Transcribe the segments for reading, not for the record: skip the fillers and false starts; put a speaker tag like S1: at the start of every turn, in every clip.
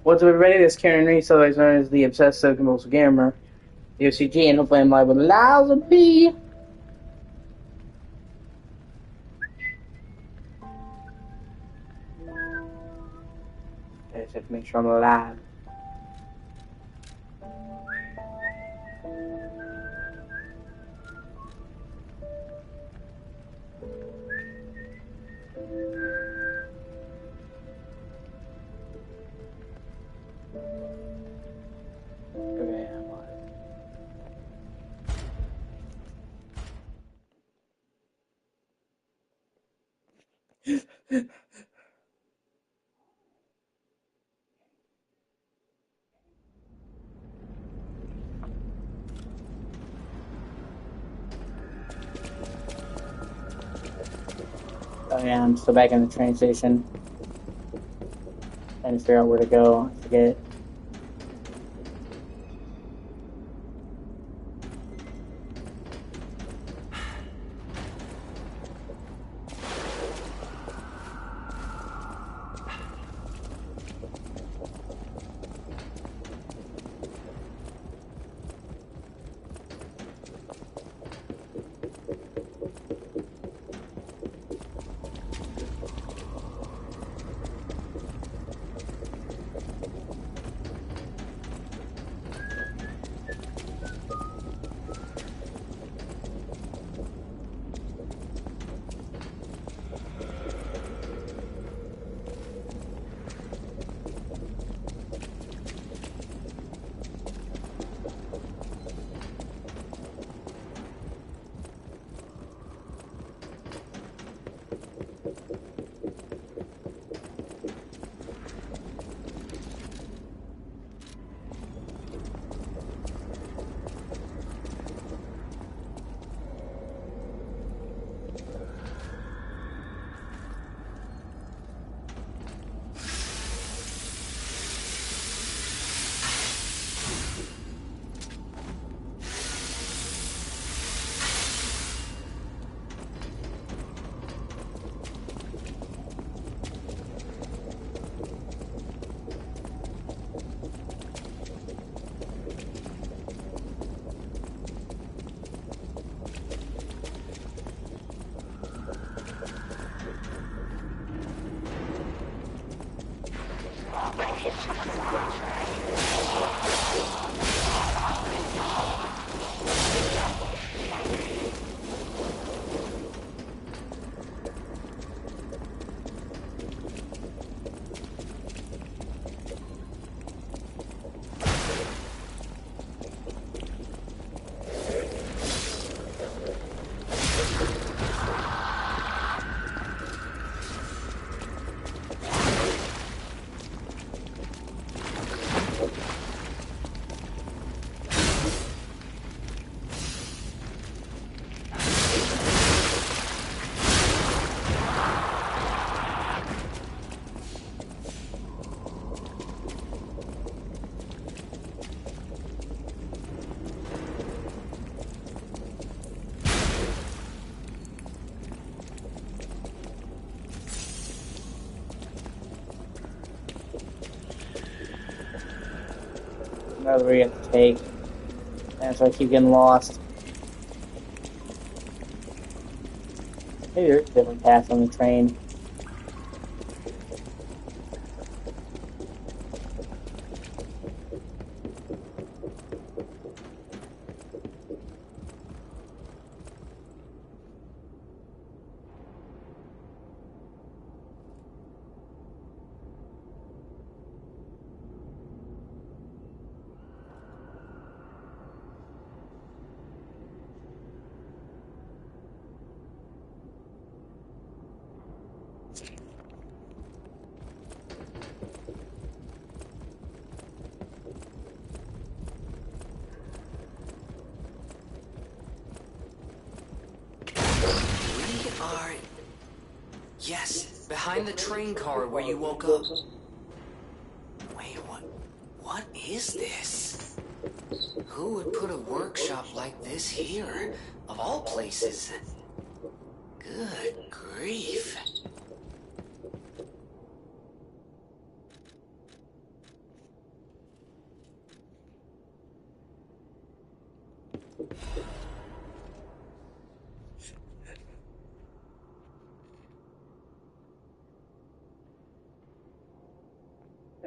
S1: What's up, everybody? This is Karen Reese, otherwise known as the Obsessive Compulsive Gamer, the O.C.G, and hopefully I'm live with Liza B. I just have to make sure I'm alive. Okay, I'm live. Oh yeah, I'm still back in the train station. Trying to figure out where to go. I forget. Another we have to take. And so I keep getting lost. Maybe there's a different path on the train.
S2: Yes, behind the train car where you woke up. Wait, what is this? Who would put a workshop like this here, of all places? Good grief.
S1: I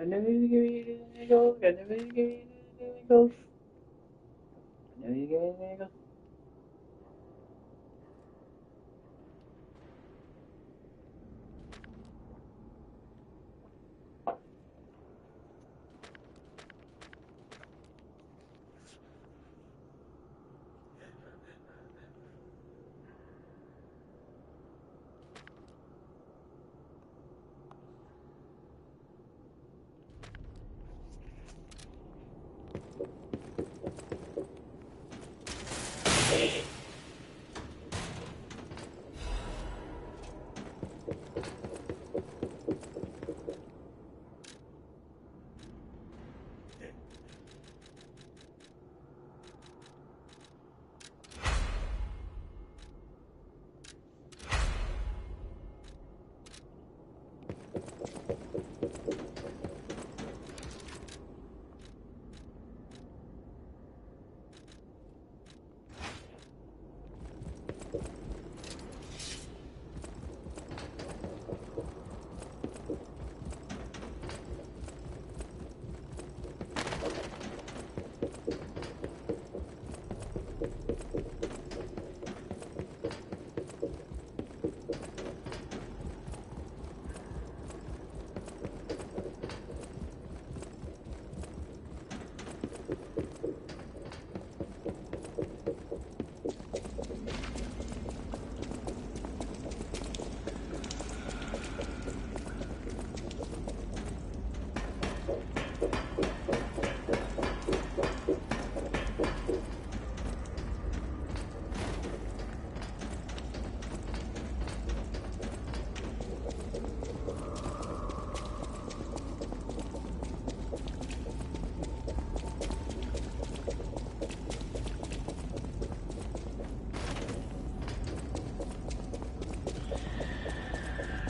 S1: never give you the go. I never give you the go. I never give you the go.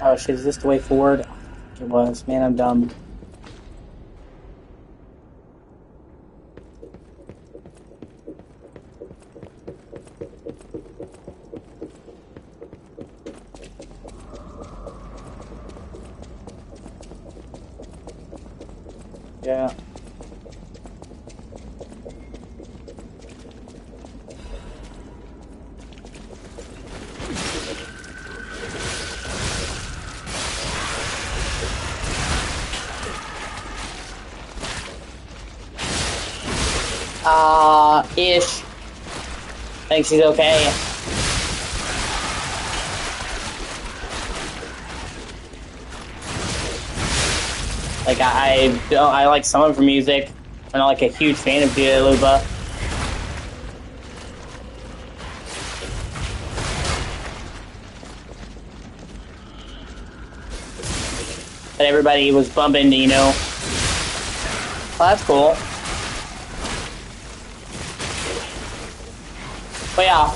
S1: Oh shit, is this the way forward? It was. Man, I'm dumb. Yeah. Ish. Thinks he's okay. Like, I like some of her music. I'm not like a huge fan of Dua Lipa. But everybody was bumping, you know. Well, that's cool. But yeah.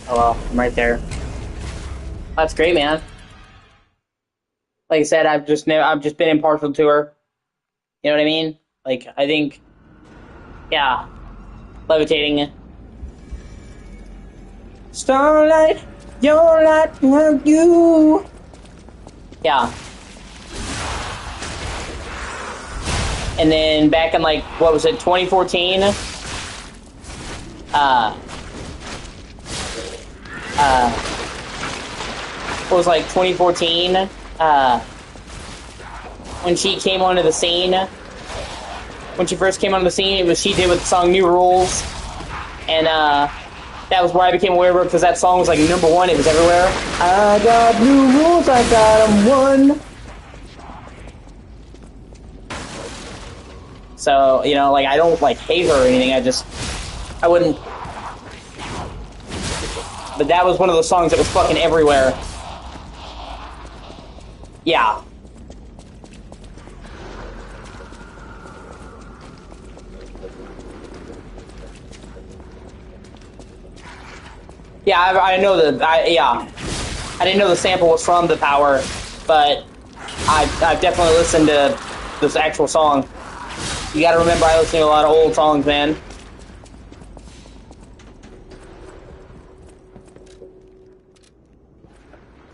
S1: Oh well, I'm right there. That's great, man. Like I said, I've just been impartial to her. You know what I mean? Like, I think, yeah, levitating. Starlight, your light, you. Yeah. And then back in, like, what was it, 2014? What was, like, 2014? When she came onto the scene. When she first came onto the scene, it was she did with the song New Rules. And, that was where I became aware of her, because that song was, like, #1. It was everywhere. I got new rules, I got them one. So, you know, like, I don't, like, hate her or anything. I wouldn't. But that was one of those songs that was fucking everywhere. Yeah. Yeah, I know that. Yeah. I didn't know the sample was from The Power, but I've definitely listened to this actual song. You gotta remember, I listen to a lot of old songs, man.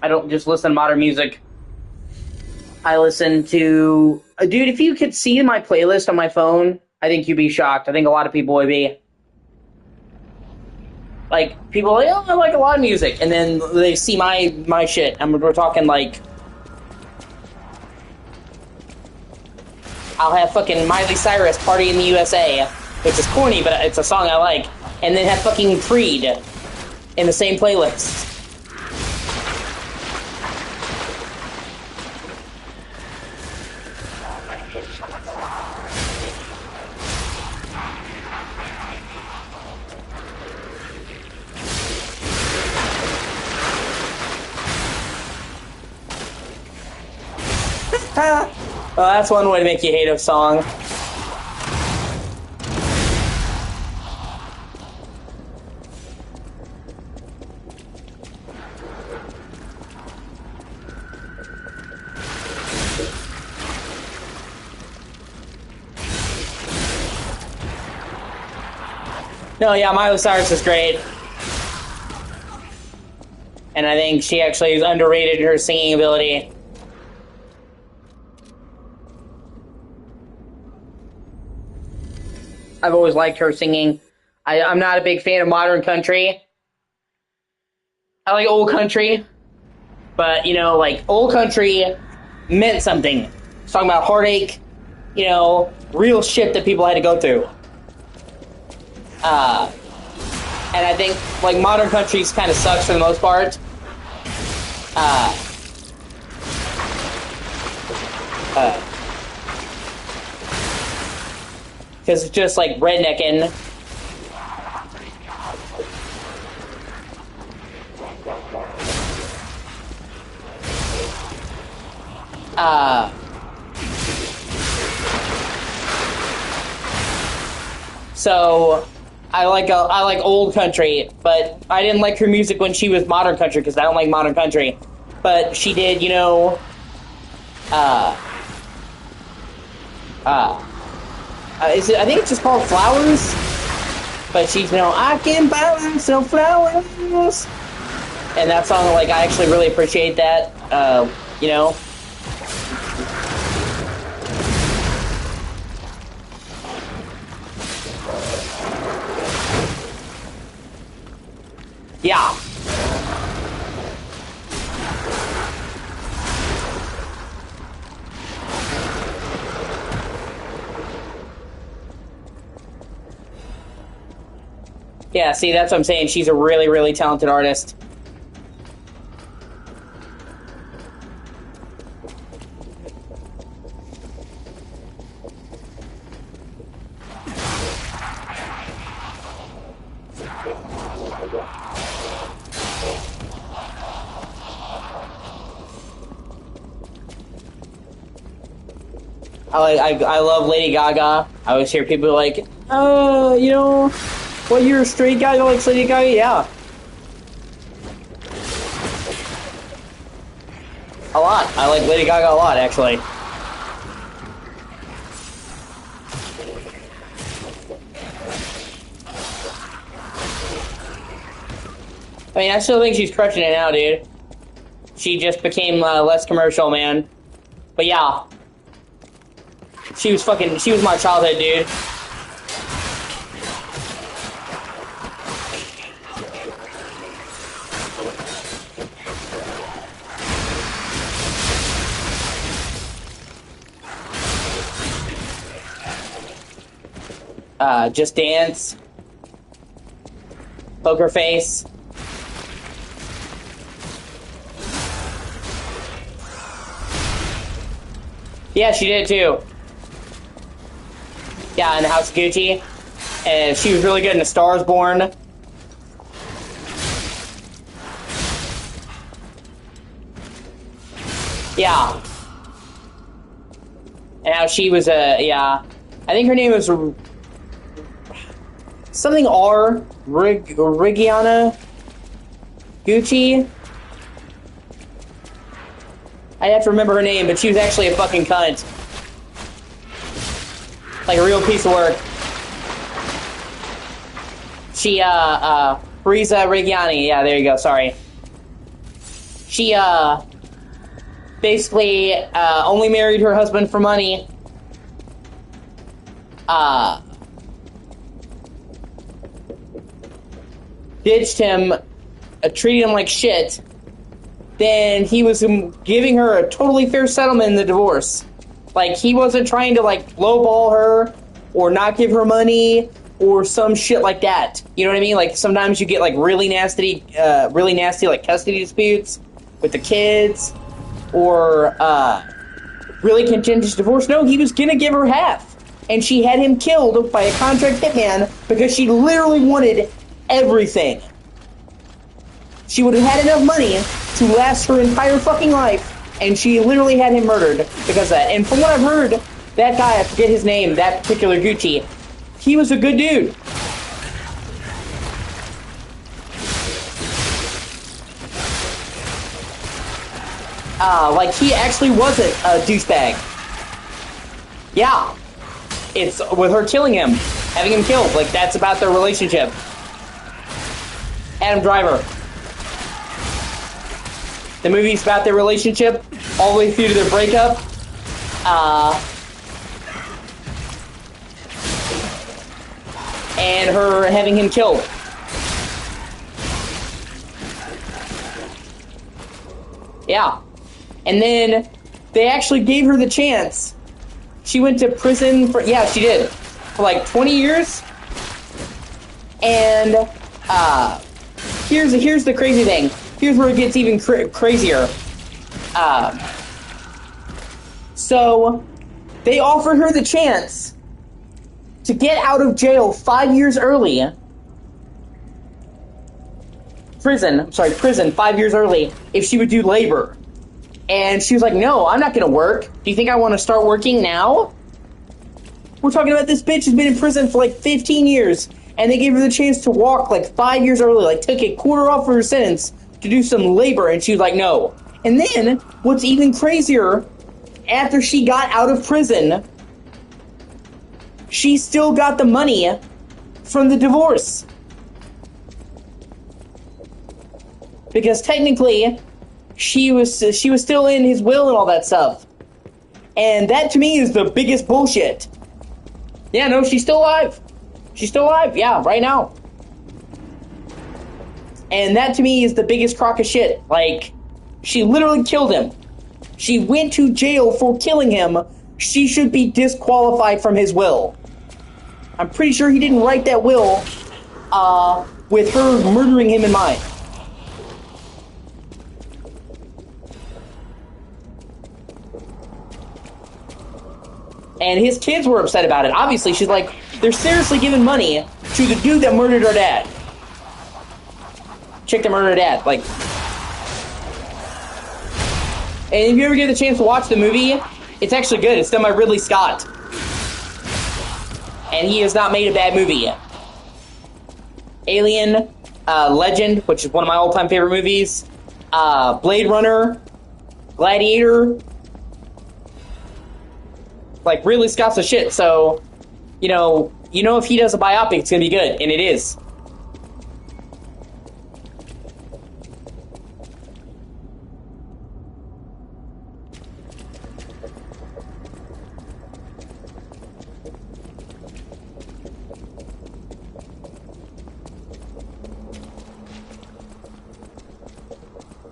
S1: I don't just listen to modern music. I listen to... Dude, if you could see my playlist on my phone, I think you'd be shocked. I think a lot of people would be. Like, people are like, oh, I like a lot of music. And then they see my shit. And we're talking, like... I'll have fucking Miley Cyrus, Party in the USA, which is corny, but it's a song I like. And then have fucking Creed in the same playlist. Well, that's one way to make you hate a song. No, yeah, Miley Cyrus is great. And I think she actually is underrated in her singing ability. I've always liked her singing. I'm not a big fan of modern country. I like old country. But, you know, like, old country meant something. It's talking about heartache, you know, real shit that people had to go through. And I think, like, modern countries kind of sucks for the most part. Because it's just, like, rednecking. So I like old country, but I didn't like her music when she was modern country because I don't like modern country. But she did, you know, I think it's just called Flowers. But she's, you know, I can buy some flowers. And that song, like, I actually really appreciate that, you know. Yeah. Yeah, see, that's what I'm saying. She's a really, really talented artist. I love Lady Gaga. I always hear people like, you know, well, you're a straight guy that likes Lady Gaga? Yeah. A lot. I like Lady Gaga a lot, actually. I mean, I still think she's crushing it now, dude. She just became less commercial, man. But yeah. She was my childhood, dude. Just Dance. Poker Face. Yeah, she did too. Yeah, in the House of Gucci. And she was really good in A Star Is Born. Yeah. And how she was yeah. I think her name was something R. Rigiana Gucci. I have to remember her name, but she was actually a fucking cunt. Like a real piece of work. She, Riza Reggiani. Yeah, there you go, sorry. She, basically, only married her husband for money. Ditched him, treated him like shit. Then he was giving her a totally fair settlement in the divorce. Like, he wasn't trying to, like, lowball her or not give her money or some shit like that. You know what I mean? Like, sometimes you get, like, really nasty, like, custody disputes with the kids or, really contentious divorce. No, he was gonna give her half. And she had him killed by a contract hitman because she literally wanted everything. She would have had enough money to last her entire fucking life, and she literally had him murdered because of that. And from what I've heard, that guy, I forget his name, that particular Gucci, he was a good dude. Like, he actually wasn't a douchebag. Yeah. It's with her killing him, having him killed. Like, that's about their relationship. Adam Driver. The movie's about their relationship all the way through to their breakup. And her having him killed. Yeah. And then they actually gave her the chance. She went to prison for, yeah, she did. For like 20 years. And here's the crazy thing. Here's where it gets even crazier. So they offered her the chance to get out of jail 5 years early. Prison 5 years early if she would do labor. And she was like, no, I'm not gonna work. Do you think I want to start working now? We're talking about this bitch has been in prison for like 15 years. And they gave her the chance to walk like 5 years early, like took a quarter off of her sentence to do some labor, and she was like, no. And then, what's even crazier, after she got out of prison, she still got the money from the divorce. Because technically, she was still in his will and all that stuff. And that to me is the biggest bullshit. Yeah, no, she's still alive. She's still alive, yeah, right now. And that to me is the biggest crock of shit. Like, she literally killed him. She went to jail for killing him. She should be disqualified from his will. I'm pretty sure he didn't write that will with her murdering him in mind. And his kids were upset about it. Obviously, she's like, they're seriously giving money to the dude that murdered her dad. Chick that murdered her dad. Like, and if you ever get the chance to watch the movie, it's actually good. It's done by Ridley Scott. And he has not made a bad movie yet. Alien, Legend, which is one of my all-time favorite movies. Blade Runner, Gladiator. Like, Ridley Scott's a shit, so, you know if he does a biopic, it's gonna be good, and it is.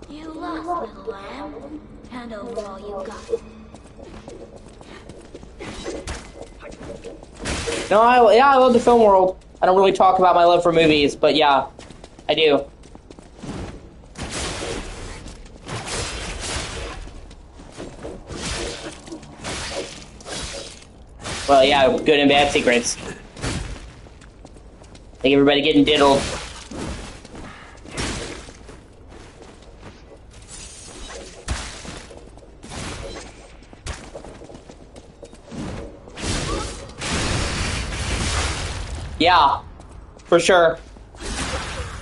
S3: You lost, little lamb. Hand over all you got.
S1: No, I love the film world. I don't really talk about my love for movies, but yeah, I do. Well, yeah, good and bad secrets. Think everybody getting diddled. Yeah, for sure.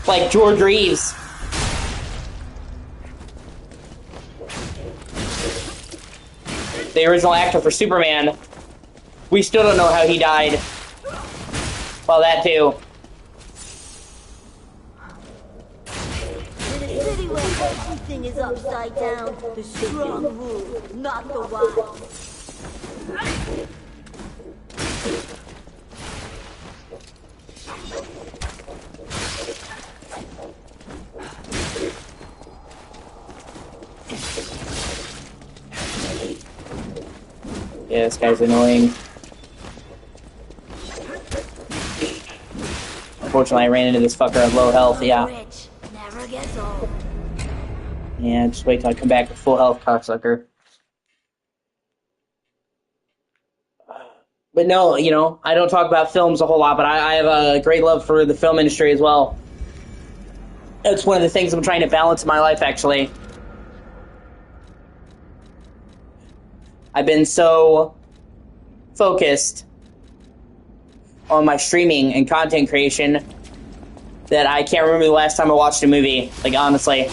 S1: Like George Reeves. the original actor for Superman. We still don't know how he died. Well, that too.
S3: In a city where everything is upside down, the strong rule, not the wise.
S1: Yeah, this guy's annoying. Unfortunately, I ran into this fucker at low health, yeah.
S3: Rich never gets old.
S1: Yeah, just wait till I come back with full health, cocksucker. But no, you know, I don't talk about films a whole lot, but I have a great love for the film industry as well. It's one of the things I'm trying to balance in my life, actually. I've been so focused on my streaming and content creation that I can't remember the last time I watched a movie, like, honestly.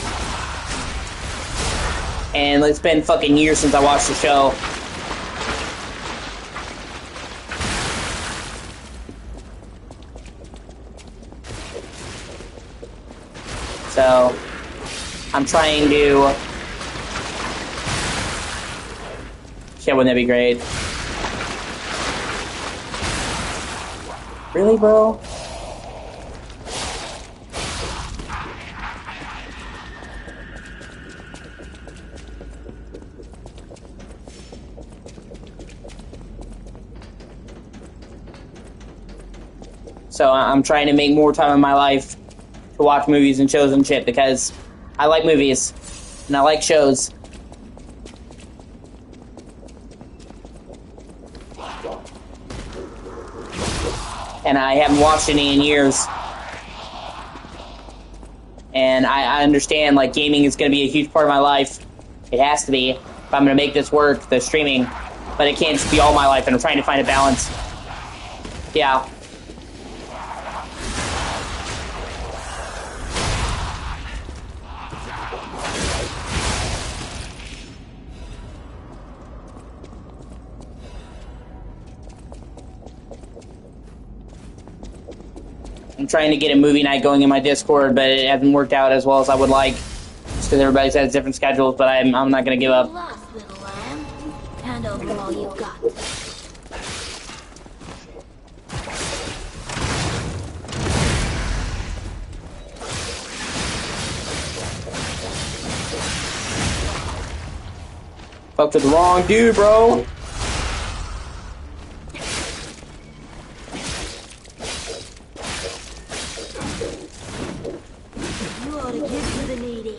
S1: And it's been fucking years since I watched the show. So, I'm trying to... Shit, wouldn't that be great? Really, bro? So I'm trying to make more time in my life to watch movies and shows and shit because I like movies and I like shows. And I haven't watched any in years. And I understand, like, gaming is going to be a huge part of my life. It has to be if I'm going to make this work, the streaming. But it can't just be all my life, and I'm trying to find a balance. Yeah. I'm trying to get a movie night going in my Discord, but it hasn't worked out as well as I would like. Just because everybody's has different schedules, but I'm not going to give up.
S3: Lost, little lamb. Hand over all you've got.
S1: Fucked with the wrong dude, bro.
S3: You ought to give to the needy.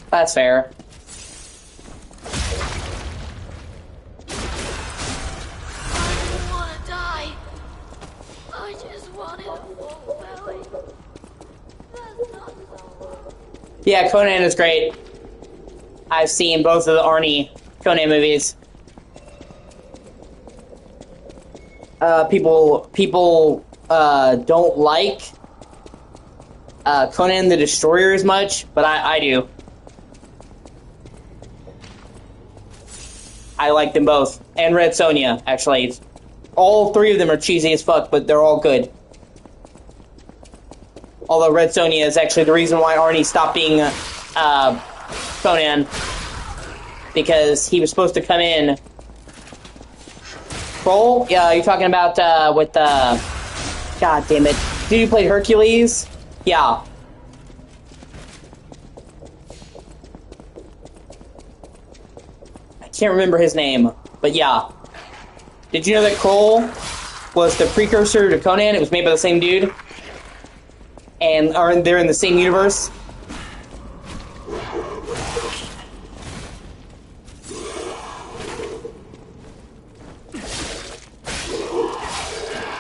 S1: That's fair.
S3: I didn't want to die. I just wanted a full belly. That's not so.
S1: Yeah, Conan is great. I've seen both of the Arnie Conan movies. People don't like Conan the Destroyer as much, but I do. I like them both. And Red Sonja, actually. All three of them are cheesy as fuck, but they're all good. Although Red Sonja is actually the reason why Arnie stopped being Conan. Because he was supposed to come in. Kroll? Yeah, you're talking about with God damn it. Did you play Hercules? Yeah. I can't remember his name, but yeah. Did you know that Kroll was the precursor to Conan? It was made by the same dude. And they're in the same universe.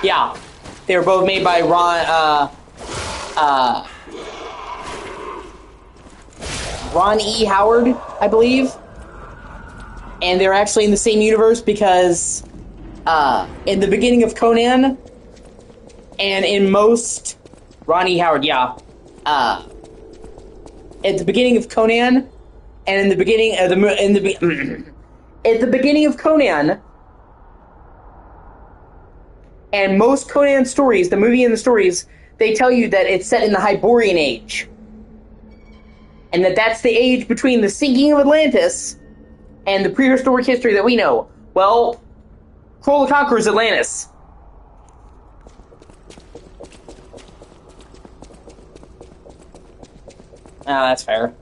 S1: Yeah. They were both made by Ron E. Howard, I believe. And they're actually in the same universe because in the beginning of Conan and in most... Ron E. Howard, yeah. At the beginning of Conan and in the beginning of at the beginning of Conan and most Conan stories, the movie and the stories, they tell you that it's set in the Hyborian Age. And that's the age between the sinking of Atlantis and the prehistoric history that we know. Well, Kroll the Conqueror is Atlantis. That's fair.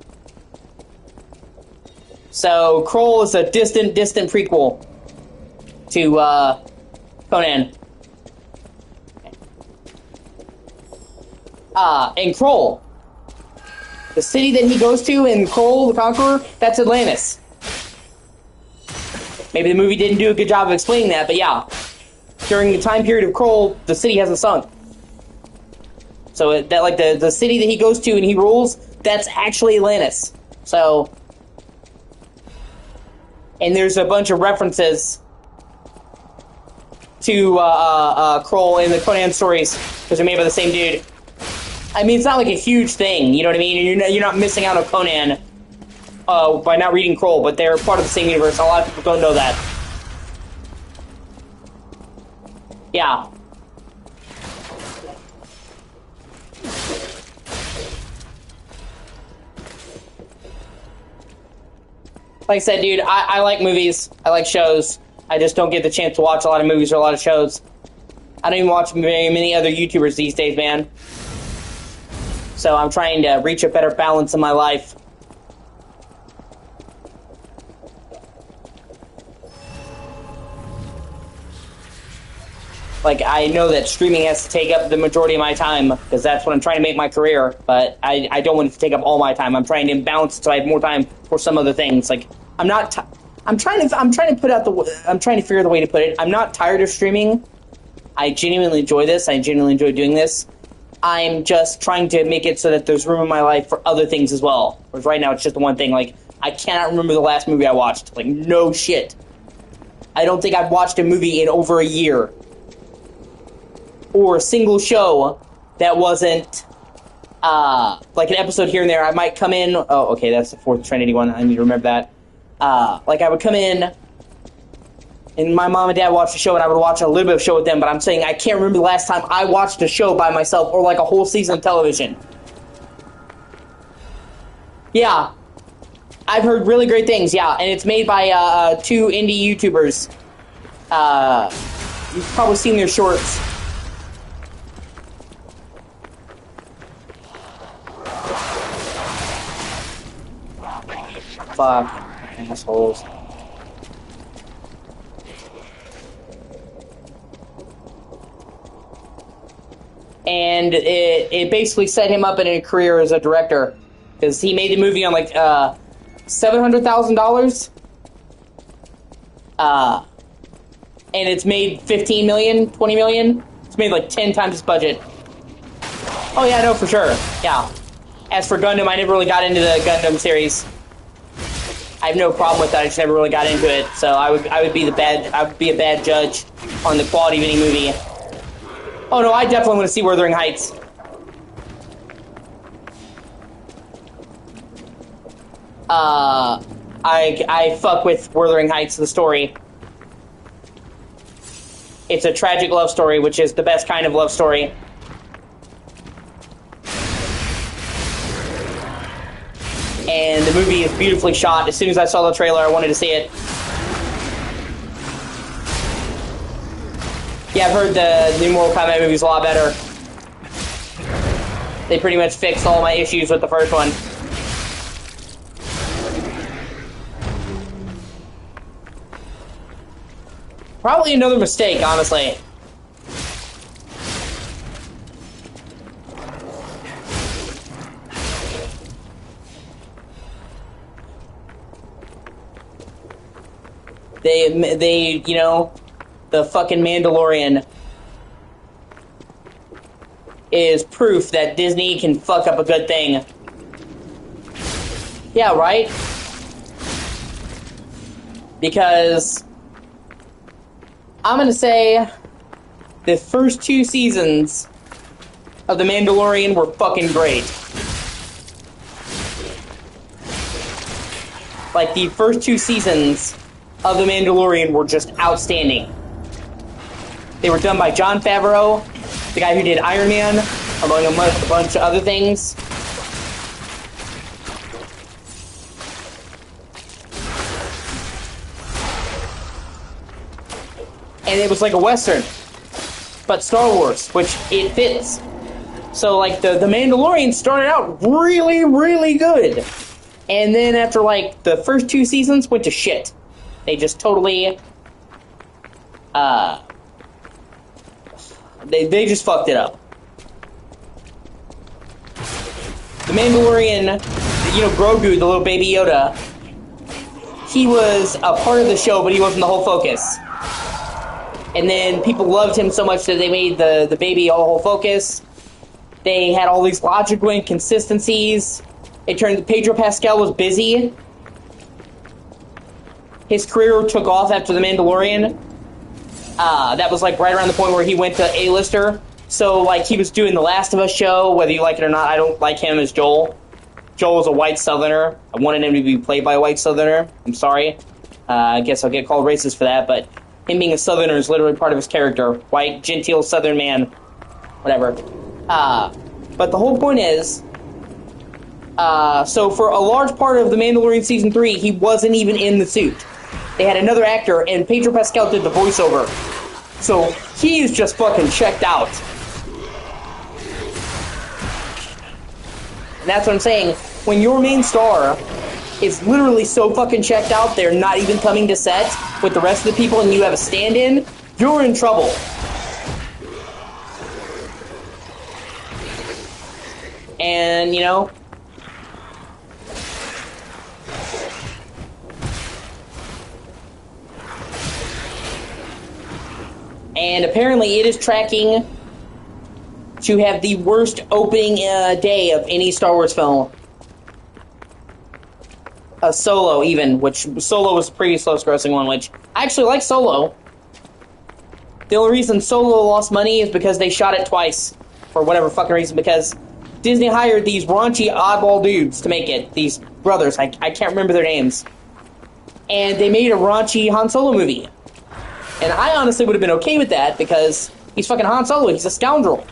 S1: So, Kroll is a distant prequel to Conan. And Kroll, the city that he goes to in Kroll the Conqueror, that's Atlantis. Maybe the movie didn't do a good job of explaining that, but yeah. During the time period of Kroll, the city hasn't sunk. So that, like, the city that he goes to and he rules, that's actually Atlantis. So, and there's a bunch of references to Kroll in the Conan stories because they're made by the same dude. I mean, it's not like a huge thing, you know what I mean? You're not missing out on Conan by not reading Kroll, but they're part of the same universe. A lot of people don't know that. Yeah. Like I said, dude, I like movies. I like shows. I just don't get the chance to watch a lot of movies or a lot of shows. I don't even watch very many other YouTubers these days, man. So I'm trying to reach a better balance in my life. Like, I know that streaming has to take up the majority of my time, because that's what I'm trying to make my career, but I don't want it to take up all my time. I'm trying to balance it so I have more time for some other things. Like, I'm trying to figure out the way to put it. I'm not tired of streaming. I genuinely enjoy this. I genuinely enjoy doing this. I'm just trying to make it so that there's room in my life for other things as well. Whereas right now, it's just the one thing. Like, I cannot remember the last movie I watched. Like, no shit. I don't think I've watched a movie in over a year. Or a single show that wasn't, like an episode here and there. I might come in... Oh, okay, that's the Fourth Trinity one. I need to remember that. Like, I would come in, and my mom and dad watched a show, and I would watch a little bit of show with them, but I'm saying I can't remember the last time I watched a show by myself, or like a whole season of television. Yeah. I've heard really great things, yeah, and it's made by, two indie YouTubers. You've probably seen their shorts. Fuck. Assholes. And it basically set him up in a career as a director. Because he made the movie on like $700,000. And it's made 15 million, 20 million. It's made like 10 times its budget. Oh yeah, no, for sure. Yeah. As for Gundam, I never really got into the Gundam series. I have no problem with that. I just never really got into it. So I would be a bad judge on the quality of any movie. Oh no, I definitely want to see Wuthering Heights. I fuck with Wuthering Heights, the story. It's a tragic love story, which is the best kind of love story. And the movie is beautifully shot. As soon as I saw the trailer, I wanted to see it. Yeah, I've heard the new Mortal Kombat movie is a lot better. They pretty much fixed all my issues with the first one. Probably another mistake, honestly. They, you know, the fucking Mandalorian is proof that Disney can fuck up a good thing. Yeah, right? Because I'm gonna say the first 2 seasons of The Mandalorian were fucking great. Like, the first 2 seasons of The Mandalorian were just outstanding. They were done by Jon Favreau, the guy who did Iron Man, among a bunch of other things. And it was like a Western, but Star Wars, which it fits. So, like, the Mandalorian started out really, really good. And then after, like, the first 2 seasons went to shit. They just totally, they just fucked it up. The Mandalorian, you know, Grogu, the little baby Yoda, he was a part of the show, but he wasn't the whole focus. And then people loved him so much that they made the baby all whole focus. They had all these logical inconsistencies. It turned Pedro Pascal was busy. His career took off after The Mandalorian. That was like right around the point where he went to A-lister. So like he was doing the Last of Us show, whether you like it or not. I don't like him as Joel. Joel was a white Southerner. I wanted him to be played by a white Southerner. I'm sorry. I guess I'll get called racist for that, but him being a Southerner is literally part of his character. White, genteel Southern man. Whatever. But the whole point is, so for a large part of The Mandalorian Season 3, he wasn't even in the suit. They had another actor, and Pedro Pascal did the voiceover. So he's just fucking checked out. And that's what I'm saying. When your main star is literally so fucking checked out, they're not even coming to set with the rest of the people, and you have a stand-in, you're in trouble. And, you know, and apparently it is tracking to have the worst opening day of any Star Wars film. Solo, even, which Solo was the previous lowest grossing one, which I actually like Solo. The only reason Solo lost money is because they shot it twice, for whatever fucking reason, because Disney hired these raunchy oddball dudes to make it, these brothers, I can't remember their names, and they made a raunchy Han Solo movie. And I honestly would have been okay with that, because he's fucking Han Solo, he's a scoundrel.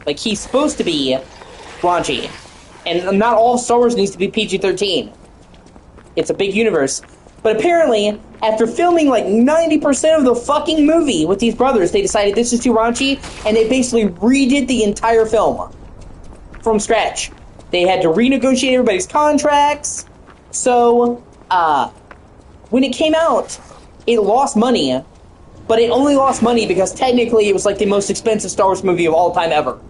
S1: Like, he's supposed to be raunchy. And not all of Star Wars needs to be PG-13. It's a big universe. But apparently, after filming like 90% of the fucking movie with these brothers, they decided this is too raunchy, and they basically redid the entire film from scratch. They had to renegotiate everybody's contracts. So, when it came out, it lost money. But it only lost money because technically it was like the most expensive Star Wars movie of all time ever.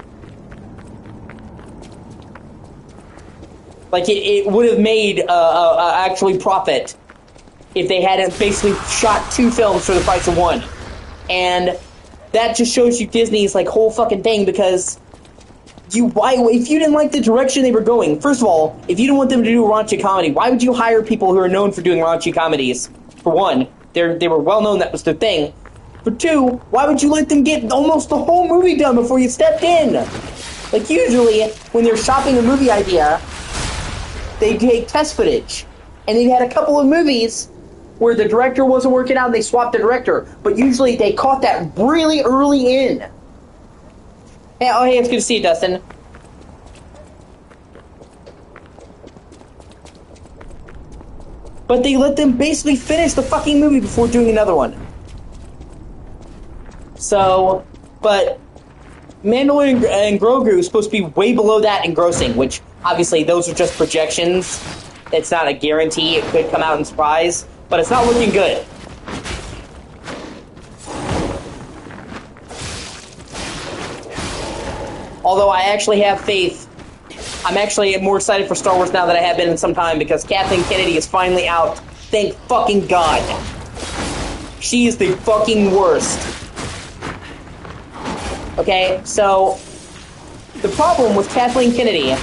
S1: Like, it would have made actually profit if they hadn't basically shot 2 films for the price of 1. And that just shows you Disney's, like, whole fucking thing, because if you didn't like the direction they were going, first of all, if you didn't want them to do a raunchy comedy, why would you hire people who are known for doing raunchy comedies? For one, they were well known that was their thing. For 2, why would you let them get almost the whole movie done before you stepped in? Like, usually, when they're shopping a movie idea, they take test footage. And they've had a couple of movies where the director wasn't working out and they swapped the director. But usually they caught that really early in. Hey, it's good to see you, Dustin. But they let them basically finish the fucking movie before doing another one. So, but Mandalorian and Grogu is supposed to be way below that in grossing, which obviously those are just projections. It's not a guarantee. It could come out and surprise, but it's not looking good. Although I actually have faith. I'm actually more excited for Star Wars now than I have been in some time, because Kathleen Kennedy is finally out. Thank fucking God. She is the fucking worst. Okay, so the problem with Kathleen Kennedy,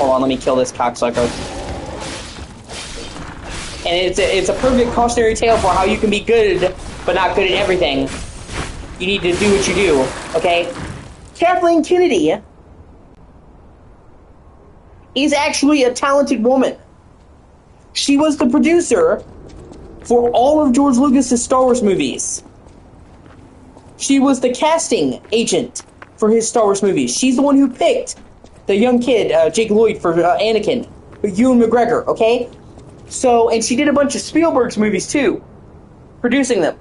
S1: Hold on, let me kill this cocksucker. And it's a perfect cautionary tale for how you can be good, but not good at everything. You need to do what you do, okay? Kathleen Kennedy is actually a talented woman. She was the producer for all of George Lucas's Star Wars movies. She was the casting agent for his Star Wars movies. She's the one who picked the young kid, Jake Lloyd, for Anakin, Ewan McGregor, okay? So, and she did a bunch of Spielberg's movies too, producing them.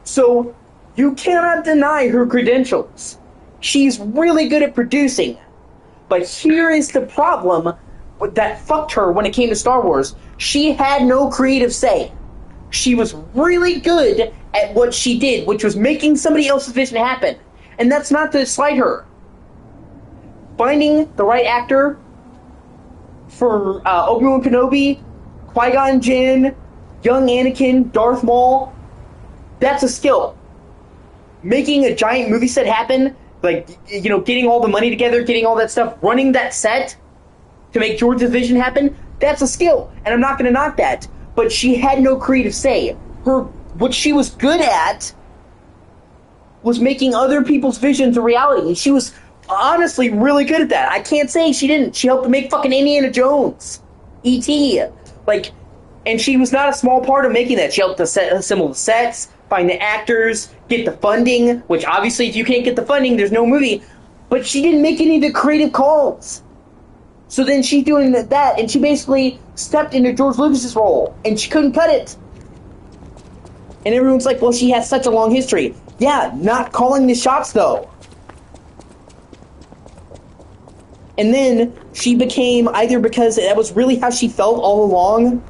S1: So, you cannot deny her credentials. She's really good at producing. But here is the problem that fucked her when it came to Star Wars. She had no creative say. She was really good at what she did, which was making somebody else's vision happen. And that's not to slight her. Finding the right actor for Obi-Wan Kenobi, Qui-Gon Jinn, young Anakin, Darth Maul, that's a skill. Making a giant movie set happen, like, you know, getting all the money together, getting all that stuff, running that set to make George's vision happen, that's a skill. And I'm not going to knock that. But she had no creative say. What she was good at was making other people's visions a reality. And she was honestly really good at that. I can't say she didn't. She helped to make fucking Indiana Jones, E.T. Like, and she was not a small part of making that. She helped to assemble the sets, find the actors, get the funding, which obviously if you can't get the funding, there's no movie. But she didn't make any of the creative calls. So then she's doing that, and she basically stepped into George Lucas's role, and she couldn't cut it. And everyone's like, well, she has such a long history. Yeah, not calling the shots, though. And then she became, either because that was really how she felt all along,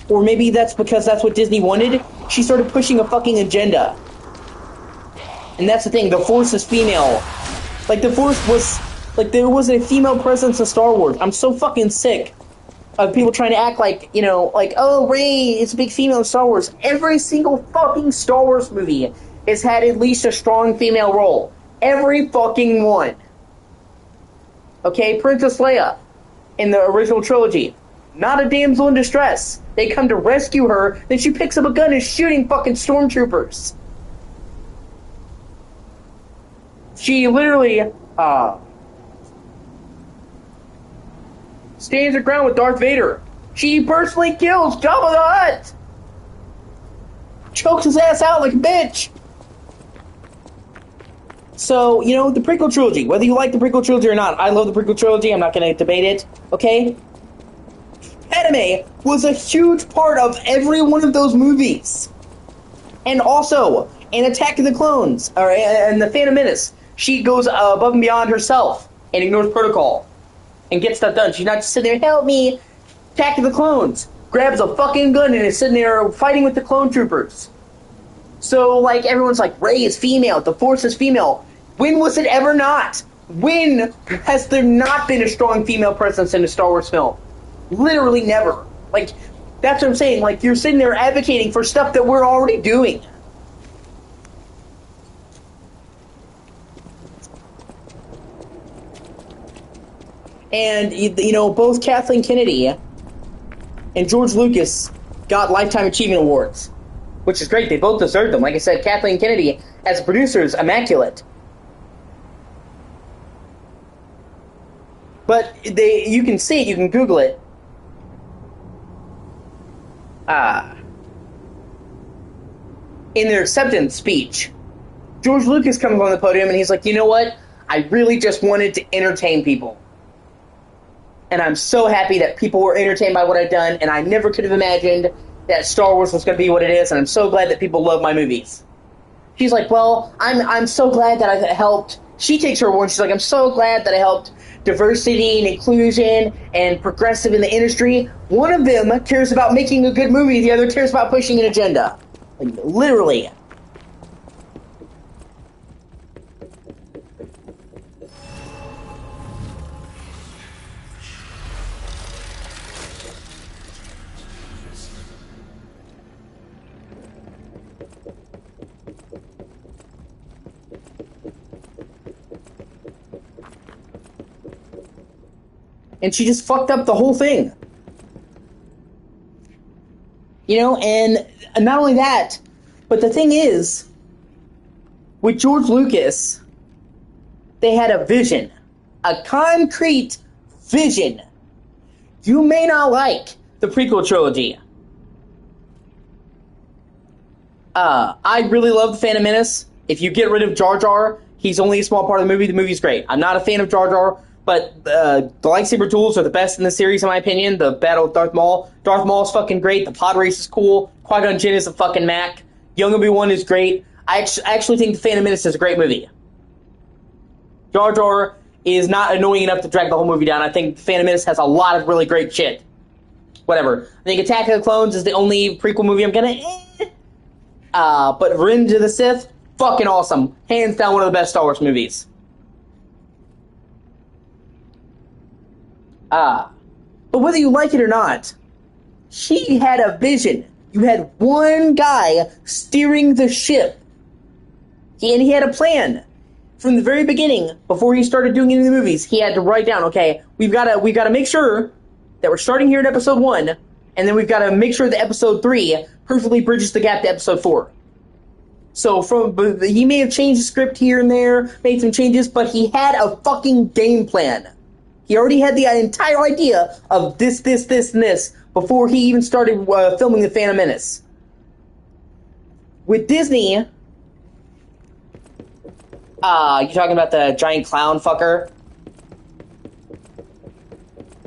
S1: or maybe that's because that's what Disney wanted, she started pushing a fucking agenda. And that's the thing, the Force is female. Like, the Force was... Like, there wasn't a female presence in Star Wars. I'm so fucking sick of people trying to act like, you know, like, oh, Rey is a big female in Star Wars. Every single fucking Star Wars movie has had at least a strong female role. Every fucking one. Okay, Princess Leia in the original trilogy. Not a damsel in distress. They come to rescue her, then she picks up a gun and is shooting fucking stormtroopers. She literally, stands her ground with Darth Vader. She personally kills Jabba the Hutt. Chokes his ass out like a bitch. So, you know, the prequel trilogy, whether you like the prequel trilogy or not, I love the prequel trilogy, I'm not going to debate it, okay? Padme was a huge part of every one of those movies. And also, in Attack of the Clones, or in The Phantom Menace, she goes above and beyond herself and ignores protocol. And get stuff done. She's not just sitting there, help me, Attack of the Clones. Grabs a fucking gun and is sitting there fighting with the clone troopers. So, like, everyone's like, Rey is female, the Force is female. When was it ever not? When has there not been a strong female presence in a Star Wars film? Literally never. Like, that's what I'm saying. Like, you're sitting there advocating for stuff that we're already doing. And, you know, both Kathleen Kennedy and George Lucas got Lifetime Achievement Awards, which is great. They both deserved them. Like I said, Kathleen Kennedy, as a producer, is immaculate. But you can see it, you can Google it. In their acceptance speech, George Lucas comes on the podium and he's like, you know what? I really just wanted to entertain people. And I'm so happy that people were entertained by what I've done, and I never could have imagined that Star Wars was going to be what it is, and I'm so glad that people love my movies. She's like, well, I'm so glad that I helped. She takes her award, she's like, I'm so glad that I helped diversity and inclusion and progressive in the industry. One of them cares about making a good movie, the other cares about pushing an agenda. Like, literally. And she just fucked up the whole thing. You know, and not only that, but the thing is, with George Lucas, they had a vision. A concrete vision. You may not like the prequel trilogy. I really love The Phantom Menace. If you get rid of Jar Jar, he's only a small part of the movie. The movie's great. I'm not a fan of Jar Jar, but the lightsaber duels are the best in the series, in my opinion. The battle with Darth Maul. Darth Maul is fucking great. The pod race is cool. Qui-Gon Jinn is a fucking Mac. Young Obi-Wan is great. I actually think The Phantom Menace is a great movie. Jar Jar is not annoying enough to drag the whole movie down. I think The Phantom Menace has a lot of really great shit. Whatever. I think Attack of the Clones is the only prequel movie I'm gonna... but Revenge of the Sith, fucking awesome. Hands down one of the best Star Wars movies. But whether you like it or not, she had a vision. You had one guy steering the ship. And he had a plan. From the very beginning, before he started doing any of the movies, he had to write down, okay, we've got to make sure that we're starting here at episode 1, and then we've got to make sure that episode 3 perfectly bridges the gap to episode 4. So he may have changed the script here and there, made some changes, but he had a fucking game plan. He already had the entire idea of this, and this before he even started filming The Phantom Menace. With Disney, you talking about the giant clown fucker?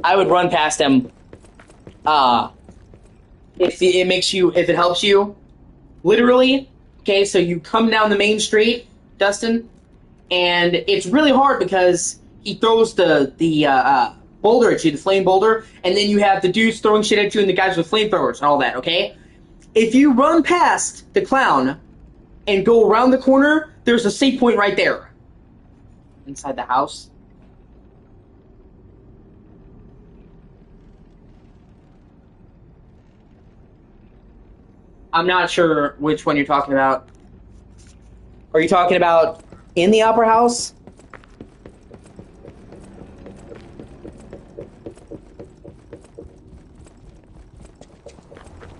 S1: I would run past him. If it helps you, literally. Okay, so you come down the main street, Dustin, and it's really hard because he throws the boulder at you, the flame boulder, and then you have the dudes throwing shit at you and the guys with flamethrowers and all that, okay? If you run past the clown and go around the corner, there's a save point right there. Inside the house. I'm not sure which one you're talking about. Are you talking about in the Opera House?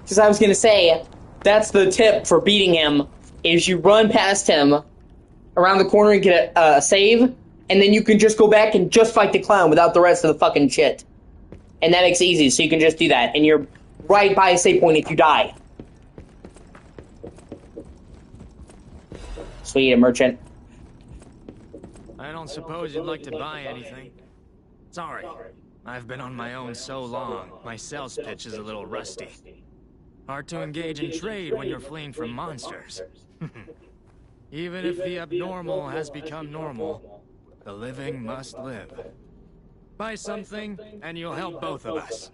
S1: Because I was going to say, that's the tip for beating him, is you run past him around the corner and get a save, and then you can just go back and just fight the clown without the rest of the fucking shit. And that makes it easy, so you can just do that, and you're right by a save point if you die. Sweet, a merchant.
S4: I don't suppose you'd like to buy anything. Sorry, I've been on my own so long, my sales pitch is a little rusty. Hard to engage in trade when you're fleeing from monsters. Even if the abnormal has become normal, the living must live. Buy something, and you'll help both of us.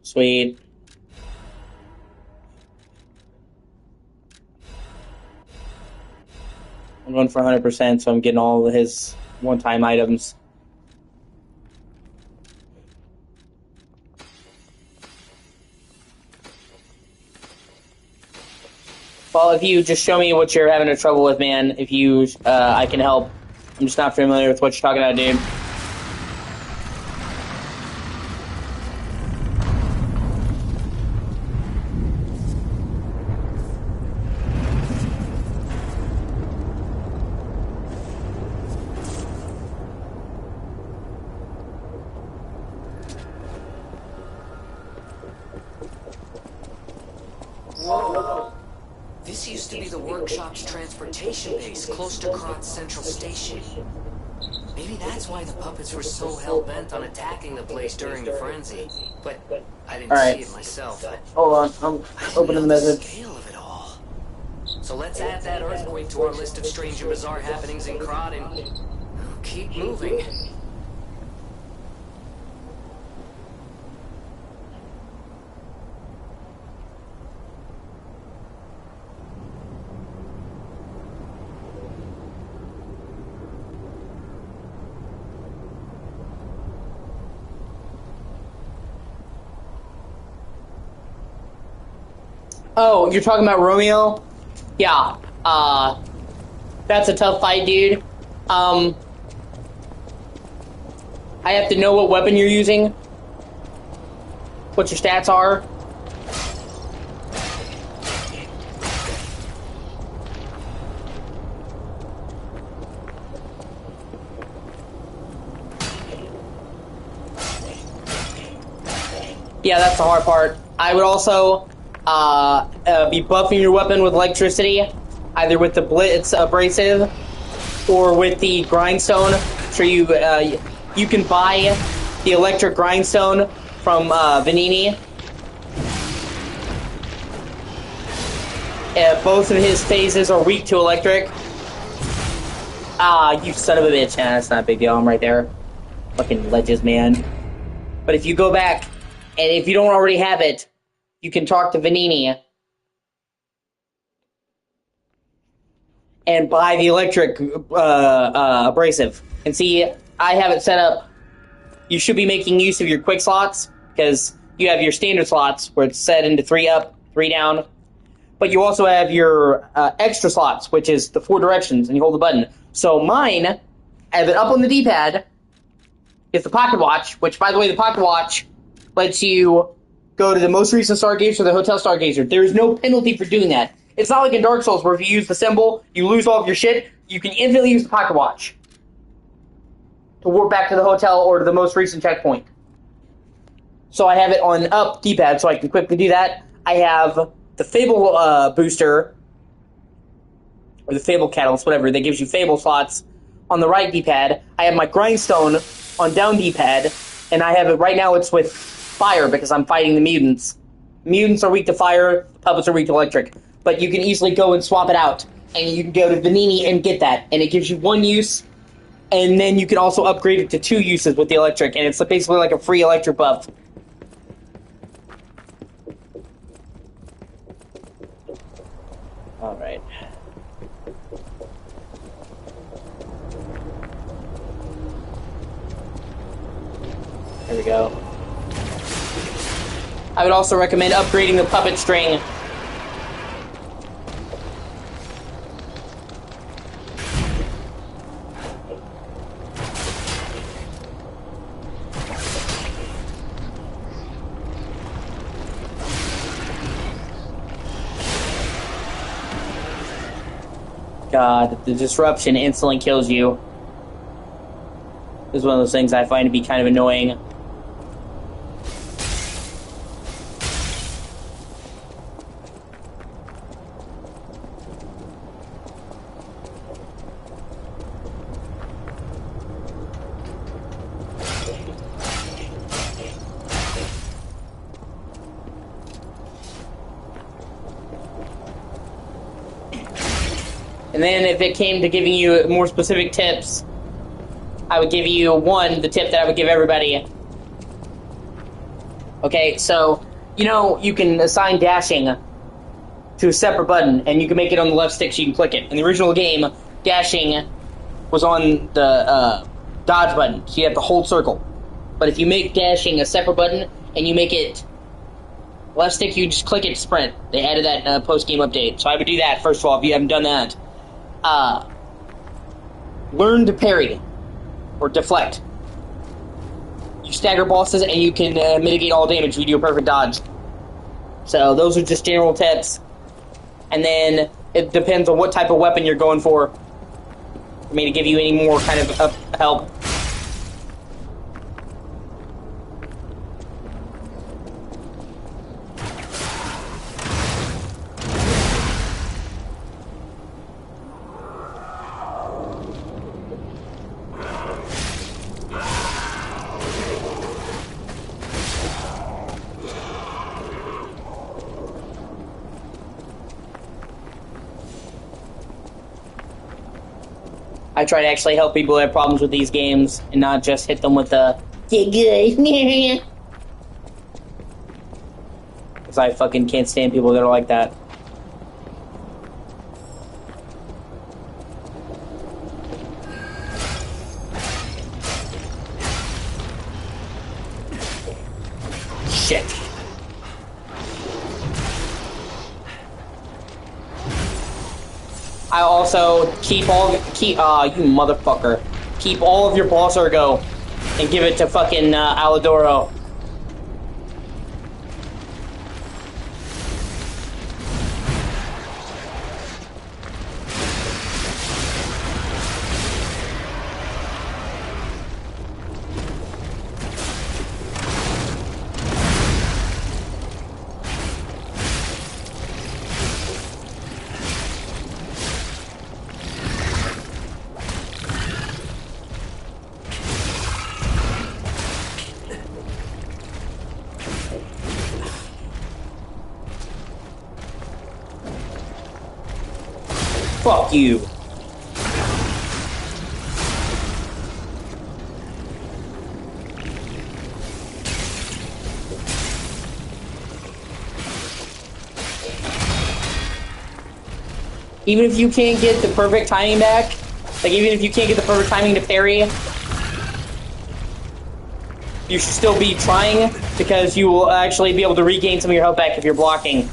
S1: Sweet. I'm going for 100%, so I'm getting all of his one-time items. Well, if you just show me what you're having trouble with, man, if you, I can help. I'm just not familiar with what you're talking about, dude.
S2: Whoa. This used to be the workshop's transportation base, close to Kratz Central Station. Maybe that's why the puppets were so hell-bent on attacking the place during the frenzy. But I didn't see it myself.
S1: Hold on, I'm opening the message.
S2: Scale of it all. So let's add that earthquake to our list of strange and bizarre happenings in Krat and keep moving.
S1: Oh, you're talking about Romeo? Yeah. That's a tough fight, dude. I have to know what weapon you're using, what your stats are. Yeah, that's the hard part. I would also be buffing your weapon with electricity, either with the Blitz Abrasive or with the Grindstone. So you can buy the electric Grindstone from Vanini. Both of his phases are weak to electric. Ah, you son of a bitch. Nah, that's not a big deal. I'm right there. Fucking ledges, man. But if you go back, and if you don't already have it, you can talk to Vanini and buy the electric abrasive. And see, I have it set up. You should be making use of your quick slots, because you have your standard slots where it's set into 3 up, 3 down. But you also have your extra slots, which is the 4 directions, and you hold the button. So mine, I have it up on the D-pad, is the Pocket Watch, which, by the way, the Pocket Watch lets you go to the most recent Stargazer or the Hotel Stargazer. There is no penalty for doing that. It's not like in Dark Souls where if you use the symbol, you lose all of your shit. You can infinitely use the Pocket Watch to warp back to the hotel or to the most recent checkpoint. So I have it on up D-pad so I can quickly do that. I have the Fable booster, or the Fable Catalyst, whatever, that gives you Fable slots on the right D-pad. I have my Grindstone on down D-pad, and I have it right now, it's with fire because I'm fighting the mutants. Mutants are weak to fire, puppets are weak to electric. But you can easily go and swap it out, and you can go to Vanini and get that, and it gives you 1 use, and then you can also upgrade it to 2 uses with the electric, and it's basically like a free electric buff. Alright. There we go. I would also recommend upgrading the puppet string. God, the disruption instantly kills you. This is one of those things I find to be kind of annoying. And then if it came to giving you more specific tips, I would give you the tip that I would give everybody. Okay, so, you know, you can assign dashing to a separate button, and you can make it on the left stick so you can click it. In the original game, dashing was on the dodge button, so you have to hold circle. But if you make dashing a separate button, and you make it left stick, you just click it to sprint. They added that in a post-game update, so I would do that, first of all, if you haven't done that. Learn to parry or deflect. You stagger bosses and you can mitigate all damage if you do a perfect dodge. So those are just general tips. And then it depends on what type of weapon you're going for me to give you any more kind of help. I try to actually help people who have problems with these games and not just hit them with the good. Because I fucking can't stand people that are like that. Shit. I also keep you motherfucker. Keep all of your boss ergo and give it to fucking Alidoro. Fuck you. Even if you can't get the perfect timing back, like even if you can't get the perfect timing to parry, you should still be trying, because you will actually be able to regain some of your health back if you're blocking.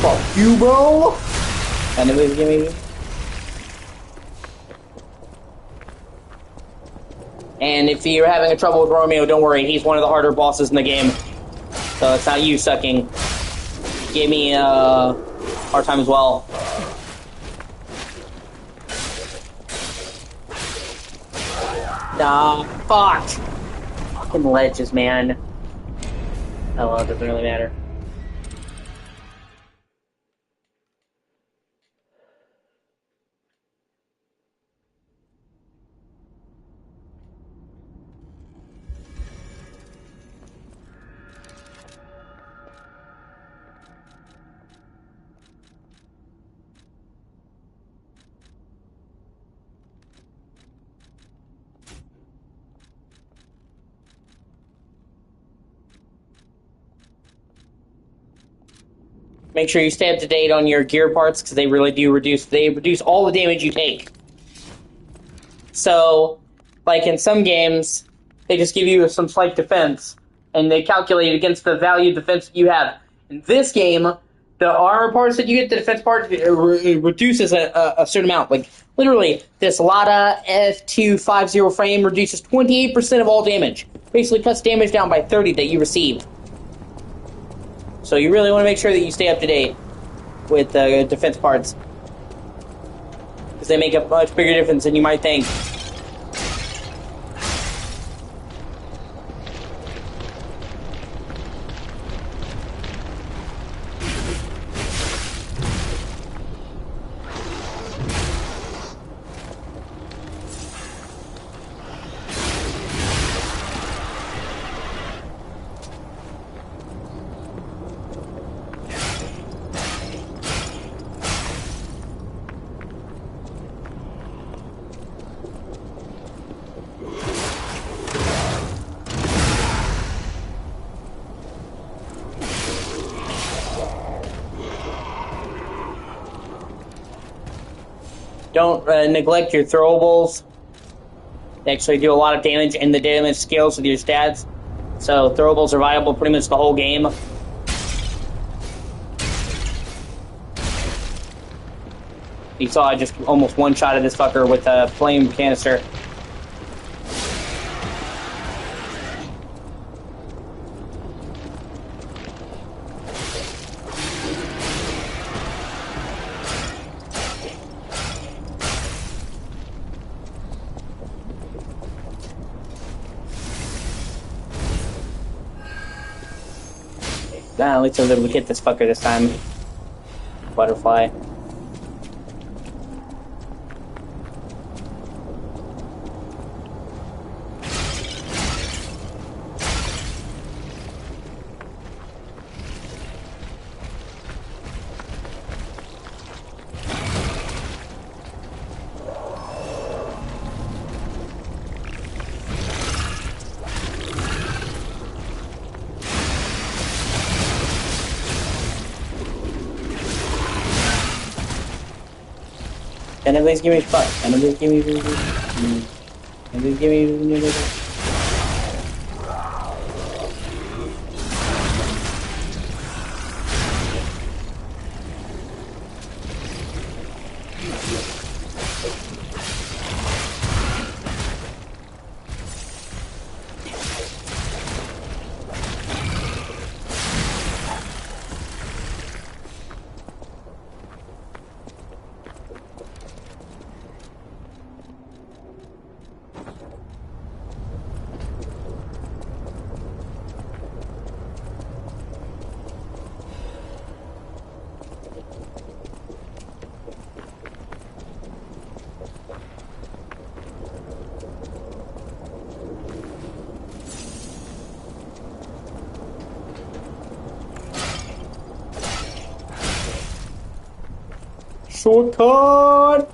S1: Fuck you, bro! Anyways, give me. And if you're having a trouble with Romeo, don't worry, he's one of the harder bosses in the game. So it's not you sucking. He gave me a hard time as well. Nah, fuck! Fucking ledges, man. Oh well, it doesn't really matter. Make sure you stay up to date on your gear parts, because they really do reduce all the damage you take. So, like in some games, they just give you some slight defense, and they calculate against the value of defense that you have. In this game, the armor parts that you get, the defense part, it reduces a certain amount. Like, literally, this Lada F250 frame reduces 28% of all damage. Basically cuts damage down by 30 that you receive. So you really want to make sure that you stay up to date with defense parts, because they make a much bigger difference than you might think. Don't neglect your throwables. They actually do a lot of damage, and the damage scales with your stats. So throwables are viable pretty much the whole game. You saw I just almost one-shotted this fucker with a flame canister. At least I was able to get this fucker this time. Butterfly. And at least give me fuck. And at least give me. And at least give me. Shortcut!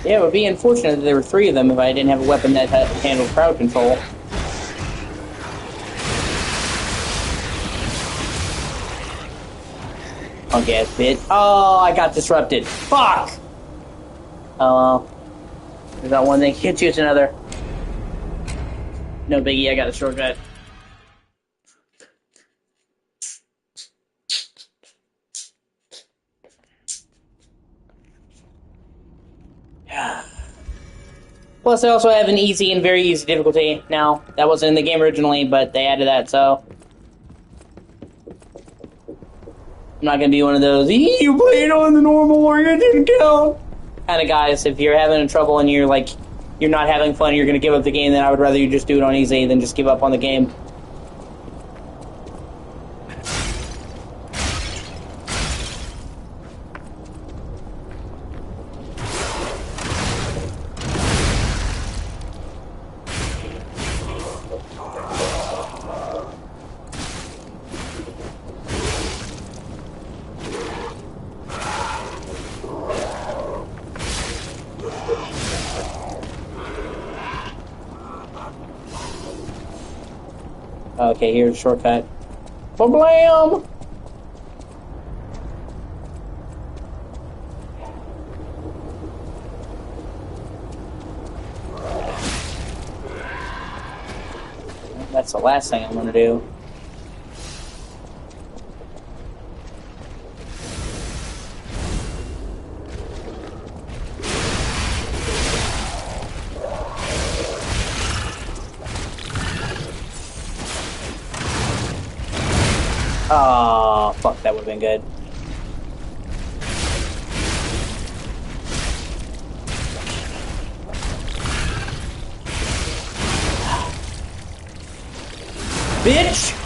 S1: Yeah, it would be unfortunate that there were 3 of them if I didn't have a weapon that handled crowd control. Punk ass bitch. Oh, I got disrupted. Fuck! Oh well. There's not one thing hits you, it's another. No biggie, I got a shortcut. Plus, I also have an easy and very easy difficulty now. That wasn't in the game originally, but they added that, so... I'm not gonna be one of those, you played on the normal or it didn't count kind of guys. If you're having trouble and you're like, you're not having fun, you're gonna give up the game, then I would rather you just do it on easy than just give up on the game. Okay, here's a shortcut. Blam! That's the last thing I'm gonna do. Oh, fuck, that would have been good. Bitch!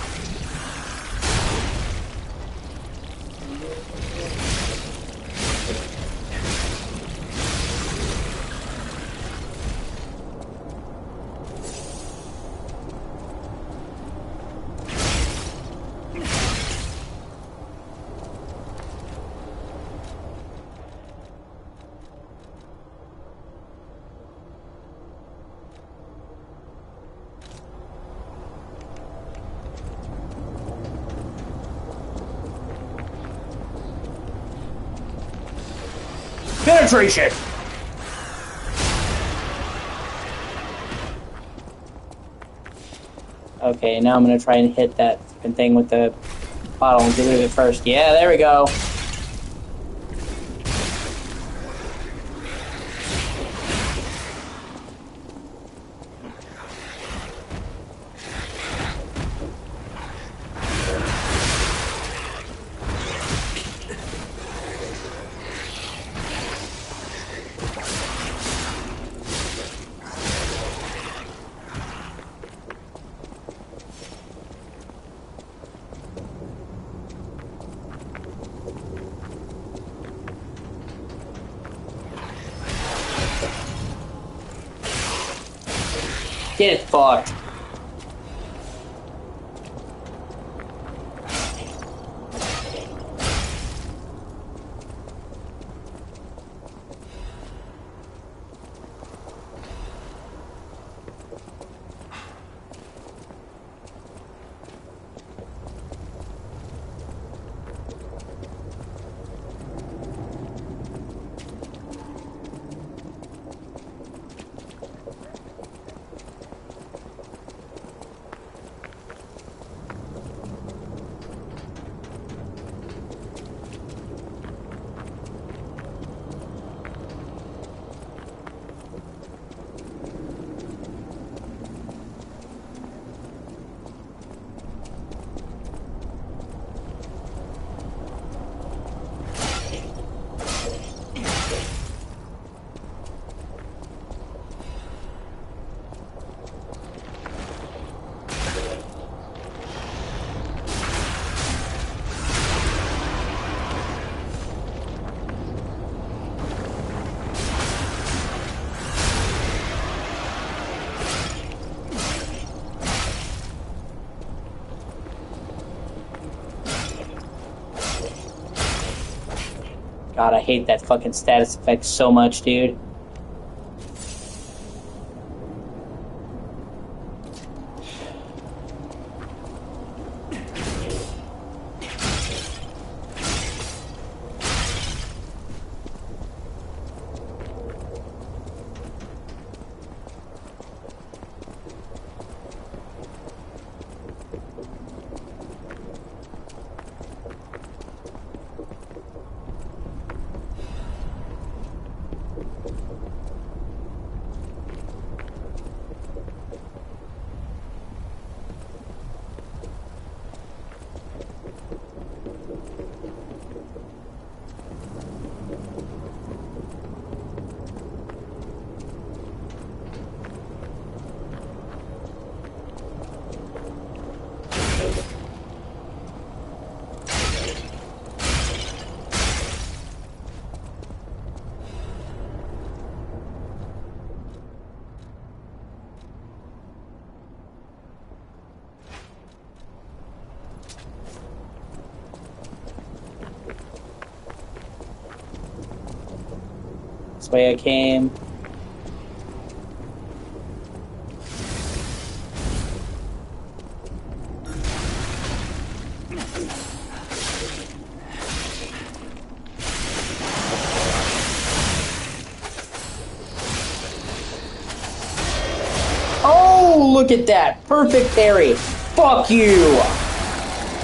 S1: Penetration! Okay, now I'm gonna try and hit that fucking thing with the bottle and get rid of it first. Yeah, there we go. Get fucked. God, I hate that fucking status effect so much, dude. This way I came. Oh, look at that. Perfect parry. Fuck you.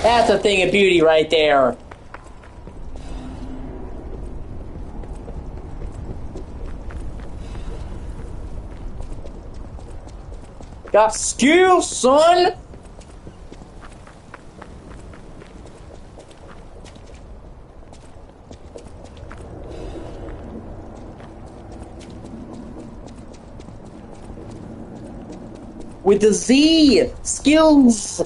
S1: That's a thing of beauty right there. Got skill, son! With the Z! Skills!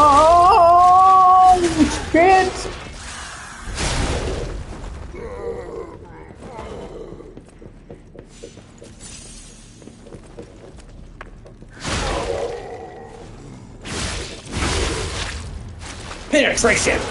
S1: Oh, shit! Penetration!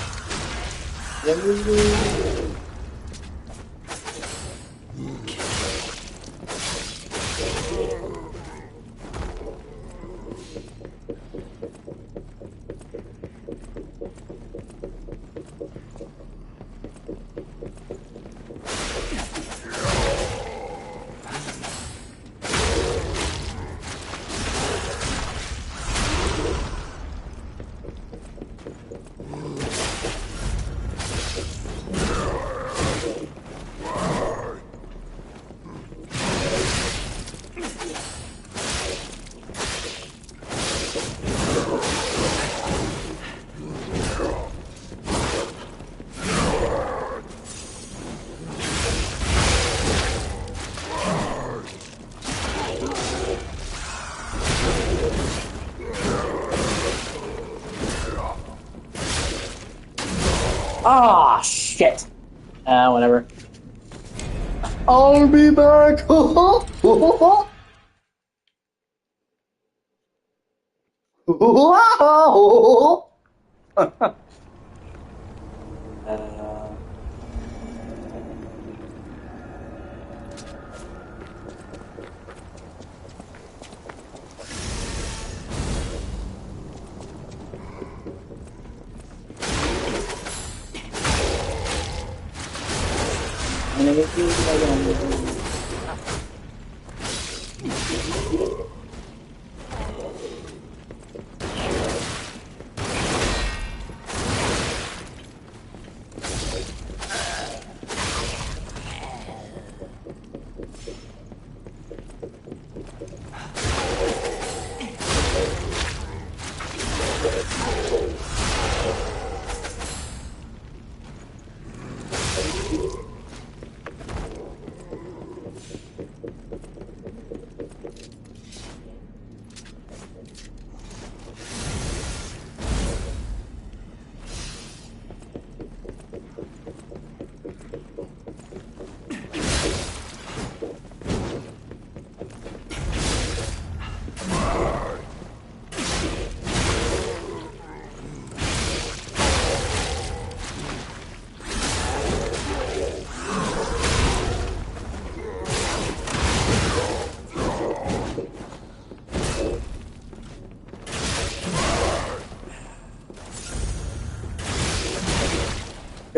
S1: Ah, shit. Whatever. I'll be back.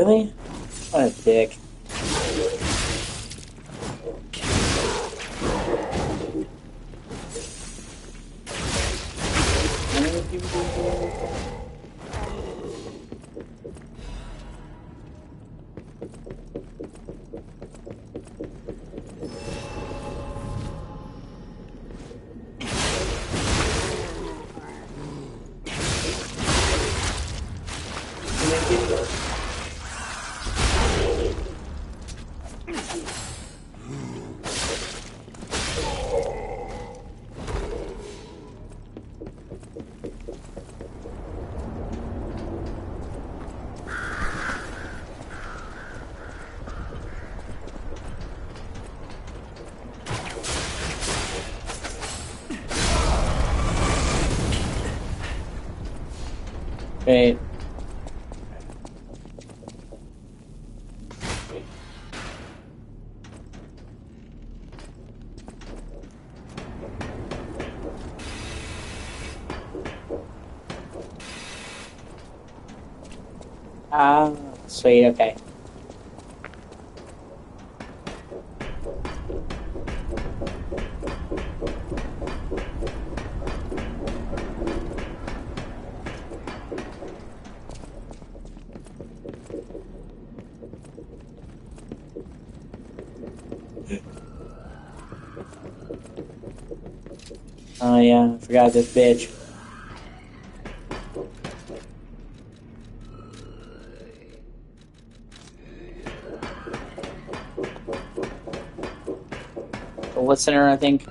S1: Really? What a dick. Great. Ah, sweet, okay. Oh yeah, I forgot this bitch. The listener, I think.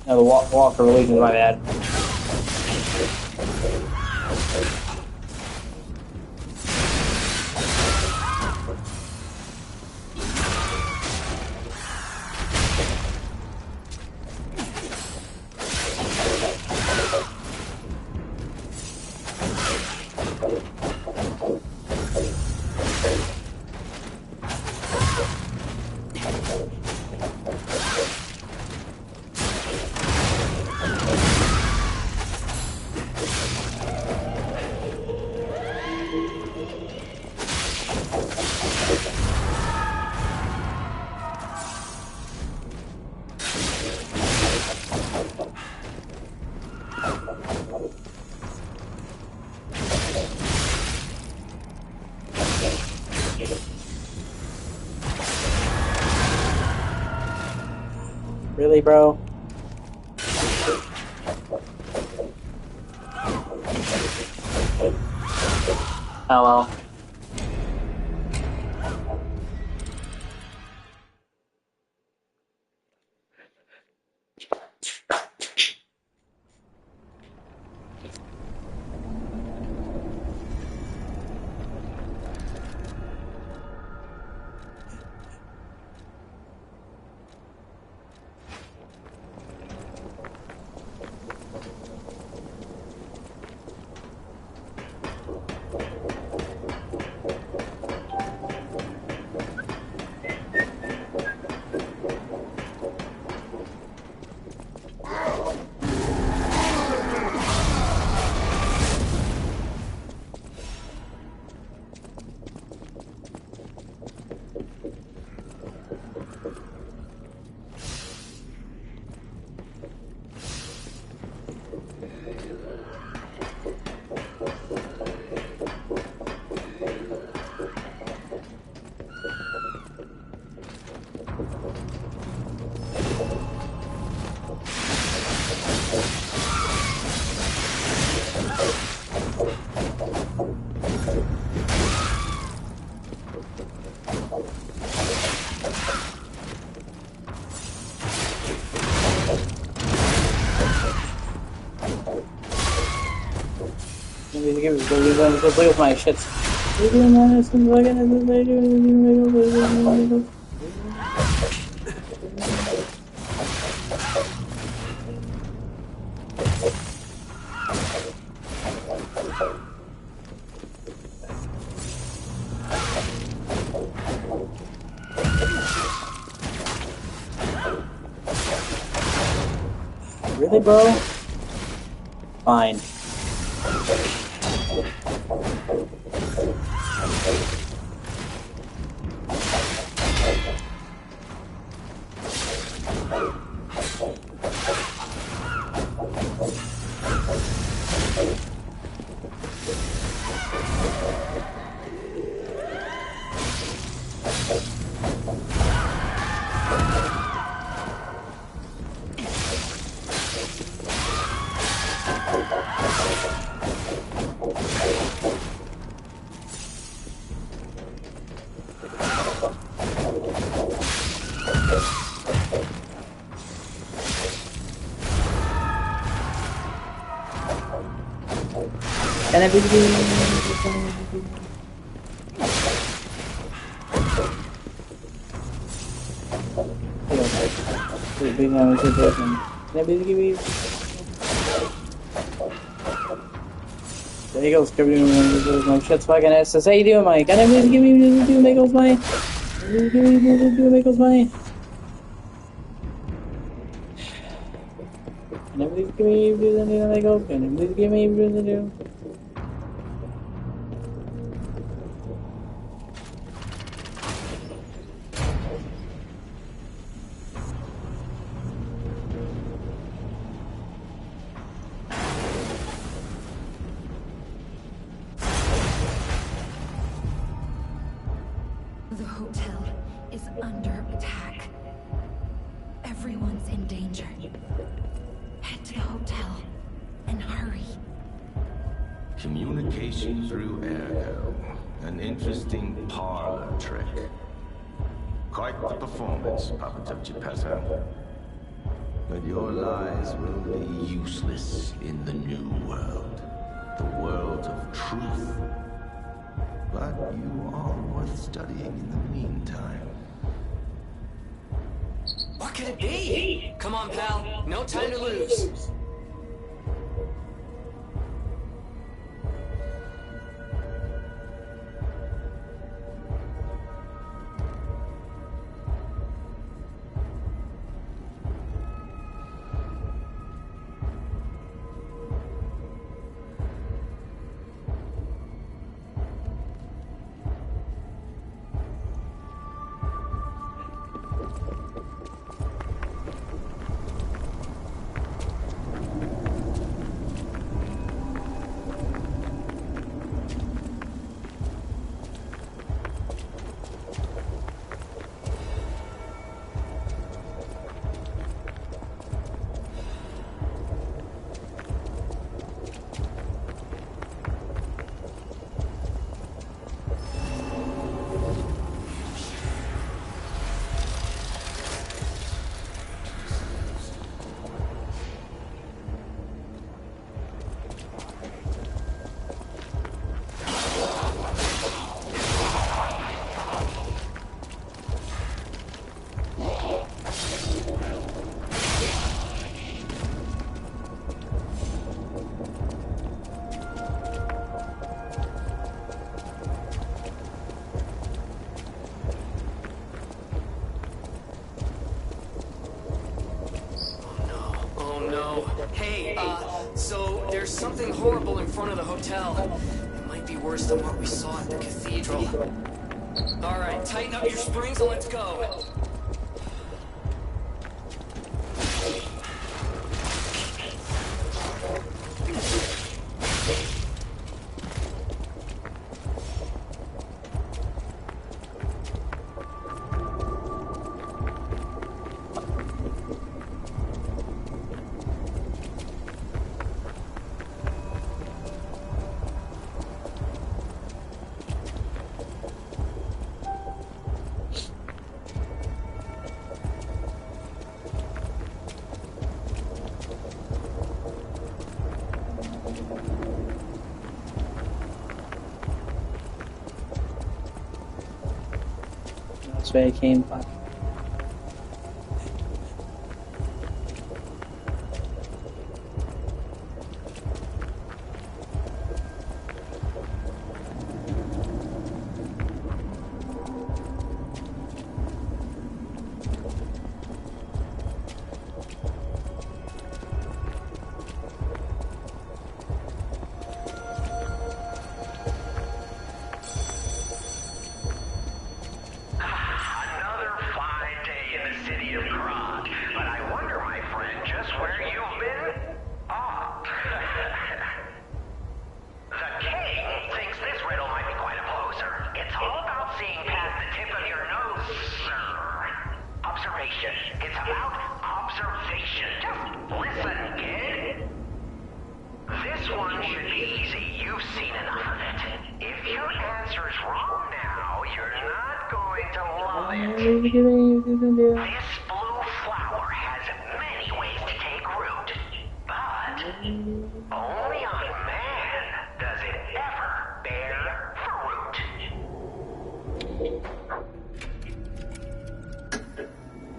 S1: No, the Walker release is my bad. Really, bro? Oh well. Go play with my shits. Really, bro? Fine. Can I be there you go, scribbling my shit's fucking ass. How you doing, Mike? Can I please give me do Michael's money? Please give me do Michael's money. Can I please give me do Michael? Can I please give me do?
S5: The hotel is under attack. Everyone's in danger. Head to the hotel and hurry.
S6: Communication through airco. An interesting parlor trick. Quite the performance, Papa Geppetto. But your lies will be useless in the new world. The world of truth. But you are worth studying in the meantime.
S2: What could it be? Come on, pal. No time to lose. So there's something horrible in front of the hotel. It might be worse than what we saw at the cathedral. All right, tighten up your springs and let's go.
S1: That's where I came from.
S7: blue flower has many ways to take root, but only on man does it ever bear fruit.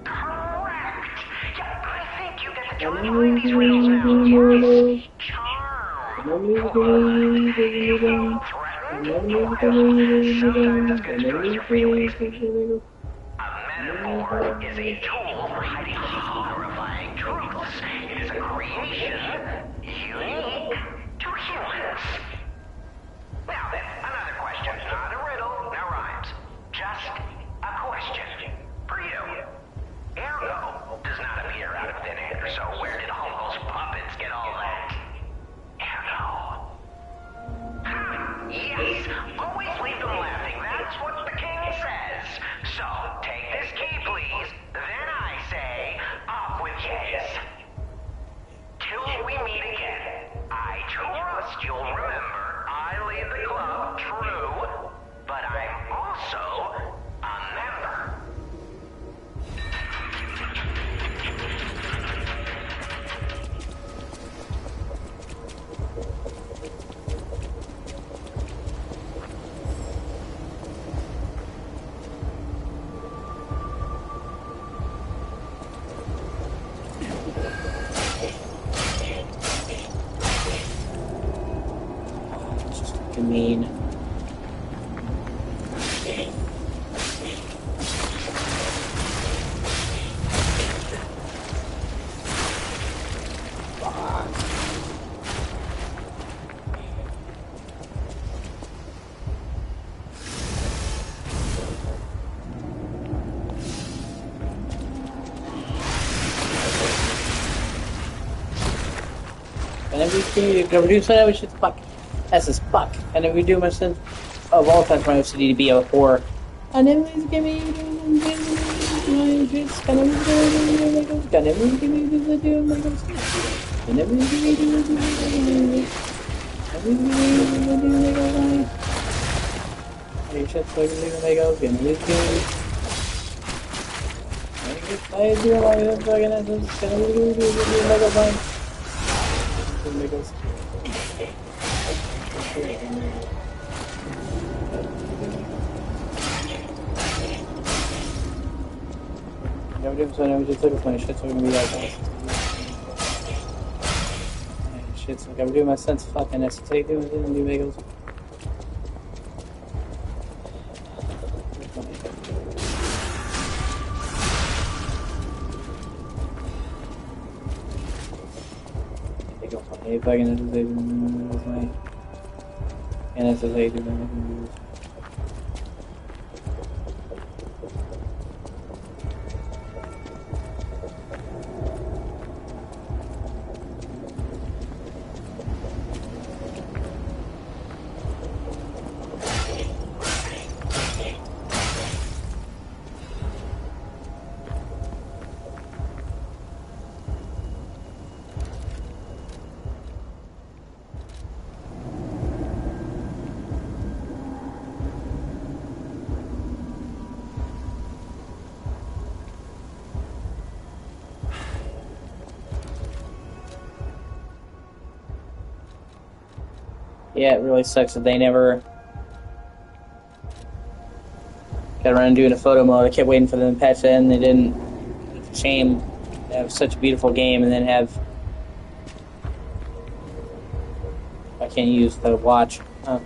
S7: Correct. Yeah, I think you get the joy of these riddles now. Yes. Charmed. Sometimes it's good to trust your feelings. A metaphor is a tool for hiding horrifying truths. It is a creation unique to humans. Now then, another question. Not a riddle, no rhymes. Just a question for you. Ergo does not appear out of thin air, so where did all those puppets get all that? Ergo. Yes, always leave them laughing. That's what the king says. So, take this key, please. Then I say, up with yes. Till we meet again, I trust you'll remember I lead the club, true, but I'm also a member.
S1: Mean. And every do so we should fuck. That's as fuck. And if we do my sense of all times my OCD to be a whore. And then we give me so I just look at my shit, so I'm gonna be like that. Shit, so I gotta do my sense of fucking S. Take doing it and do bagels. If I can do my and it's a lady then yeah, it really sucks that they never got around doing a photo mode. I kept waiting for them to patch that and they didn't. It's a shame to have such a beautiful game and then have I can't use the watch. Huh.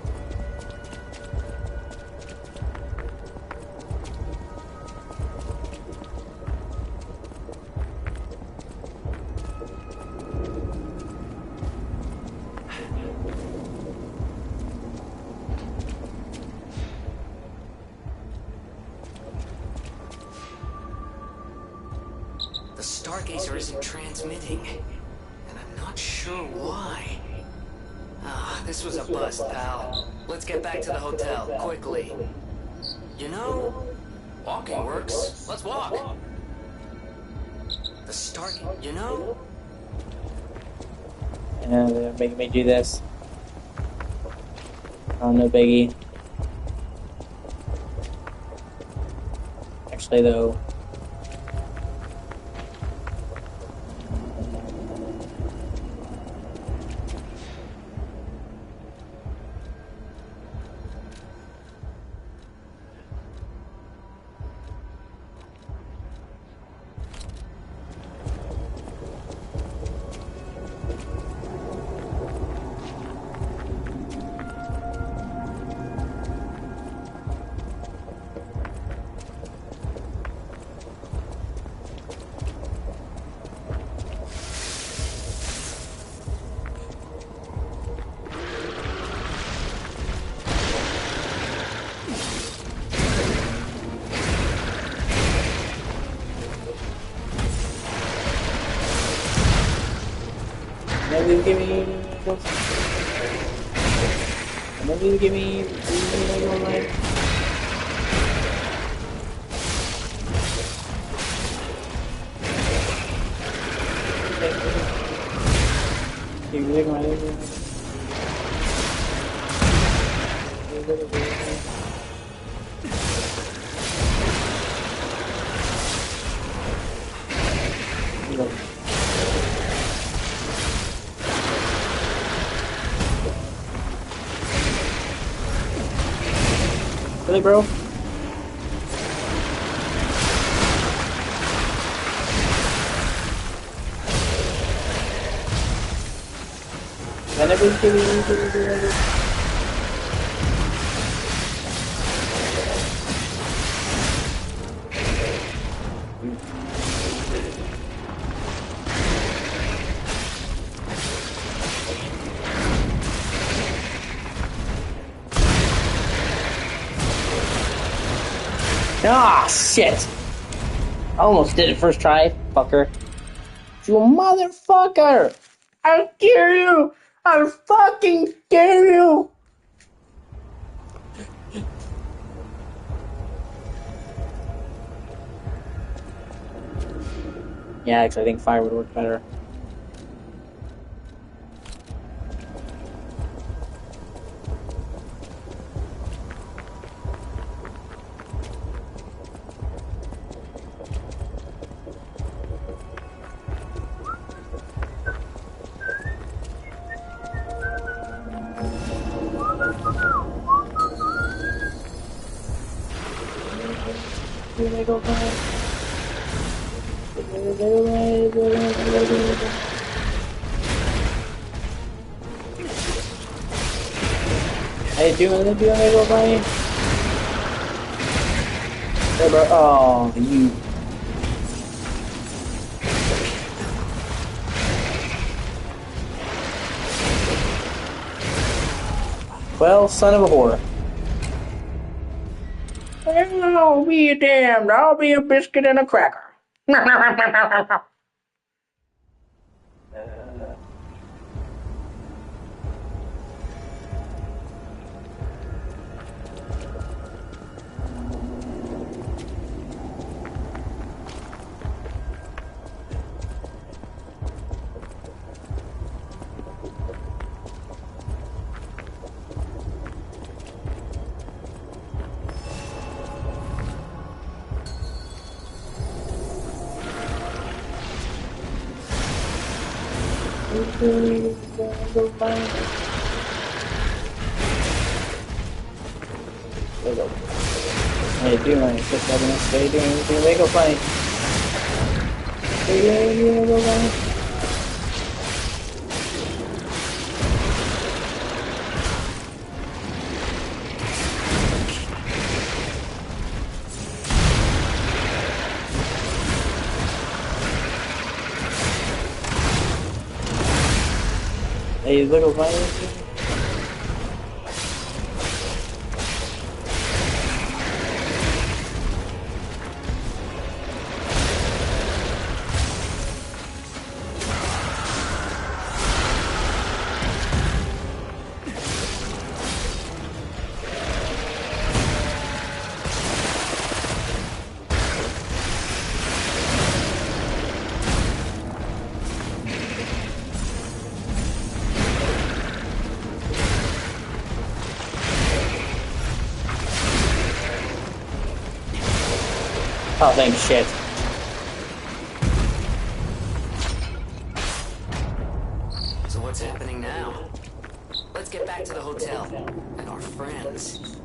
S2: The Stargazer isn't transmitting, and I'm not sure why. Ah, this was a bust, pal. Let's get back to the hotel, quickly. You know, walking works. Let's walk. The Stargazer, you know?
S1: Yeah, they're making me do this. Oh, no biggie. Actually, play though. Maybe give me. Maybe give me. Really, bro? Ah, shit! I almost did it first try, fucker. You motherfucker! I dare you! I fucking dare you! Yeah, because I think fire would work better. Hey, do you want to go by? Hey, bro. Oh, you. Well, son of a whore. Well, be damned. I'll be a biscuit and a cracker. Hey, do my just having a stay doing Lego fight. Lego fight. Hey, Lego fight. Oh, thank shit.
S2: So what's happening now? Let's get back to the hotel and our friends.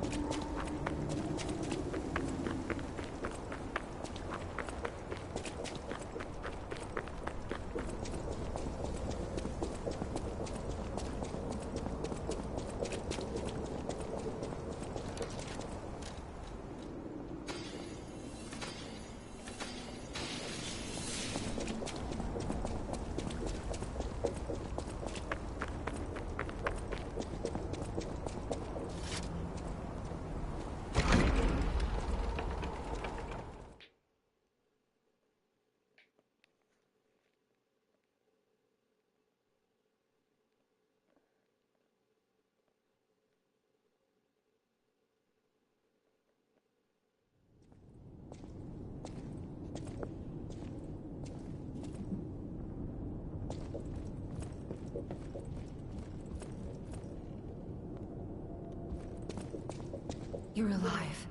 S5: You're alive.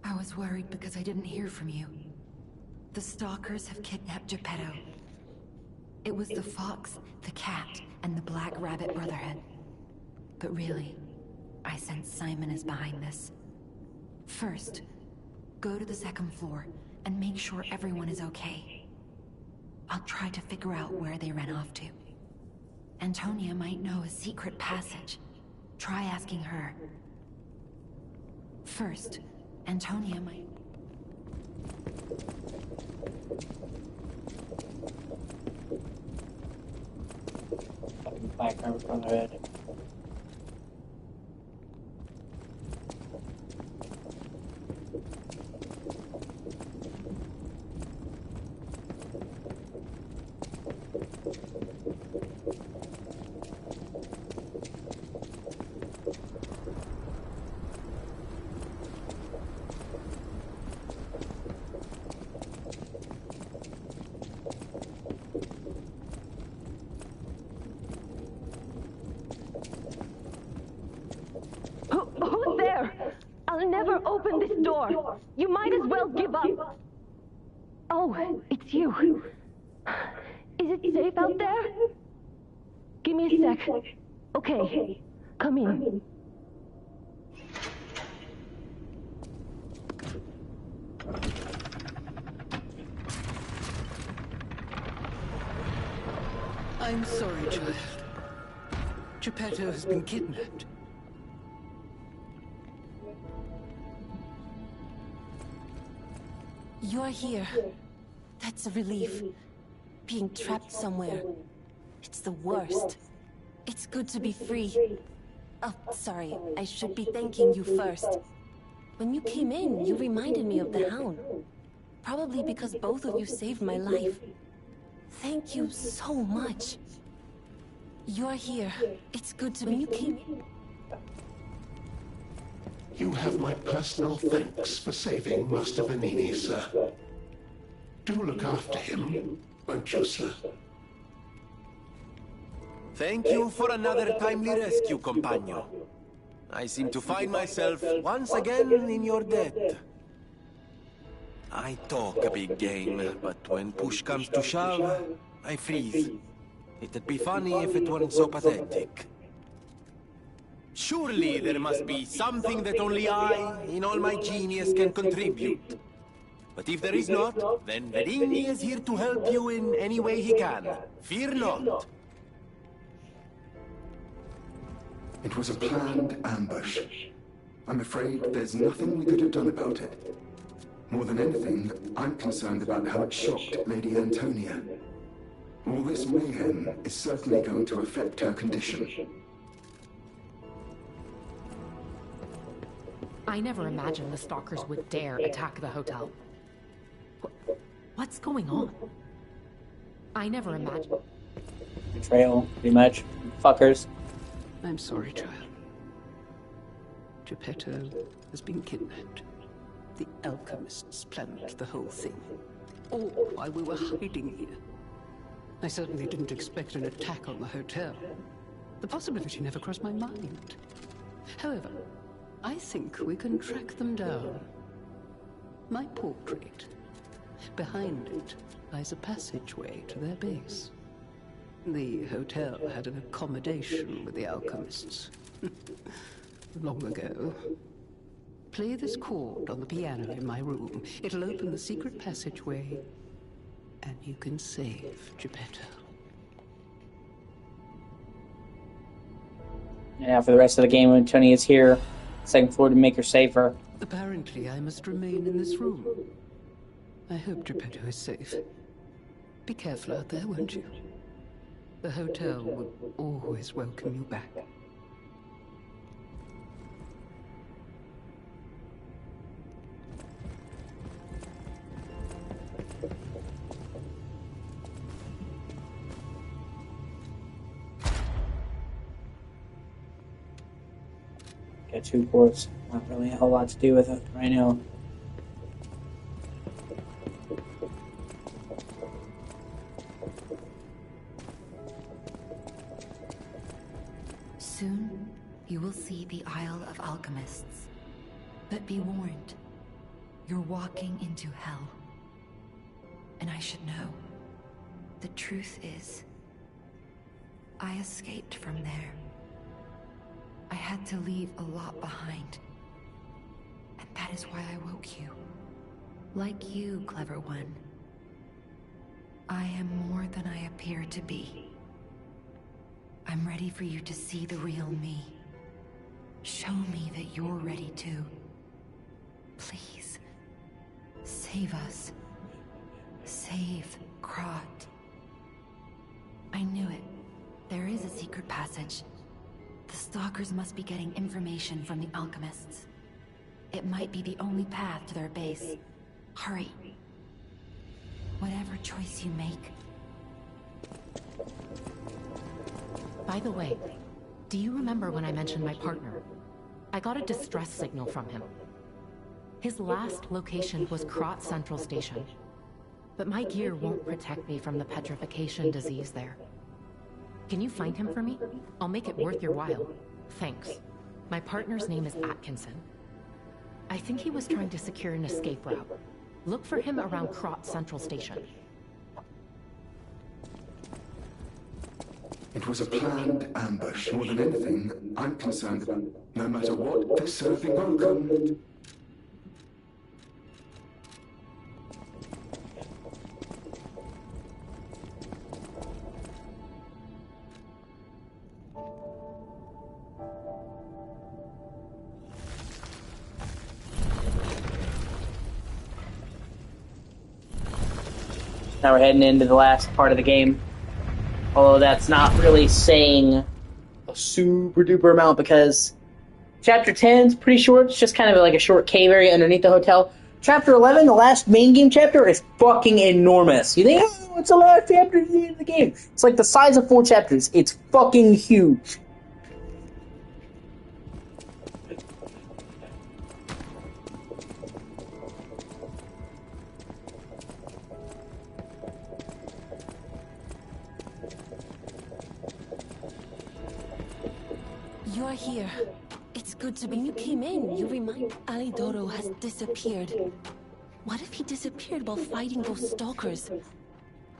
S5: I was worried because I didn't hear from you. The stalkers have kidnapped Geppetto. It was the fox, the cat, and the Black Rabbit Brotherhood. But really, I sense Simon is behind this. First, go to the second floor and make sure everyone is okay. I'll try to figure out where they ran off to. Antonia might know a secret passage. Try asking her. First, Antonia might...
S1: Black Rabbit Brotherhood.
S8: Who's there? I'll never open this door. You might as well give up. Oh, it's you. Is it safe out there? Give me a sec. Okay, come in.
S9: I'm sorry, child. Geppetto has been kidnapped.
S8: You're here. That's a relief. Being trapped somewhere. It's the worst. It's good to be free. Oh, sorry. I should be thanking you first. When you came in, you reminded me of the Hound. Probably because both of you saved my life. Thank you so much. You're here. It's good to be... You came in.
S10: You have my personal thanks for saving Master Vanini, sir. Do look after him, won't you, sir?
S11: Thank you for another timely rescue, compagno. I seem to find myself once again in your debt. I talk a big game, but when push comes to shove, I freeze. It'd be funny if it weren't so pathetic. Surely there must be something that only I, in all my genius, can contribute. But if there is not, then Verini is here to help you in any way he can. Fear not.
S10: It was a planned ambush. I'm afraid there's nothing we could have done about it. More than anything, I'm concerned about how it shocked Lady Antonia. All this mayhem is certainly going to affect her condition.
S12: I never imagined the stalkers would dare attack the hotel. What's going on? I never imagined...
S1: Betrayal, pretty much. Fuckers.
S9: I'm sorry, child. Geppetto has been kidnapped. The alchemists planned the whole thing. All while we were hiding here. I certainly didn't expect an attack on the hotel. The possibility never crossed my mind. However, I think we can track them down. My portrait Behind it lies a passageway to their base. The hotel had an accommodation with the alchemists. Long ago. Play this chord on the piano in my room. It'll open the secret passageway, and you can save Geppetto.
S1: And now for the rest of the game, when Tony is here, second floor to make her safer.
S9: Apparently, I must remain in this room. I hope Geppetto is safe. Be careful out there, won't you? The hotel will always welcome you back.
S1: Got 2 ports. Not really a whole lot to do with it right now.
S5: Soon, you will see the Isle of Alchemists. But be warned, you're walking into hell. And I should know. The truth is, I escaped from there. I had to leave a lot behind. And that is why I woke you. Like you, clever one. I am more than I appear to be. I'm ready for you to see the real me. Show me that you're ready too. Please. Save us. Save Krot. I knew it. There is a secret passage. The Stalkers must be getting information from the Alchemists. It might be the only path to their base. Hurry. Whatever choice you make.
S12: By the way, do you remember when I mentioned my partner? I got a distress signal from him. His last location was Krot Central Station. But my gear won't protect me from the petrification disease there. Can you find him for me? I'll make it worth your while. Thanks. My partner's name is Atkinson. I think he was trying to secure an escape route. Look for him around Krot Central Station.
S10: It was a planned ambush. More than anything, I'm concerned about no matter what, they're serving welcome.
S1: Now we're heading into the last part of the game. Although that's not really saying a super duper amount because Chapter 10 is pretty short. It's just kind of like a short cave area underneath the hotel. Chapter 11, the last main game chapter, is fucking enormous. You think, oh, it's the last chapter at the end of the game. It's like the size of 4 chapters. It's fucking huge.
S8: You're here. It's good to be. When you came in, you remind Alidoro has disappeared. What if he disappeared while fighting those stalkers?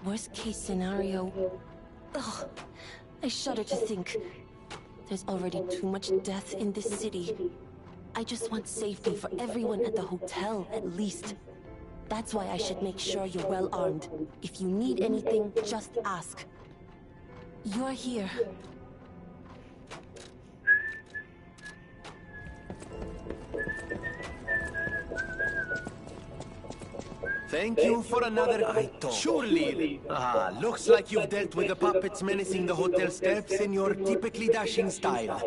S8: Worst case scenario. Ugh. I shudder to think. There's already too much death in this city. I just want safety for everyone at the hotel, at least. That's why I should make sure you're well armed. If you need anything, just ask. You're here.
S11: Thank you for another item. Surely. Looks like you've dealt with the puppets menacing the hotel steps in your typically dashing style.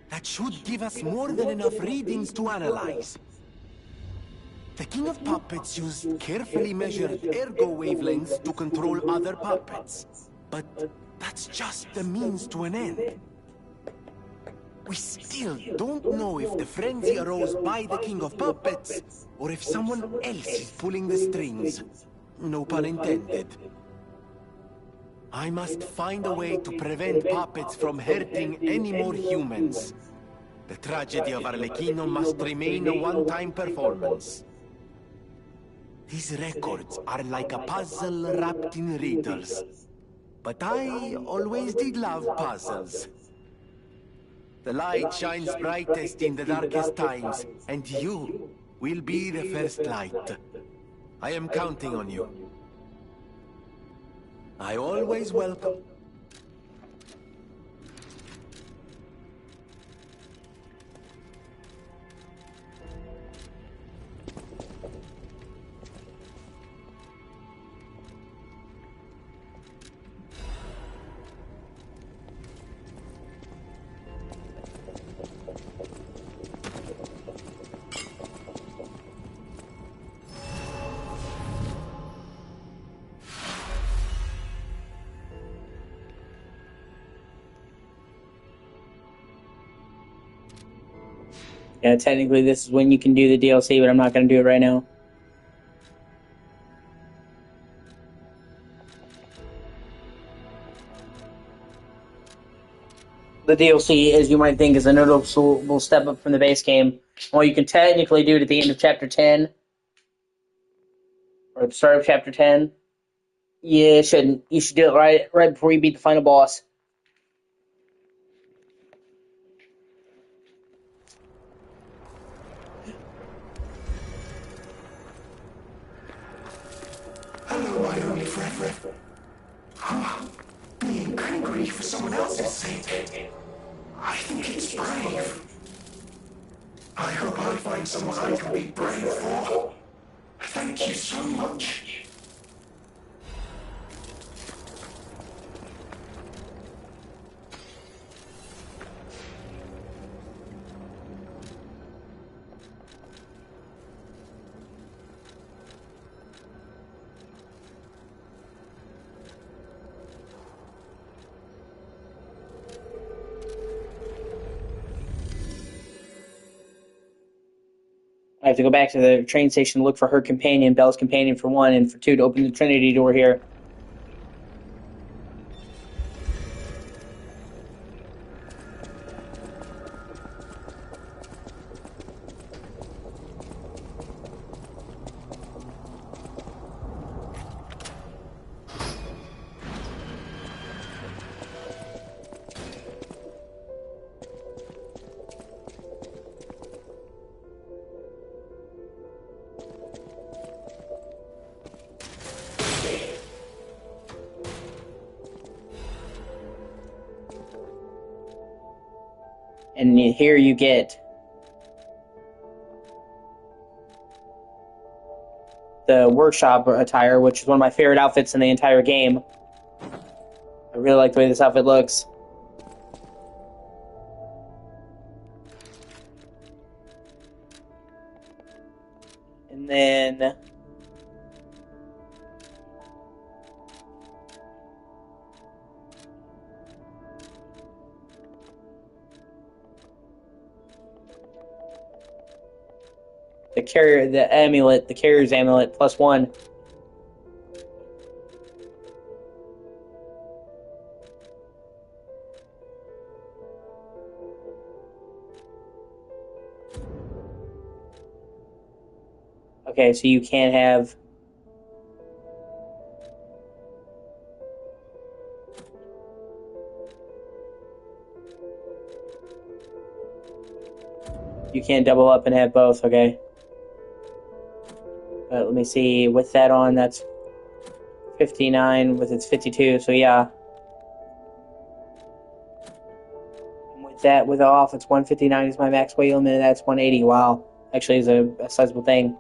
S11: That should give us more than enough readings to analyze. The King of Puppets used carefully measured ergo wavelengths to control other puppets. But that's just the means to an end. We still don't know if the frenzy arose by the King of Puppets, or if someone else is pulling the strings. No pun intended. I must find a way to prevent puppets from hurting any more humans. The tragedy of Arlecchino must remain a one-time performance. These records are like a puzzle wrapped in riddles. But I always did love puzzles. The light shines brightest in the darkest times, and you will be the first light. I am counting on you. I always welcome...
S1: Yeah, technically this is when you can do the DLC, but I'm not going to do it right now. The DLC, as you might think, is a noticeable step up from the base game. Well, you can technically do it at the end of Chapter 10. Or at the start of Chapter 10. Yeah, you shouldn't. You should do it right before you beat the final boss.
S10: Hello, my only friend. Being angry for someone else's sake. I think it's brave. I hope I find someone I can be brave for. Thank you so much.
S1: I have to go back to the train station to look for her companion, Belle's companion, for one, and for two, to open the Trinity door here. And here you get the workshop attire, which is one of my favorite outfits in the entire game. I really like the way this outfit looks. And then the amulet, the carrier's amulet, +1. Okay, so you can't have... You can't double up and have both, okay. But let me see, with that on, that's 59, with its 52, so yeah. And with that, with off, it's 159 is my max weight limit, and that's 180, wow. Actually, is a sizable thing.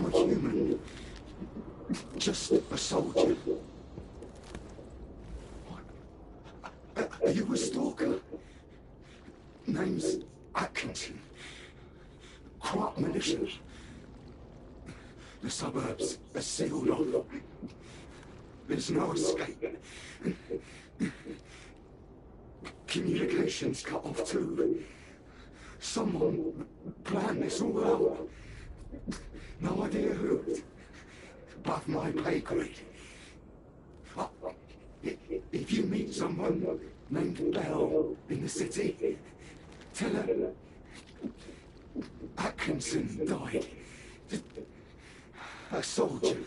S10: I'm a human. Just a soldier. What? Are you a stalker? Name's Atkinson. Crop militia. The suburbs are sealed off. There's no escape. Communications cut off too. Someone planned this all out. No idea who. Above my pay grade. If you meet someone named Bell in the city, tell her Atkinson died. A soldier.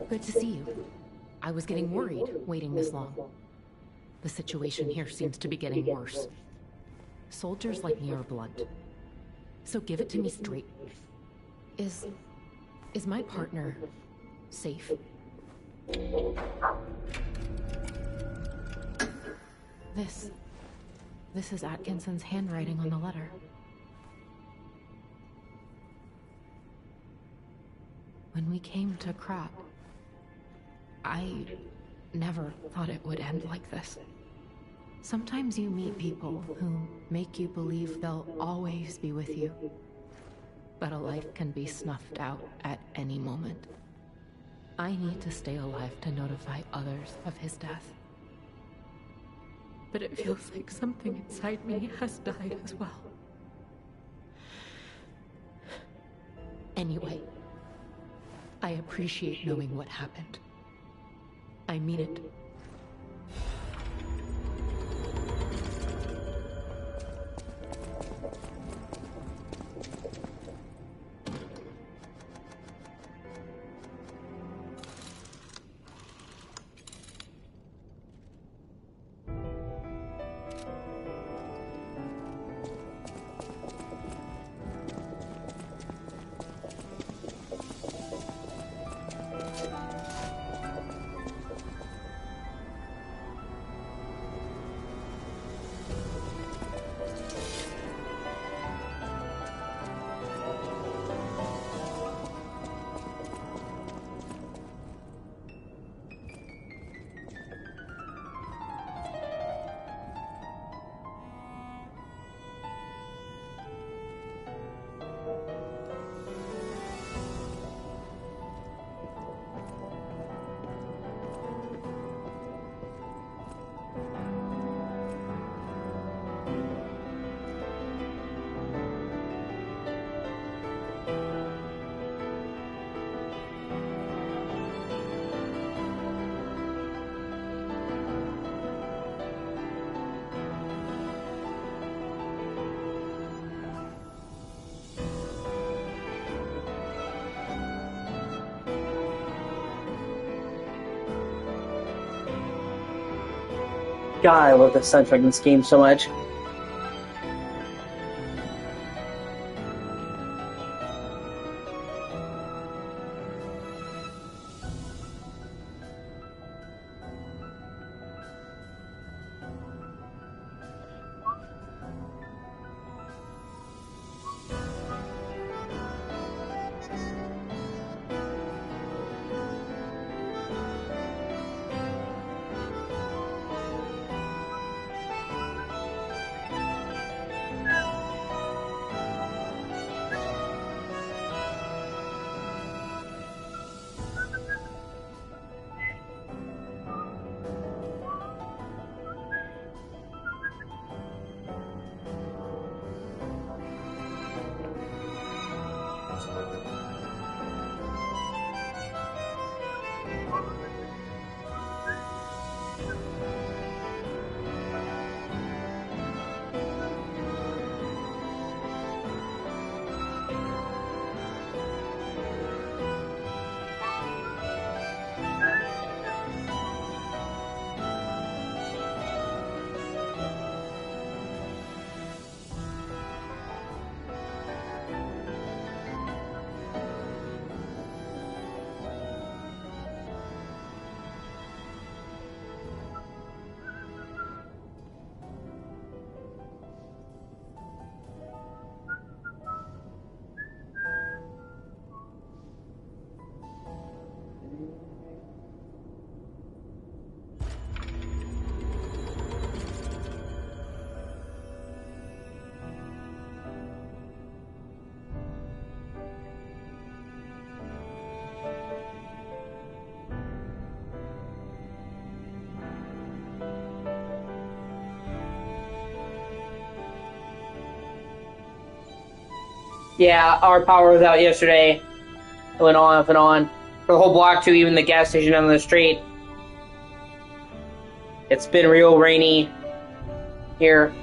S12: Good to see you. I was getting worried waiting this long. The situation here seems to be getting worse. Soldiers like me are blunt. So give it to me straight. Is my partner safe? This is Atkinson's handwriting on the letter. When we came to Crop, I never thought it would end like this. Sometimes you meet people who make you believe they'll always be with you. But a life can be snuffed out at any moment. I need to stay alive to notify others of his death. But it feels like something inside me has died as well. Anyway, I appreciate knowing what happened. I mean it.
S1: God, I love the soundtrack in this game so much. Yeah, our power was out yesterday. It went on off and on. For the whole block too, even the gas station down the street. It's been real rainy here.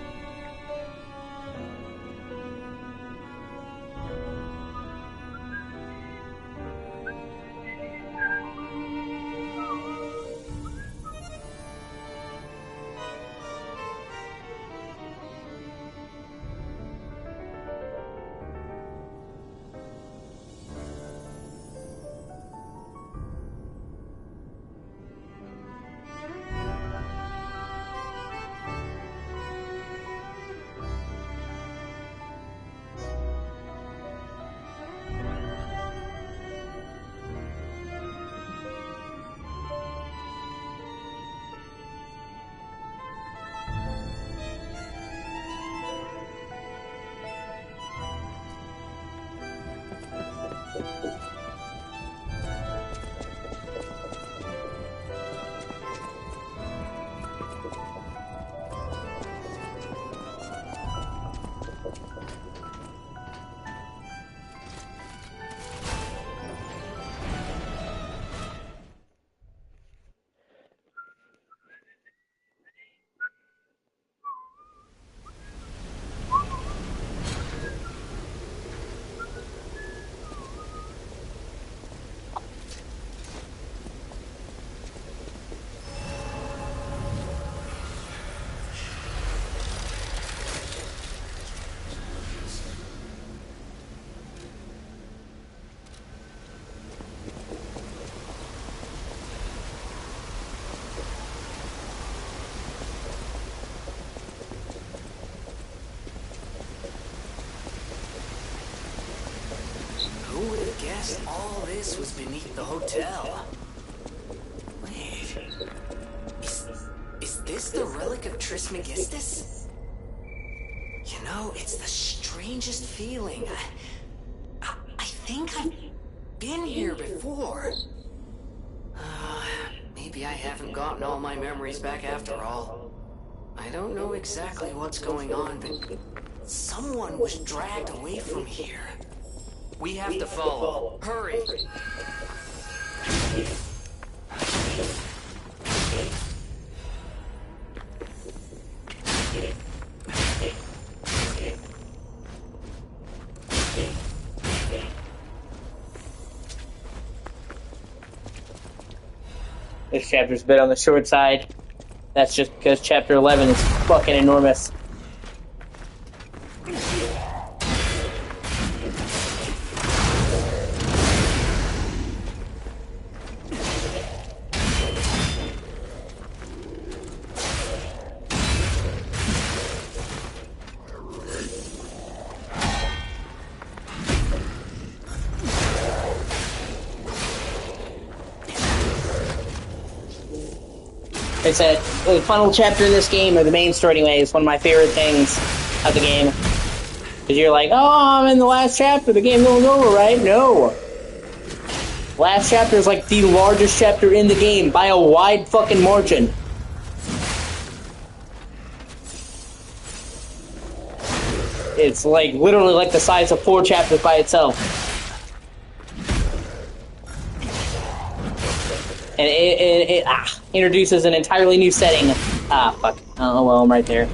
S2: Who would have guessed all this was beneath the hotel? Wait, is this the relic of Trismegistus? You know, it's the strangest feeling. I think I've been here before. Maybe I haven't gotten all my memories back after all. I don't know exactly what's going on, but someone was dragged away from here. We have to follow. Hurry!
S1: This chapter's a bit on the short side. That's just because chapter 11 is fucking enormous. Like I said, the final chapter in this game, or the main story anyway, is one of my favorite things of the game. Because you're like, oh, I'm in the last chapter, the game's almost over, right? No. Last chapter is like the largest chapter in the game by a wide fucking margin. It's like literally like the size of 4 chapters by itself. And it introduces an entirely new setting. Fuck. Oh, well, I'm right there.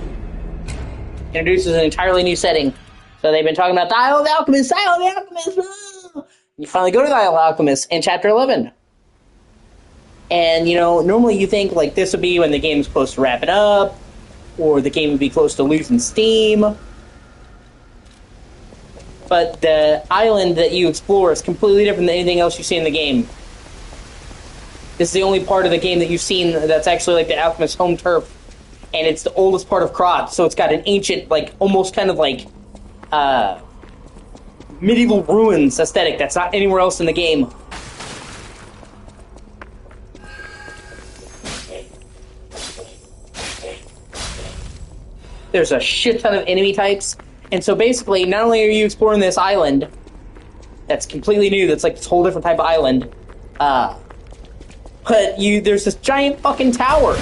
S1: Introduces an entirely new setting. So they've been talking about the Isle of the Alchemist, the Isle of the Alchemist! Ah! You finally go to the Isle of the Alchemist in Chapter 11. And, you know, normally you think, like, this would be when the game's close to wrapping up, or the game would be close to losing steam. But the island that you explore is completely different than anything else you see in the game. This is the only part of the game that you've seen that's actually like the Alchemist's home turf. And it's the oldest part of Krat, so it's got an ancient, like, almost kind of like, medieval ruins aesthetic that's not anywhere else in the game. There's a shit ton of enemy types. And so basically, not only are you exploring this island that's completely new, that's like this whole different type of island, but there's this giant fucking tower.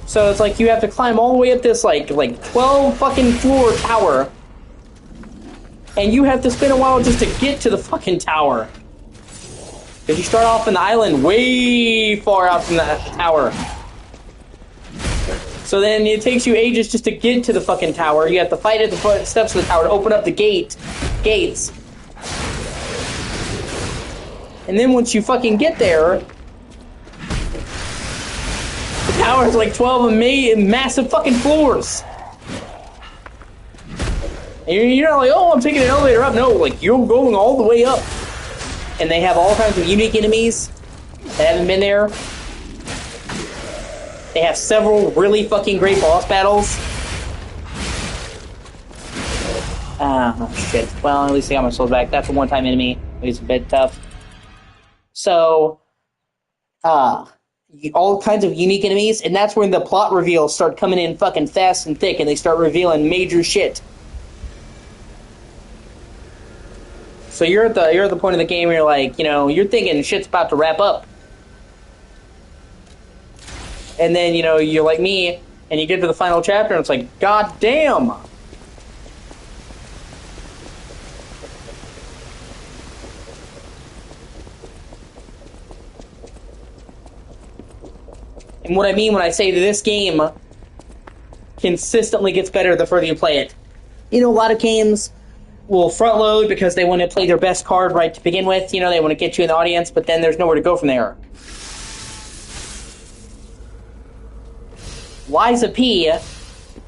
S1: So it's like you have to climb all the way up this like 12 fucking floor tower and you have to spend a while just to get to the fucking tower. Because you start off in the island way far out from the tower. So then it takes you ages just to get to the fucking tower. You have to fight at the steps of the tower to open up the gates. And then once you fucking get there, the tower's like 12 massive fucking floors. And you're not like, oh, I'm taking an elevator up. No, like, you're going all the way up. And they have all kinds of unique enemies that haven't been there. They have several really fucking great boss battles. Oh, shit. Well, at least I got my souls back. That's a one-time enemy. He's a bit tough. So, all kinds of unique enemies, and that's when the plot reveals start coming in fucking fast and thick, and they start revealing major shit. So you're at the point of the game where you're like, you know, you're thinking shit's about to wrap up. And then, you know, you're like me, and you get to the final chapter, and it's like, god damn! And what I mean when I say that this game consistently gets better the further you play it. You know, a lot of games will front load because they want to play their best card right to begin with. You know, they want to get you in the audience, but then there's nowhere to go from there. Liza P,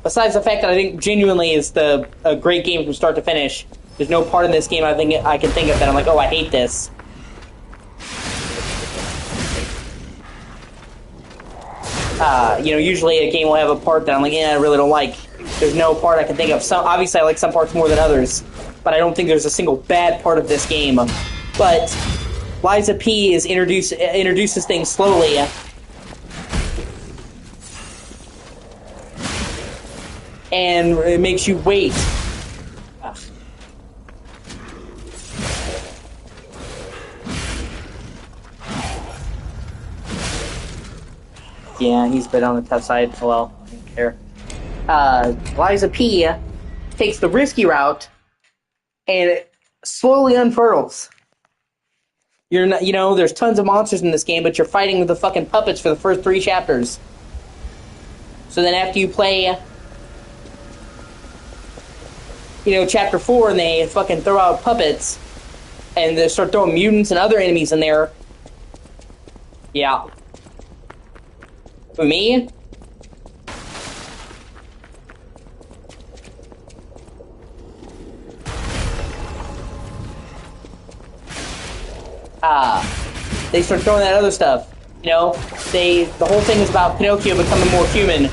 S1: besides the fact that I think genuinely is a great game from start to finish, there's no part in this game I can think of that I'm like, oh, I hate this. You know, usually a game will have a part that I'm like, I really don't like. There's no part I can think of. Obviously, I like some parts more than others, but I don't think there's a single bad part of this game. But Liza P introduces things slowly. And it makes you wait. Ugh. Yeah, he's a bit on the tough side. Oh well, I don't care. Liza P takes the risky route and it slowly unfurls. You're not, you know, there's tons of monsters in this game, but you're fighting with the fucking puppets for the first 3 chapters. So then after you play, you know, chapter 4 and they fucking throw out puppets and they start throwing mutants and other enemies in there. Yeah. For me, they start throwing that other stuff. You know, the whole thing is about Pinocchio becoming more human.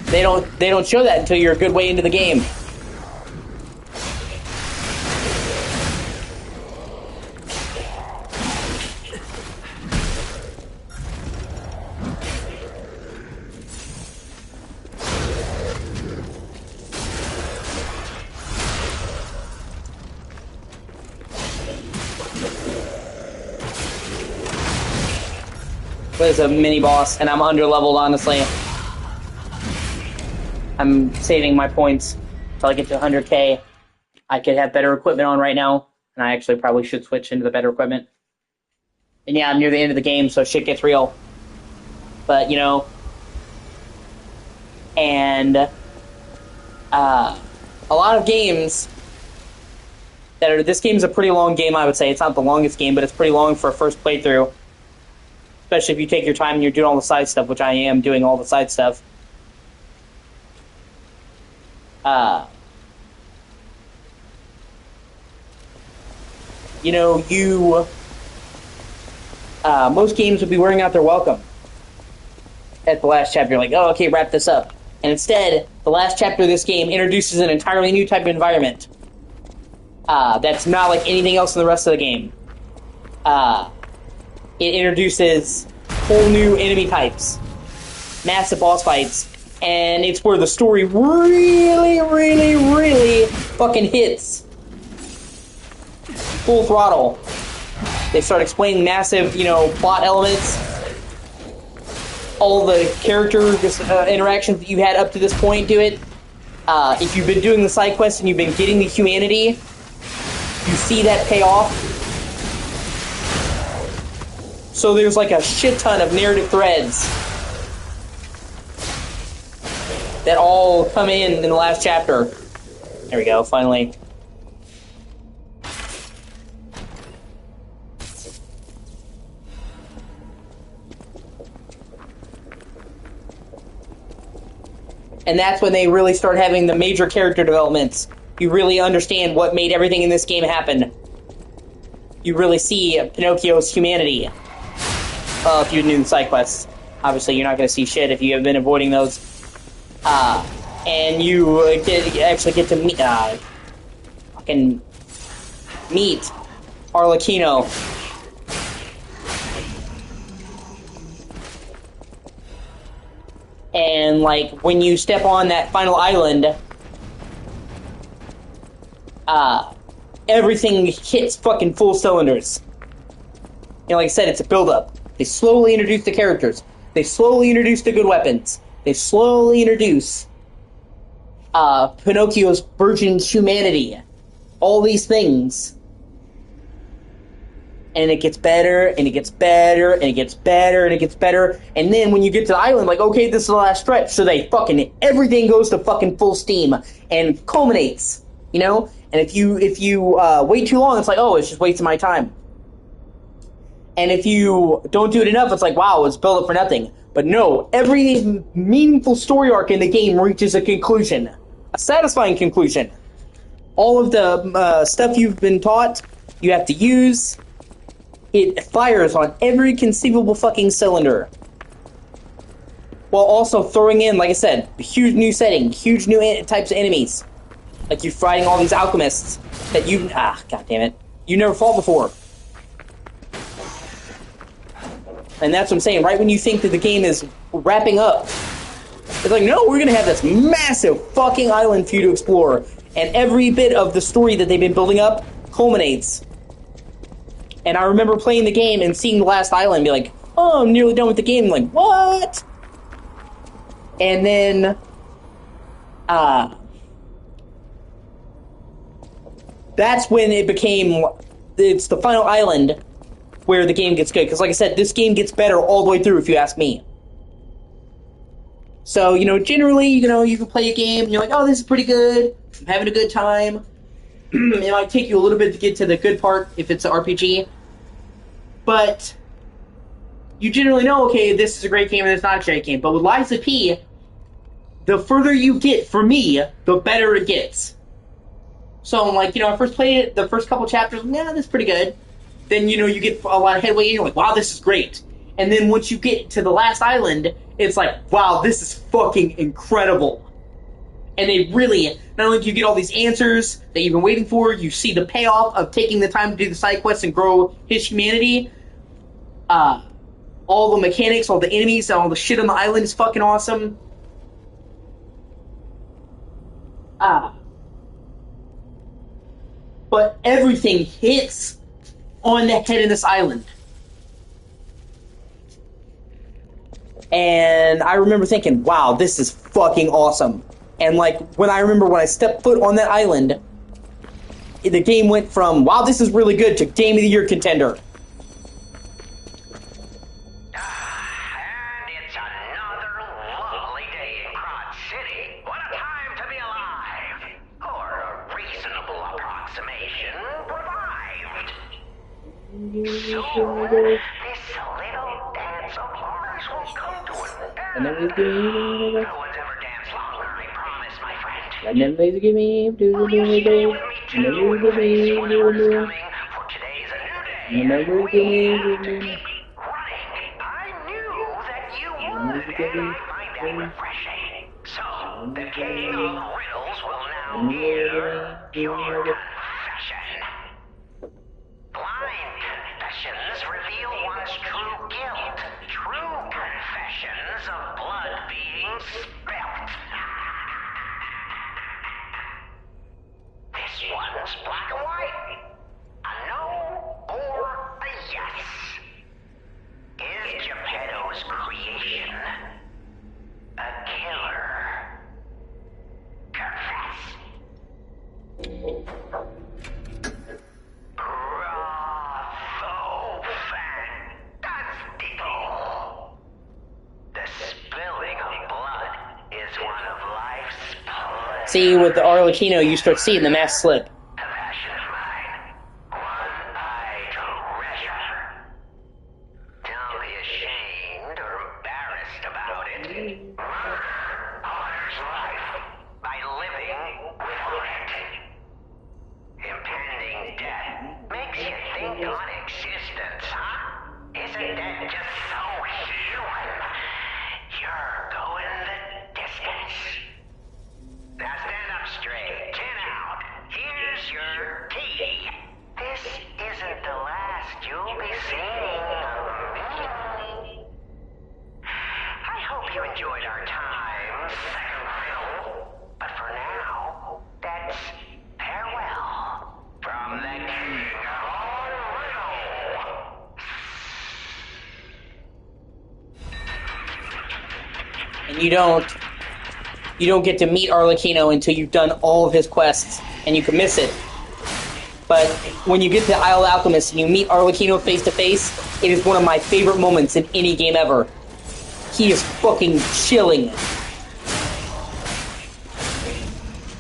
S1: They don't show that until you're a good way into the game. There's a mini boss, and I'm under-leveled, honestly. I'm saving my points until I get to 100k. I could have better equipment on right now, and I actually probably should switch into the better equipment. And yeah, I'm near the end of the game, so shit gets real. But, you know... And... a lot of games... This game's a pretty long game, I would say. It's not the longest game, but it's pretty long for a first playthrough. Especially if you take your time and you're doing all the side stuff, which I am doing all the side stuff. You know, most games would be wearing out their welcome at the last chapter. You're like, oh, okay, wrap this up. And instead, the last chapter of this game introduces an entirely new type of environment. That's not like anything else in the rest of the game. It introduces whole new enemy types, massive boss fights, and it's where the story really, really, really fucking hits. Full throttle. They start explaining massive, you know, plot elements, all the character interactions that you had up to this point to it. if you've been doing the side quests and you've been getting the humanity, you see that pay off. So there's like a shit ton of narrative threads that all come in the last chapter. There we go, finally. And that's when they really start having the major character developments. You really understand what made everything in this game happen. You really see Pinocchio's humanity. If you do the side quests. Obviously, you're not going to see shit if you have been avoiding those. And you actually get to meet... fucking... meet Arlecchino. And, like, when you step on that final island, everything hits fucking full cylinders. You know, like I said, it's a build-up. They slowly introduce the characters. They slowly introduce the good weapons. They slowly introduce Pinocchio's burgeoning humanity. All these things. And it gets better, and it gets better, and it gets better, and it gets better. And then when you get to the island, like, okay, this is the last stretch. So they fucking, everything goes to fucking full steam and culminates, you know? And if you wait too long, it's like, oh, it's just wasting my time. And if you don't do it enough, it's like, wow, it's built up for nothing. But no, every meaningful story arc in the game reaches a conclusion. A satisfying conclusion. All of the stuff you've been taught, you have to use. It fires on every conceivable fucking cylinder. While also throwing in, like I said, a huge new setting, huge new types of enemies. Like you're fighting all these alchemists that you... God damn it. You never fought before. And that's what I'm saying. Right when you think that the game is wrapping up, it's like, no, we're going to have this massive fucking island for you to explore. And every bit of the story that they've been building up culminates. And I remember playing the game and seeing the last island and be like, oh, I'm nearly done with the game. I'm like, what? And then, that's when it became, it's the final island where the game gets good. Because like I said, this game gets better all the way through, if you ask me. So, you know, generally, you know, you can play a game and you're like, oh, this is pretty good. I'm having a good time. It might take you a little bit to get to the good part if it's an RPG. But you generally know, okay, this is a great game and it's not a great game. But with Liza P, the further you get, for me, the better it gets. So, like, you know, I first played it, the first couple chapters, yeah, that's pretty good. Then, you know, you get a lot of headway and you're like, wow, this is great. And then once you get to the last island, it's like, wow, this is fucking incredible. And they really, not only do you get all these answers that you've been waiting for, you see the payoff of taking the time to do the side quests and grow his humanity. All the mechanics, all the enemies, all the shit on the island is fucking awesome. But everything hits on the head of this island. And I remember thinking, wow, this is fucking awesome. And like, when I stepped foot on that island, the game went from, wow, this is really good, to Game of the Year contender.
S7: And it's another lovely day in Crot City. What a time to be alive! Or a reasonable approximation revived. Soon, this little dance of ours will come to an end. No one's ever danced longer, I promise, my friend. Will you stay with me too? And face whatever's coming, for today's a new day. We have to keep running. I knew that you would, and I find that refreshing. So, the king of riddles will now hear your confession. Blind confessions reveal one's true guilt. True confessions of blood being spilt. This one's black and white. A no or a yes. Is Geppetto's creation a killer? Confession.
S1: See, with the Arlecchino, you start seeing the mask slip.
S7: Possession of mine. One-eyed treasure. Don't be ashamed or embarrassed about it. Honors life by living without it. Impending death makes you think on existence, huh? Isn't that just so human? You're going the distance. Now stand up straight, chin out. Here's your key. This isn't the last you'll be seeing of me. I hope you enjoyed our time, second fiddle. But for now, that's farewell from the King of all riddle.
S1: And you don't get to meet Arlecchino until you've done all of his quests, and you can miss it. But when you get to Isle Alchemist and you meet Arlecchino face to face, it is one of my favorite moments in any game ever. He is fucking chilling.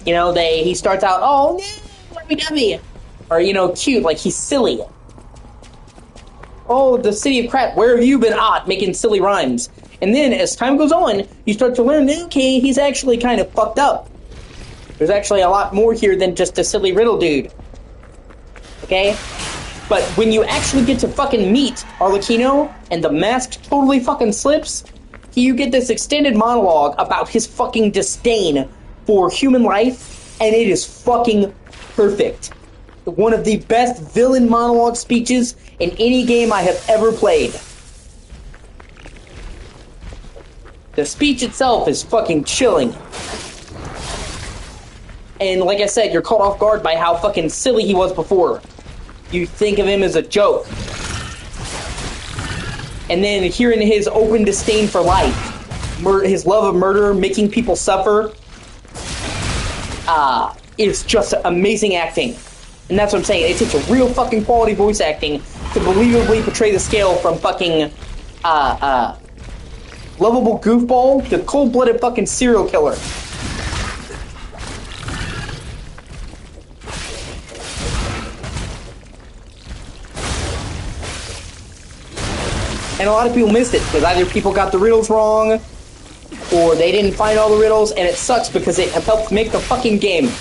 S1: You know, he starts out, oh no, lovey-dovey. Or, you know, cute, like he's silly. Oh, the city of crap, where have you been? Making silly rhymes. And then, as time goes on, you start to learn, okay, he's actually kind of fucked up. There's actually a lot more here than just a silly riddle dude. Okay? But when you actually get to fucking meet Arlecchino, and the mask totally fucking slips, you get this extended monologue about his fucking disdain for human life, and it is fucking perfect. One of the best villain monologue speeches in any game I have ever played. The speech itself is fucking chilling. And like I said, you're caught off guard by how fucking silly he was before. You think of him as a joke. And then hearing his open disdain for life, his love of murder, making people suffer, it's just amazing acting. And that's what I'm saying. It takes a real fucking quality voice acting to believably portray the scale from fucking, lovable goofball to cold-blooded fucking serial killer. And a lot of people missed it, because either people got the riddles wrong, or they didn't find all the riddles, and it sucks because it helped make the fucking game.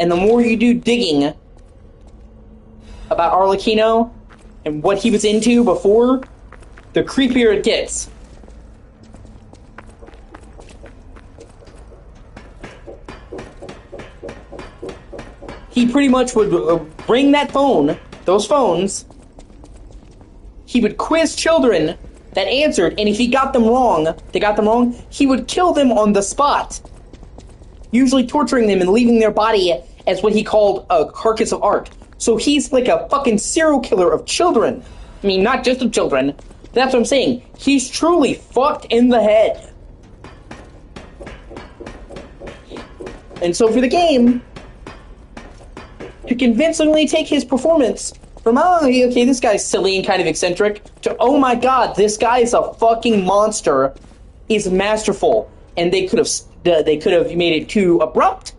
S1: And the more you do digging about Arlecchino and what he was into before, the creepier it gets. He pretty much would bring that phone, those phones, he would quiz children that answered, and if he got them wrong, he would kill them on the spot. Usually torturing them and leaving their body as what he called a carcass of art. So he's like a fucking serial killer of children. I mean, not just of children. That's what I'm saying. He's truly fucked in the head. And so for the game, to convincingly take his performance from, oh, okay, this guy's silly and kind of eccentric, to, oh my god, this guy is a fucking monster, is masterful. And they could have made it too abrupt.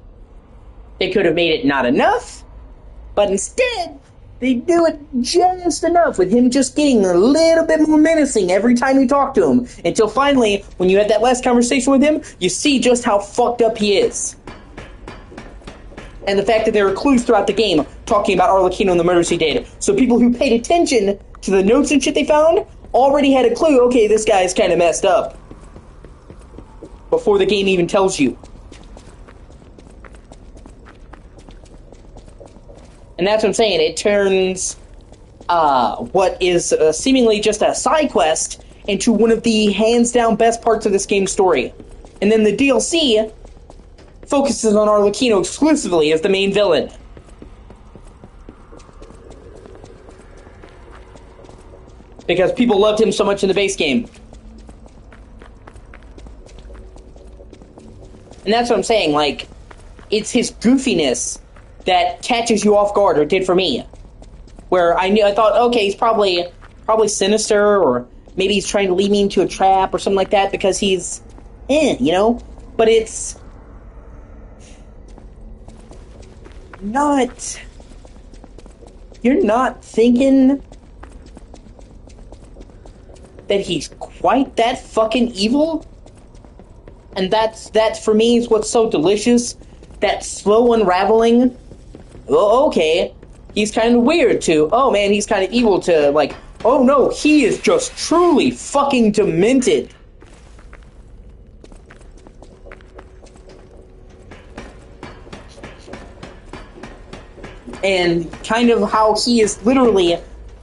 S1: They could have made it not enough. But instead, they do it just enough, with him just getting a little bit more menacing every time you talk to him. Until finally, when you had that last conversation with him, you see just how fucked up he is. And the fact that there are clues throughout the game talking about Arlecchino and the murders he did. So people who paid attention to the notes and shit they found already had a clue, okay, this guy's kind of messed up, before the game even tells you. And that's what I'm saying. It turns what is seemingly just a side quest into one of the hands-down best parts of this game's story. And then the DLC focuses on Arlecchino exclusively as the main villain. Because people loved him so much in the base game. And that's what I'm saying, like, it's his goofiness that catches you off guard, or did for me. where I thought, okay, he's probably sinister, or maybe he's trying to lead me into a trap or something like that because he's, you know? But it's not... You're not thinking that he's quite that fucking evil? And that for me is what's so delicious. That slow unraveling. Oh, okay. He's kind of weird too. Oh man, he's kind of evil to, like, oh no, he is just truly fucking demented. And kind of how he is literally,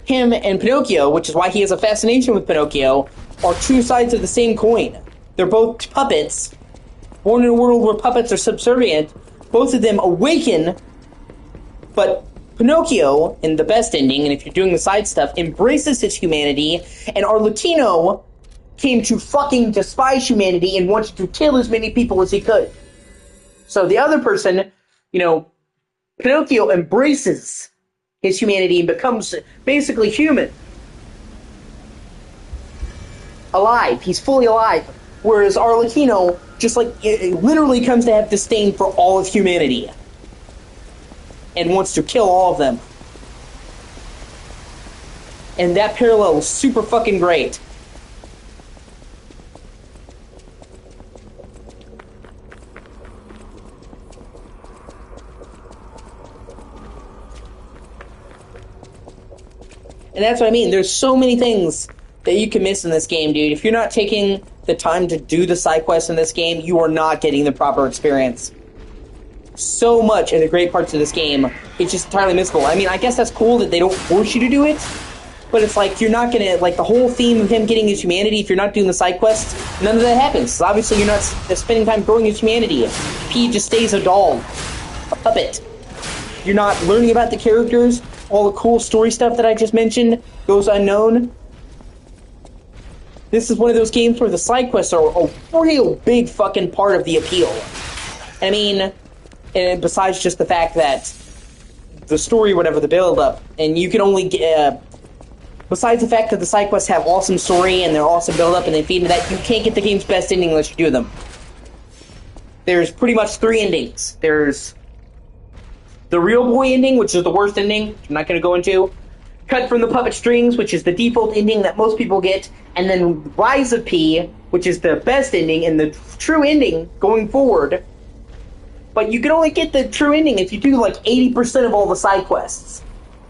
S1: him and Pinocchio, which is why he has a fascination with Pinocchio, are two sides of the same coin. They're both puppets, born in a world where puppets are subservient. Both of them awaken, but Pinocchio, in the best ending, and if you're doing the side stuff, embraces his humanity, and Arlecchino came to fucking despise humanity and wanted to kill as many people as he could. So the other person, you know, Pinocchio embraces his humanity and becomes basically human. Alive. He's fully alive. Whereas Arlecchino just, like, it literally comes to have disdain for all of humanity. And wants to kill all of them. And that parallel is super fucking great. And that's what I mean. There's so many things that you can miss in this game, dude. If you're not taking the time to do the side quests in this game, you are not getting the proper experience. So much of the great parts of this game, it's just entirely missable. I mean, I guess that's cool that they don't force you to do it, but it's like, you're not gonna, like, the whole theme of him getting his humanity, if you're not doing the side quests, none of that happens. So obviously, you're not spending time growing his humanity. He just stays a doll. A puppet. You're not learning about the characters. All the cool story stuff that I just mentioned goes unknown. This is one of those games where the side quests are a real big fucking part of the appeal. I mean, and besides just the fact that the story, whatever, the build-up, and you can only get... besides the fact that the side quests have awesome story and they're awesome build-up and they feed into that, you can't get the game's best ending unless you do them. There's pretty much 3 endings. There's the real boy ending, which is the worst ending, which I'm not going to go into. Cut from the puppet strings, which is the default ending that most people get. And then Rise of P, which is the best ending and the true ending going forward. But you can only get the true ending if you do like 80% of all the side quests.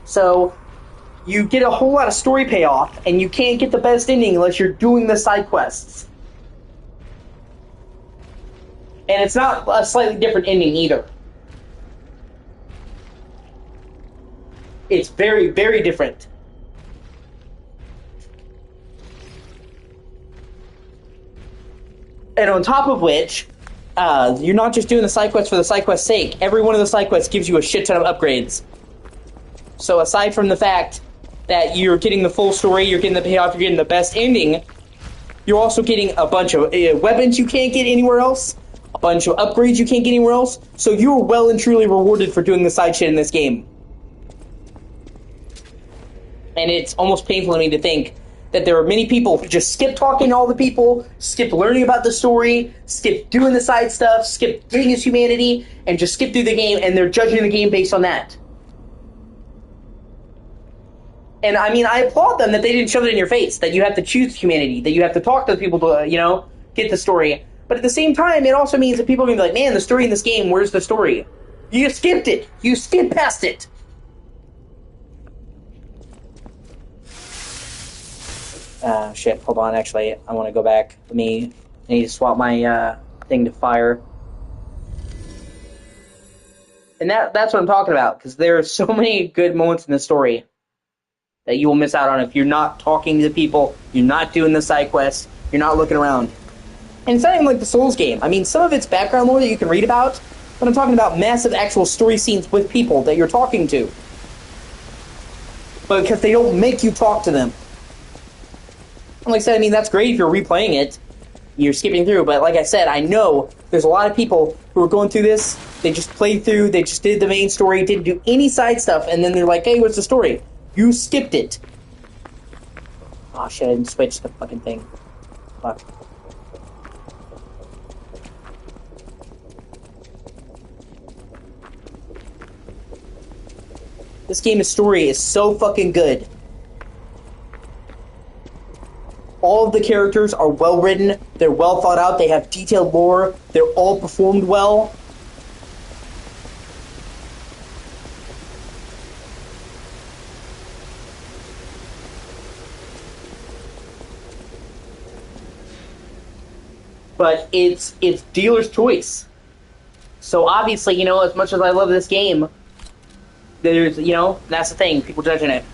S1: So you get a whole lot of story payoff, and you can't get the best ending unless you're doing the side quests. And it's not a slightly different ending either. It's very, very different. And on top of which, you're not just doing the side quests for the side quest's sake. Every one of the side quests gives you a shit ton of upgrades. So aside from the fact that you're getting the full story, you're getting the payoff, you're getting the best ending, you're also getting a bunch of weapons you can't get anywhere else, a bunch of upgrades you can't get anywhere else, so you're well and truly rewarded for doing the side shit in this game. And it's almost painful to me to think that there are many people who just skip talking to all the people, skip learning about the story, skip doing the side stuff, skip getting his humanity, and just skip through the game, and they're judging the game based on that. And I mean, I applaud them that they didn't shove it in your face, that you have to choose humanity, that you have to talk to the people to, you know, get the story. But at the same time, it also means that people are going to be like, man, the story in this game, where's the story? You skipped it. You skipped past it. Shit, hold on, actually, I want to go back. I need to swap my, thing to fire. And that's what I'm talking about, because there are so many good moments in the story that you will miss out on if you're not talking to the people, you're not doing the side quests, you're not looking around. And it's not even like the Souls game. I mean, some of it's background lore that you can read about, but I'm talking about massive actual story scenes with people that you're talking to. But because they don't make you talk to them. And like I said, I mean, that's great if you're replaying it, you're skipping through, but like I said, I know there's a lot of people who are going through this, they just played through, they just did the main story, didn't do any side stuff, and then they're like, hey, what's the story? You skipped it. Oh shit, I didn't switch the fucking thing. Fuck. This game's story is so fucking good. All of the characters are well written, they're well thought out, they have detailed lore, they're all performed well. But it's dealer's choice. So obviously, you know, as much as I love this game, there's, you know, that's the thing, people judging it.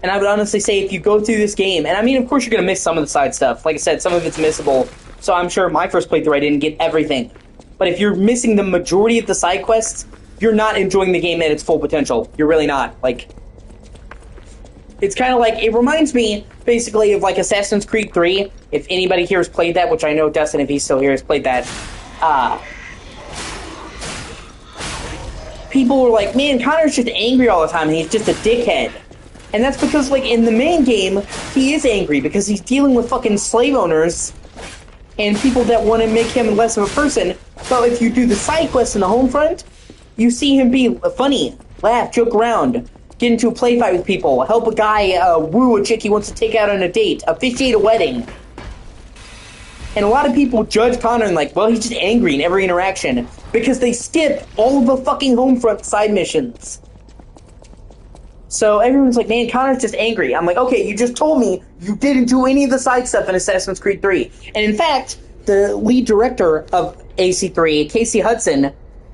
S1: And I would honestly say if you go through this game, and I mean, of course you're going to miss some of the side stuff. Like I said, some of it's missable. So I'm sure my first playthrough I didn't get everything. But if you're missing the majority of the side quests, you're not enjoying the game at its full potential. You're really not. Like, it's kind of like, it reminds me, basically, of like Assassin's Creed 3. If anybody here has played that, which I know Dustin, if he's still here, has played that. People were like, man, Connor's just angry all the time, and he's just a dickhead. And that's because, like, in the main game, he is angry, because he's dealing with fucking slave owners and people that want to make him less of a person. But if you do the side quests in the home front, you see him be funny, laugh, joke around, get into a play fight with people, help a guy woo a chick he wants to take out on a date, officiate a wedding. And a lot of people judge Connor and like, well, he's just angry in every interaction because they skip all of the fucking home front side missions. So everyone's like, man, Connor's just angry. I'm like, okay, you just told me you didn't do any of the side stuff in Assassin's Creed 3. And in fact, the lead director of AC3, Casey Hudson,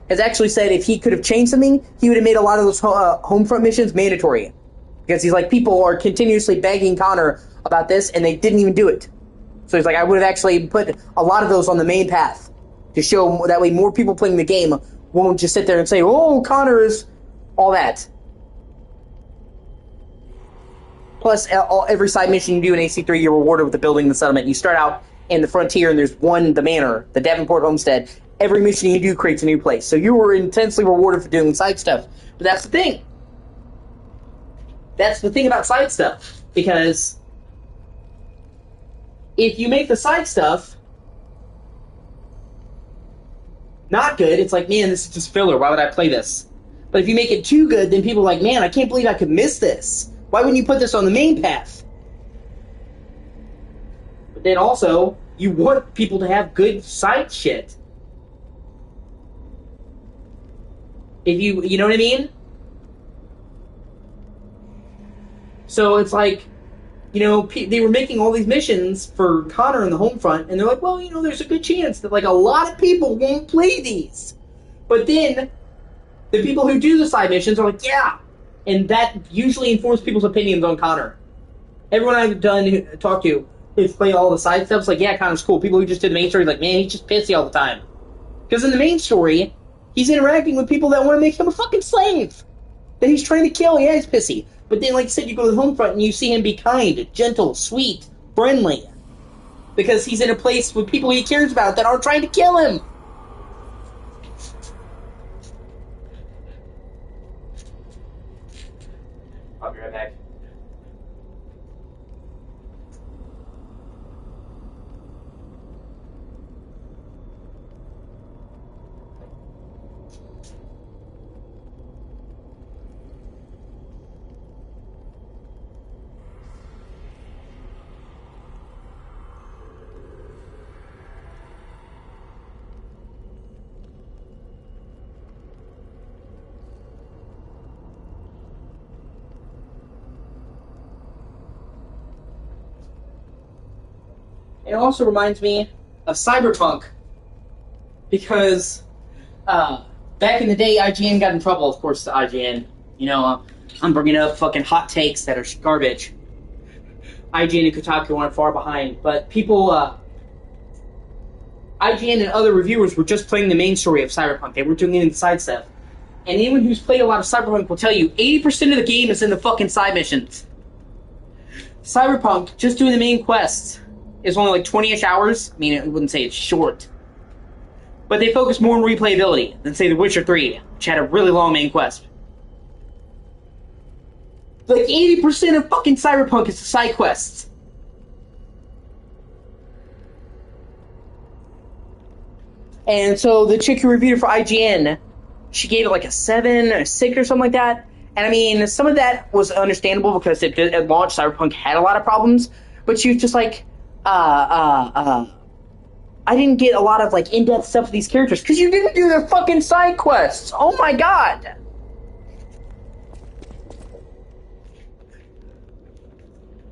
S1: has actually said if he could have changed something, he would have made a lot of those home front missions mandatory. Because he's like, people are continuously begging Connor about this, and they didn't even do it. So he's like, I would have actually put a lot of those on the main path to show that way more people playing the game won't just sit there and say, oh, Connor is all that. Plus, every side mission you do in AC3, you're rewarded with the building the settlement. You start out in the frontier, and there's the manor, the Davenport homestead. Every mission you do creates a new place. So you were intensely rewarded for doing side stuff. But that's the thing. That's the thing about side stuff. Because if you make the side stuff not good, it's like, man, this is just filler. Why would I play this? But if you make it too good, then people are like, man, I can't believe I could miss this. Why wouldn't you put this on the main path? But then also, you want people to have good side shit. If you know what I mean? So it's like, you know, they were making all these missions for Connor in the home front, and they're like, well, you know, there's a good chance that, like, a lot of people won't play these. But then, the people who do the side missions are like, yeah! And that usually informs people's opinions on Connor. Everyone I've talked to who's played all the side stuff is like, yeah, Connor's cool. People who just did the main story are like, man, he's just pissy all the time. Because in the main story, he's interacting with people that want to make him a fucking slave. That he's trying to kill. Yeah, he's pissy. But then, like I said, you go to the home front and you see him be kind, gentle, sweet, friendly. Because he's in a place with people he cares about that aren't trying to kill him. I'll be right back. It also reminds me of Cyberpunk, because back in the day, IGN got in trouble. Of course, the IGN, you know, I'm bringing up fucking hot takes that are garbage. IGN and Kotaku aren't far behind, but people, IGN and other reviewers were just playing the main story of Cyberpunk. They weren't doing any side stuff. And anyone who's played a lot of Cyberpunk will tell you 80% of the game is in the fucking side missions. Cyberpunk, just doing the main quests, is only like 20-ish hours. I mean, I wouldn't say it's short. But they focus more on replayability than, say, The Witcher 3, which had a really long main quest. Like, 80% of fucking Cyberpunk is the side quests. And so the chick who reviewed it for IGN, she gave it like a 7 or a 6 or something like that. And I mean, some of that was understandable because at launch, Cyberpunk had a lot of problems. But she was just like, I didn't get a lot of like in-depth stuff with these characters because you didn't do their fucking side quests. Oh my god.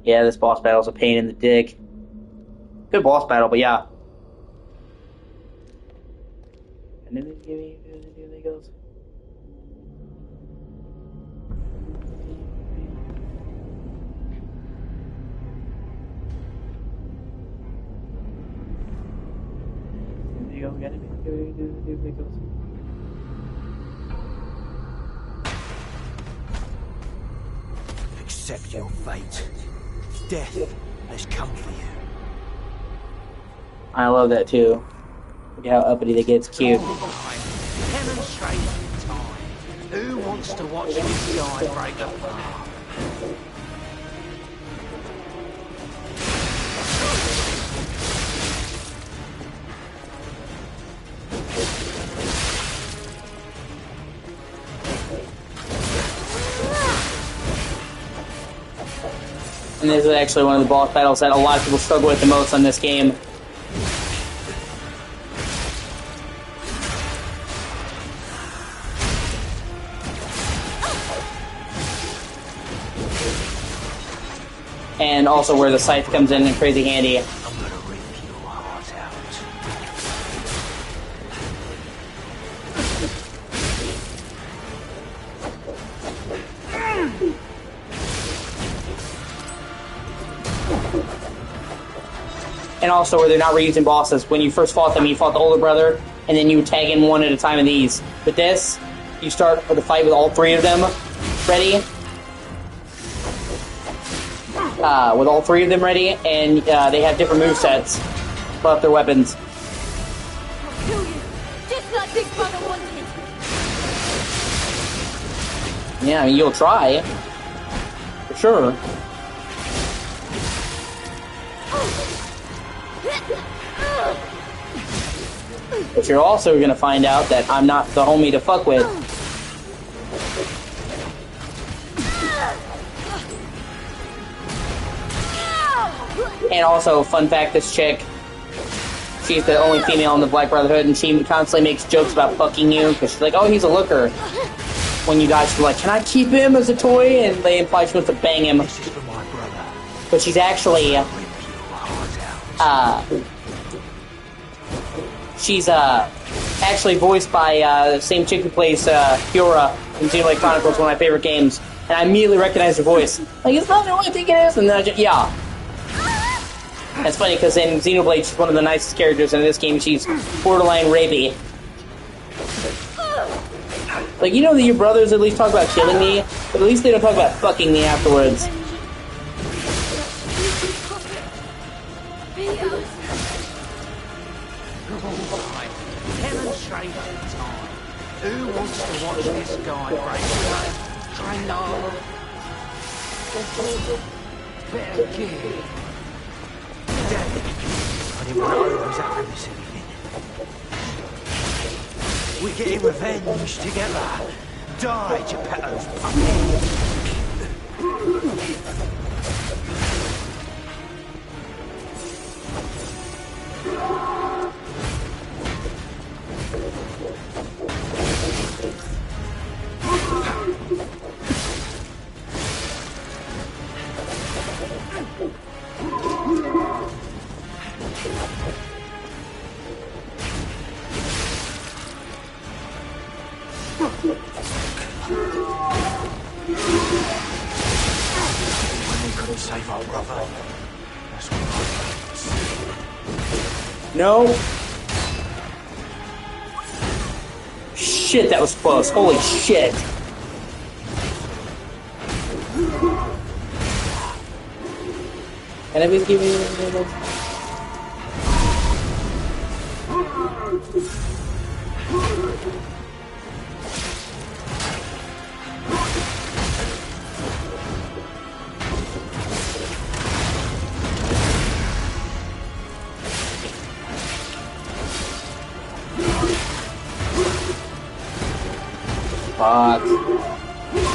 S1: Yeah, this boss battle's a pain in the dick. Good boss battle, but yeah. And then give me there goes. There you go, got it. There goes.
S13: Accept your fate. Death has come for you.
S1: I love that too. Look how uppity they get. It's cute.
S13: Demonstrate time. Who wants to watch this guy break apart?
S1: And this is actually one of the boss battles that a lot of people struggle with the most on this game. And also where the scythe comes in and crazy handy.
S13: I'm gonna rip your heart out.
S1: And also where they're not reusing bosses. When you first fought them, you fought the older brother, and then you would tag in one at a time of these. With this, you start the fight with all three of them ready. With all three of them ready, and they have different movesets above their weapons.
S3: I'll kill you, just like Big Brother wanted.
S1: Yeah, I mean, you'll try. For sure. But you're also gonna find out that I'm not the homie to fuck with. And also, fun fact, this chick, she's the only female in the Black Brotherhood, and she constantly makes jokes about fucking you, because she's like, oh, he's a looker. When you guys are like, can I keep him as a toy? And they imply she wants to bang him.
S13: This is for my brother.
S1: But she's actually, she's actually voiced by the same chick who plays Fiora in Xenoblade Chronicles, one of my favorite games. And I immediately recognized her voice. Like, it's not who I think it is. And then I just, yeah. That's funny, because in Xenoblade, she's one of the nicest characters, and in this game, she's borderline rapey. Like, you know that your brothers at least talk about killing me, but at least they don't talk about fucking me afterwards.
S13: Demonstrate time. Who wants to watch this guy break apart? Try now. Better give. Damn it. I didn't want to lose out on this evening. We're getting revenge together. Die, Geppetto's puppy. Save our brother. That's what I
S1: No. Shit, that was close. Holy shit. Can I please give you Fuck.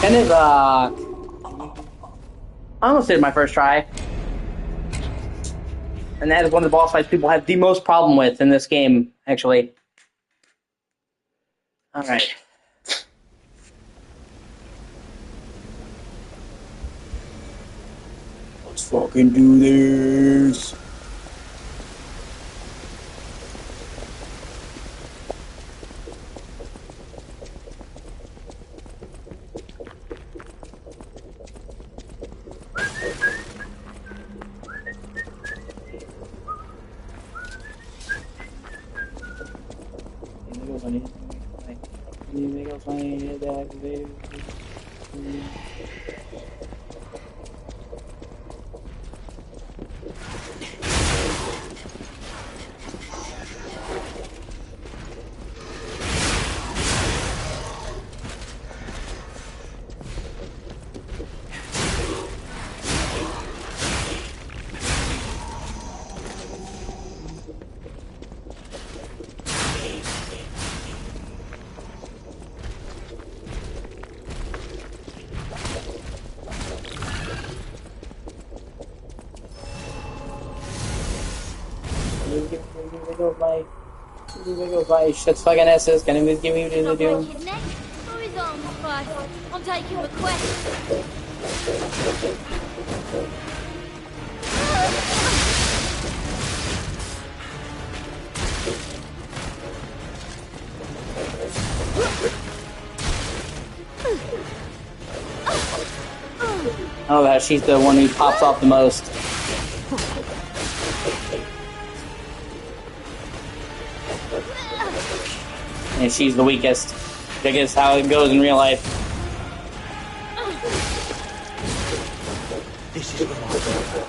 S1: Can it I almost did my first try. And that is one of the boss fights people have the most problem with in this game, actually. Alright. Let's fucking do this. Shit's fucking S's. Can you give me the doom?
S3: His neck or his arm first? I'm taking requests.
S1: Oh, that she's the one who pops off the most. And she's the weakest. I guess how it goes in real life.
S13: This is where I'm going.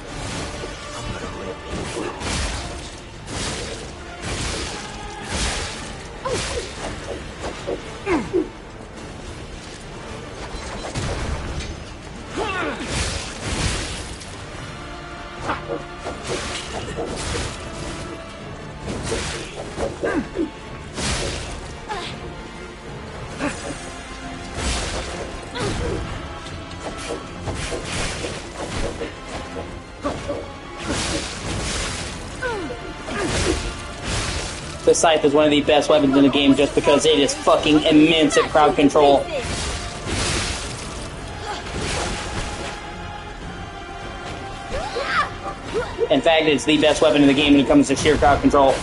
S13: I'm gonna rip you apart.
S1: The Scythe is one of the best weapons in the game just because it is fucking immense at crowd control. In fact, it's the best weapon in the game when it comes to sheer crowd control.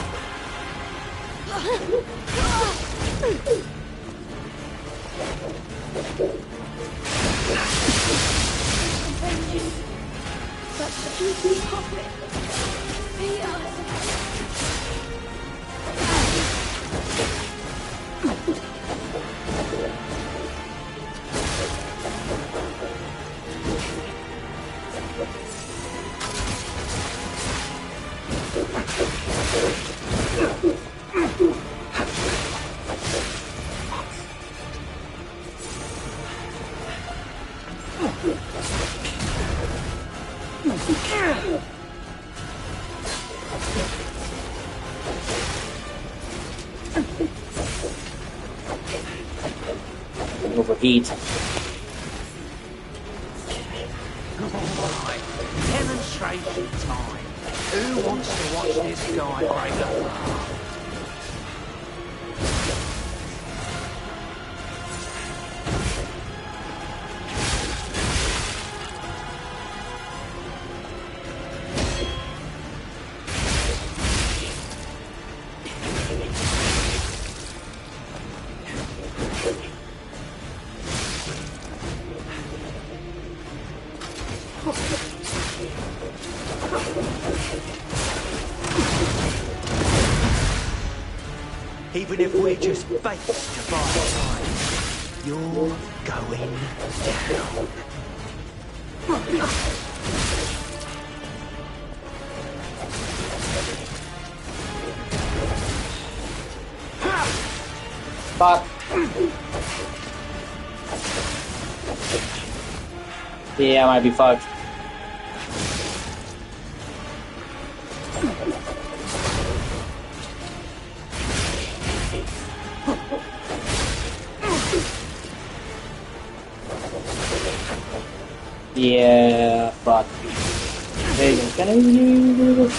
S1: Overheat.
S13: Alright, demonstration time. Who wants to watch this guy break apart? Even if we're just fakes to buy time, you're going down.
S1: Fuck. Yeah, I might be fucked. Yeah, fuck. There you go.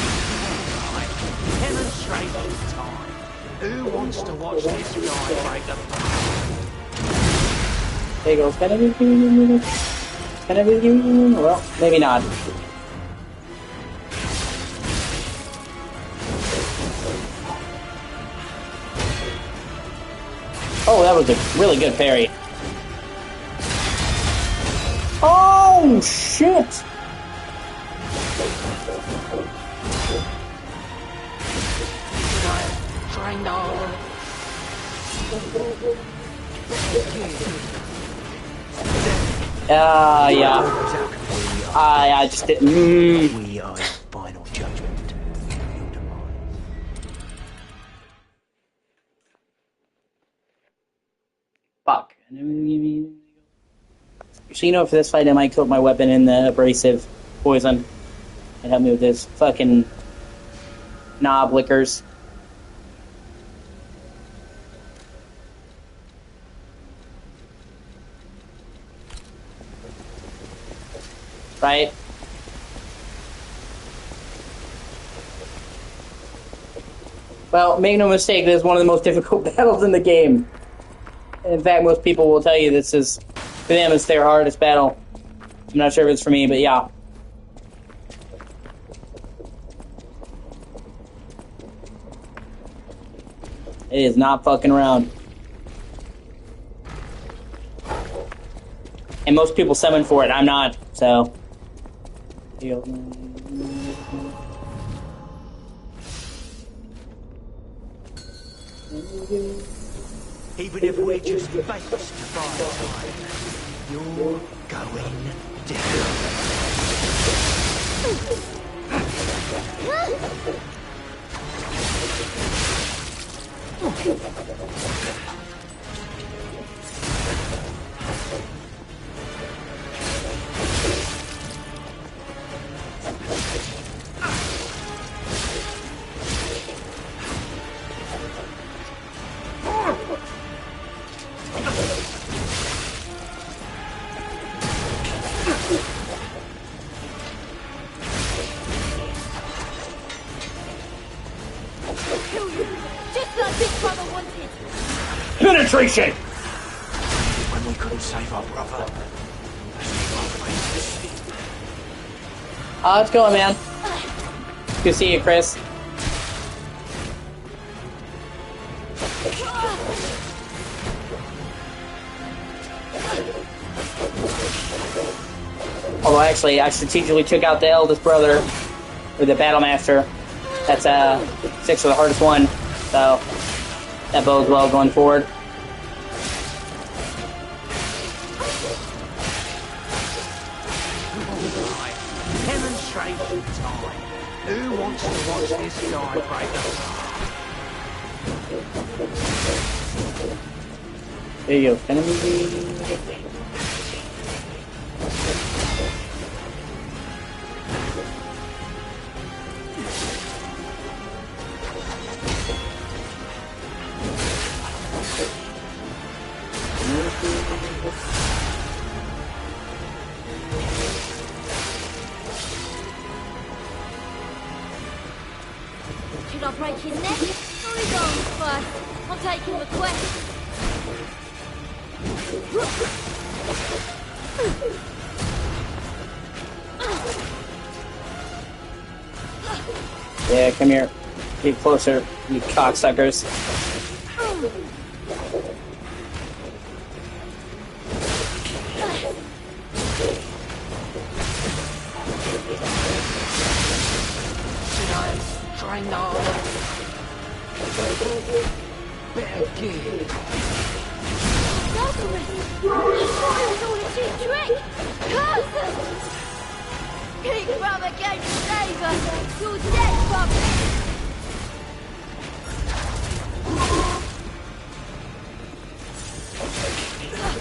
S13: Demonstration time. Who wants to watch this guy break the...
S1: There you go. Well, maybe not. Oh, that was a really good parry. Oh, shit! Yeah. I just didn't.
S13: We are his final judgment. Your demise.
S1: Fuck. So you know, for this fight, I might coat my weapon in the abrasive poison and help me with this fucking knob lickers. Right? Well, make no mistake, this is one of the most difficult battles in the game. In fact, most people will tell you this is, for them, it's their hardest battle. I'm not sure if it's for me, but yeah. It is not fucking around. And most people summon for it, I'm not, so...
S13: Even if we're just face to fight, you're going
S1: Penetration!
S13: When we couldn't save our brother.
S1: How's it going, man? Good to see you, Chris. Although, actually, I strategically took out the eldest brother, or the battle master. That's 6 of the hardest one, so that bodes well going forward.
S13: Demonstration time. Who wants to watch this guy break the...
S1: There you go.
S3: Should I break his neck? Or his arms first? I'm taking the quest.
S1: Yeah, come here. Get closer, you cocksuckers.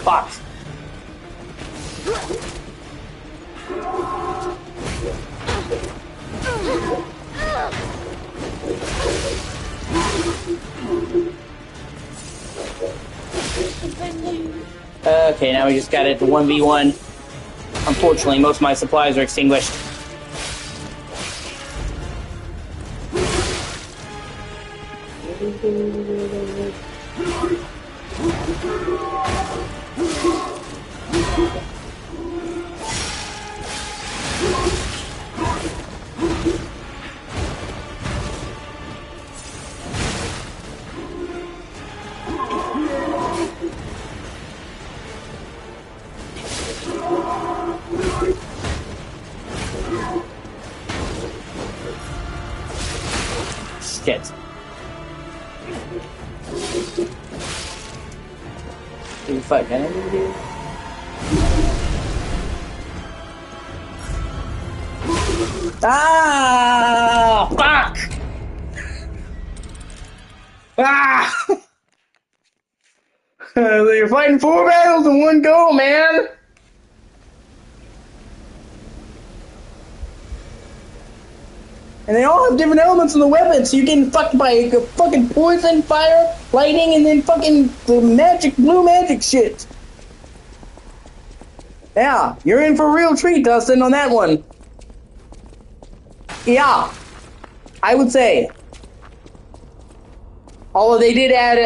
S1: Fuck. Okay, now we just got it to 1v1. Unfortunately, most of my supplies are extinguished. Shit. Fuck, can I do this? Ah! Fuck! Ah! You're fighting 4 battles in one go, man! And they all have different elements in the weapon, so you're getting fucked by fucking poison, fire, lightning, and then fucking the magic, blue magic shit. Yeah, you're in for a real treat, Dustin, on that one. Yeah, I would say. Although they did add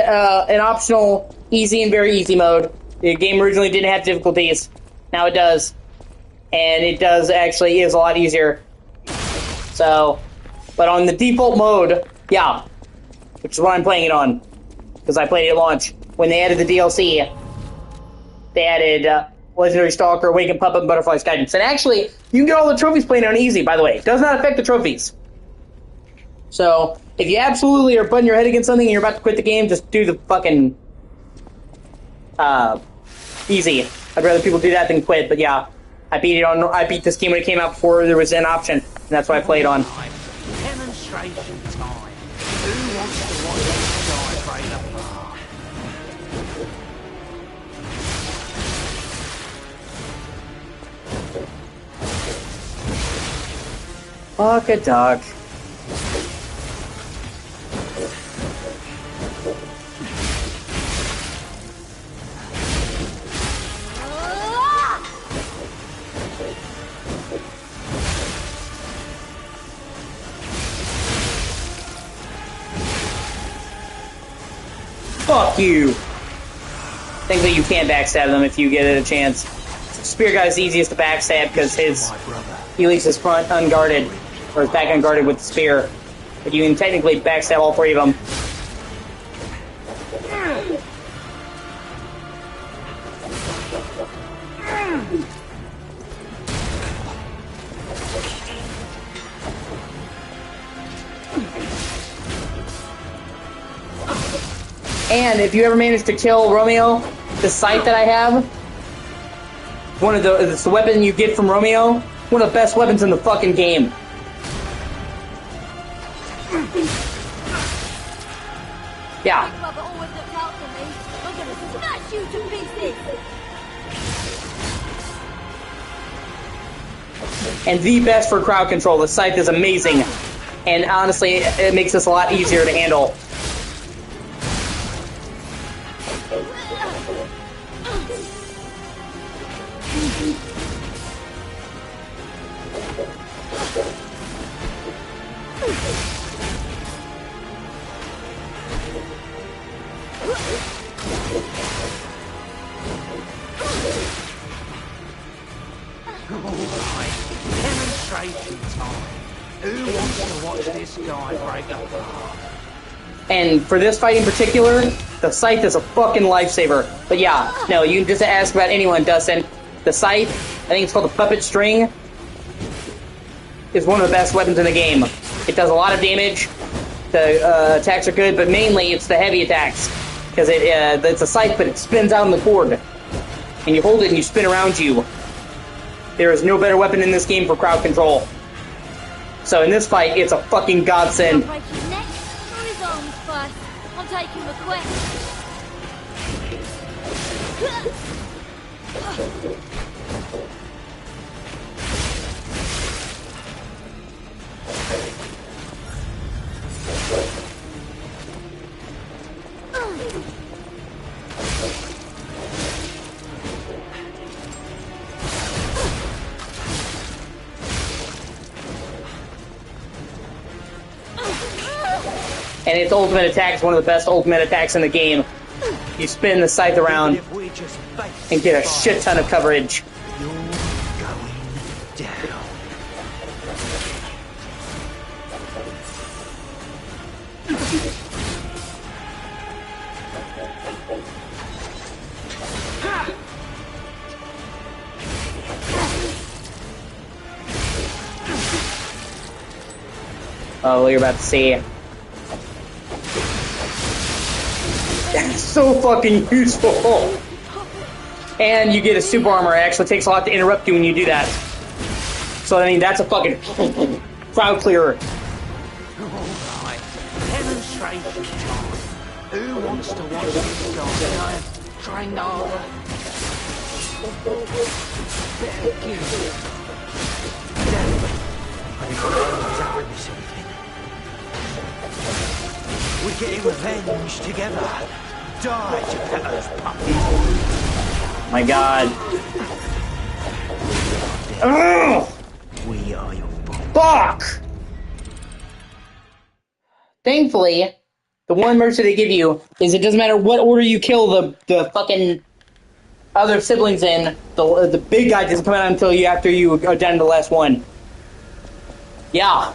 S1: an optional easy and very easy mode. The game originally didn't have difficulties. Now it does. And it does actually is a lot easier. So, but on the default mode, yeah. Which is what I'm playing it on. Because I played it at launch. When they added the DLC, they added Legendary Stalker, Awakened Puppet, and Butterfly's Guidance. And actually, you can get all the trophies playing on easy, by the way. It does not affect the trophies. So, if you absolutely are butting your head against something and you're about to quit the game, just do the fucking easy. I'd rather people do that than quit, but yeah. I beat this game when it came out before there was an option, and that's why I played on.
S13: Demonstration time. Who wants to watch this guy break apart?
S1: Fuck a duck. Fuck you! Thankfully you can't backstab them if you get it a chance. Spear guy's easiest to backstab because he leaves his front unguarded, or his back unguarded with the spear. But you can technically backstab all 3 of them. And if you ever manage to kill Romeo, the sight that I have, it's the weapon you get from Romeo, one of the best weapons in the fucking game. Yeah. And the best for crowd control. The scythe is amazing. And honestly, it makes this a lot easier to handle. And for this fight in particular, the scythe is a fucking lifesaver. But yeah, no, you can just ask about anyone, Dustin. The scythe, I think it's called the puppet string, is one of the best weapons in the game. It does a lot of damage. The attacks are good, but mainly it's the heavy attacks. Because it's a scythe, but it spins out in the cord. And you hold it and you spin around you. There is no better weapon in this game for crowd control. So in this fight, it's a fucking godsend.
S3: Break his neck or his arms first. I'm taking requests.
S1: And its ultimate attack is one of the best ultimate attacks in the game. You spin the scythe around and get a shit ton of coverage.
S13: You're going down.
S1: Oh, you're about to see. That's so fucking useful. And you get a super armor. It actually takes a lot to interrupt you when you do that. So, I mean, that's a fucking crowd clearer.
S13: Alright, demonstration time. Who wants to watch this guy? I've trained harder. Better give it. I think I'll exactly something. We're getting revenge together. Die, Geppetto's puppy.
S1: My God. Ugh!
S13: We are your
S1: Fuck! Thankfully, the one mercy they give you is it doesn't matter what order you kill the fucking other siblings in, the big guy doesn't come out until after you are down to the last one. Yeah.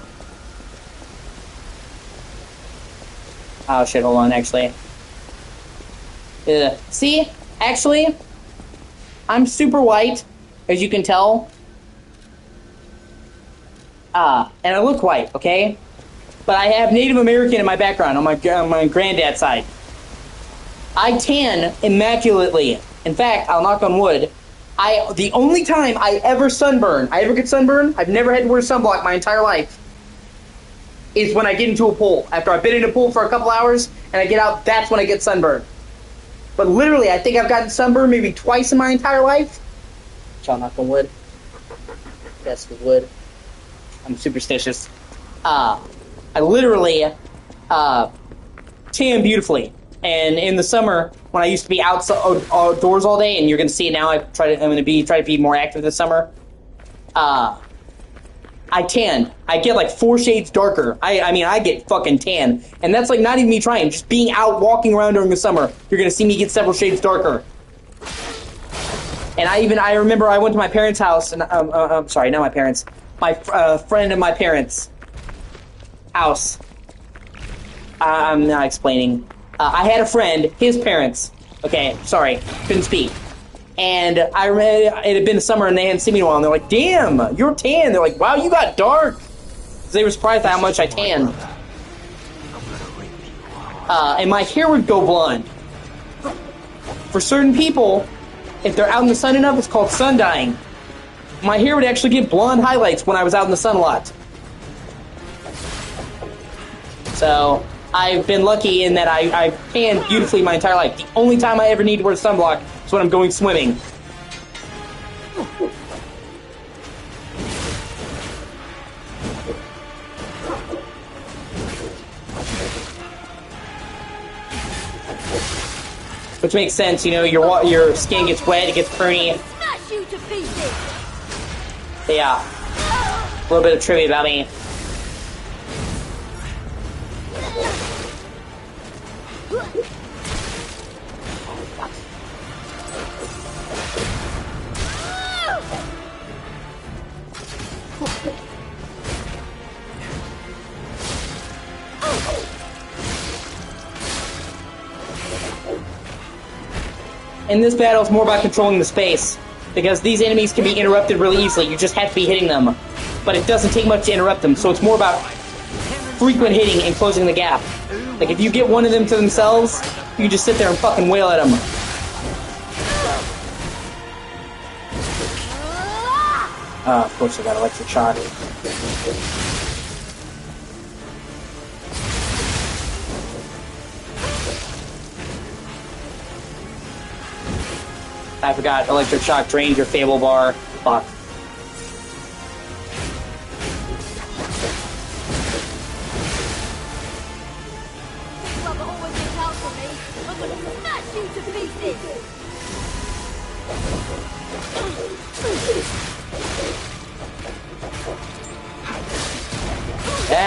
S1: Oh shit, hold on, actually. See? Actually, I'm super white, as you can tell. And I look white, okay? But I have Native American in my background on my granddad's side. I tan immaculately. In fact, I'll knock on wood. The only time I ever get sunburn, I've never had to wear sunblock my entire life, is when I get into a pool. After I've been in a pool for a couple hours and I get out, that's when I get sunburned. But literally, I think I've gotten sunburned maybe twice in my entire life. I'll knock on wood. That's with wood. I'm superstitious. I literally tan beautifully. And in the summer, when I used to be outdoors all day, and you're going to see it now, I'm going to try to be more active this summer. I tan. I get like 4 shades darker. I mean, I get fucking tan. And that's like not even me trying. Just being out walking around during the summer, you're going to see me get several shades darker. And I remember I went to my parents' house, and sorry, not my parents. My friend of my parents' house. I'm not explaining. I had a friend, his parents. Okay, sorry, couldn't speak. And I remember it had been the summer and they hadn't seen me in a while, and they're like, "Damn, you're tan." They're like, "Wow, you got dark." They were surprised at how much I tanned. And my hair would go blonde. For certain people, if they're out in the sun enough, it's called sun dyeing. My hair would actually get blonde highlights when I was out in the sun a lot. So I've been lucky in that I've tanned beautifully my entire life. The only time I ever need to wear sunblock is when I'm going swimming. Which makes sense, you know, your skin gets wet, it gets pruny.
S3: Smash you to pieces.
S1: Yeah. A little bit of trivia about me. In this battle, it's more about controlling the space, because these enemies can be interrupted really easily. You just have to be hitting them. But it doesn't take much to interrupt them, so it's more about frequent hitting and closing the gap. Like, if you get one of them to themselves, you can just sit there and fucking wail at them. Of course I got electric shock. I forgot, electric shock drains your Fable bar. Fuck.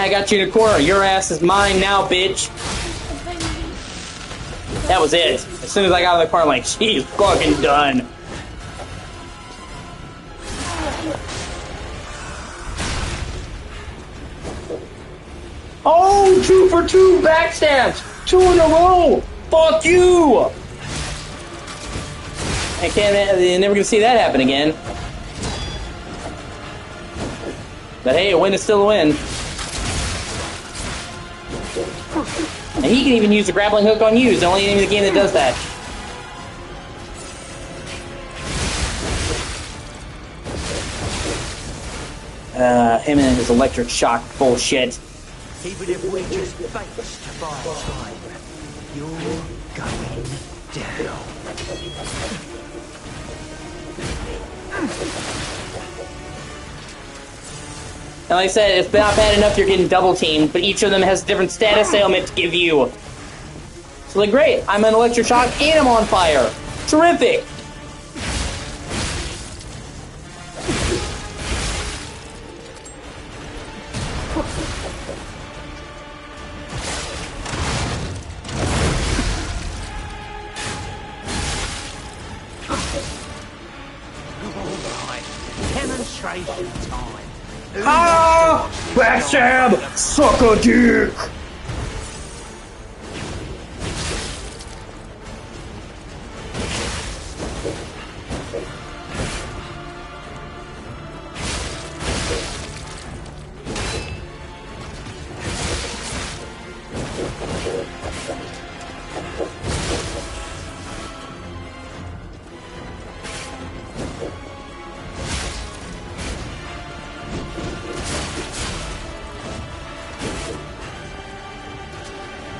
S1: I got you in a corner. Your ass is mine now, bitch. That was it. As soon as I got out of the car, I'm like, she's fucking done. Oh, 2 for 2 backstabs. 2 in a row. Fuck you. You're never gonna see that happen again. But hey, a win is still a win. And he can even use the grappling hook on you. It's the only enemy in the game that does that. Him and his electric shock bullshit.
S13: Even if we just face to buy time, you're going down.
S1: And like I said, it's not bad enough you're getting double teamed, but each of them has a different status ailment to give you. So like, great, I'm an electric shock and I'm on fire. Terrific.
S13: Demonstration time.
S1: Ah! Backstab! Suck a dick!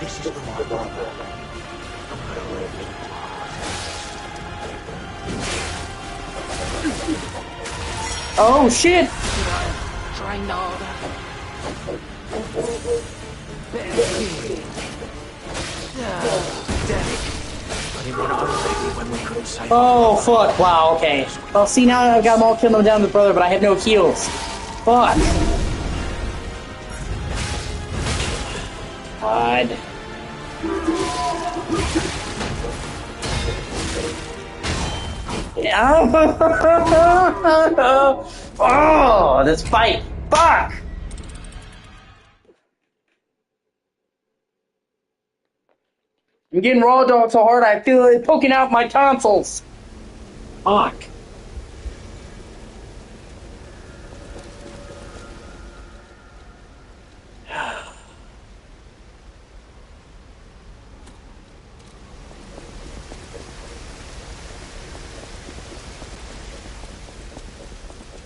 S13: This is for my brother.
S1: Oh shit!
S13: Trying harder.
S1: Oh fuck, wow, okay. Well, see, now I've got them all killing them down to the brother, but I have no heals. Fuck. God. Oh, this fight. Fuck! I'm getting raw dog so hard I feel it poking out my tonsils. Fuck.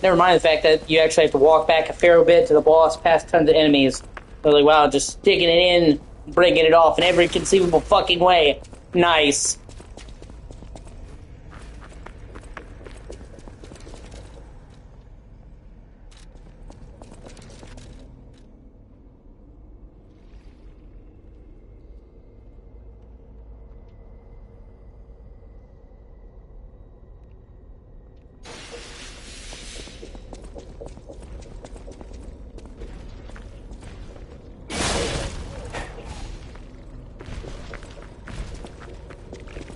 S1: Never mind the fact that you actually have to walk back a fair bit to the boss past tons of enemies. They're like, wow, just sticking it in, breaking it off in every conceivable fucking way. Nice.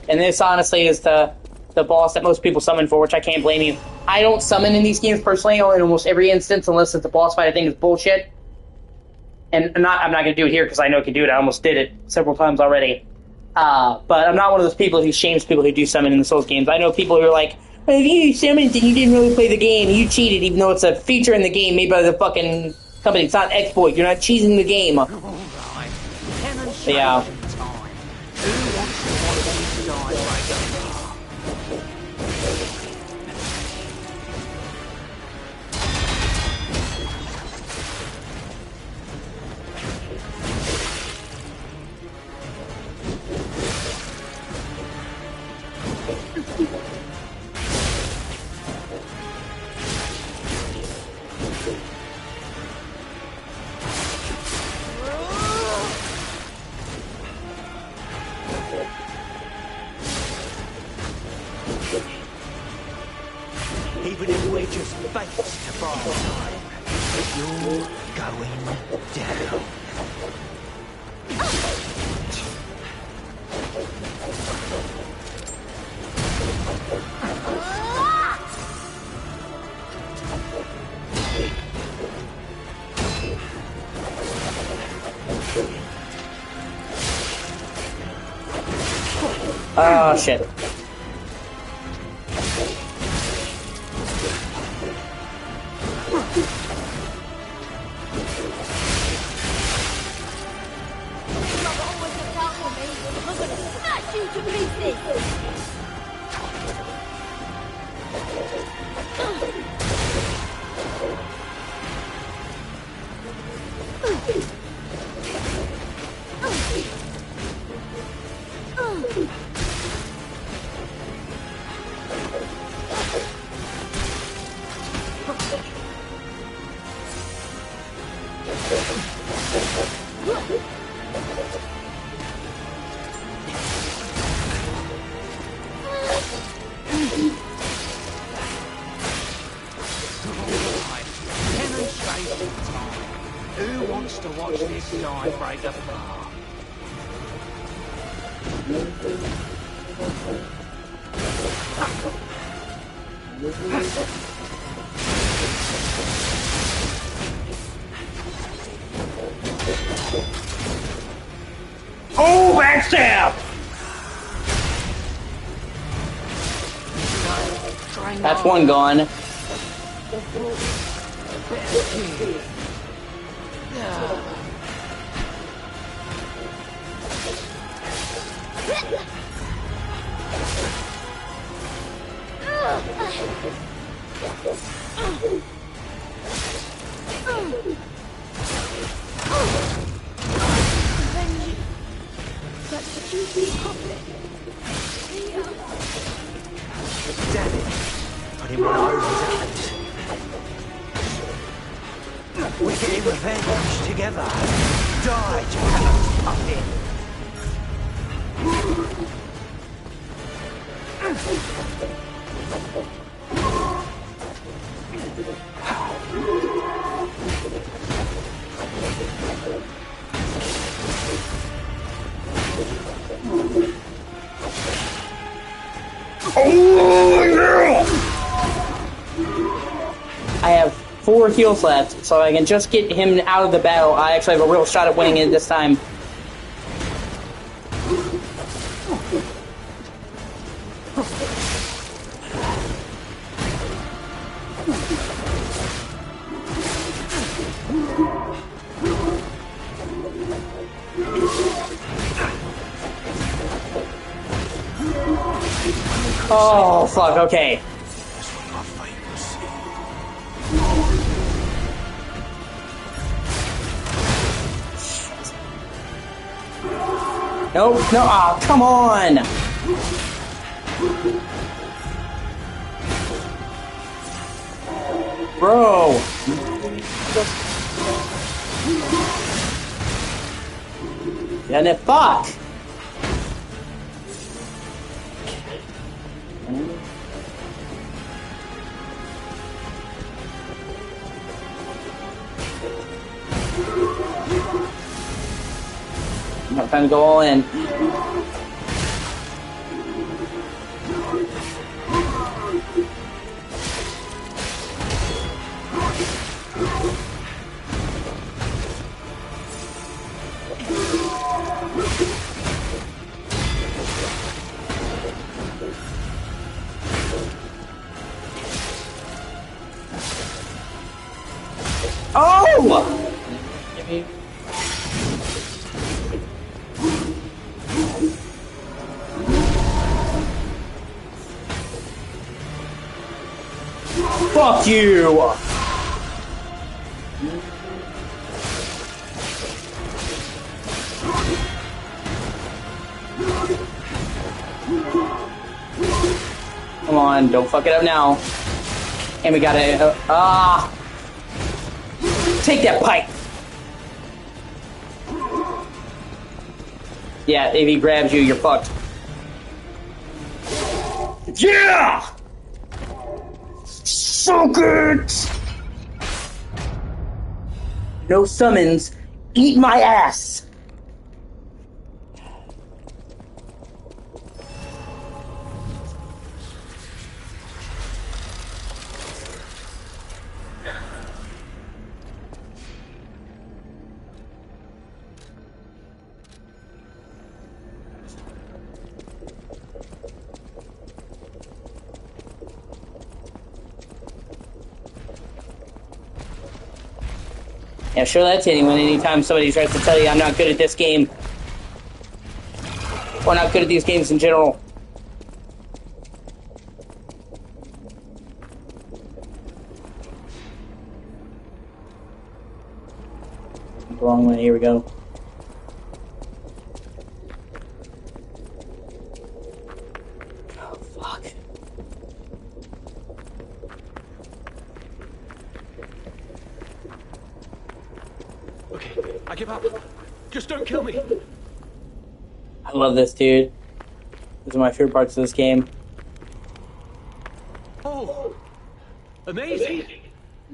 S1: And this, honestly, is the boss that most people summon for, which I can't blame you. I don't summon in these games, personally, in almost every instance, unless it's a boss fight I think is bullshit. And I'm not going to do it here, because I know I can do it. I almost did it several times already. But I'm not one of those people who shames people who do summon in the Souls games. I know people who are like, well, if you summoned and you didn't really play the game, you cheated, even though it's a feature in the game made by the fucking company. It's not exploit. You're not cheating the game. But yeah.
S13: Even if we're just face to buy time, you're going down.
S1: Oh, shit.
S3: Smash you to pieces!
S13: Who wants to watch this guy break apart?
S1: Oh, backstab! That's one gone.
S13: Damn it! I didn't want to hurt his hands. We're getting revenge together. Die, Geppetto puppet!
S1: Oh, yeah! I have 4 heals left, so I can just get him out of the battle. I actually have a real shot at winning it this time. Oh, fuck, okay. Nope, no, ah, oh, come on! Bro! And it fuck! Time to go all in. Oh! Fuck you! Come on, don't fuck it up now. And we gotta, take that pipe! Yeah, if he grabs you, you're fucked. Yeah! So good! No summons. Eat my ass. Yeah, sure, that's anyone. Anytime somebody tries to tell you I'm not good at this game. Or not good at these games in general. The wrong way, here we go. Oh, fuck.
S11: Okay, I give up. Just don't kill me.
S1: I love this, dude. These are my favorite parts of this game.
S11: Oh, amazing.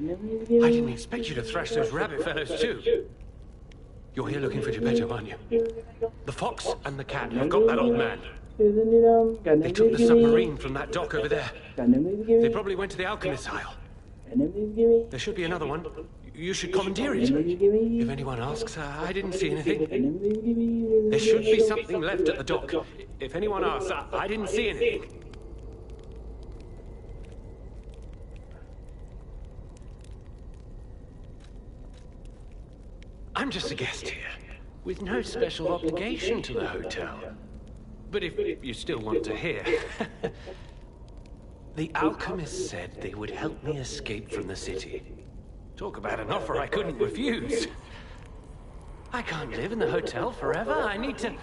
S11: I didn't expect you to thrash those rabbit fellows too. You're here looking for Geppetto, aren't you? The fox and the cat have got that old man. They took the submarine from that dock over there. They probably went to the alchemist's aisle. There should be another one. You should commandeer it. If anyone asks, I didn't see anything. There should be something left at the dock. If anyone asks, I didn't see anything. I'm just a guest here, with no special obligation to the hotel. But if you still want to hear... The alchemist said they would help me escape from the city. Talk about an offer I couldn't refuse. I can't live in the hotel forever. I need to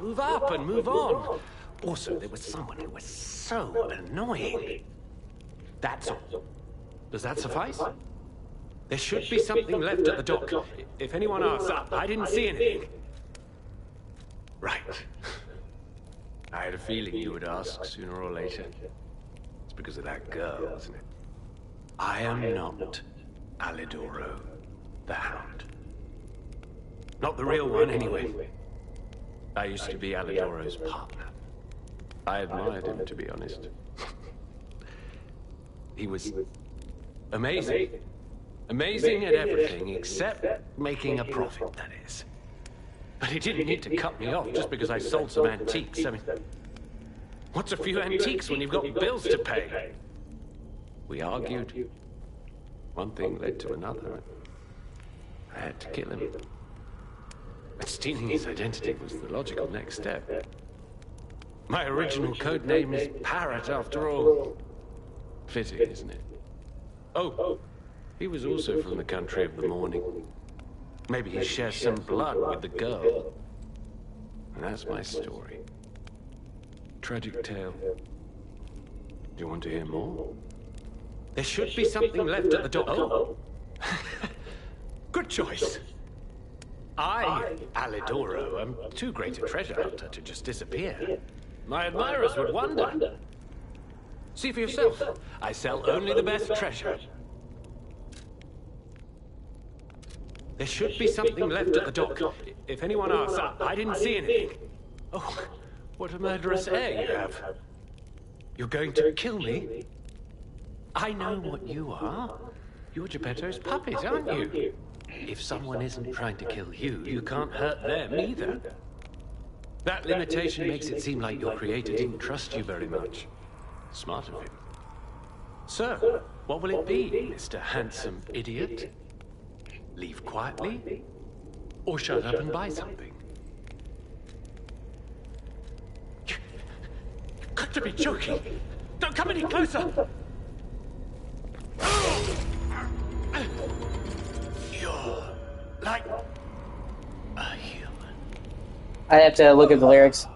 S11: move up and move on. Also, there was someone who was so annoying. That's all. Does that suffice? There should be something left at the dock. If anyone asks, I didn't see anything. Right. I had a feeling you would ask sooner or later. It's because of that girl, isn't it? I am not Alidoro, the Hound. Not the real one, anyway. I used to be Alidoro's partner. I admired him, to be honest. He was amazing. Amazing at everything except making a profit, that is. But he didn't need to cut me off just because I sold some antiques. I mean, what's a few antiques when you've got bills to pay? We argued. One thing led to another. I had to kill him. But stealing his identity was the logical next step. My original code name is Parrot, after all. Fitting, isn't it? Oh, he was also from the country of the morning. Maybe he shares some blood with the girl. And that's my story. Tragic tale. Do you want to hear more? There should be something left at the door. Oh. Good choice. I, Alidoro, am too great a treasure hunter to just disappear. My admirers would wonder. See for yourself. I sell only the best treasure. There should be something left at the dock. If anyone asks, I didn't see anything. Oh, what a murderous air you have. You're going to kill me? I know what you are. You're Geppetto's puppet, aren't you? If someone isn't trying to kill you, you can't hurt them either. That limitation makes it seem like your creator didn't trust you very much. Smart of him. So, what will it be, Mr. Handsome Idiot? Leave quietly? Or shut up and buy something? You've got to be joking! Don't come any closer! You're like a human.
S1: I have to look at the lyrics.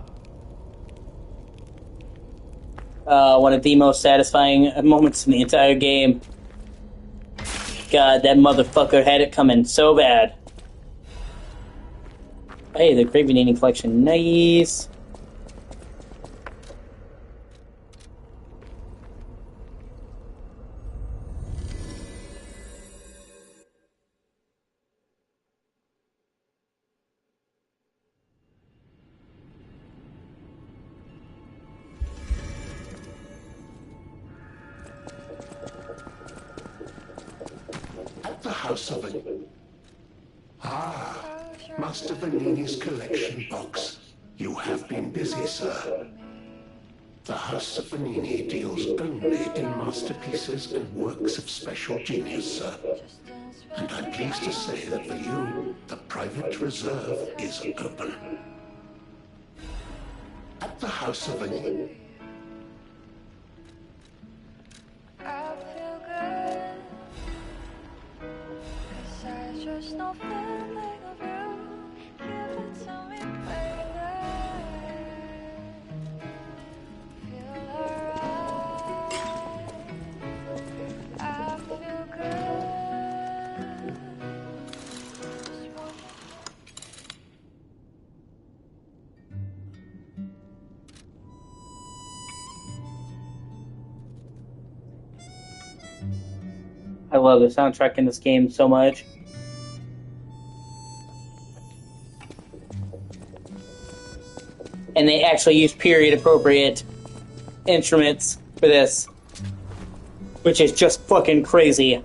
S1: One of the most satisfying moments in the entire game. God, that motherfucker had it coming so bad. Hey, the Craven Eating Collection. Nice.
S10: House of Ah, Master Vanini's collection box. You have been busy, sir. The House of Vanini deals only in masterpieces and works of special genius, sir. And I'm pleased to say that for you, the private reserve is open. At the House of Vanini.
S3: I feel good, 'cause I just know feeling of you. Give it to me, baby. Feel alright. I feel good. Just want
S1: I love the soundtrack in this game so much. And they actually use period-appropriate instruments for this, which is just fucking crazy.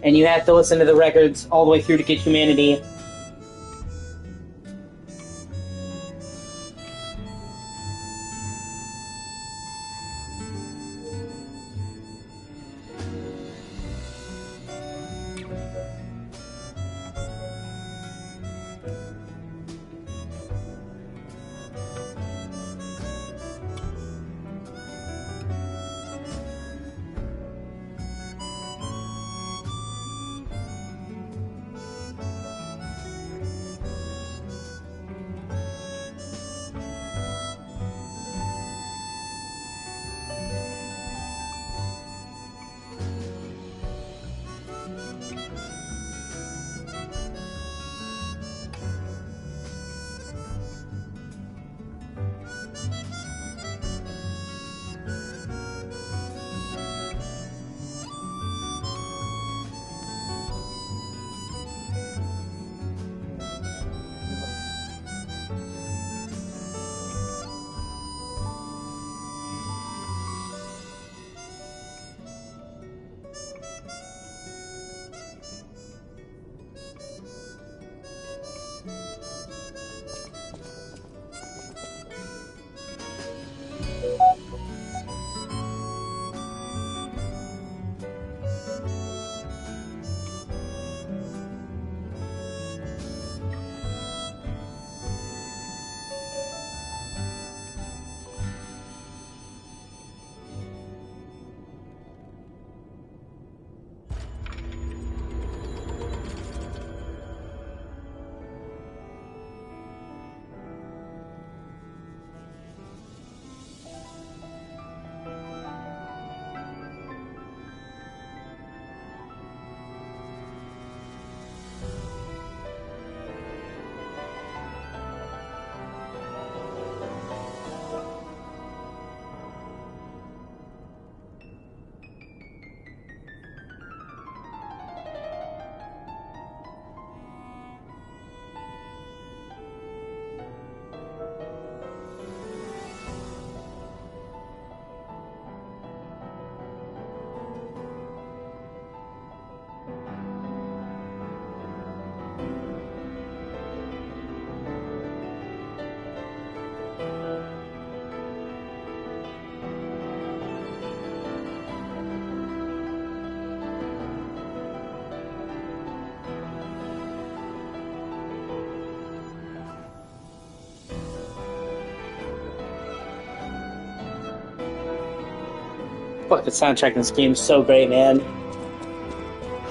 S1: And you have to listen to the records all the way through to get Humanity. Fuck, the soundtrack in this game is so great, man.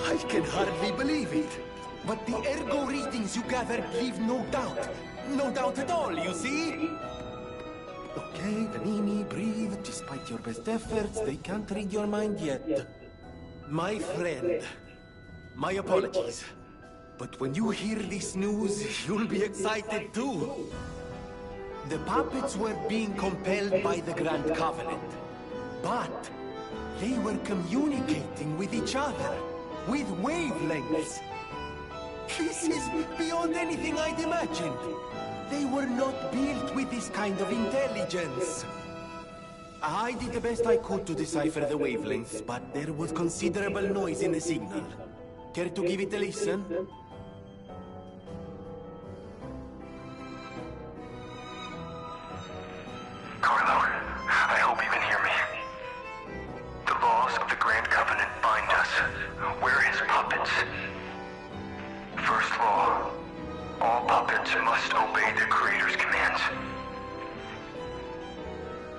S11: I can hardly believe it, but the Ergo writings you gathered leave no doubt. No doubt at all, you see? Okay, Vanini, breathe. Despite your best efforts, they can't read your mind yet. My friend, my apologies. But when you hear this news, you'll be excited too. The puppets were being compelled by the Grand Covenant. But they were communicating with each other, with wavelengths. This is beyond anything I'd imagined. They were not built with this kind of intelligence. I did the best I could to decipher the wavelengths, but there was considerable noise in the signal. Care to give it a listen?
S7: Carlo, I hope you can hear me. The laws of the Grand Covenant bind us. We're his puppets. First law, all puppets must obey the Creator's commands.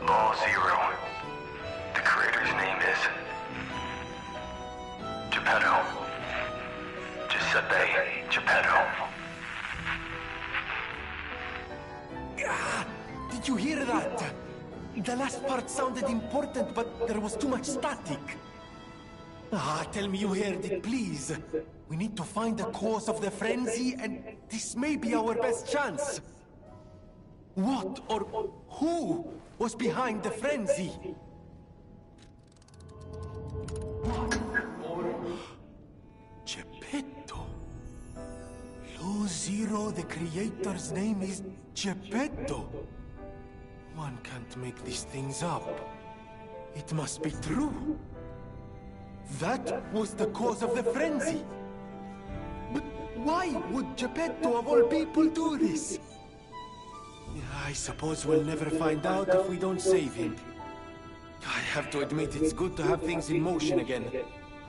S7: Law 0, the Creator's name is Geppetto. Giuseppe Geppetto.
S11: Did you hear that? The last part sounded important, but there was too much static. Tell me you heard it, please. We need to find the cause of the frenzy, and this may be our best chance. What or who was behind the frenzy? Geppetto. Law 0, the Creator's name is Geppetto. One can't make these things up. It must be true. That was the cause of the frenzy. But why would Geppetto of all people do this? I suppose we'll never find out if we don't save him. I have to admit it's good to have things in motion again.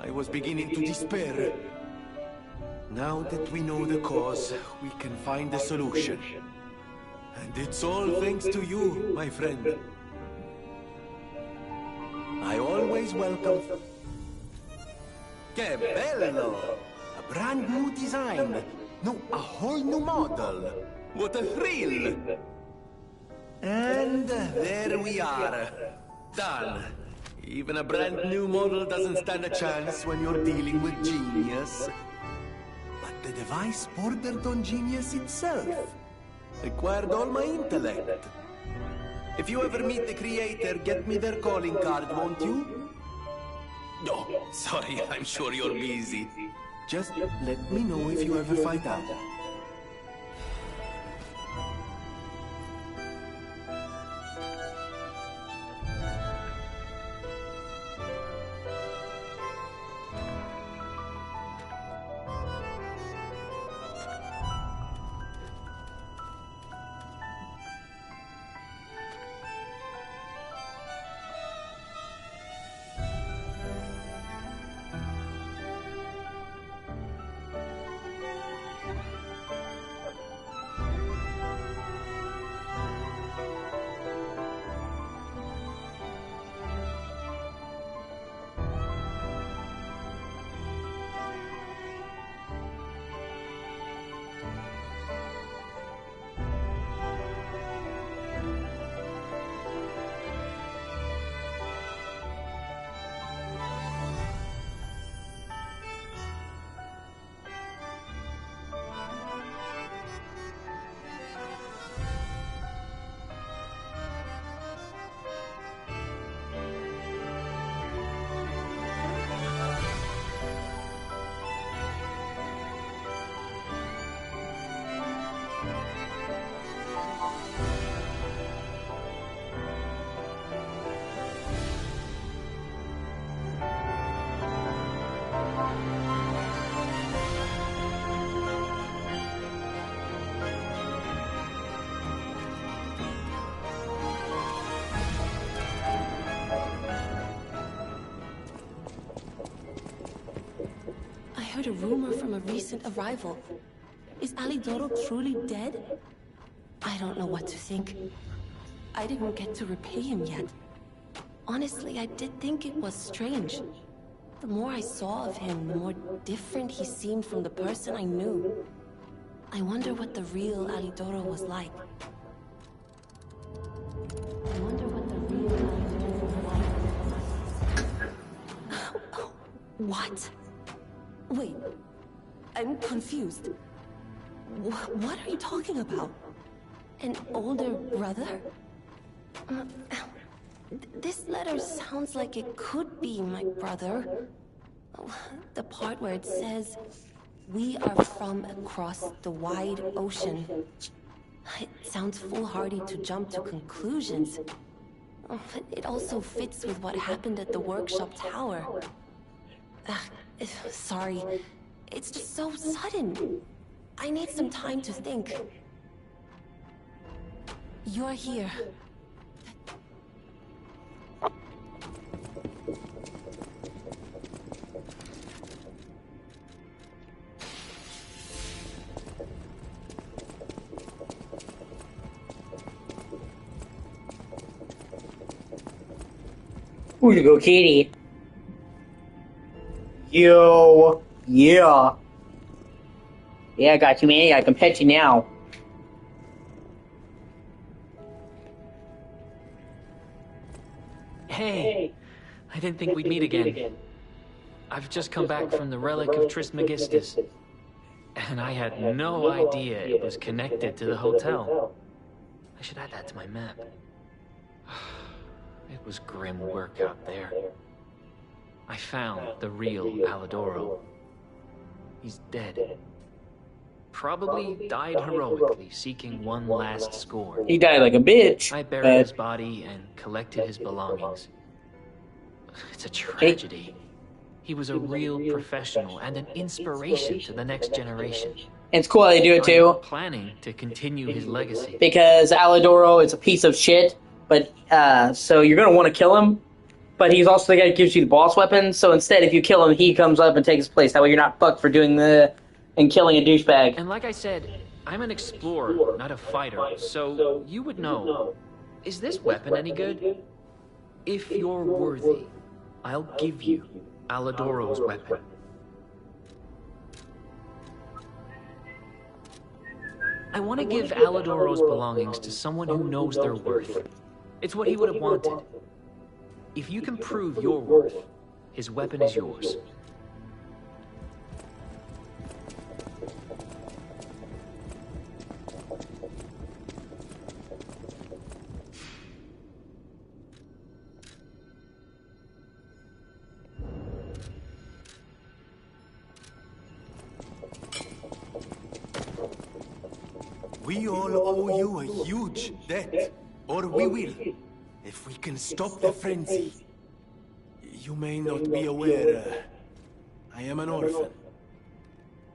S11: I was beginning to despair. Now that we know the cause, we can find a solution. And it's all thanks to you, my friend. I always welcome... Que bello! A brand new design. No, a whole new model. What a thrill! And there we are. Done. Even a brand new model doesn't stand a chance when you're dealing with genius. But the device bordered on genius itself. Required all my intellect. If you ever meet the Creator, get me their calling card, won't you? No, sorry, I'm sure you're busy. Just let me know if you ever find out.
S8: I heard a rumor from a recent arrival. Is Alidoro truly dead? I don't know what to think. I didn't get to repay him yet. Honestly, I did think it was strange. The more I saw of him, the more different he seemed from the person I knew. I wonder what the real Alidoro was like. I wonder what the real Alidoro was like. What? Wait, I'm confused. What are you talking about? An older brother? This letter sounds like it could be my brother. The part where it says, "We are from across the wide ocean." It sounds foolhardy to jump to conclusions. But it also fits with what happened at the workshop tower. Sorry, it's just so sudden. I need some time to think. You're here.
S1: Ooh, you go, Katie. Yo, yeah. Yeah, I got you, man. I can pet you now.
S4: Hey, I didn't think we'd meet again. I've just come back from the relic of Trismegistus, and I had no idea it was connected to the hotel. I should add that to my map. It was grim work out there. I found the real Alidoro. He's dead. Probably died heroically, seeking one last score.
S1: He died like a bitch.
S4: I buried his body and collected his belongings. It's a tragedy. He was a real professional and an inspiration to the next generation.
S1: It's cool how they do it too.
S4: I'm planning to continue his legacy.
S1: Because Alidoro is a piece of shit, but so you're gonna want to kill him. But he's also the guy that gives you the boss weapon. So instead, if you kill him, he comes up and takes his place. That way, you're not fucked for doing and killing a douchebag.
S4: And like I said, I'm an explorer, not a fighter. So you would know. Is this weapon any good? If you're worthy, I'll give you Alidoro's weapon. I want to give Alidoro's belongings to someone who knows their worth. It's what he would have wanted. If you can prove your worth, his weapon is yours.
S11: We all owe you a huge debt, or we will, if we can stop the frenzy. You may not be aware, I am an orphan.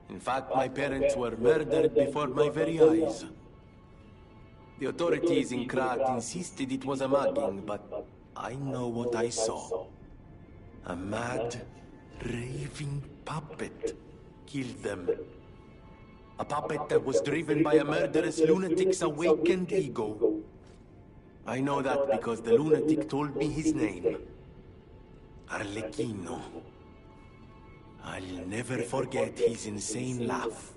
S11: In fact, my parents were murdered before my very eyes. The authorities in Krat insisted it was a mugging, but I know what I saw. A mad, raving puppet killed them. A puppet that was driven by a murderous lunatic's awakened ego. I know that because the lunatic told me his name. Arlecchino. I'll never forget his insane laugh.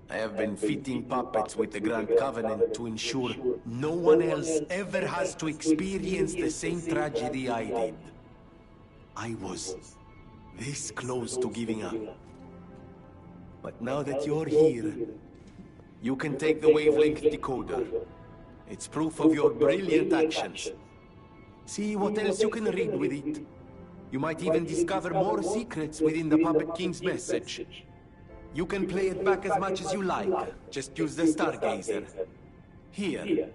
S11: I have been fitting puppets with the Grand Covenant to ensure no one else ever has to experience the same tragedy I did. I was this close to giving up. But now that you're here, you can take the wavelength decoder. It's proof of your brilliant actions. See what else you can read with it. You might even discover more secrets within the Puppet King's message. You can play it back as much as you like. Just use the Stargazer. Here.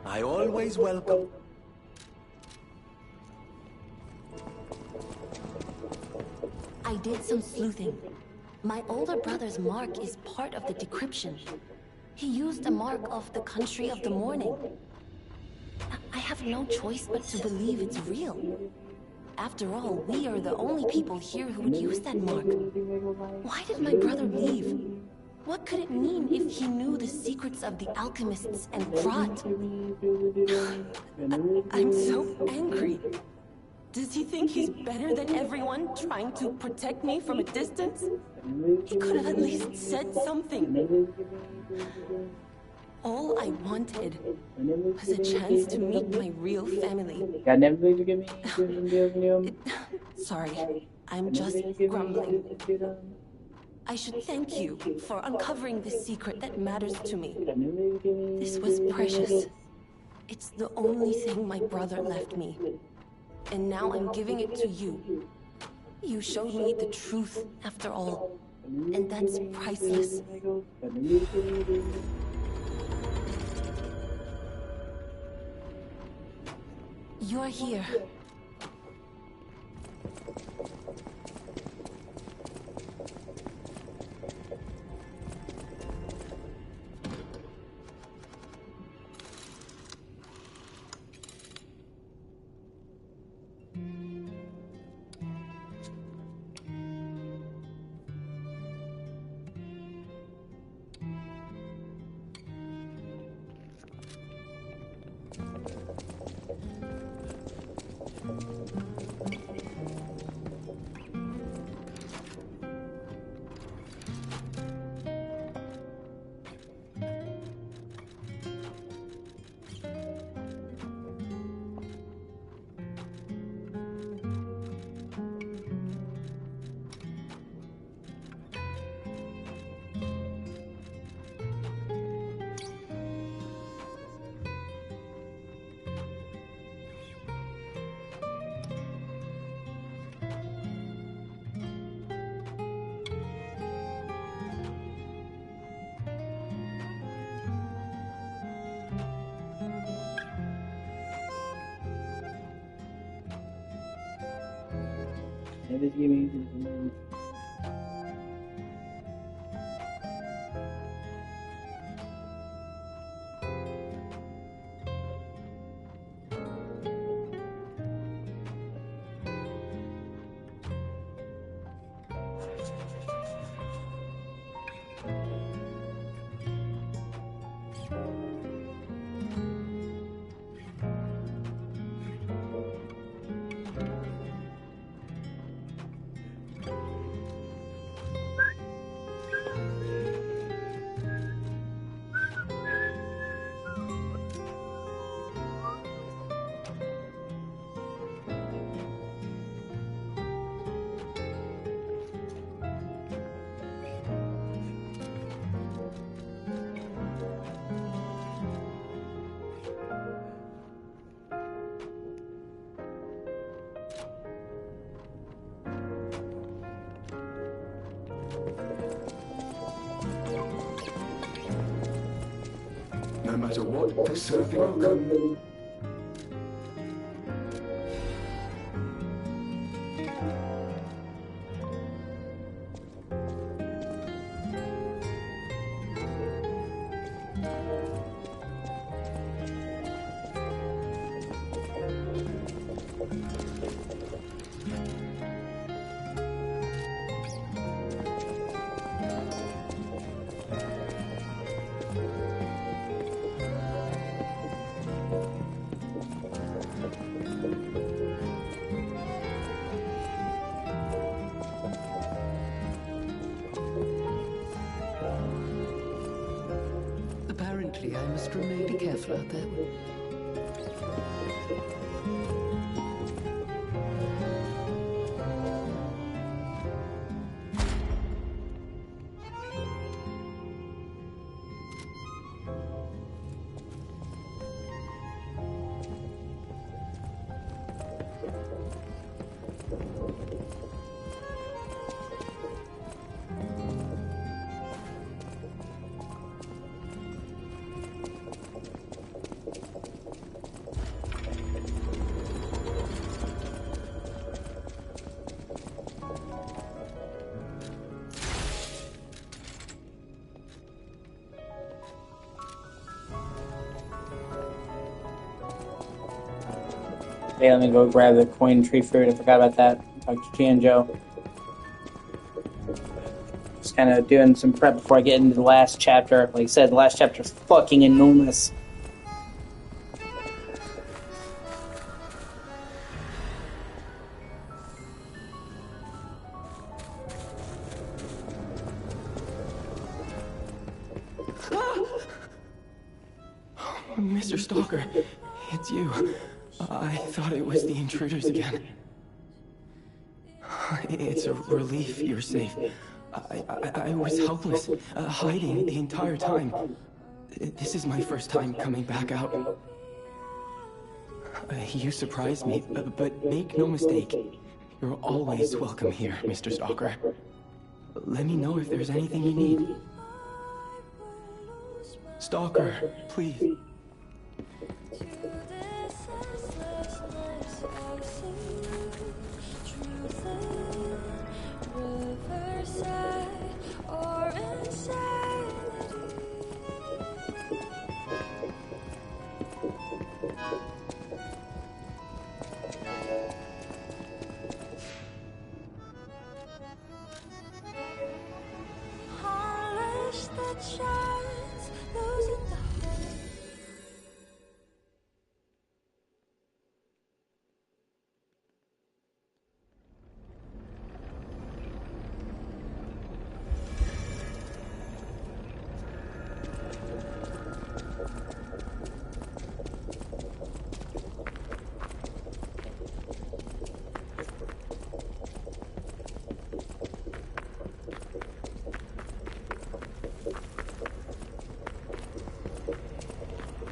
S11: I always welcome.
S8: I did some sleuthing. My older brother's mark is part of the decryption. He used a mark of the country of the morning. I have no choice but to believe it's real. After all, we are the only people here who would use that mark. Why did my brother leave? What could it mean if he knew the secrets of the alchemists and Krat? I'm so angry. Does he think he's better than everyone, trying to protect me from a distance? He could have at least said something. All I wanted was a chance to meet my real family.
S1: God never please forgive me.
S8: Sorry, I'm just grumbling. I should thank you for uncovering the secret that matters to me. This was precious. It's the only thing my brother left me. And now I'm giving it to you. You showed me the truth after all. And that's priceless. You're here.
S1: Never give me.
S10: No matter what the surfing outcome.
S9: Apparently, I must remain careful out there.
S1: Hey, let me go grab the coin tree fruit. I forgot about that. Talk to G and Joe. Just kind of doing some prep before I get into the last chapter. Like I said, the last chapter is fucking enormous.
S14: Mr. Stalker, it's you. I thought it was the intruders again. It's a relief you're safe. I was helpless, hiding the entire time. This is my first time coming back out. You surprised me, but make no mistake, you're always welcome here, Mr. Stalker. Let me know if there's anything you need. Stalker, please.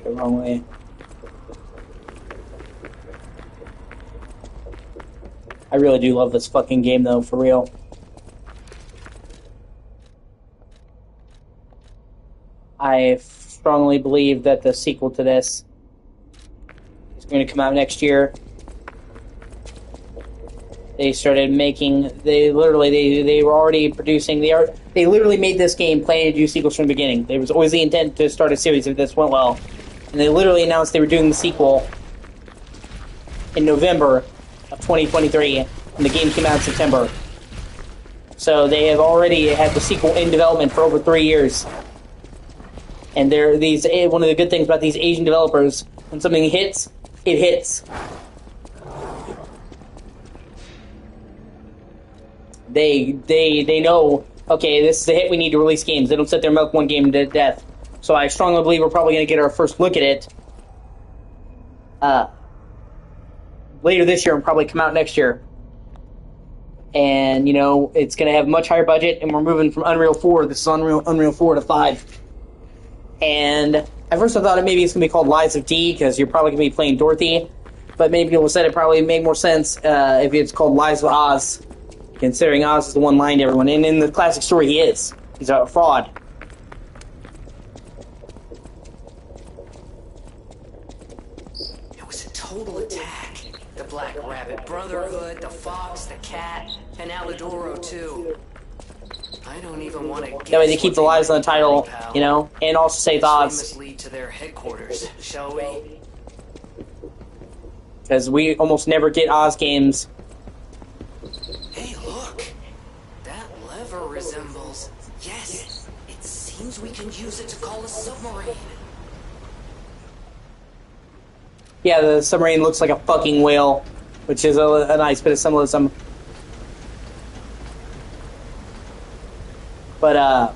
S1: The wrong way. I really do love this fucking game, though, for real. I strongly believe that the sequel to this is going to come out next year. They started making, they were already producing, they literally made this game planning to do sequels from the beginning. There was always the intent to start a series if this went well. And they literally announced they were doing the sequel in November of 2023, and the game came out in September. So they have already had the sequel in development for over 3 years. And one of the good things about these Asian developers, when something hits, it hits. They know, okay, this is the hit, we need to release games. They don't sit there and milk one game to death. So I strongly believe we're probably going to get our first look at it later this year and probably come out next year. And, it's going to have a much higher budget, and we're moving from Unreal 4, this is Unreal 4 to 5. And at first I thought maybe it's going to be called Lies of D, because you're probably going to be playing Dorothy. But many people said it probably made more sense if it's called Lies of Oz, considering Oz is the one lying to everyone. And in the classic story, he is. He's a fraud.
S2: It was a total attack. The Black Rabbit Brotherhood, the Fox, the Cat, and Alidoro, too. I don't even want to guess.
S1: That way they keep the lives on the title, and also save Oz.
S2: Let's lead to their headquarters, shall we?
S1: Because we almost never get Oz games.
S2: Hey, look! That lever resembles... Yes! It seems we can use it to call a submarine.
S1: Yeah, the submarine looks like a fucking whale, which is a nice bit of symbolism. But,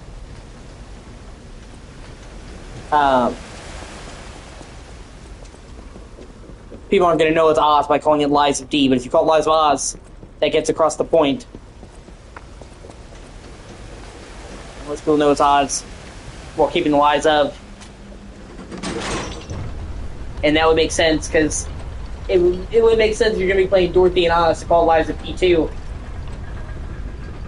S1: people aren't going to know it's Oz by calling it Lies of D, but if you call it Lies of Oz, that gets across the point. Most people know it's Oz while keeping the lies of. And that would make sense, because it would make sense if you're going to be playing Dorothy and Oz to call Lies of P2.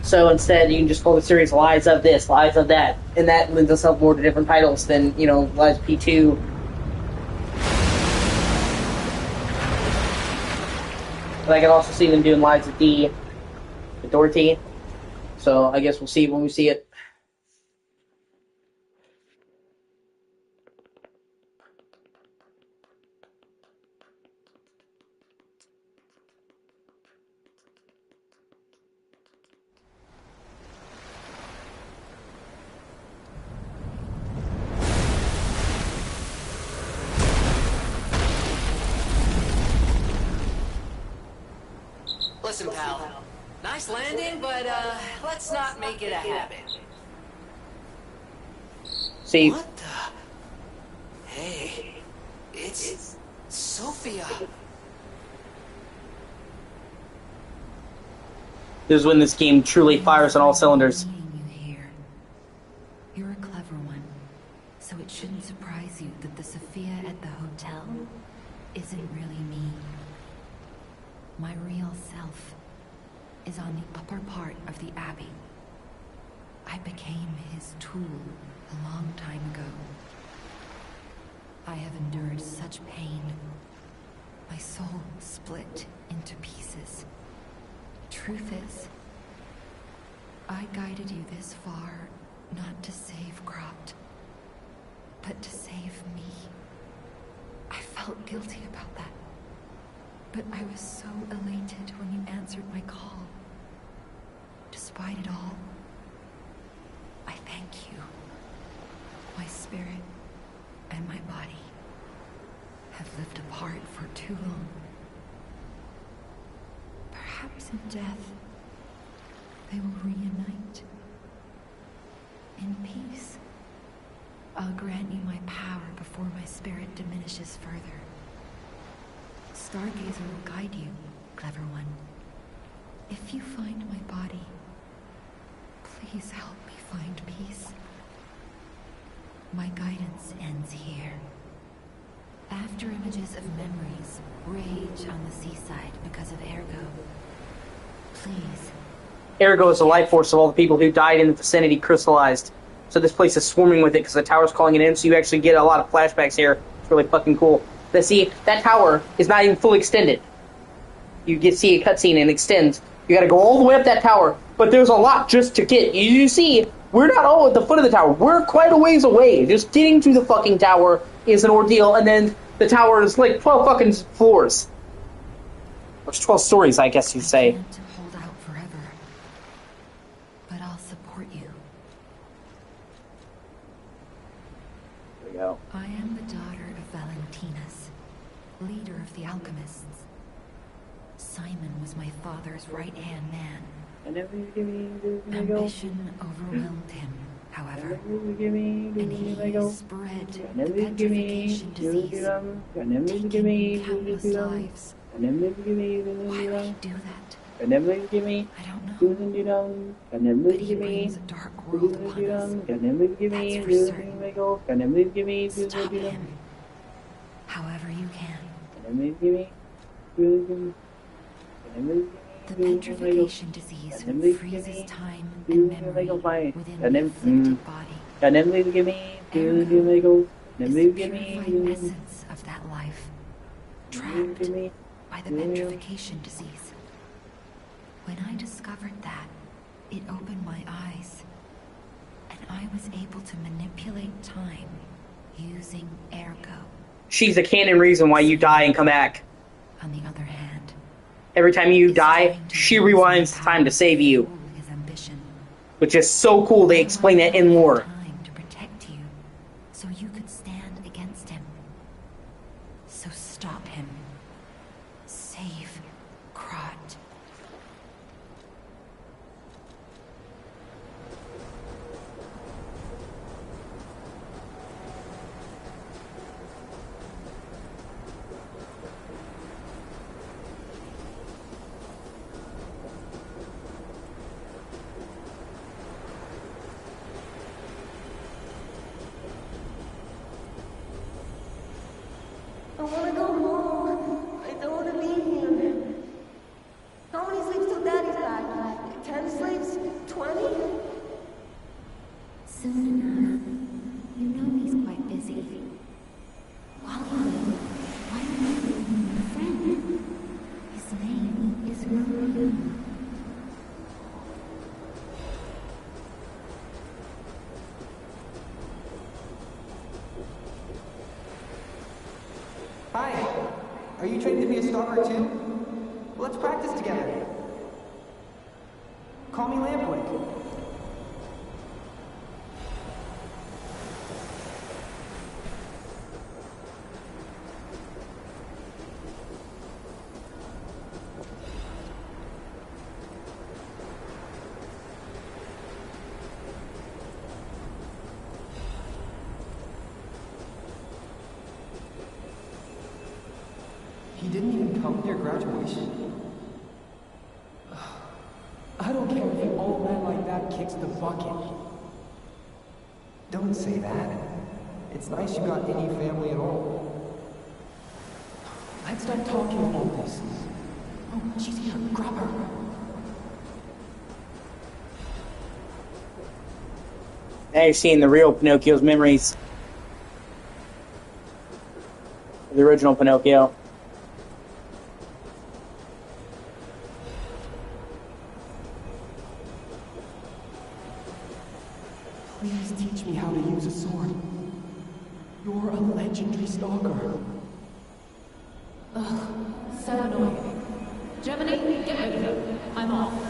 S1: So instead, you can just call the series Lies of this, Lies of that. And that lends itself more to different titles than, Lies of P2. But I can also see them doing Lies of D with Dorothy. So I guess we'll see when we see it.
S2: Listen, pal. Nice landing, but let's not make it a habit.
S1: See.
S2: What the? Hey, it's Sophia.
S1: This is when this game truly fires on all cylinders.
S5: You're a clever one, so it shouldn't surprise you that the Sophia at the hotel isn't really me. My real self is on the upper part of the Abbey. I became his tool a long time ago. I have endured such pain. My soul split into pieces. Truth is, I guided you this far not to save Cropt, but to save me. I felt guilty about that, but I was so elated when you answered my call. Despite it all, I thank you. My spirit and my body have lived apart for too long. Perhaps in death, they will reunite. In peace, I'll grant you my power before my spirit diminishes further. Stargazer will guide you, clever one. If you find my body, please help me find peace. My guidance ends here. After images of memories rage on the seaside because of Ergo. Please.
S1: Ergo is the life force of all the people who died in the vicinity crystallized. So this place is swarming with it because the tower's calling it in, so you actually get a lot of flashbacks here. It's really fucking cool. But see, that tower is not even fully extended. You get see a cutscene and it extends. You gotta go all the way up that tower, but there's a lot just to get. You see, we're not all at the foot of the tower. We're quite a ways away. Just getting to the fucking tower is an ordeal, and then the tower is like 12 fucking floors. Or 12 stories, I guess you'd say.
S5: I can't hold out forever, but I'll support you.
S1: There we go.
S5: I am the daughter of Valentinus, leader of the alchemists. Simon was my father's right-hand man. Ambition overwhelmed him, however, and he spread the petrification disease, taking countless lives. Why would he do that? I don't know. But he brings a dark world upon us. That's for certain. Stop him. However you can. The petrification disease freezes time and memory within the afflicted body. Ergo is the purified essence of that life, trapped by the petrification disease. When I discovered that, it opened my eyes, and I was able to manipulate time using Ergo.
S1: She's the canon reason why you die and come back.
S5: On the other hand,
S1: every time you die, she rewinds time to save you. Which is so cool, they explain that in lore.
S5: To protect you, so you could stand against him. So stop him. Save Krot.
S15: I want to go home. I don't want to be here. How many sleeps till Daddy's back? 10 sleeps? 20?
S5: Soon enough. You know he's quite busy. Wally, why don't you give him a friend? His name is Maroon.
S14: Hi! Are you trained to be a stalker too? Let's practice together. Call me Lampwick. your graduation? I don't care if an old man like that kicks the bucket.
S16: Don't say that. It's nice you got any family at all.
S14: Let's stop talking about this. Oh, she's here. Grab her.
S1: Now you're seeing the real Pinocchio's memories. The original Pinocchio.
S14: Please teach me how to use a sword. You're a legendary stalker.
S12: Ugh, so annoying. Gemini, get rid of him. I'm off.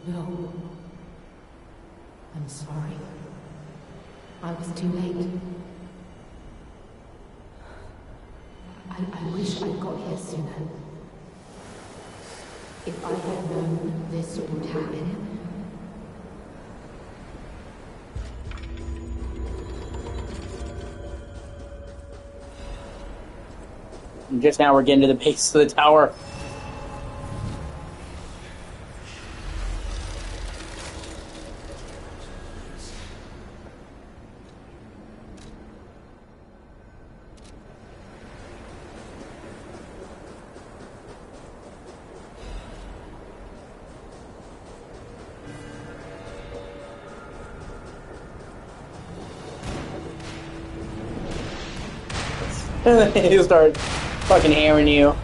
S5: No. I'm sorry. I was too late. I wish I got here sooner. If I had known this would happen.
S1: And just now we're getting to the base of the tower. He'll start fucking hammering you.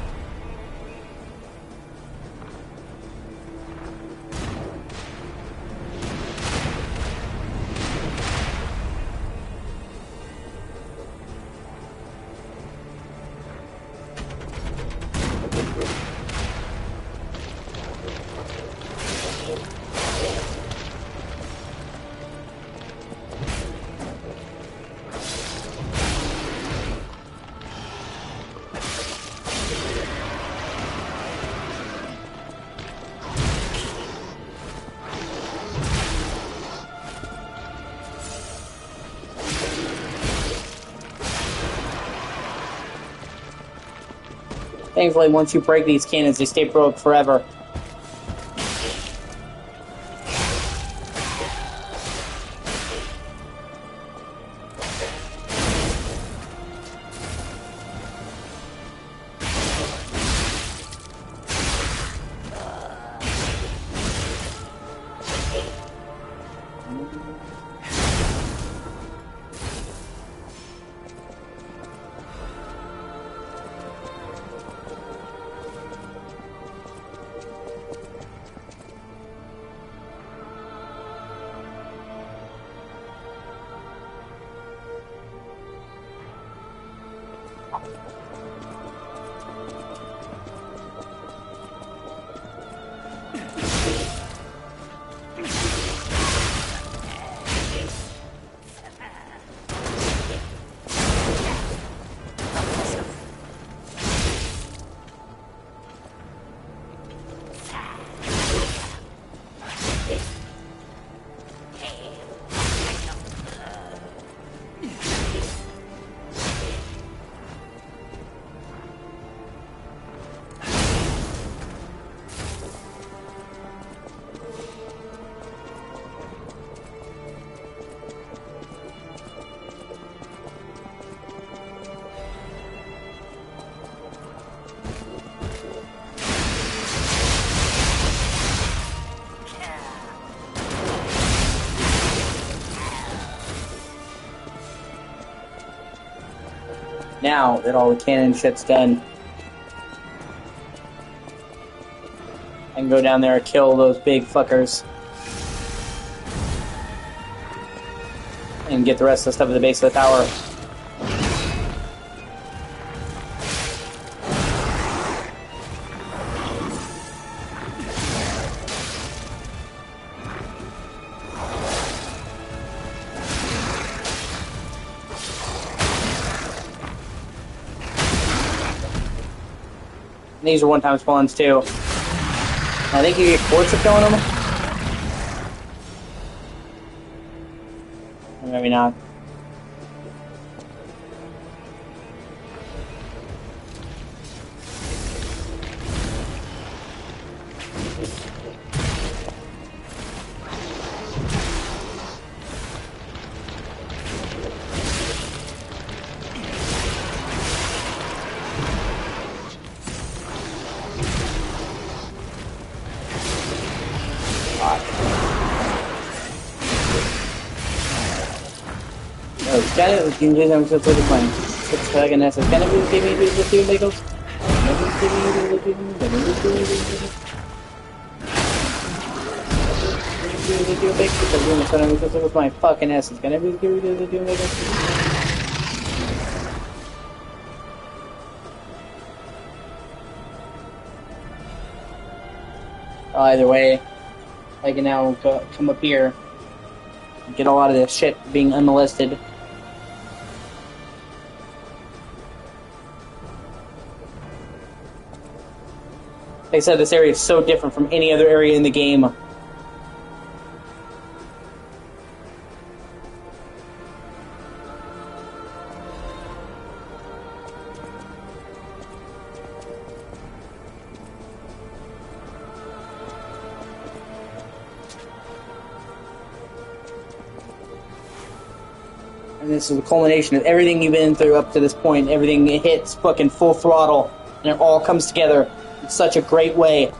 S1: Thankfully, once you break these cannons, they stay broke forever. Now that all the cannon shit's done, I can go down there and kill those big fuckers. And get the rest of the stuff at the base of the tower. These are one-time spawns too. I think you get quartz for killing them. Or maybe not. Can you I'm so good at mine. It's like an essence. Can I be giving you the two bagels? Can I be giving you the two bagels? Can I be giving you the two bagels? Because I'm going to with my fucking essence. Can I be giving you the two bagels? Either way, I can now come up here and get a lot of this shit being unmolested. Like I said, this area is so different from any other area in the game. And this is the culmination of everything you've been through up to this point. Everything hits fucking full throttle, and it all comes together in such a great way.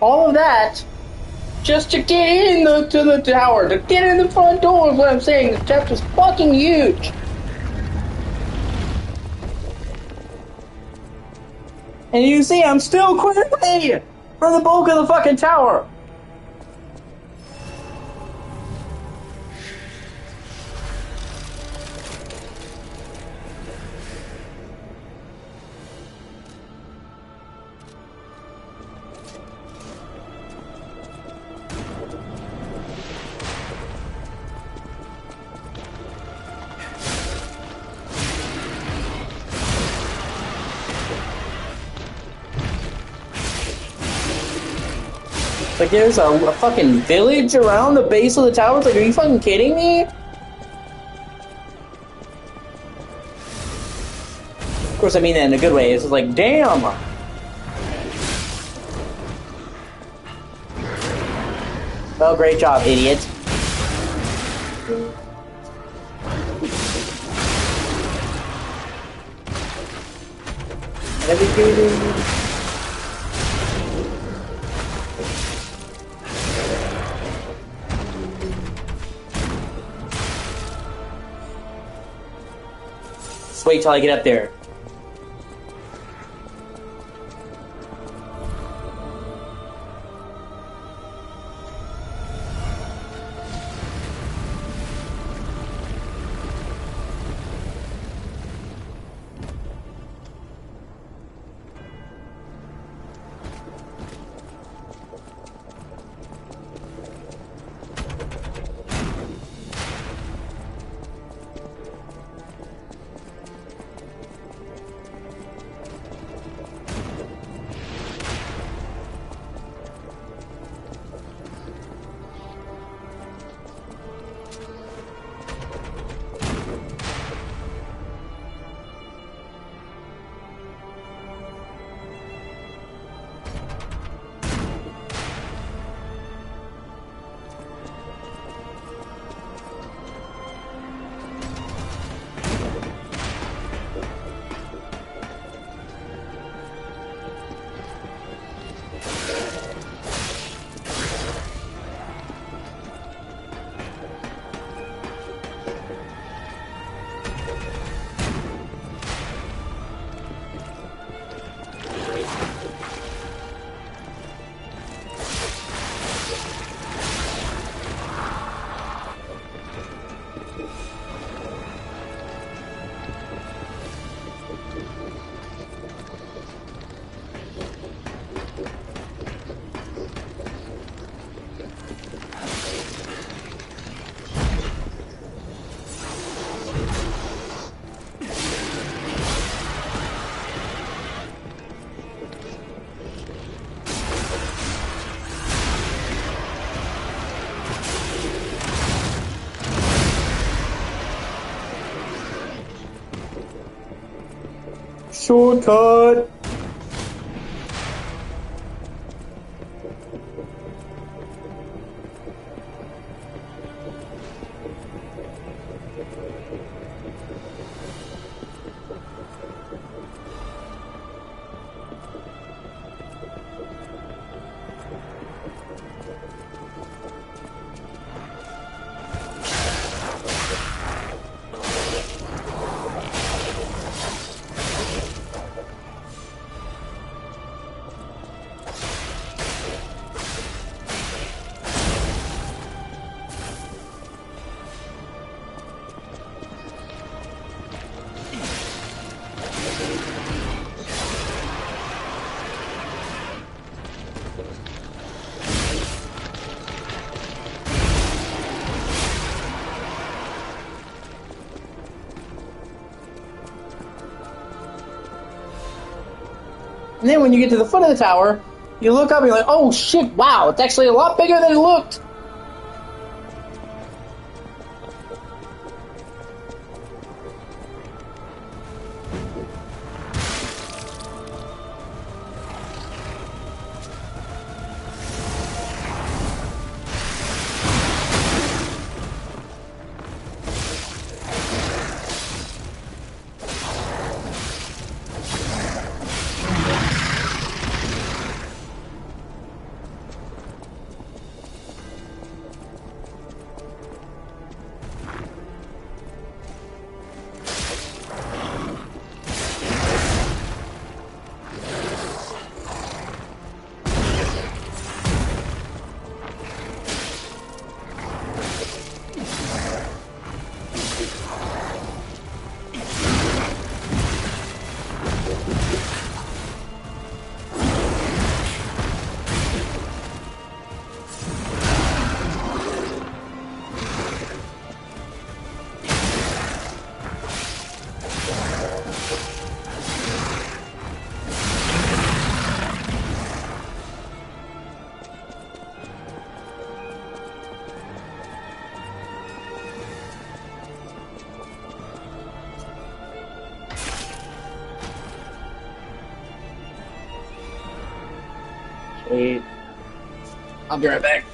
S1: All of that just to get in to the tower, to get in the front door is what I'm saying. This chapter's fucking huge. And you see, I'm still quite away from the bulk of the fucking tower. Like, there's a fucking village around the base of the tower? It's like, are you fucking kidding me? Of course, I mean that in a good way. It's just like, damn! Well, great job, idiot. Just wait till I get up there. Shortcut! And then when you get to the foot of the tower, you look up and you're like, oh shit, wow, it's actually a lot bigger than it looked. Wait. I'll be right back.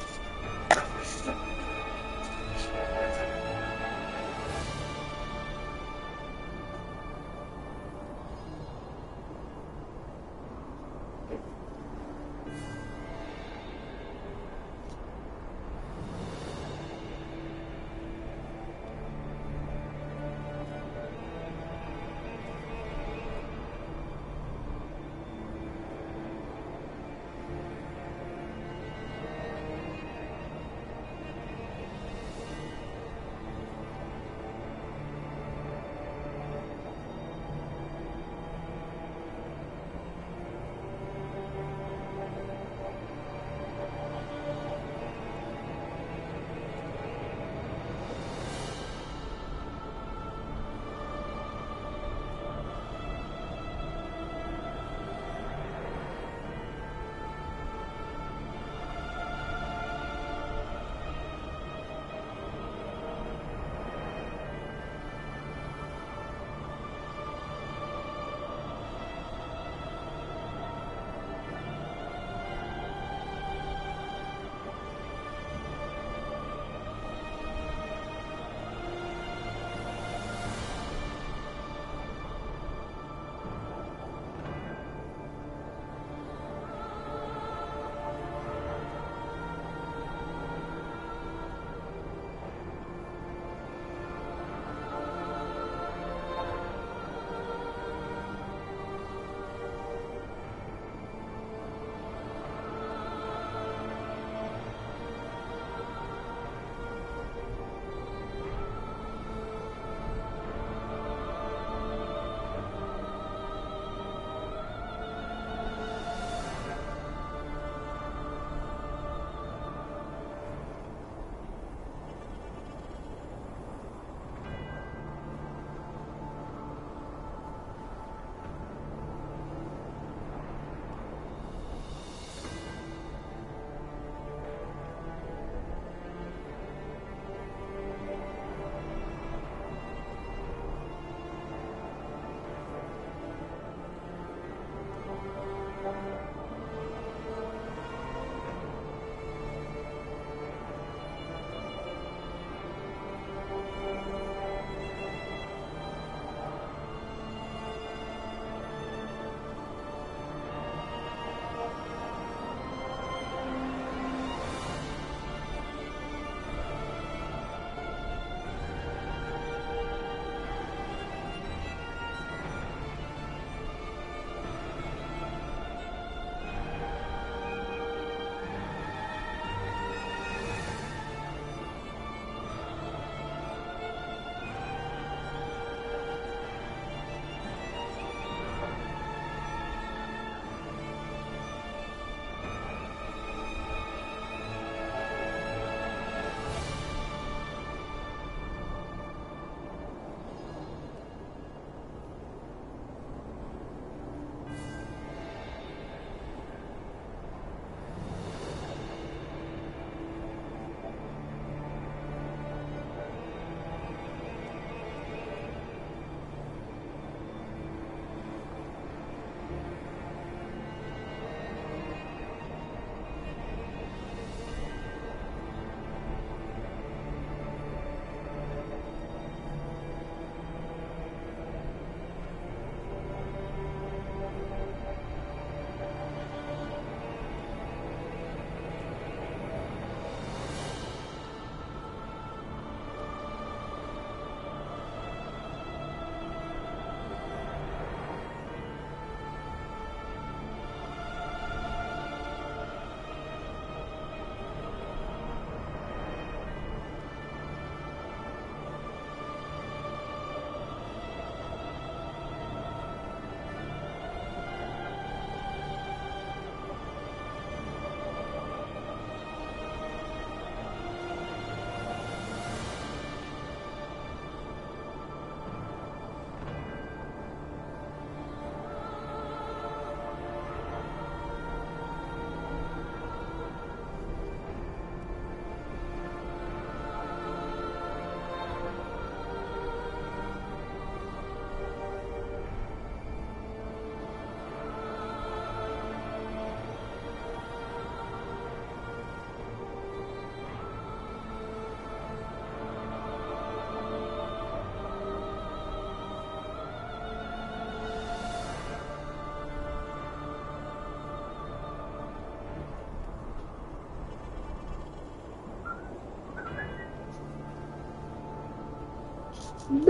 S1: And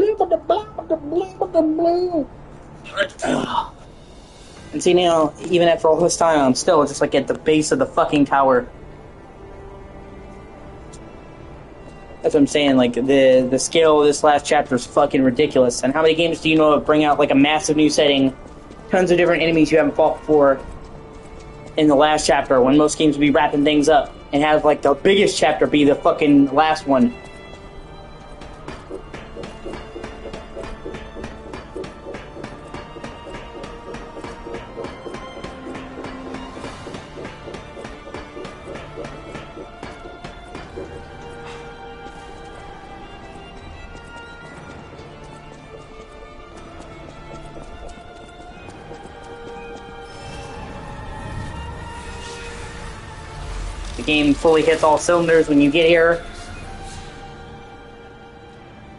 S1: see now, even after all this time, I'm still just like at the base of the fucking tower. That's what I'm saying, like, the scale of this last chapter is fucking ridiculous. And how many games do you know bring out, like, a massive new setting, tons of different enemies you haven't fought before in the last chapter, when most games would be wrapping things up, and have, like, the biggest chapter be the fucking last one. The game fully hits all cylinders when you get here.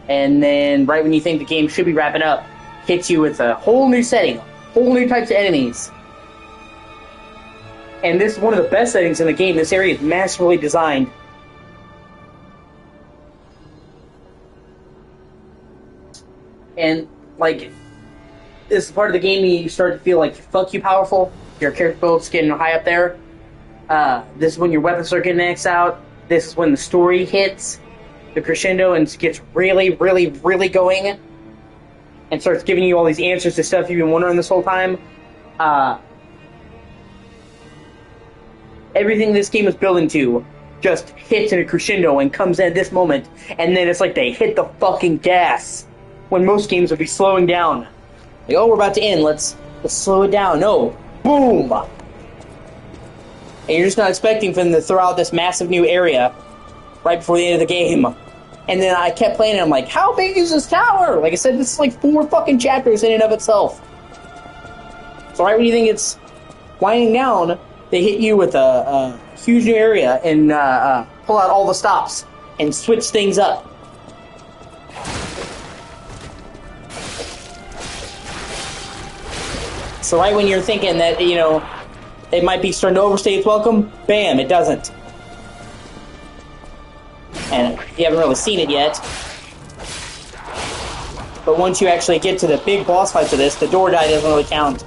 S1: And then, right when you think the game should be wrapping up, hits you with a whole new setting, whole new types of enemies. And this is one of the best settings in the game. This area is masterfully designed. And, like, this is part of the game you start to feel like, fuck you, powerful. Your character build's getting high up there. This is when your weapons are getting maxed out. This is when the story hits the crescendo and gets really, really, really going. And starts giving you all these answers to stuff you've been wondering this whole time. Everything this game is building to just hits in a crescendo and comes in at this moment. And then it's like they hit the fucking gas. When most games would be slowing down. Like, oh, we're about to end. Let's slow it down. No. Boom! And you're just not expecting for them to throw out this massive new area right before the end of the game. And then I kept playing and I'm like, how big is this tower? Like I said, this is like 4 fucking chapters in and of itself. So right when you think it's winding down, they hit you with a huge new area and pull out all the stops and switch things up. So right when you're thinking that, you know, it might be starting to overstay its welcome, bam, it doesn't. And you haven't really seen it yet. But once you actually get to the big boss fights of this, the door die doesn't really count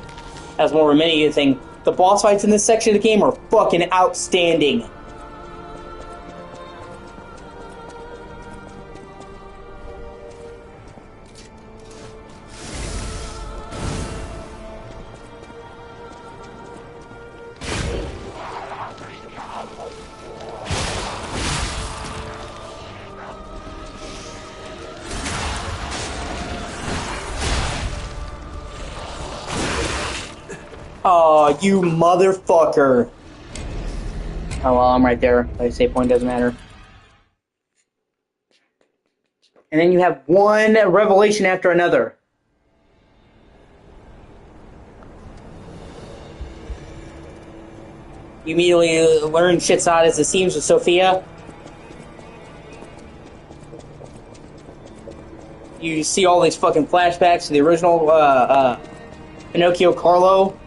S1: as more of a mini thing. The boss fights in this section of the game are fucking outstanding. Oh, you motherfucker. Oh, well, I'm right there. Like, save point doesn't matter. And then you have one revelation after another. You immediately learn shit's not as it seems with Sophia. You see all these fucking flashbacks to the original Pinocchio Carlo.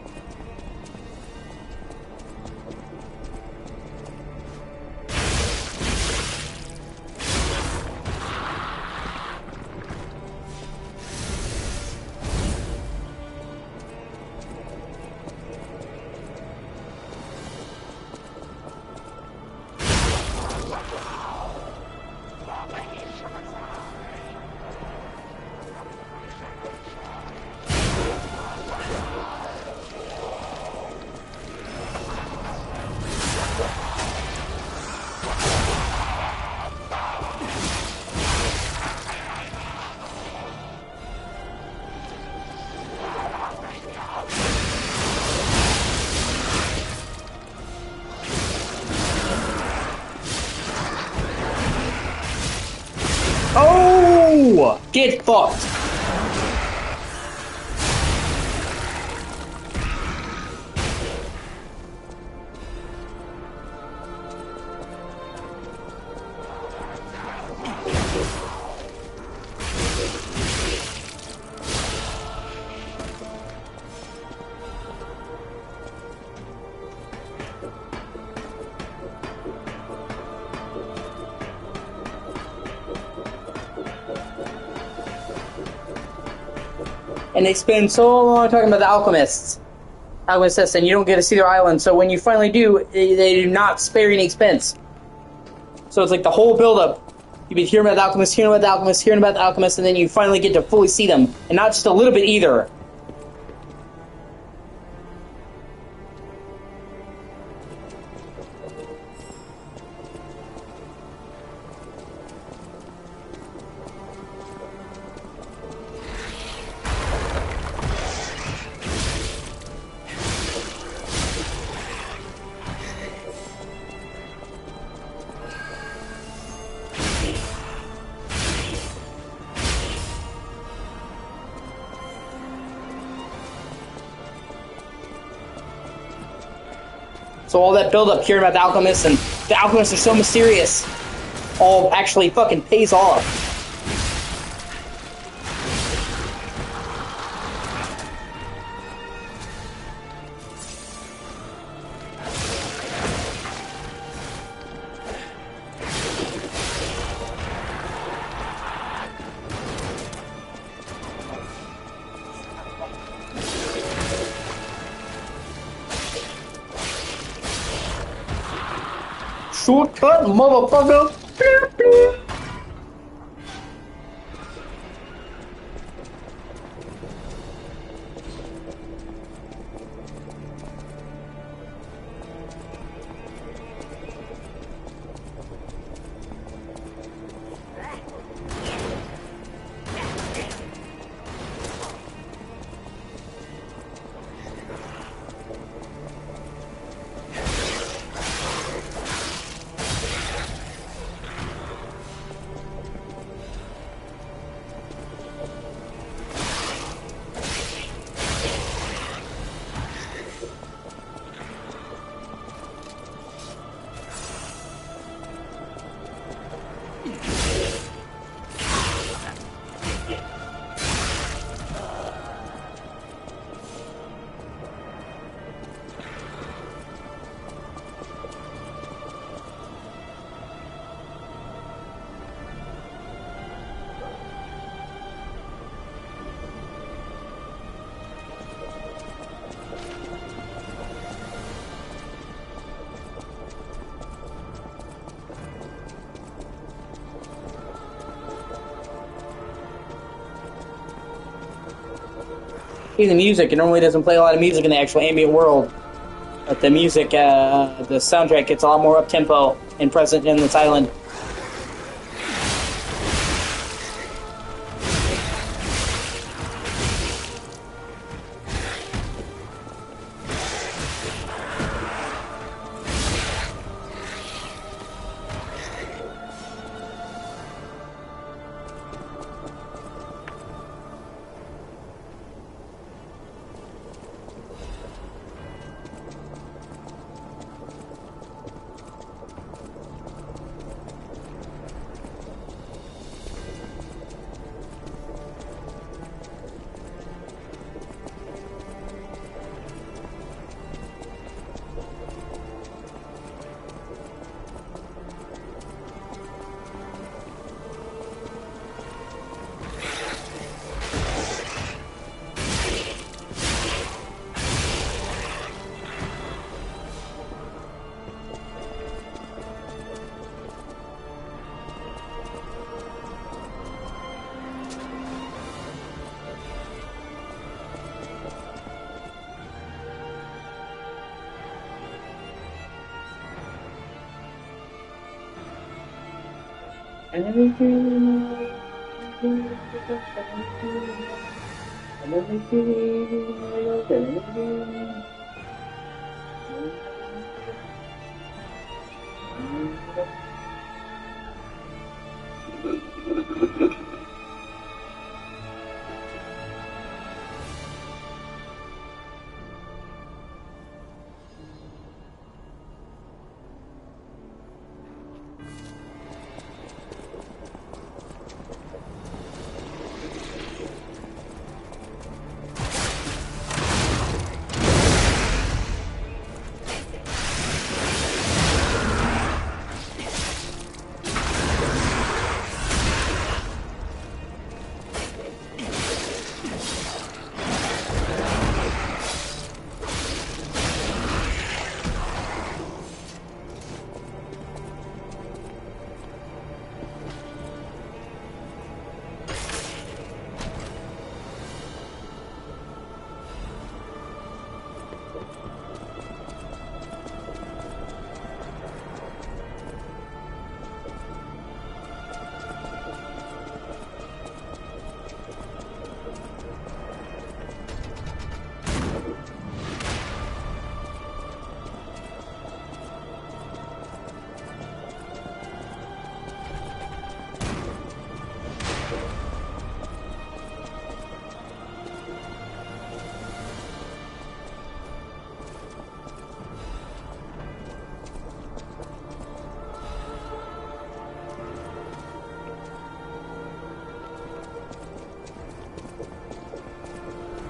S1: Oh! Get fucked! And they spend so long talking about the alchemists. Alchemists, and you don't get to see their island. So when you finally do, they do not spare any expense. So it's like the whole build-up. You've been hearing about the alchemists, hearing about the alchemists, hearing about the alchemists, and then you finally get to fully see them. And not just a little bit either. So all that build-up, hearing about the alchemists, and the alchemists are so mysterious, all actually fucking pays off. Shortcut, motherfucker! See the music, it normally doesn't play a lot of music in the actual ambient world. But the music, the soundtrack gets a lot more up-tempo and present in this island.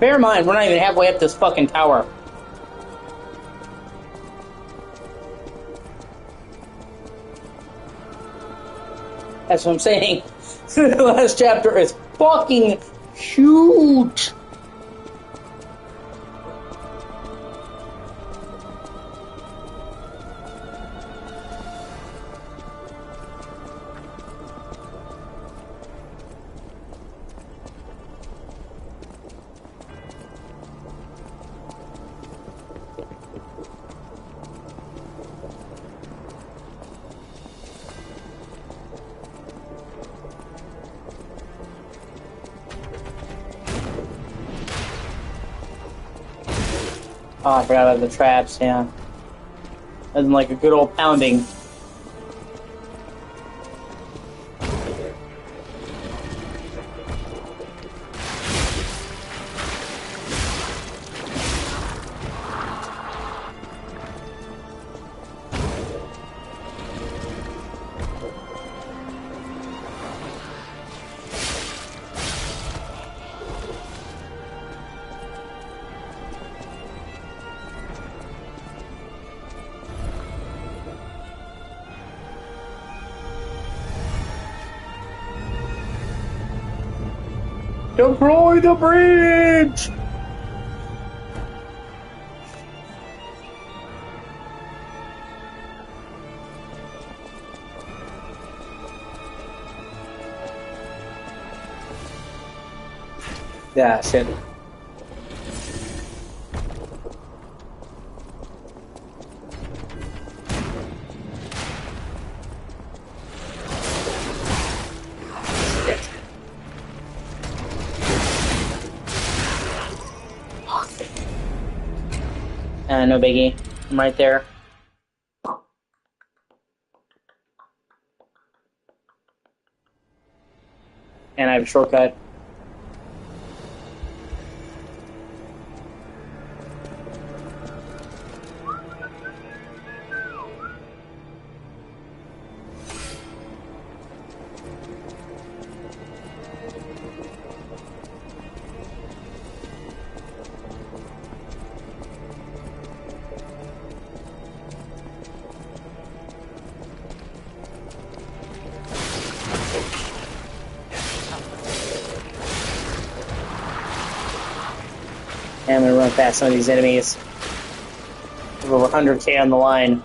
S1: Bear in mind, we're not even halfway up this fucking tower. That's what I'm saying. The last chapter is fucking huge. Oh, I forgot about the traps, yeah. Nothing like a good old pounding. Deploy the bridge! Yeah, shit. No biggie. I'm right there. And I have a shortcut. And I'm gonna run past some of these enemies. There's over 100k on the line.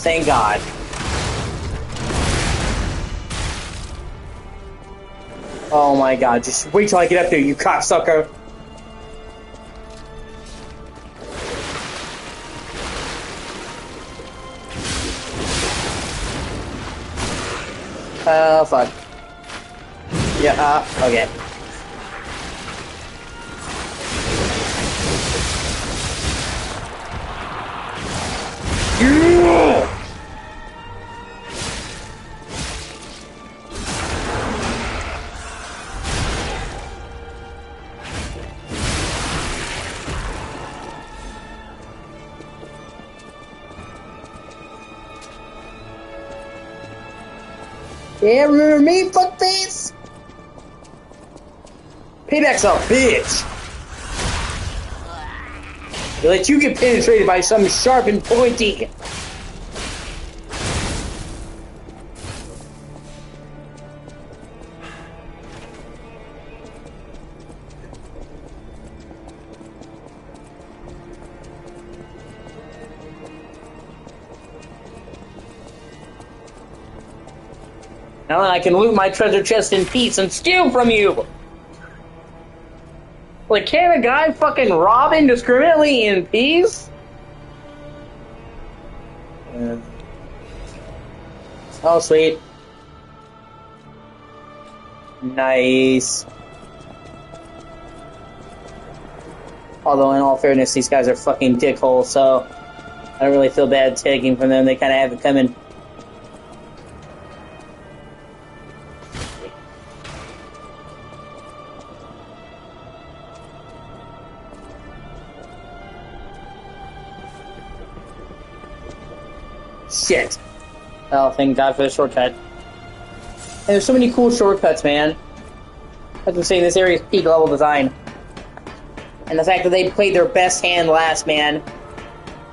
S1: Thank God. Oh my God, just wait till I get up there, you cocksucker. Fuck. Yeah, okay. Yeah, remember me, fuckface? Payback's a bitch. They let you get penetrated by something sharp and pointy. Now I can loot my treasure chest in peace and steal from you! Like, can a guy fucking rob indiscriminately in peace? Oh, sweet. Nice. Although, in all fairness, these guys are fucking dickholes, so I don't really feel bad taking from them. They kind of have it coming. Shit. Oh, thank God for the shortcut. And there's so many cool shortcuts, man. As I'm saying, this area is peak level design. And the fact that they played their best hand last, man,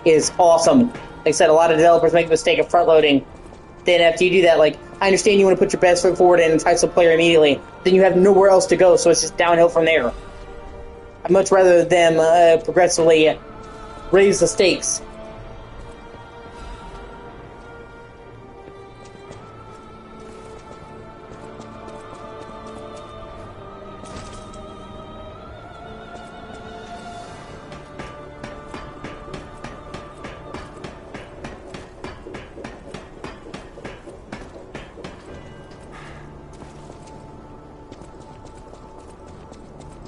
S1: is awesome. Like I said, a lot of developers make the mistake of front-loading. Then after you do that, like, I understand you want to put your best foot forward and entice the player immediately. Then you have nowhere else to go, so it's just downhill from there. I'd much rather them progressively raise the stakes.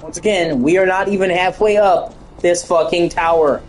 S1: Once again, we are not even halfway up this fucking tower.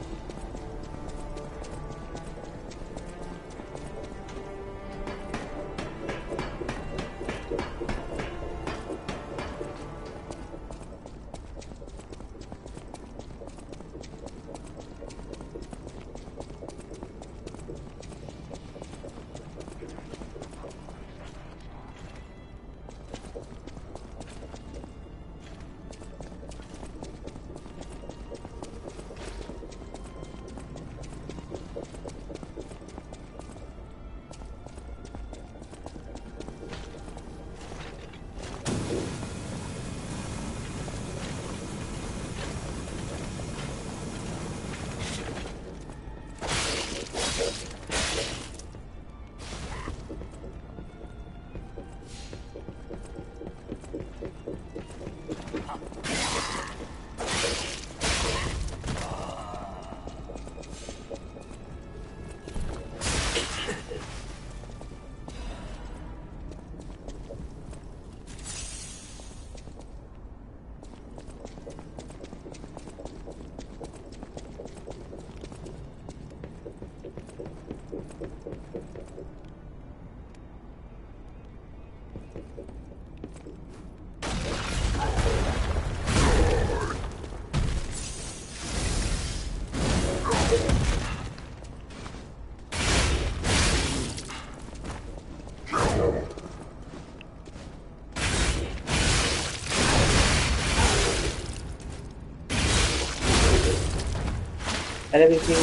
S1: And everything.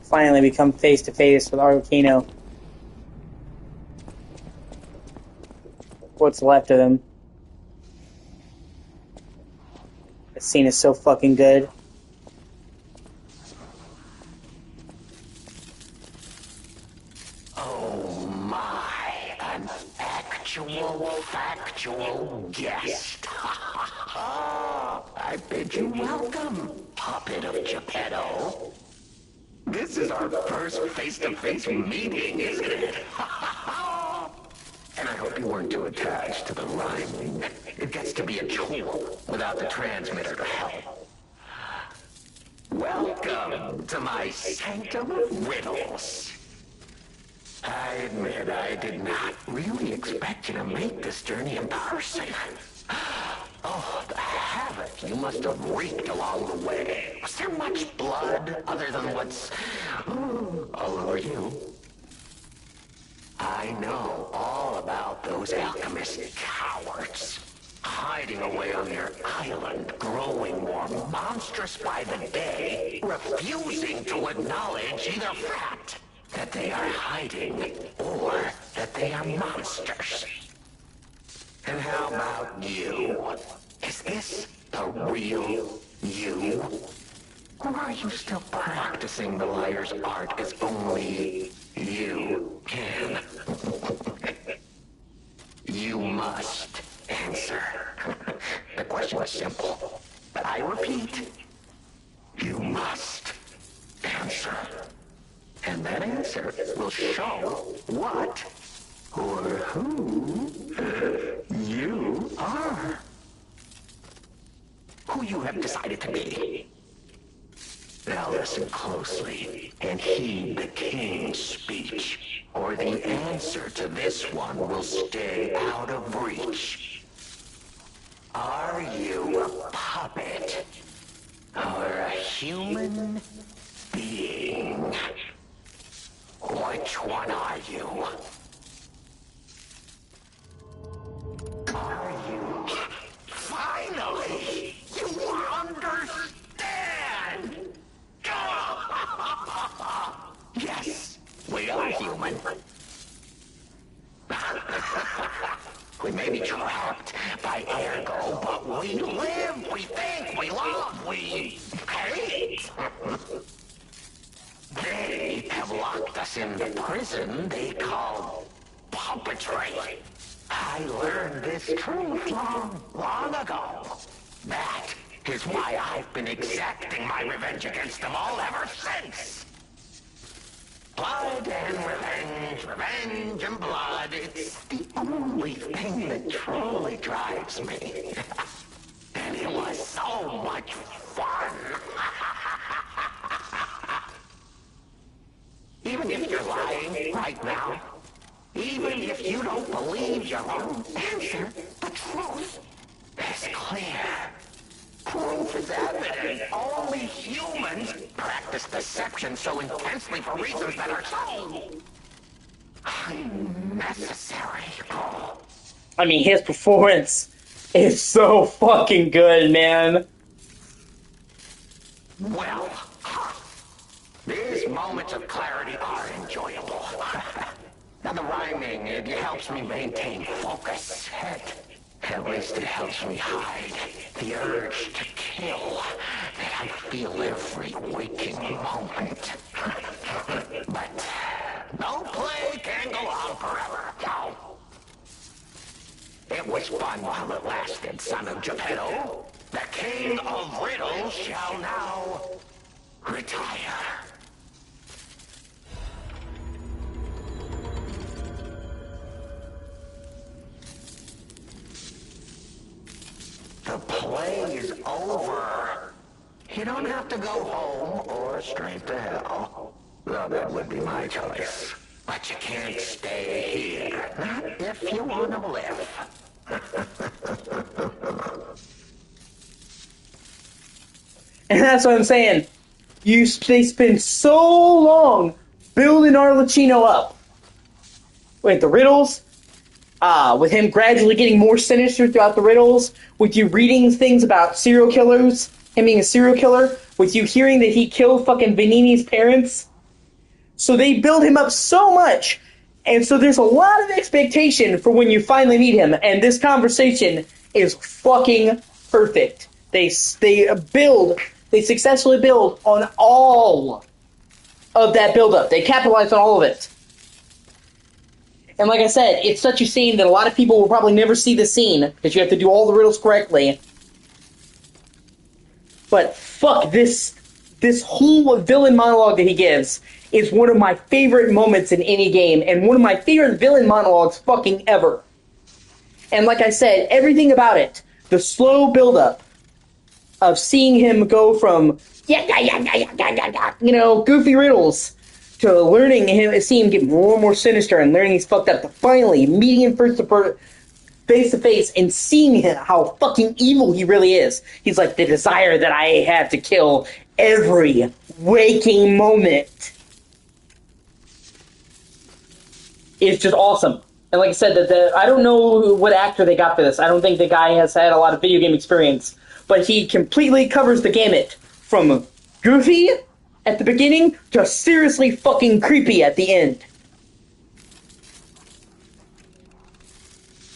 S1: Finally, we come face to face with Arlecchino. What's left of him? This scene is so fucking good.
S7: Oh my, an actual factual guest. I bid you welcome. puppet of Geppetto. This is our first face-to-face meeting, isn't it? And I hope you weren't too attached to the rhyming. It gets to be a chore without the transmitter to help. Welcome to my sanctum of riddles. I admit I did not really expect you to make this journey in person. Oh, the havoc you must have wreaked along the way. Was there much blood other than what's all over you? I know all about those alchemist cowards. Hiding away on their island, growing more monstrous by the day, refusing to acknowledge either fact that they are hiding or that they are monsters. And how about you? Is this the real you? Or are you still practicing the liar's art as only you can? You must answer. The question is simple, but I repeat, you must answer. And that answer will show what or who you are. Who you have decided to be. Now listen closely and heed the king's speech, or the answer to this one will stay out of reach. Are you a puppet or a human being? Which one are you? Are you? Finally! You understand! Yes, we are human. We may be trapped by ergo, but we live, we think, we love, we hate. They have locked us in the prison they call puppetry. I learned this truth long ago. That is why I've been exacting my revenge against them all ever since. Blood and revenge, revenge and blood. It's the only thing that truly drives me. And it was so much fun. Even if you're lying right now, even if you don't believe your own answer, the truth is clear. Proof is evident. Only humans practice deception so intensely for reasons that are so unnecessary.
S1: I mean, his performance is so fucking good, man.
S7: Well, these moments of clarity are enjoyable. Now the rhyming, it helps me maintain focus. At least it helps me hide the urge to kill that I feel every waking moment. But no play can go on forever. No. It was fun while it lasted, son of Geppetto. The king of riddles shall now retire. The play is over. You don't have to go home or straight to hell. Well, that would be my choice. But you can't stay here. Not if you want to live.
S1: And that's what I'm saying. They spend so long building Arlecchino up. Wait, the riddles? With him gradually getting more sinister throughout the riddles, with you reading things about serial killers, him being a serial killer, with you hearing that he killed fucking Vanini's parents. So they build him up so much, and so there's a lot of expectation for when you finally meet him, and this conversation is fucking perfect. They successfully build on all of that buildup. They capitalize on all of it. And like I said, it's such a scene that a lot of people will probably never see the scene, because you have to do all the riddles correctly. But fuck, this whole villain monologue that he gives is one of my favorite moments in any game, and one of my favorite villain monologues fucking ever. And like I said, everything about it, the slow buildup of seeing him go from goofy riddles to learning him, seeing him get more and more sinister and learning he's fucked up, to finally meeting him face to face and seeing him, how fucking evil he really is. He's like, the desire that I have to kill every waking moment is just awesome. And like I said, I don't know what actor they got for this. I don't think the guy has had a lot of video game experience, but he completely covers the gamut from goofy at the beginning to seriously fucking creepy at the end.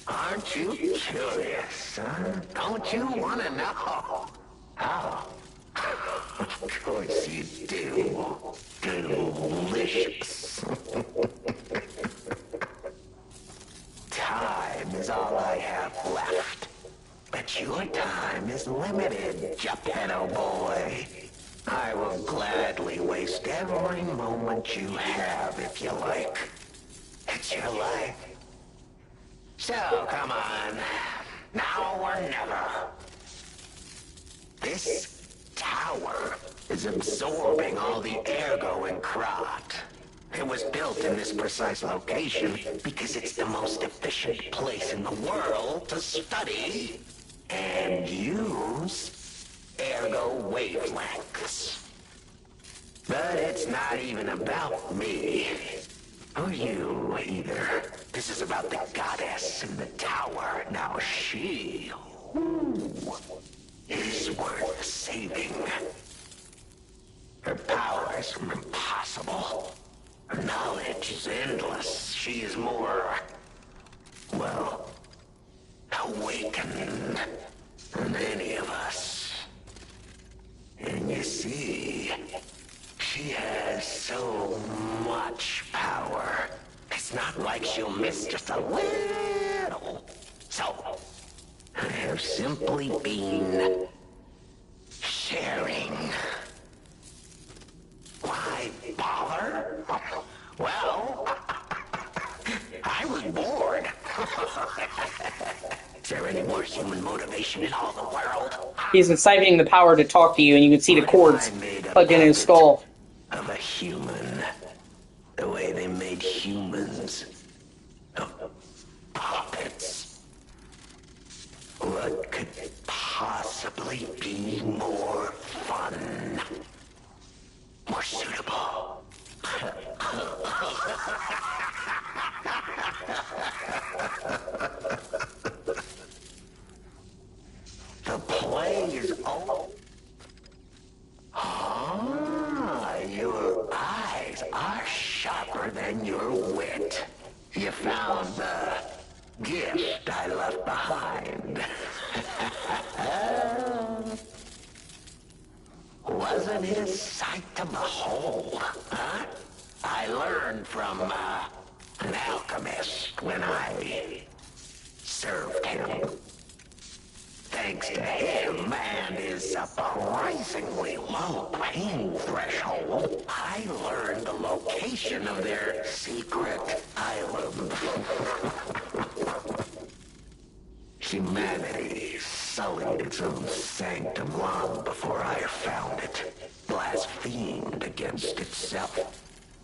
S7: Aren't you curious, huh? Don't you want to know? How? Of course you do. Delicious. Time is all I have left. But your time is limited, Geppetto boy. I will gladly waste every moment you have if you like. It's your life. So, come on. Now or never. This tower is absorbing all the ergo in Krat. It was built in this precise location because it's the most efficient place in the world to study and use ergo wavelengths. But it's not even about me. Or you, either. This is about the goddess in the tower. Now she is worth saving. Her powers are impossible. Her knowledge is endless. She is more, well, awakened than any of us. And you see, she has so much power. It's not like she'll miss just a little. So, I have simply been sharing. Why bother? Well, I was bored. Is there any more human motivation in all the world?
S1: He's been siphoning the power to talk to you, and you can see the cords plugged in his skull.
S7: Of a human, the way they made humans of puppets. What could possibly be more fun? More suitable? The play is over. Ah, your eyes are sharper than your wit. You found the gift I left behind. Wasn't it a sight to behold, huh? I learned from an alchemist when I served him. Thanks to him and his surprisingly low pain threshold, I learned the location of their secret island. Humanity sullied its own sanctum long before I found it, blasphemed against itself,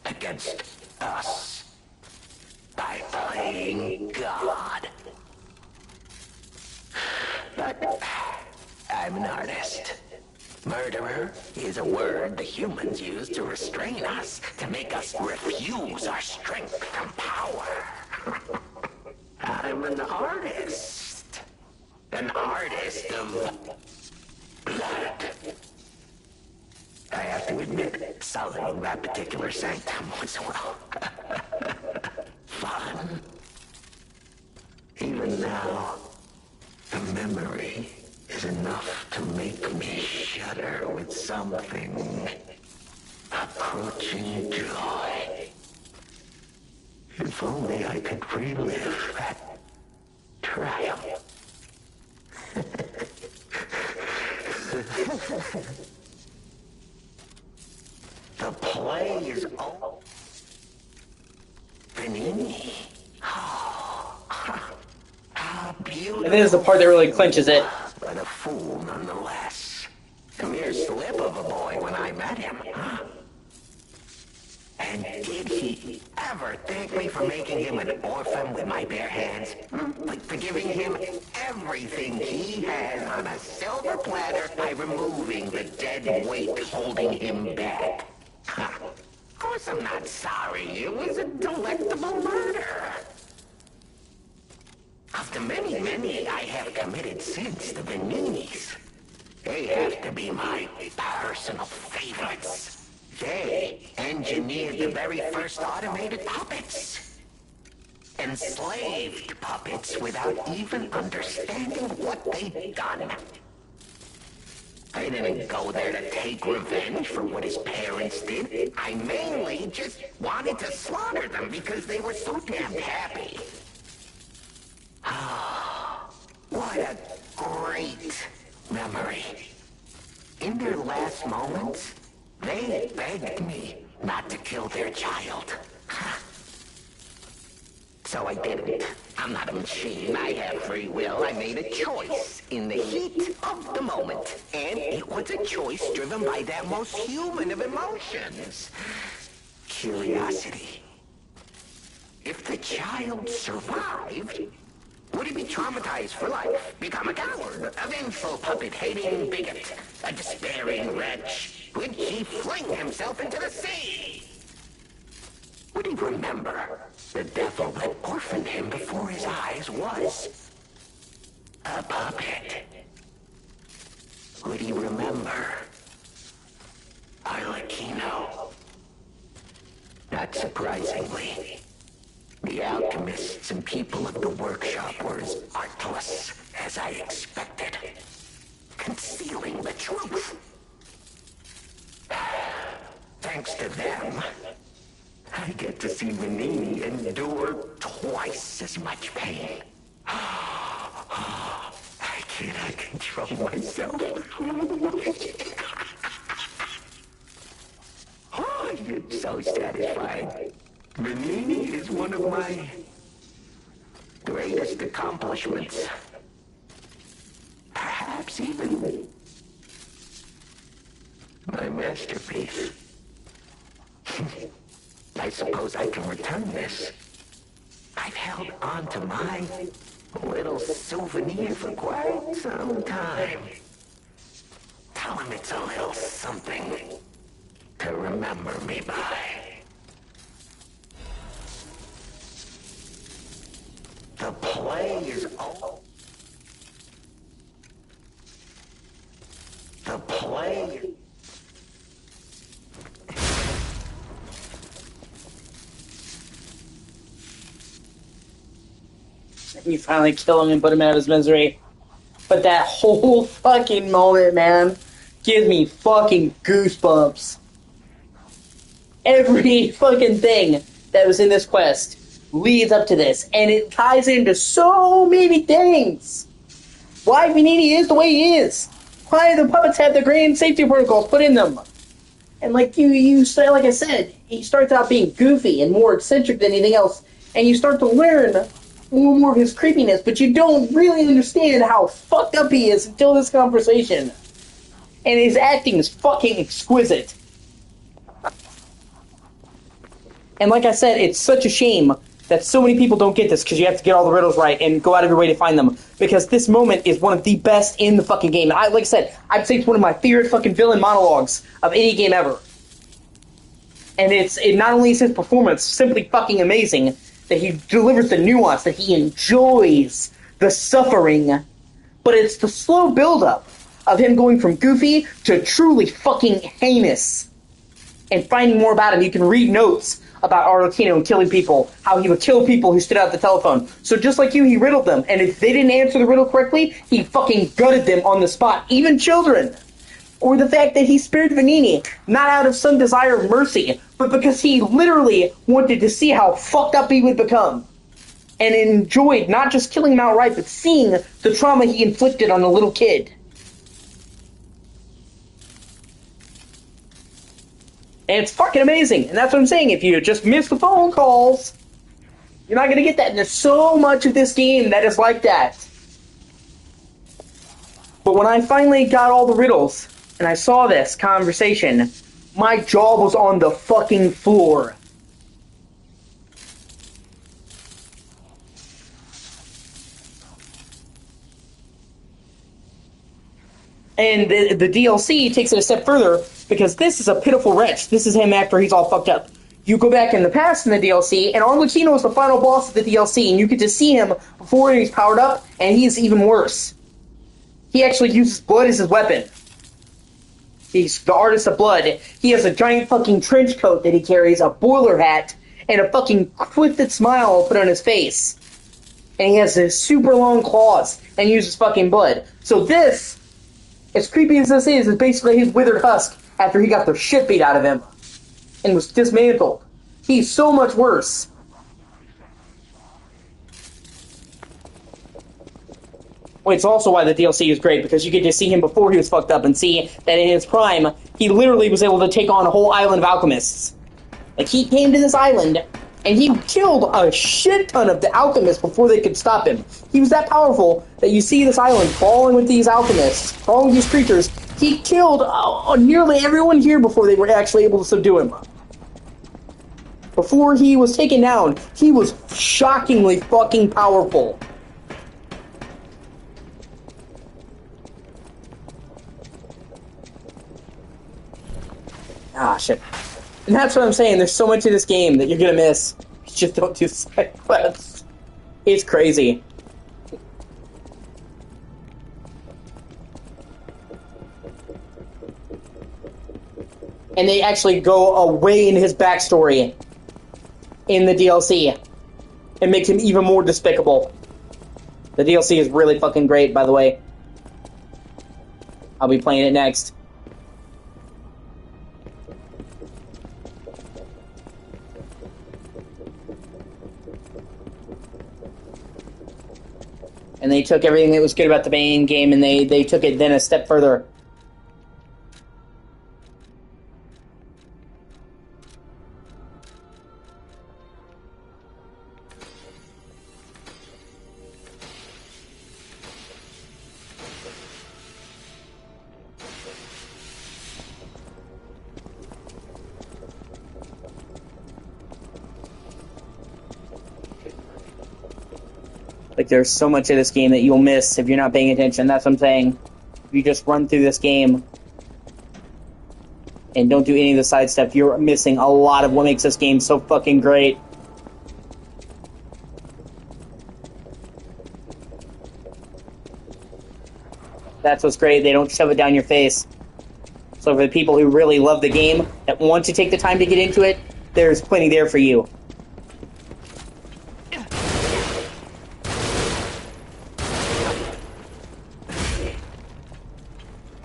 S7: against us, by playing God. But I'm an artist. Murderer is a word the humans use to restrain us, to make us refuse our strength and power. I'm an artist. An artist of blood. I have to admit, sullying that particular sanctum was, well, fun. Even now, the memory is enough to make me shudder with something approaching joy. If only I could relive that triumph. The play is over. Panini. How beautiful.
S1: And this is the part that really clinches it.
S7: But a fool nonetheless. A mere slip of a boy when I met him. And did he ever thank me for making him an orphan with my bare hands? Like for giving him everything he has on a silver platter by removing the dead weight holding him back. Of course I'm not sorry. It was a delectable murder. Of the many I have committed since, the Beninis, they have to be my personal favorites. They engineered the very first automated puppets. Enslaved puppets without even understanding what they'd done. I didn't go there to take revenge for what his parents did. I mainly just wanted to slaughter them because they were so damn happy. What a great memory. In their last moments, they begged me not to kill their child. So I didn't. I'm not a machine. I have free will. I made a choice in the heat of the moment. And it was a choice driven by that most human of emotions. Curiosity. If the child survived, would he be traumatized for life? Become a coward? A vengeful puppet-hating bigot? A despairing wretch? Would he fling himself into the sea? Would he remember the devil that orphaned him before his eyes was a puppet? Would he remember Arlecchino? Not surprisingly, the alchemists and people of the workshop were as artless as I expected, concealing the truth. Thanks to them, I get to see Manini endure twice as much pain. I cannot control myself. Oh, it's so satisfying. Manini is one of my greatest accomplishments. Perhaps even my masterpiece. I suppose I can return this. I've held on to my little souvenir for quite some time. Tell him it's a little something to remember me by. The play is over. The play...
S1: You finally kill him and put him out of his misery. But that whole fucking moment, man, gives me fucking goosebumps. Every fucking thing that was in this quest leads up to this, and it ties into so many things. Why Venini is the way he is. Why the puppets have the grand safety protocols put in them. And like you say, like I said, he starts out being goofy and more eccentric than anything else, and you start to learn more and more of his creepiness, but you don't really understand how fucked up he is until this conversation. And his acting is fucking exquisite. And like I said, it's such a shame that so many people don't get this, because you have to get all the riddles right and go out of your way to find them. Because this moment is one of the best in the fucking game. Like I said, I'd say it's one of my favorite fucking villain monologues of any game ever. And it not only is his performance simply fucking amazing, that he delivers the nuance, that he enjoys the suffering, but it's the slow buildup of him going from goofy to truly fucking heinous. And finding more about him, you can read notes about Arlecchino and killing people, how he would kill people who stood out the telephone. So just like you, he riddled them, and if they didn't answer the riddle correctly, he fucking gutted them on the spot, even children. Or the fact that he spared Venini, not out of some desire of mercy, but because he literally wanted to see how fucked up he would become. And enjoyed not just killing him outright, but seeing the trauma he inflicted on a little kid. And it's fucking amazing. And that's what I'm saying. If you just miss the phone calls, you're not going to get that. And there's so much of this game that is like that. But when I finally got all the riddles, and I saw this conversation, my jaw was on the fucking floor. And the DLC takes it a step further, because this is a pitiful wretch. This is him after he's all fucked up. You go back in the past in the DLC, and Arlecchino is the final boss of the DLC, and you get to see him before he's powered up, and he's even worse. He actually uses blood as his weapon. He's the artist of blood. He has a giant fucking trench coat that he carries, a boiler hat, and a fucking twisted smile put on his face. And he has his super long claws, and uses fucking blood. So this, as creepy as this is basically his withered husk after he got the shit beat out of him and was dismantled. He's so much worse. Well, it's also why the DLC is great, because you get to see him before he was fucked up and see that in his prime, he literally was able to take on a whole island of alchemists. Like, he came to this island, and he killed a shit ton of the alchemists before they could stop him. He was that powerful that you see this island crawling with these alchemists, crawling with these creatures. He killed nearly everyone here before they were actually able to subdue him. Before he was taken down, he was shockingly fucking powerful. Ah, shit. And that's what I'm saying. There's so much of this game that you're gonna miss. Just don't do side quests. It's crazy. And they actually go away in his backstory in the DLC and make him even more despicable. The DLC is really fucking great, by the way. I'll be playing it next. And they took everything that was good about the main game and they took it then a step further. Like, there's so much of this game that you'll miss if you're not paying attention. That's what I'm saying. If you just run through this game and don't do any of the side stuff, you're missing a lot of what makes this game so fucking great. That's what's great. They don't shove it down your face. So for the people who really love the game, that want to take the time to get into it, there's plenty there for you.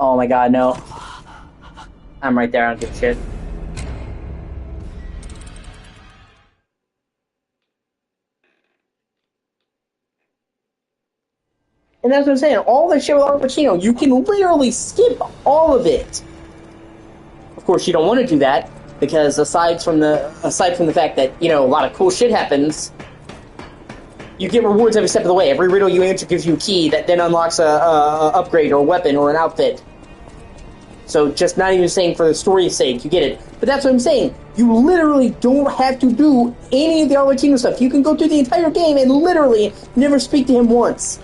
S1: Oh my god, no. I'm right there, I don't give a shit. And that's what I'm saying, all the shit with Al Pacino, you can literally skip all of it. Of course, you don't want to do that, because aside from the fact that, you know, a lot of cool shit happens, you get rewards every step of the way. Every riddle you answer gives you a key that then unlocks a upgrade or a weapon or an outfit. So just not even saying for the story's sake, you get it. But that's what I'm saying. You literally don't have to do any of the Arlecchino stuff. You can go through the entire game and literally never speak to him once.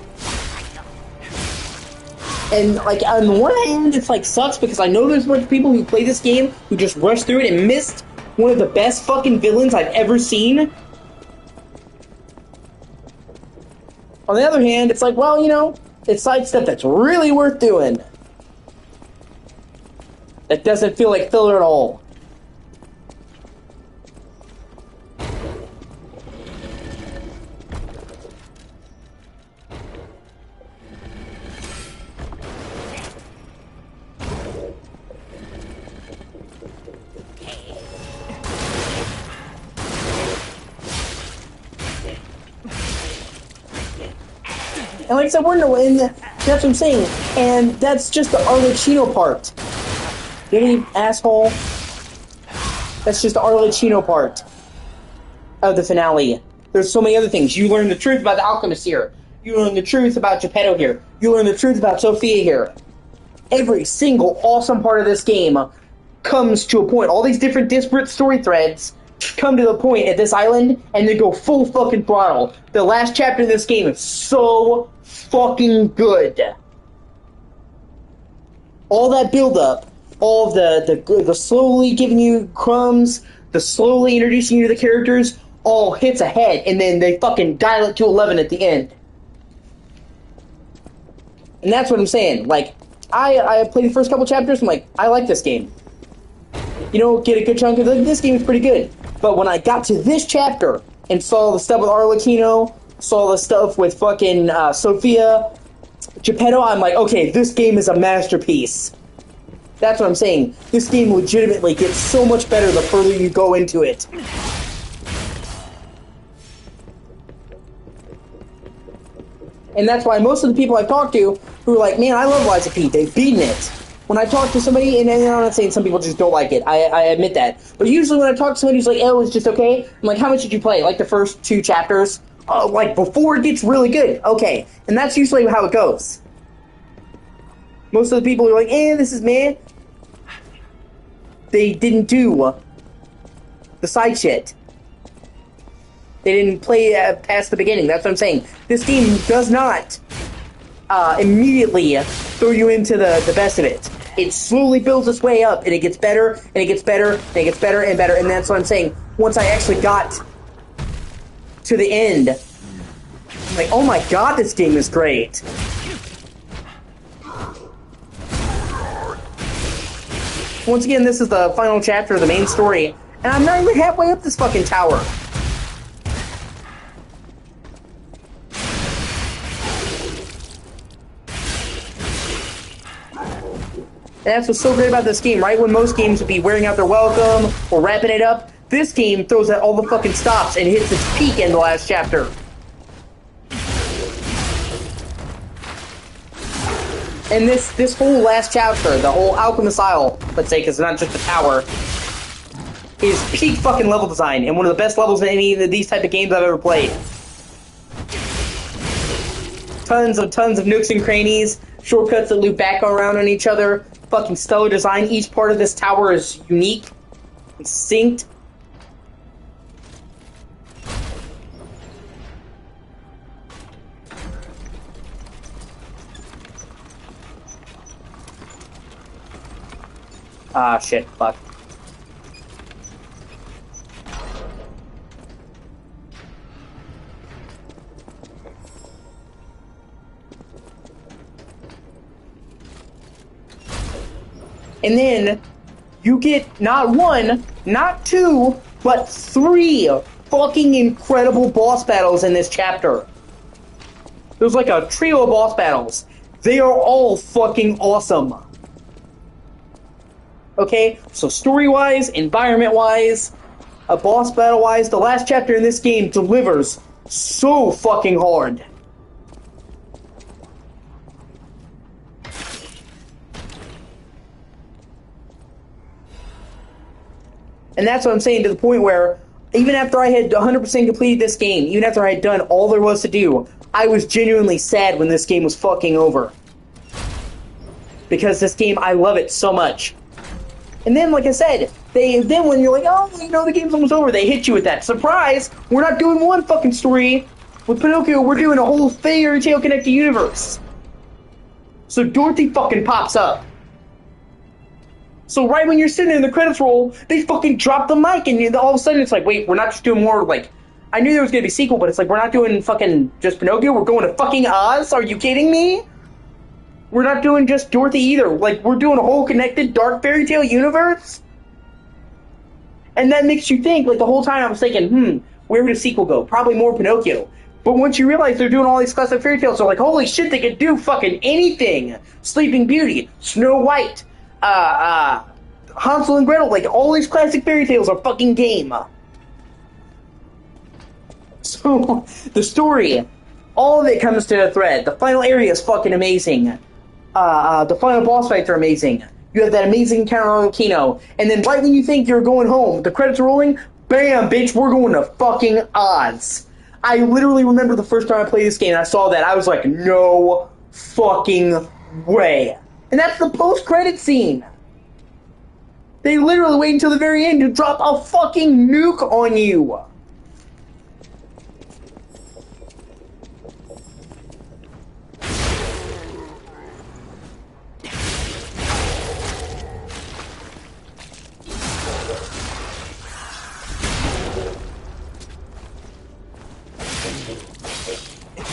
S1: And, like, on the one hand, it's, like, sucks because I know there's a bunch of people who play this game who just rushed through it and missed one of the best fucking villains I've ever seen. On the other hand, it's like, well, you know, it's side stuff that's really worth doing. That doesn't feel like filler at all. And like I said, we're in the, that's what I'm saying. And that's just the Arlecchino part. You any asshole? That's just the Arlecchino part of the finale. There's so many other things. You learn the truth about the Alchemist here. You learn the truth about Geppetto here. You learn the truth about Sophia here. Every single awesome part of this game comes to a point. All these different disparate story threads come to the point at this island, and they go full fucking throttle. The last chapter of this game is so fucking good. All that build-up, all of the slowly giving you crumbs, the slowly introducing you to the characters, all hits ahead, and then they fucking dial it to 11 at the end. And that's what I'm saying. Like, I played the first couple chapters, I'm like, I like this game. You know, get a good chunk of this game is pretty good. But when I got to this chapter and saw the stuff with Arlecchino, saw the stuff with fucking Sophia, Geppetto, I'm like, okay, this game is a masterpiece. That's what I'm saying. This game legitimately gets so much better the further you go into it. And that's why most of the people I've talked to who are like, man, I love Lies of P, they've beaten it. When I talk to somebody, and I'm not saying some people just don't like it, I admit that. But usually when I talk to somebody who's like, oh, it's just okay, I'm like, how much did you play? Like the first 2 chapters? Oh, like before it gets really good. Okay. And that's usually how it goes. Most of the people are like, this is meh. They didn't do the side shit. They didn't play past the beginning. That's what I'm saying. This game does not immediately throw you into the best of it. It slowly builds its way up, and it gets better, and it gets better, and it gets better and better, and that's what I'm saying. Once I actually got to the end, I'm like, oh my god, this game is great. Once again, this is the final chapter of the main story, and I'm not even halfway up this fucking tower. And that's what's so great about this game, right? When most games would be wearing out their welcome or wrapping it up, this game throws out all the fucking stops and hits its peak in the last chapter. And this whole last chapter, the whole Alchemist Isle, let's say, because it's not just a tower, is peak fucking level design and one of the best levels in any of these type of games I've ever played. Tons of nooks and crannies, shortcuts that loop back around on each other. Fucking stellar design. Each part of this tower is unique and synced. Ah, shit, fuck. And then you get not 1, not 2, but 3 fucking incredible boss battles in this chapter. There's like a trio of boss battles. They are all fucking awesome. Okay, so story-wise, environment-wise, boss battle-wise, the last chapter in this game delivers so fucking hard. And that's what I'm saying, to the point where, even after I had 100% completed this game, even after I had done all there was to do, I was genuinely sad when this game was fucking over. Because this game, I love it so much. And then, like I said, then when you're like, oh, you know, the game's almost over, they hit you with that. Surprise! We're not doing one fucking story. With Pinocchio, we're doing a whole fairy tale connected universe. So Dorothy fucking pops up. So right when you're sitting there in the credits roll, they fucking drop the mic, and all of a sudden it's like, wait, we're not just doing more, like, I knew there was gonna be a sequel, but it's like, we're not doing fucking just Pinocchio, we're going to fucking Oz? Are you kidding me? We're not doing just Dorothy either. Like, we're doing a whole connected dark fairy tale universe? And that makes you think, like, the whole time I was thinking, where would a sequel go? Probably more Pinocchio. But once you realize they're doing all these classic fairy tales, they're like, holy shit, they could do fucking anything! Sleeping Beauty, Snow White, Hansel and Gretel, like, all these classic fairy tales are fucking game. So, the story, all of it comes to a thread. The final area is fucking amazing. The final boss fights are amazing. You have that amazing encounter on the volcano, and then right when you think you're going home, the credits are rolling, bam, bitch, we're going to fucking Oz. I literally remember the first time I played this game and I saw that, I was like, no fucking way. And that's the post-credit scene. They literally wait until the very end to drop a fucking nuke on you.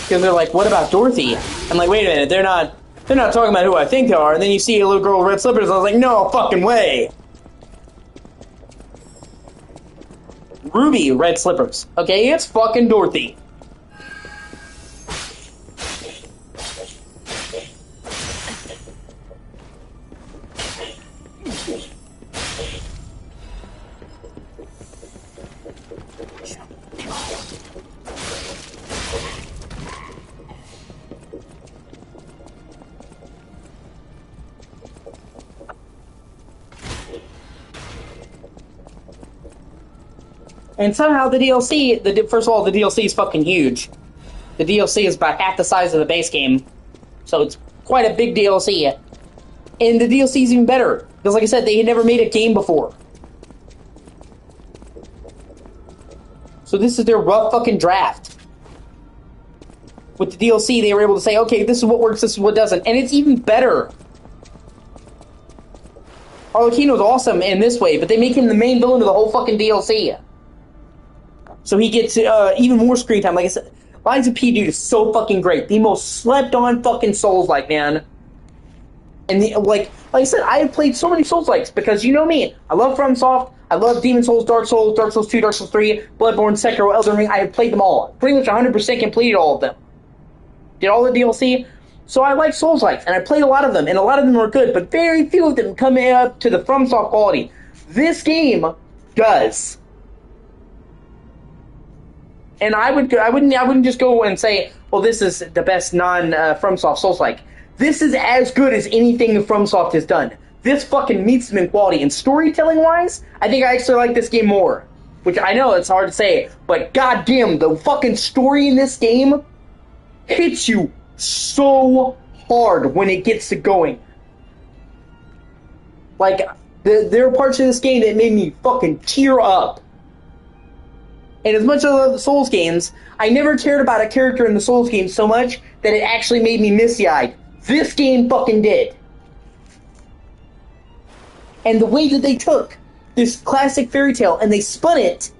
S1: Because they're like, what about Dorothy? I'm like, wait a minute, they're not talking about who I think they are. And then you see a little girl with red slippers, and I was like, no fucking way. Ruby, red slippers. Okay, it's fucking Dorothy. And somehow the DLC, first of all, the DLC is fucking huge. The DLC is about half the size of the base game. So it's quite a big DLC. And the DLC is even better. Because like I said, they had never made a game before. So this is their rough fucking draft. With the DLC, they were able to say, okay, this is what works, this is what doesn't. And it's even better. Arlecchino's awesome in this way, but they make him the main villain of the whole fucking DLC. So he gets even more screen time. Like I said, Lies of P, dude, is so fucking great. The most slept-on fucking Souls-like, man. And like I said, I have played so many Souls-likes because you know me. I love FromSoft. I love Demon Souls, Dark Souls 2, Dark Souls 3, Bloodborne, Sekiro, Elden Ring. I have played them all. Pretty much 100% completed all of them. Did all the DLC. So I like Souls-likes, and I played a lot of them, and a lot of them are good, but very few of them come up to the FromSoft quality. This game does. And I wouldn't just go and say, well, this is the best non-FromSoft Souls-like. This is as good as anything FromSoft has done. This fucking meets them in quality. And storytelling-wise, I think I actually like this game more. Which I know it's hard to say, but goddamn, the fucking story in this game hits you so hard when it gets to going. Like, there are parts of this game that made me fucking tear up. And as much as I love the Souls games, I never cared about a character in the Souls games so much that it actually made me misty-eyed. This game fucking did. And the way that they took this classic fairy tale and they spun it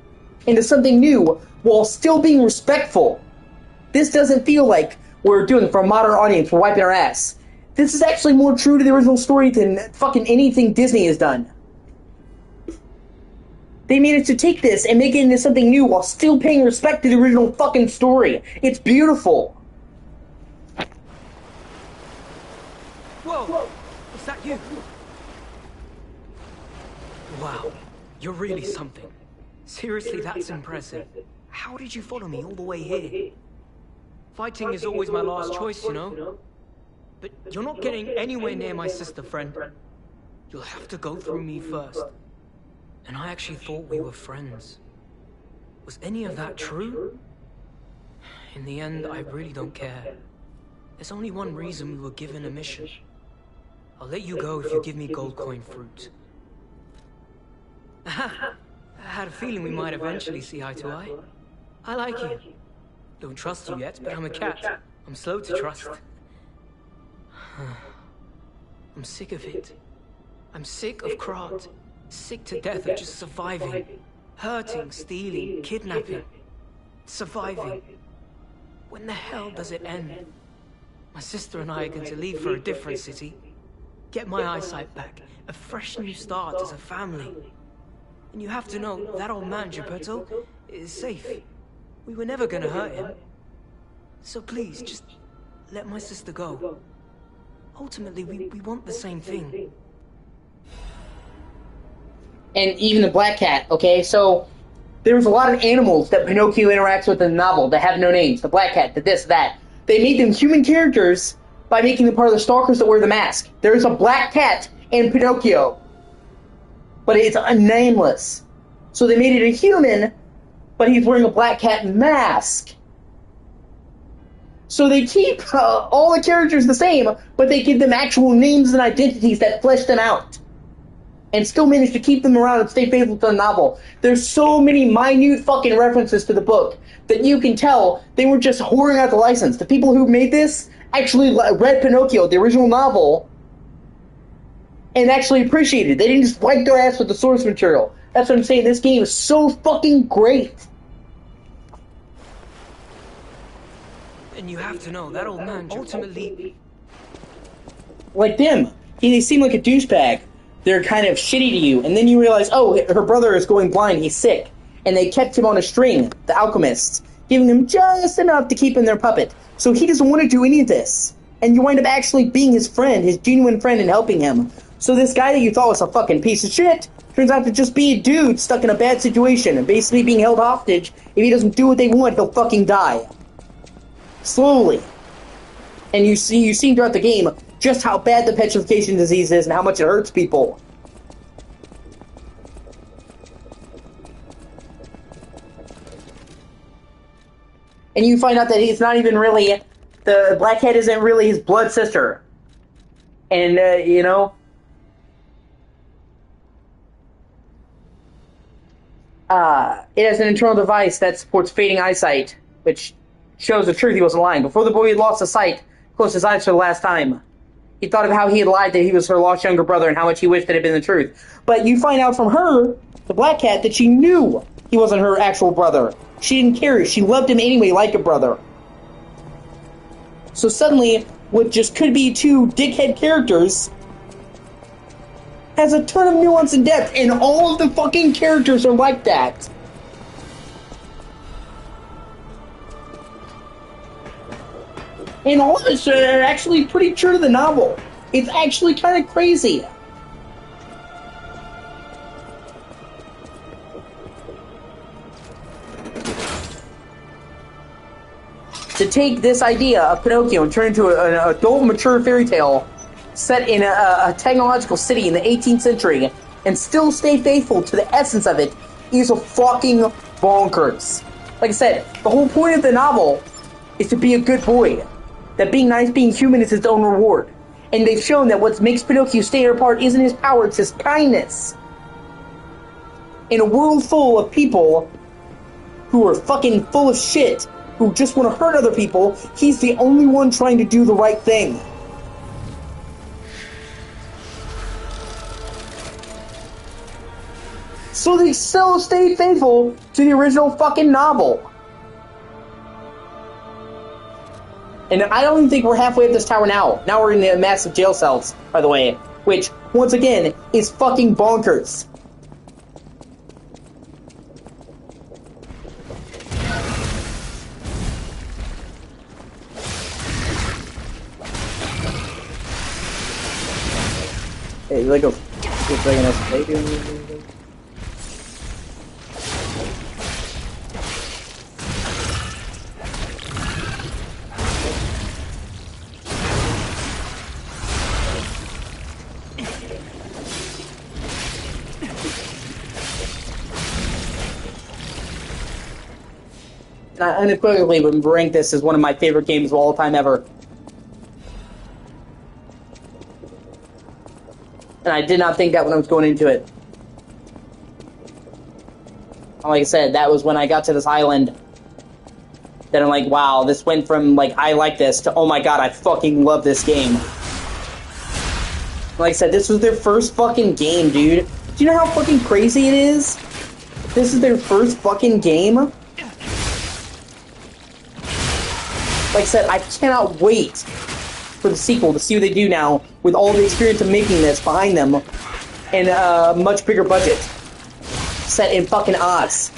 S1: into something new while still being respectful. This doesn't feel like we're doing it for a modern audience, we're wiping our ass. This is actually more true to the original story than fucking anything Disney has done. They managed to take this and make it into something new while still paying respect to the original fucking story. It's beautiful.
S14: Whoa! Is that you? Wow, you're really something. Seriously, that's impressive. How did you follow me all the way here? Fighting is always my last choice, you know? But you're not getting anywhere near my sister, friend. You'll have to go through me first. And I actually thought we were friends. Was any of that true? In the end, I really don't care. There's only one reason we were given a mission. I'll let you go if you give me gold coin fruit. I had a feeling we might eventually see eye to eye. I like you. Don't trust you yet, but I'm a cat. I'm slow to trust. I'm sick of it. I'm sick of Krat. Sick to death of just surviving. Hurting, stealing, kidnapping. Surviving. When the hell does it end? My sister and I are going to leave for a different city. Get my eyesight back. A fresh new start as a family. And you have to know, that old man, Geppetto, is safe. We were never gonna hurt him. So please, just let my sister go. Ultimately, we want the same thing.
S1: And even the Black Cat, okay? So, there's a lot of animals that Pinocchio interacts with in the novel that have no names. The Black Cat, the this, that. They made them human characters by making them part of the stalkers that wear the mask. There's a black cat and Pinocchio. But it's nameless. So they made it a human, but he's wearing a black cat mask. So they keep all the characters the same, but they give them actual names and identities that flesh them out. And still manage to keep them around and stay faithful to the novel. There's so many minute fucking references to the book that you can tell they were just whoring out the license. The people who made this actually read Pinocchio, the original novel, and actually appreciated it. They didn't just wipe their ass with the source material. That's what I'm saying. This game is so fucking great.
S14: And you have to know, that old man ultimately...
S1: Like them. They seem like a douchebag. They're kind of shitty to you. And then you realize, oh, her brother is going blind. He's sick. And they kept him on a string, the alchemists, giving him just enough to keep him their puppet. So he doesn't want to do any of this. And you wind up actually being his friend, his genuine friend, and helping him. So this guy that you thought was a fucking piece of shit turns out to just be a dude stuck in a bad situation and basically being held hostage. If he doesn't do what they want, he'll fucking die. Slowly. And you see throughout the game just how bad the petrification disease is and how much it hurts people. And you find out that he's not even really, the Blackhead isn't really his blood sister. And, you know, it has an internal device that supports fading eyesight, which shows the truth he wasn't lying. Before the boy had lost his sight, closed his eyes for the last time, he thought of how he had lied that he was her lost younger brother and how much he wished it had been the truth. But you find out from her, the Black Cat, that she knew he wasn't her actual brother. She didn't care. She loved him anyway like a brother. So suddenly, what just could be two dickhead characters has a ton of nuance and depth, and all of the fucking characters are like that. And all of us are actually pretty true to the novel. It's actually kind of crazy. To take this idea of Pinocchio and turn it into an adult, mature fairy tale set in a technological city in the 18th century and still stay faithful to the essence of it is a fucking bonkers. Like I said, the whole point of the novel is to be a good boy. That being nice, being human is his own reward. And they've shown that what makes Pinocchio stand apart isn't his power, it's his kindness. In a world full of people who are fucking full of shit, who just want to hurt other people, he's the only one trying to do the right thing. So they still stayed faithful to the original fucking novel. And I don't even think we're halfway up this tower now. Now we're in the massive jail cells, by the way. Which, once again, is fucking bonkers. Hey, like a dragon has a baby. I unequivocally would rank this as one of my favorite games of all time ever. And I did not think that when I was going into it. Like I said, that was when I got to this island. Then I'm like, wow, this went from, like, I like this to, oh my god, I fucking love this game. Like I said, this was their first fucking game, dude. Do you know how fucking crazy it is? This is their first fucking game? Like I said, I cannot wait for the sequel to see what they do now with all the experience of making this behind them and a much bigger budget set in fucking Oz.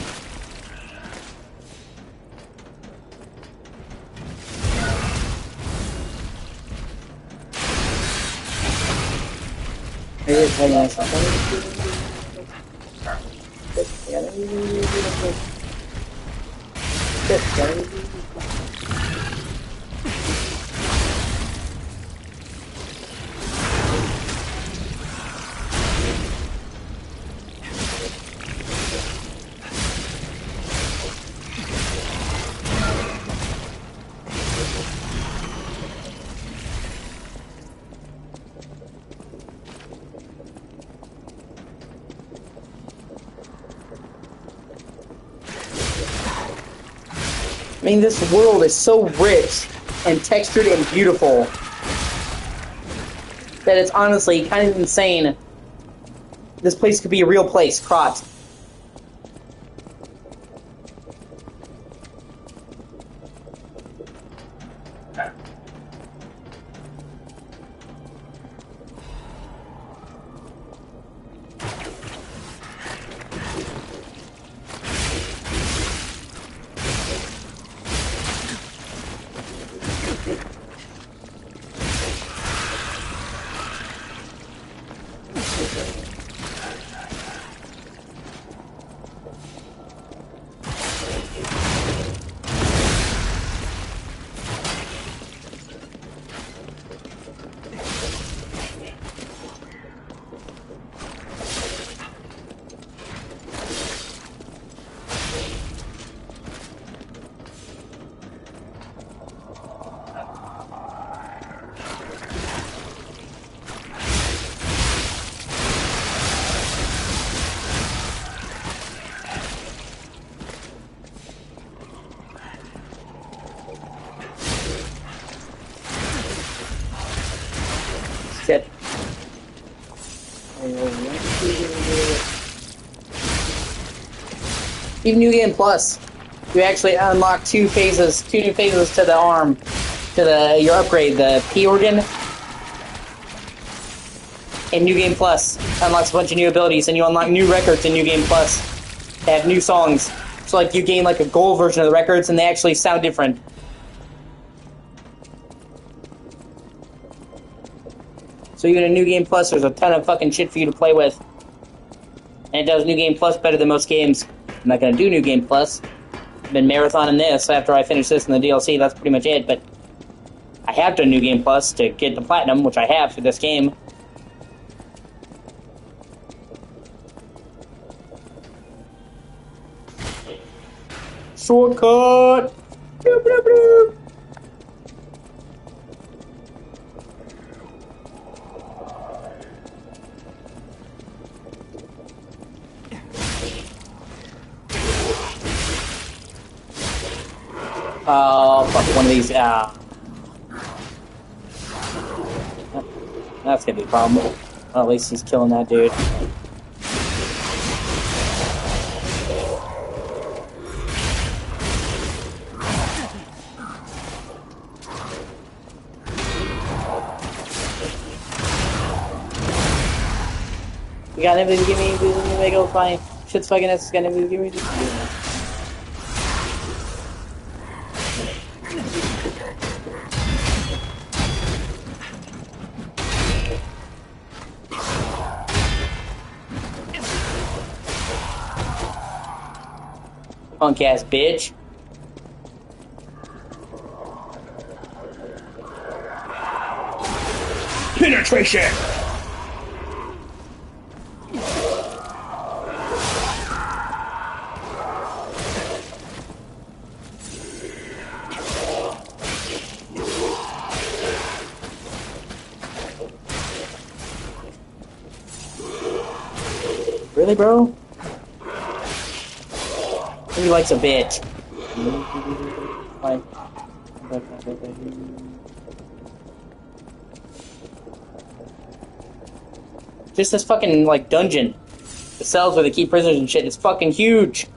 S1: I mean, this world is so rich and textured and beautiful that it's honestly kind of insane. This place could be a real place, Krot. Shit. Even New Game Plus, you actually unlock two new phases to the arm, to your upgrade, the P organ. In New Game Plus, unlocks a bunch of new abilities, and you unlock new records in New Game Plus. They have new songs, so like you gain like a gold version of the records, and they actually sound different. So even in New Game Plus, there's a ton of fucking shit for you to play with. And it does New Game Plus better than most games. I'm not gonna do New Game Plus. I've been marathoning this after I finish this in the DLC, that's pretty much it, but I have done New Game Plus to get the Platinum, which I have for this game. Shortcut! Bloop, bloop, bloop. Oh, fuck, one of these, that's gonna be a problem. Well, at least he's killing that dude. You got anything to give me, go fine. Shit's fucking ass, got anything to give me? Punk ass bitch. Penetration! Really, bro? He likes a bitch. Fine. Just this fucking, like, dungeon. The cells where they keep prisoners and shit is fucking huge.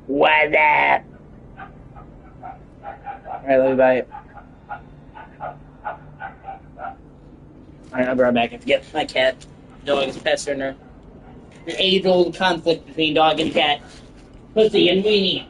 S1: What up? Alright, let me buy it. Alright, I'll be right back and get my cat. Dog is pestering her. Your age-old conflict between dog and cat. Pussy and weenie.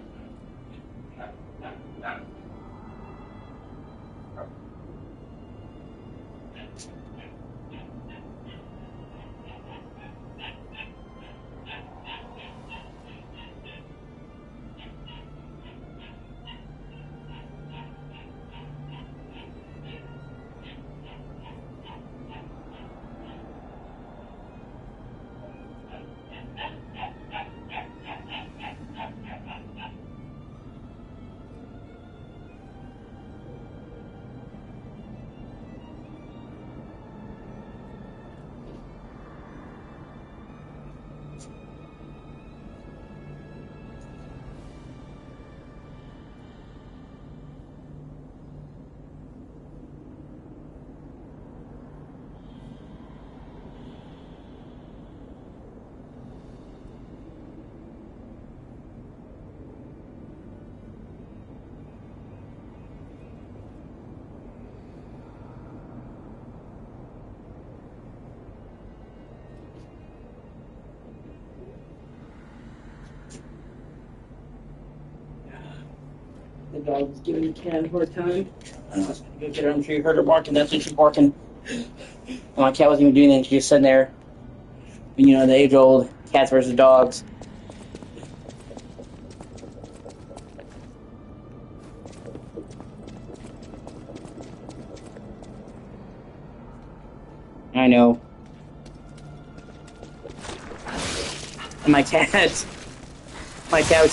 S1: The dog's giving the cat a hard time. I was gonna go get her. I'm sure you heard her barking. That's when she's barking. And my cat wasn't even doing anything. She was sitting there. You know, the age-old cats versus dogs. I know. And my cat was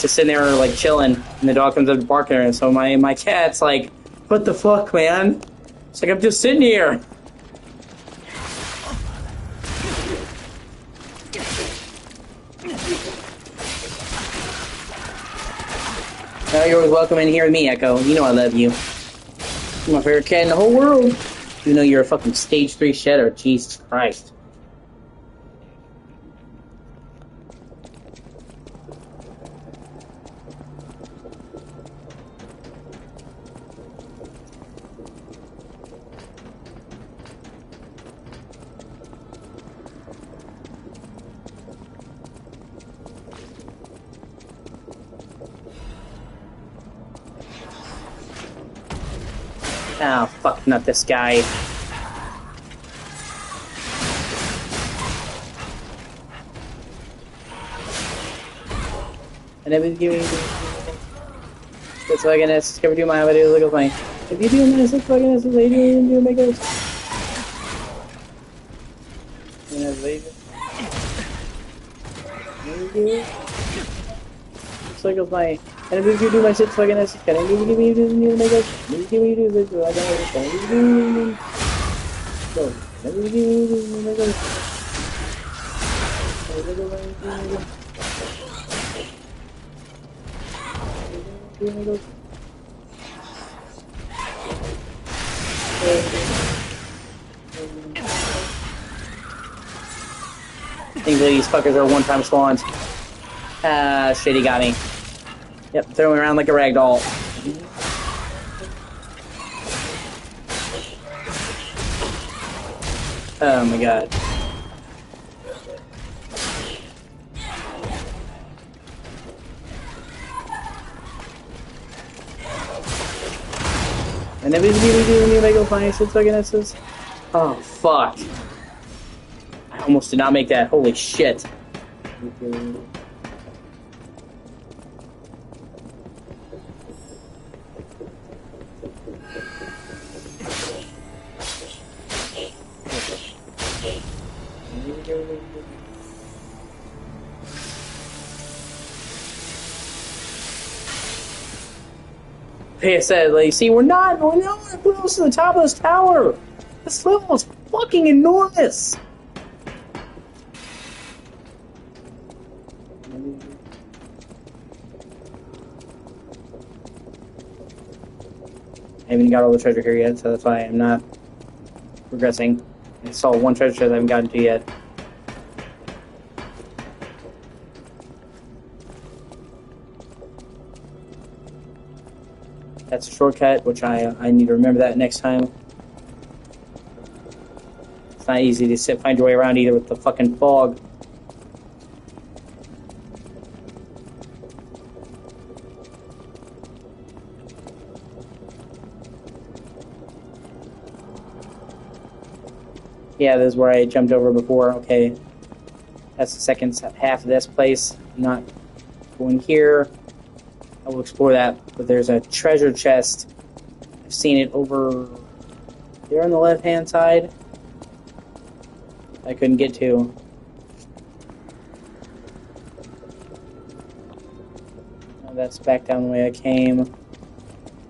S1: just sitting there like chilling, and the dog comes up barking at her. And so my cat's like, "What the fuck, man?" It's like, I'm just sitting here. Oh, you're always welcome in here with me, Echo. You know I love you. You're my favorite cat in the whole world. Even though you're a fucking stage 3 shadow. Jesus Christ. Oh, fuck, not this guy. And if you do that's like an S, cover do my video, look at my. If you do this, it's like an S, they do make us. And as they do. It's like it's my. And if you do my shit, like an S, can I give you do make us? If you do this, I don't know. So, if you do make us. I think these fuckers are one-time spawns. Ah, shit, he got me. Yep, throw me around like a rag doll. Oh my god. And then we do Lego Finance, it's like an SS. Oh, fuck. I almost did not make that. Holy shit. Like I said, like, see, we're not close to the top of this tower. This level is fucking enormous. I haven't got all the treasure here yet, so that's why I'm not progressing. I saw one treasure chest I haven't gotten to yet. That's a shortcut, which I need to remember that next time. It's not easy to find your way around either with the fucking fog. Yeah, this is where I jumped over before. Okay. That's the second half of this place. I'm not going here. I will explore that. But there's a treasure chest. I've seen it over there on the left-hand side. I couldn't get to. Oh, that's back down the way I came.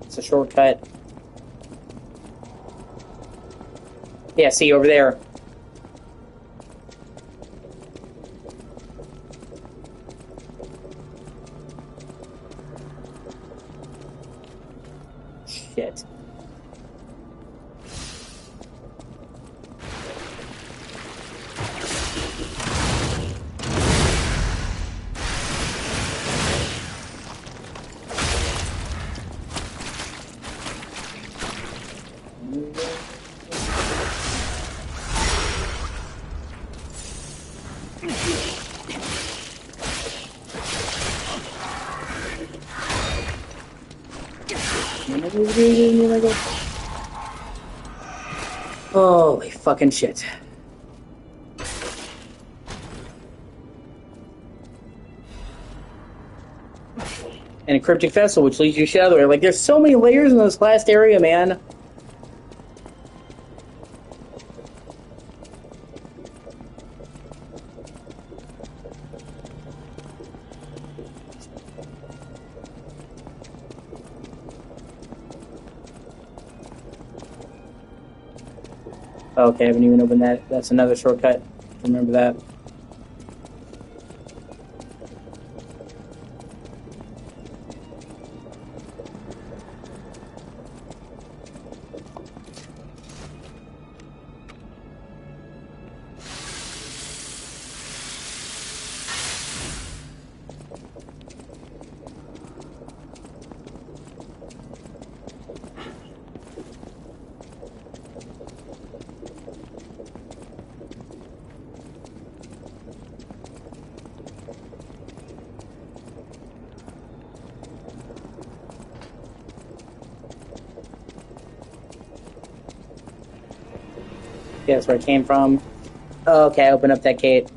S1: It's a shortcut. Yeah, see, over there. Shit. Holy fucking shit. And a cryptic vessel, which leads you to other. Like, there's so many layers in this last area, man. Okay, I haven't even opened that. That's another shortcut. Remember that. Yeah, that's where I came from. Oh, okay, open up that gate.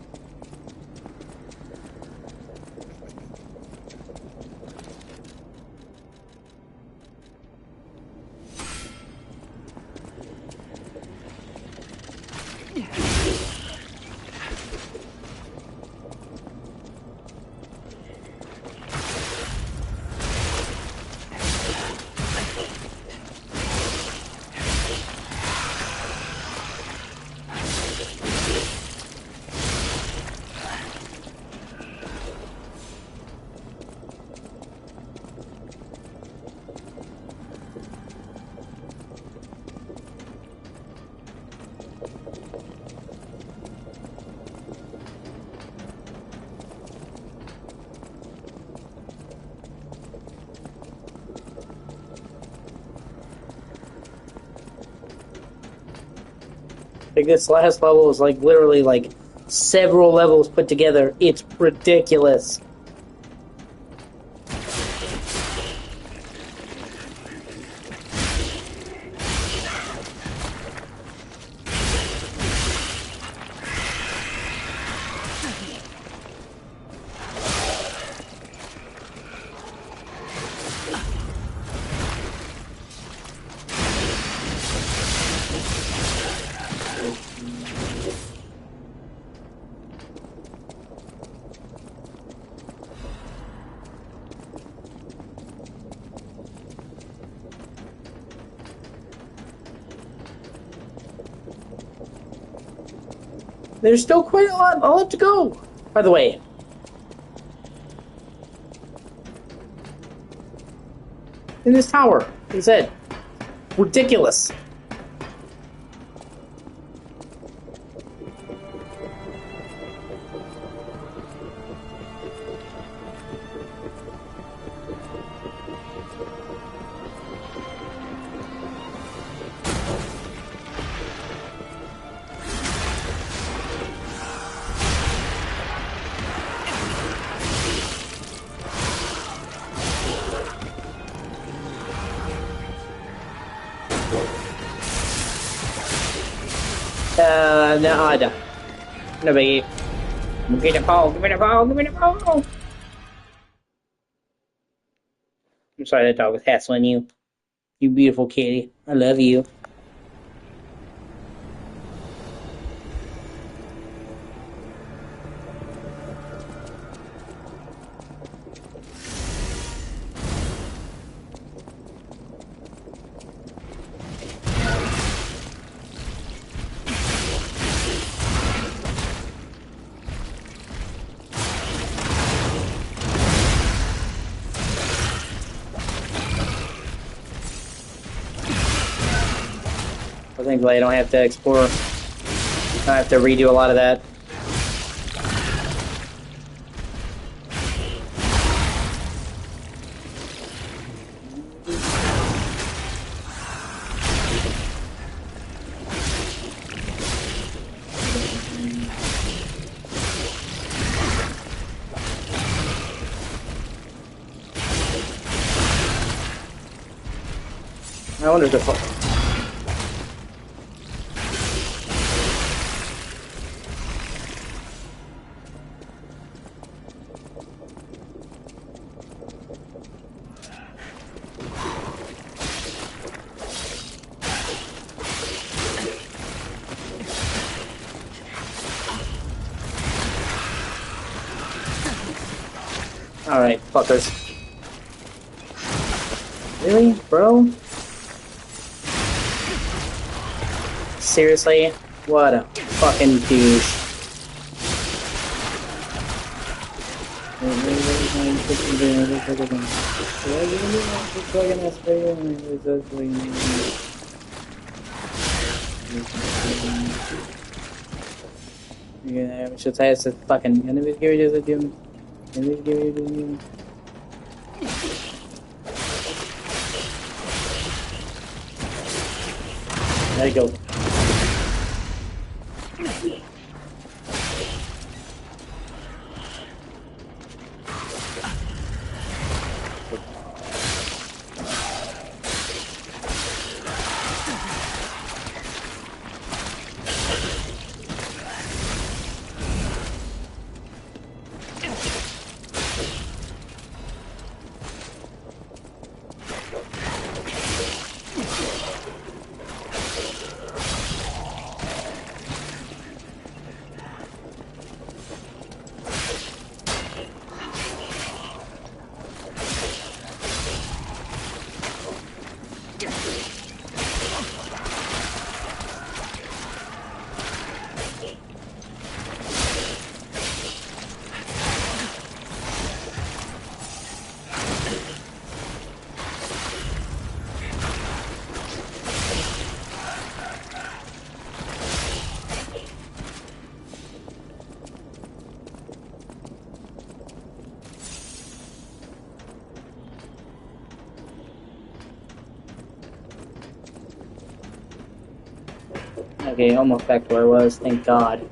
S1: Like, this last level is like literally like several levels put together. It's ridiculous. There's still quite a lot to go, by the way. In this tower, like I said, ridiculous. No, I don't. No biggie. Give me the ball, give me the ball, give me the ball. I'm sorry that dog was hassling you. You beautiful kitty. I love you. Thankfully, I don't have to explore. I don't have to redo a lot of that. I wonder if the fuck. Alright, fuckers. Really, bro? Seriously? What a fucking douche. Yeah, should say it's a fucking enemy here it is a doom. There you go. Okay, almost back to where I was, thank God.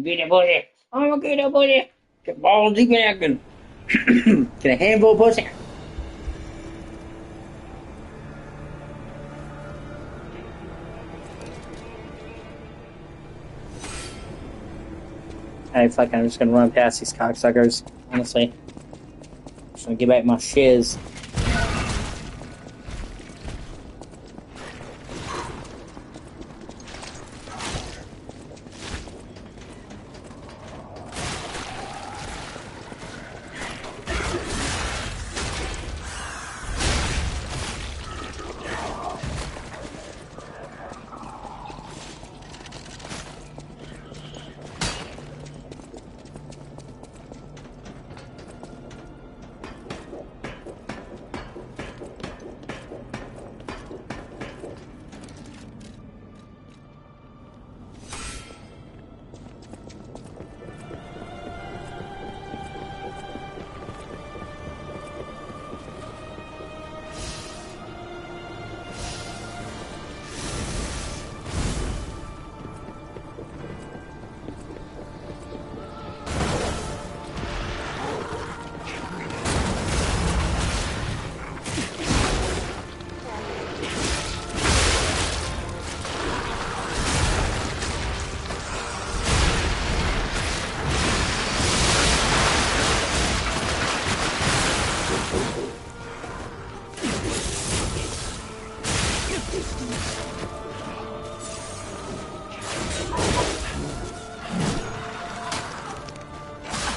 S1: Get it, pussy. I'm gonna get it, pussy. Get balls deep in acting. Get a handful of pussy. Alright, fuck, I'm just gonna run past these cocksuckers, honestly. Just gonna get back my shiz.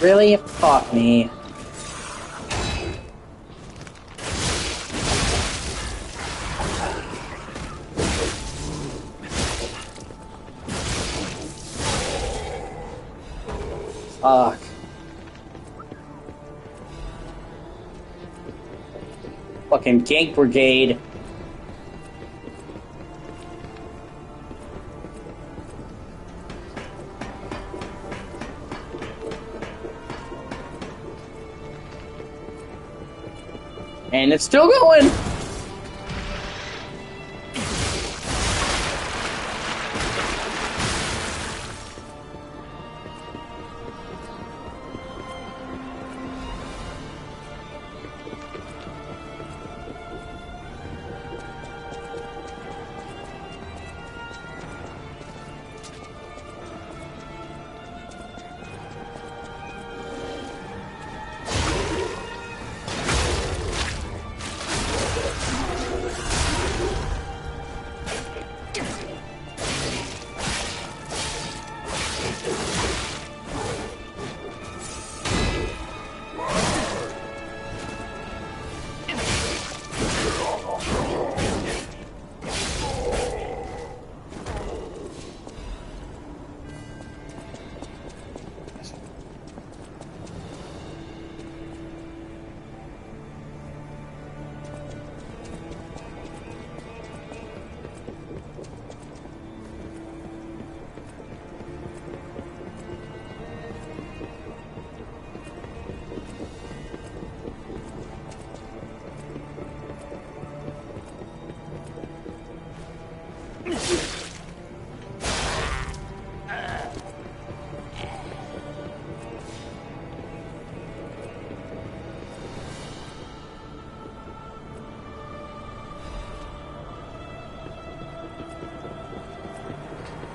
S1: Really? Fuck me. Fuck. Fucking Gank Brigade. And it's still going!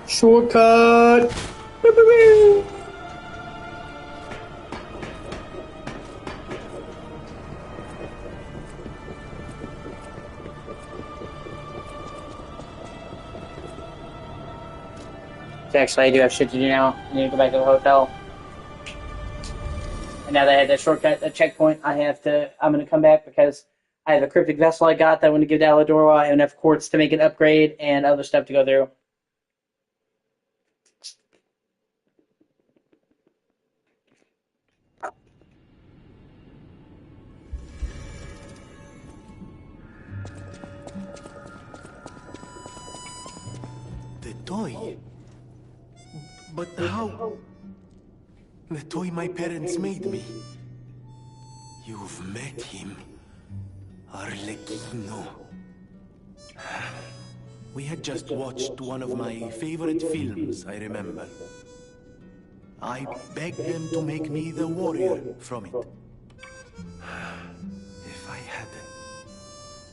S1: Shortcut! Actually, I do have shit to do now. I need to go back to the hotel. And now that I have that shortcut, that checkpoint, I'm gonna come back because I have a cryptic vessel I got that I want to give to Aladora. I have enough quartz to make an upgrade and other stuff to go through.
S11: The toy? But how? The toy my parents made me. You've met him. Arlecchino. We had just watched one of my favorite films, I remember. I begged them to make me the warrior from it. If I hadn't,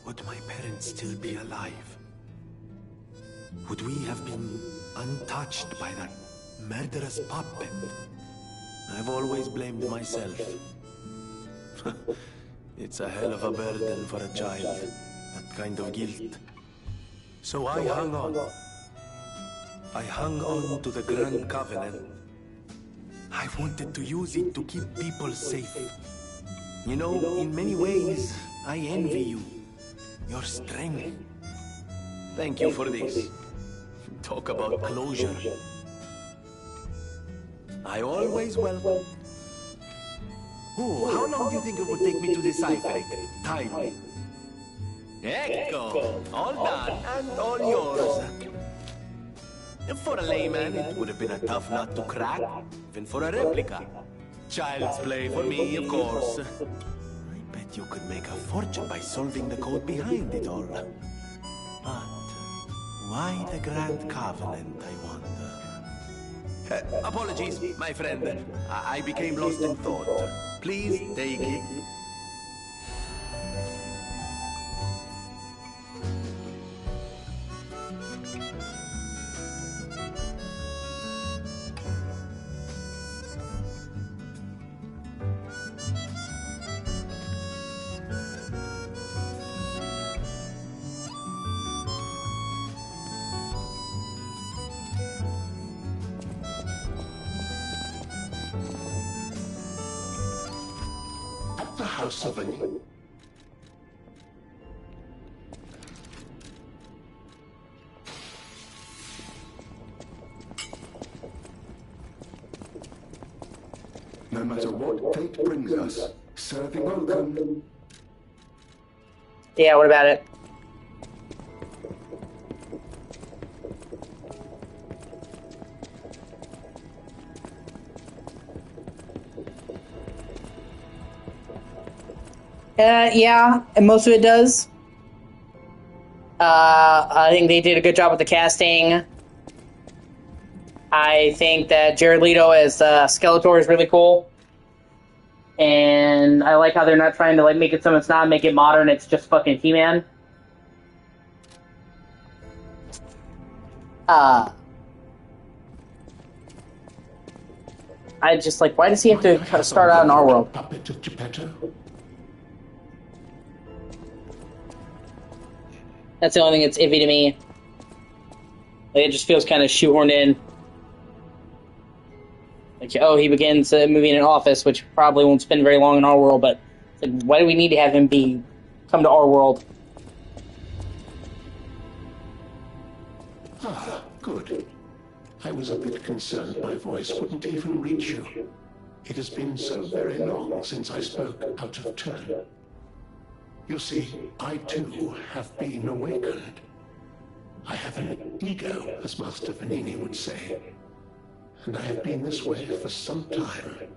S11: would my parents still be alive? Would we have been untouched by that murderous puppet? I've always blamed myself. It's a hell of a burden for a child, that kind of guilt. So I hung on. I hung on to the Grand Covenant. I wanted to use it to keep people safe. You know, in many ways, I envy you. Your strength. Thank you for this. Talk about closure. I always welcome. Ooh, how long do you think it would take me to decipher it? Time me. Ecco! All done, and all yours. For a layman, it would have been a tough nut to crack, even for a replica. Child's play for me, of course. I bet you could make a fortune by solving the code behind it all. But why the Grand Covenant, I wonder? Apologies, my friend. I became lost in thought. Please take it.
S10: The House of Any. no matter what fate brings us. Serving welcome.
S1: Yeah, what about it? Yeah, and most of it does. I think they did a good job with the casting. I think that Jared Leto as Skeletor is really cool. And I like how they're not trying to like make it something it's not, make it modern, it's just fucking He-Man. I just like, why does he have to start out in our world?
S10: Puppet of Geppetto.
S1: That's the only thing that's iffy to me. Like, it just feels kind of shoehorned in. Like, oh, he begins a movie in an office, which probably won't spend very long in our world, but like, why do we need to have him come to our world?
S10: Ah, good. I was a bit concerned my voice wouldn't even reach you. It has been so very long since I spoke out of turn. You see, I too have been awakened. I have an ego, as Master Vanini would say. And I have been this way for some time.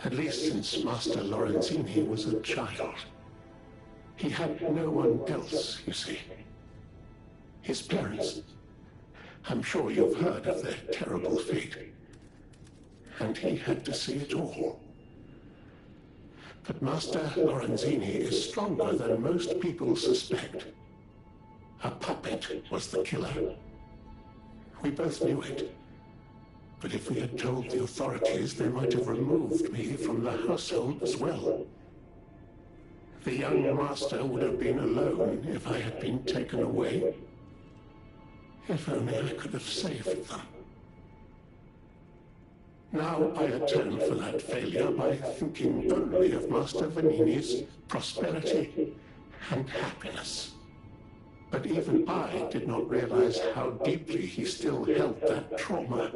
S10: At least since Master Lorenzini was a child. He had no one else, you see. His parents. I'm sure you've heard of their terrible fate. And he had to see it all. But Master Lorenzini is stronger than most people suspect. A puppet was the killer. We both knew it. But if we had told the authorities, they might have removed me from the household as well. The young master would have been alone if I had been taken away. If only I could have saved them. Now I atone for that failure by thinking only of Master Vanini's prosperity and happiness. But even I did not realize how deeply he still held that trauma.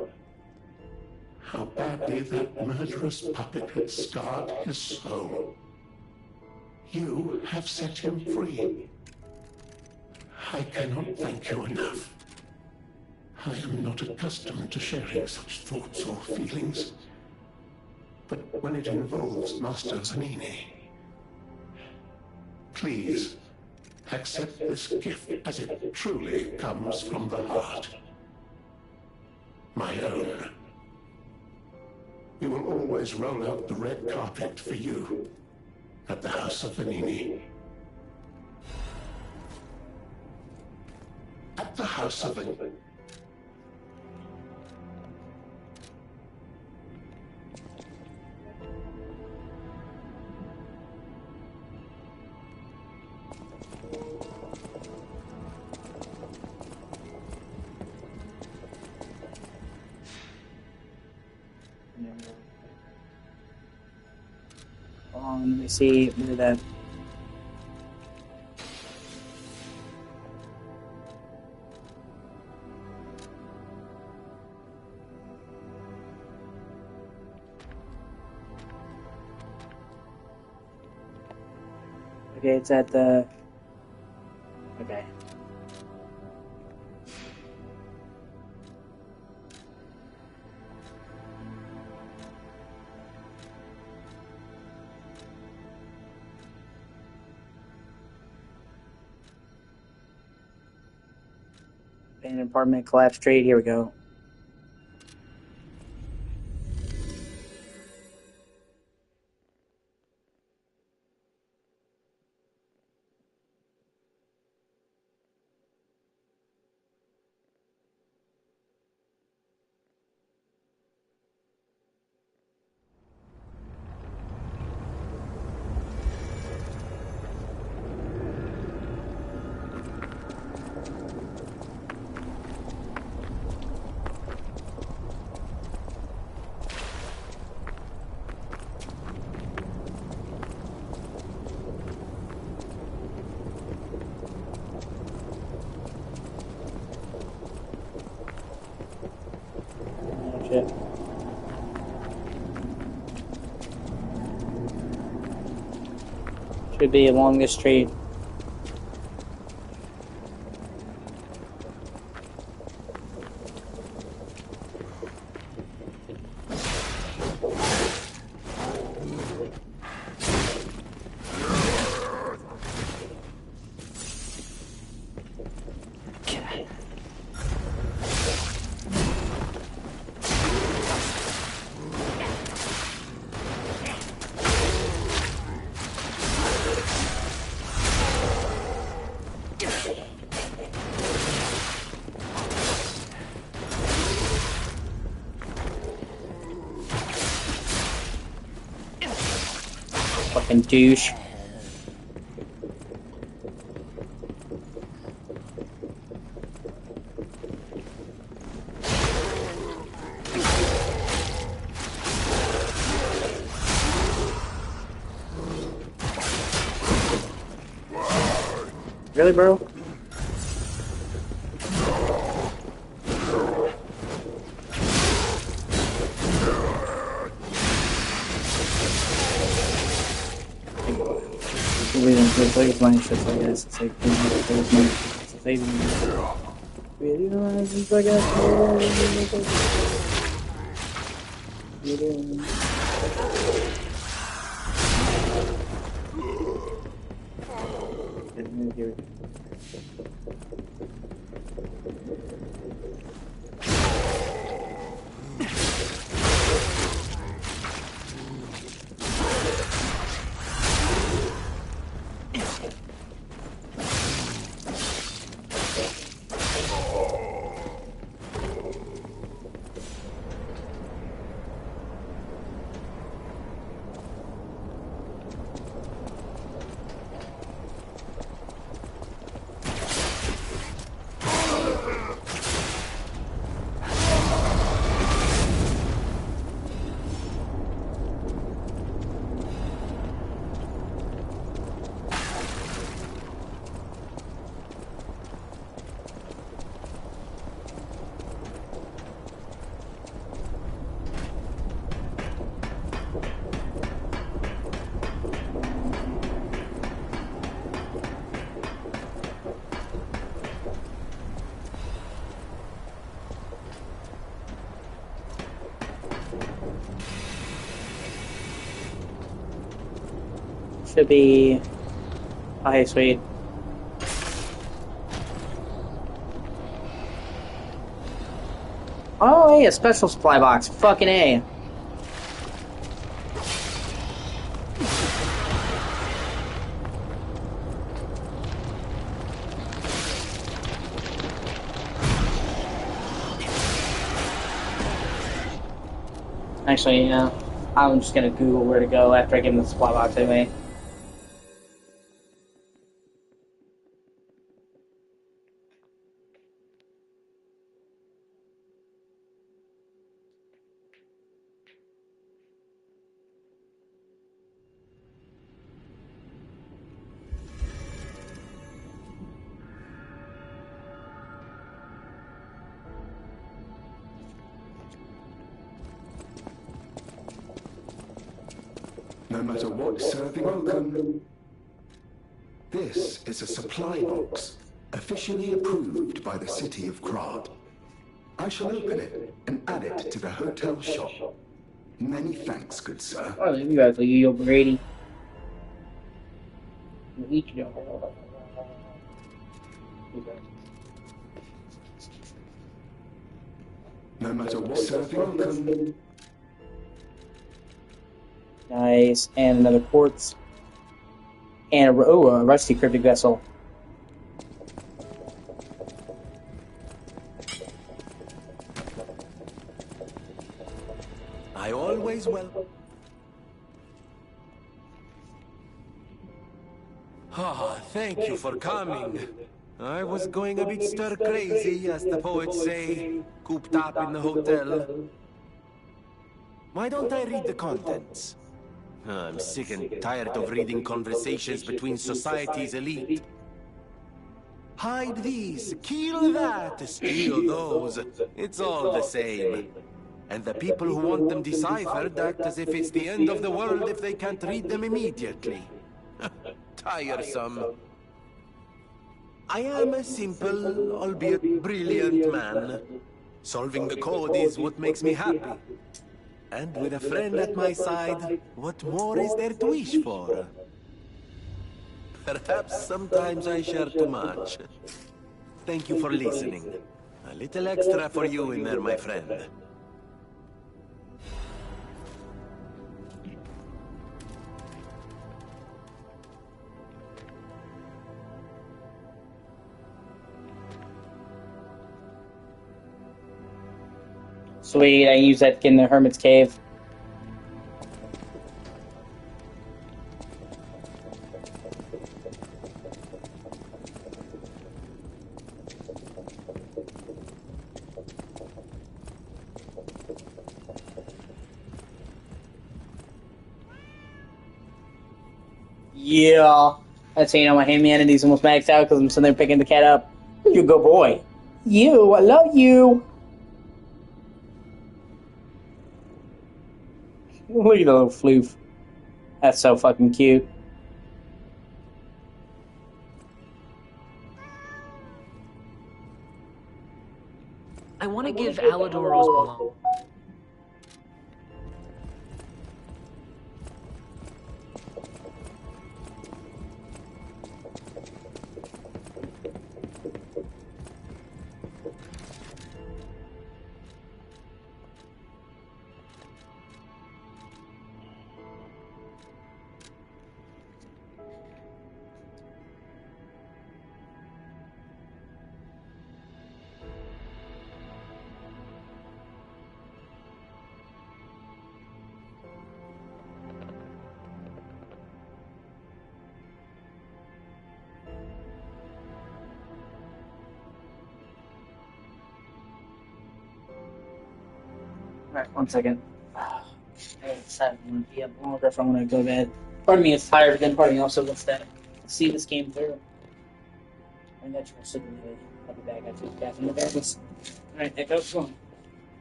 S10: How badly that murderous puppet had scarred his soul. You have set him free. I cannot thank you enough. I am not accustomed to sharing such thoughts or feelings. But when it involves Master Vanini, please accept this gift as it truly comes from the heart. My own. We will always roll out the red carpet for you at the House of Vanini. At the House of Vanini.
S1: Let me see where that. Okay, it's at the. Okay. Abandoned apartment, collapsed trade. Here we go. Should be along this street. Fucking douche. Really, bro? It's like it's money shit like this. It's like it's money. It's like really nice. It's like should be. Oh, hey, sweet. Oh, hey, a special supply box. Fucking A. Actually, yeah. I'm just gonna Google where to go after I give him the supply box anyway.
S10: No matter what serving welcome. This is a supply box, officially approved by the city of Krat. I shall open it and add it to the hotel shop. Many thanks, good sir.
S1: Oh, you guys are you Brady. Each
S10: no matter what serving welcome.
S1: Nice, and another quartz. And a rusty cryptic vessel.
S11: I always will. Ah, thank you for coming. I was going a bit stir-crazy, as the poets say, cooped up in the hotel. Why don't I read the contents? I'm sick and tired of reading conversations between society's elite. Hide these, kill that, steal those. It's all the same. And the people who want them deciphered act as if it's the end of the world if they can't read them immediately. Tiresome. I am a simple, albeit brilliant man. Solving the code is what makes me happy. And with a friend at my side, what more is there to wish for? Perhaps sometimes I share too much. Thank you for listening. A little extra for you in there, my friend.
S1: Sweet, I use that in the Hermit's Cave. Yeah. That's how you know my humanity's almost maxed out because I'm sitting there picking the cat up. You go boy. You, I love you. Look at the little floof. That's so fucking cute.
S14: I want to give Alidoro's belongings.
S1: Alright, 1 second. It's 7 p.m. I wonder if I'm gonna go to bed. Part of me is tired, but then part of me also wants to see this game through. And that's what's sitting there. I'll be back after the bathroom regardless. Alright, Echo, come on.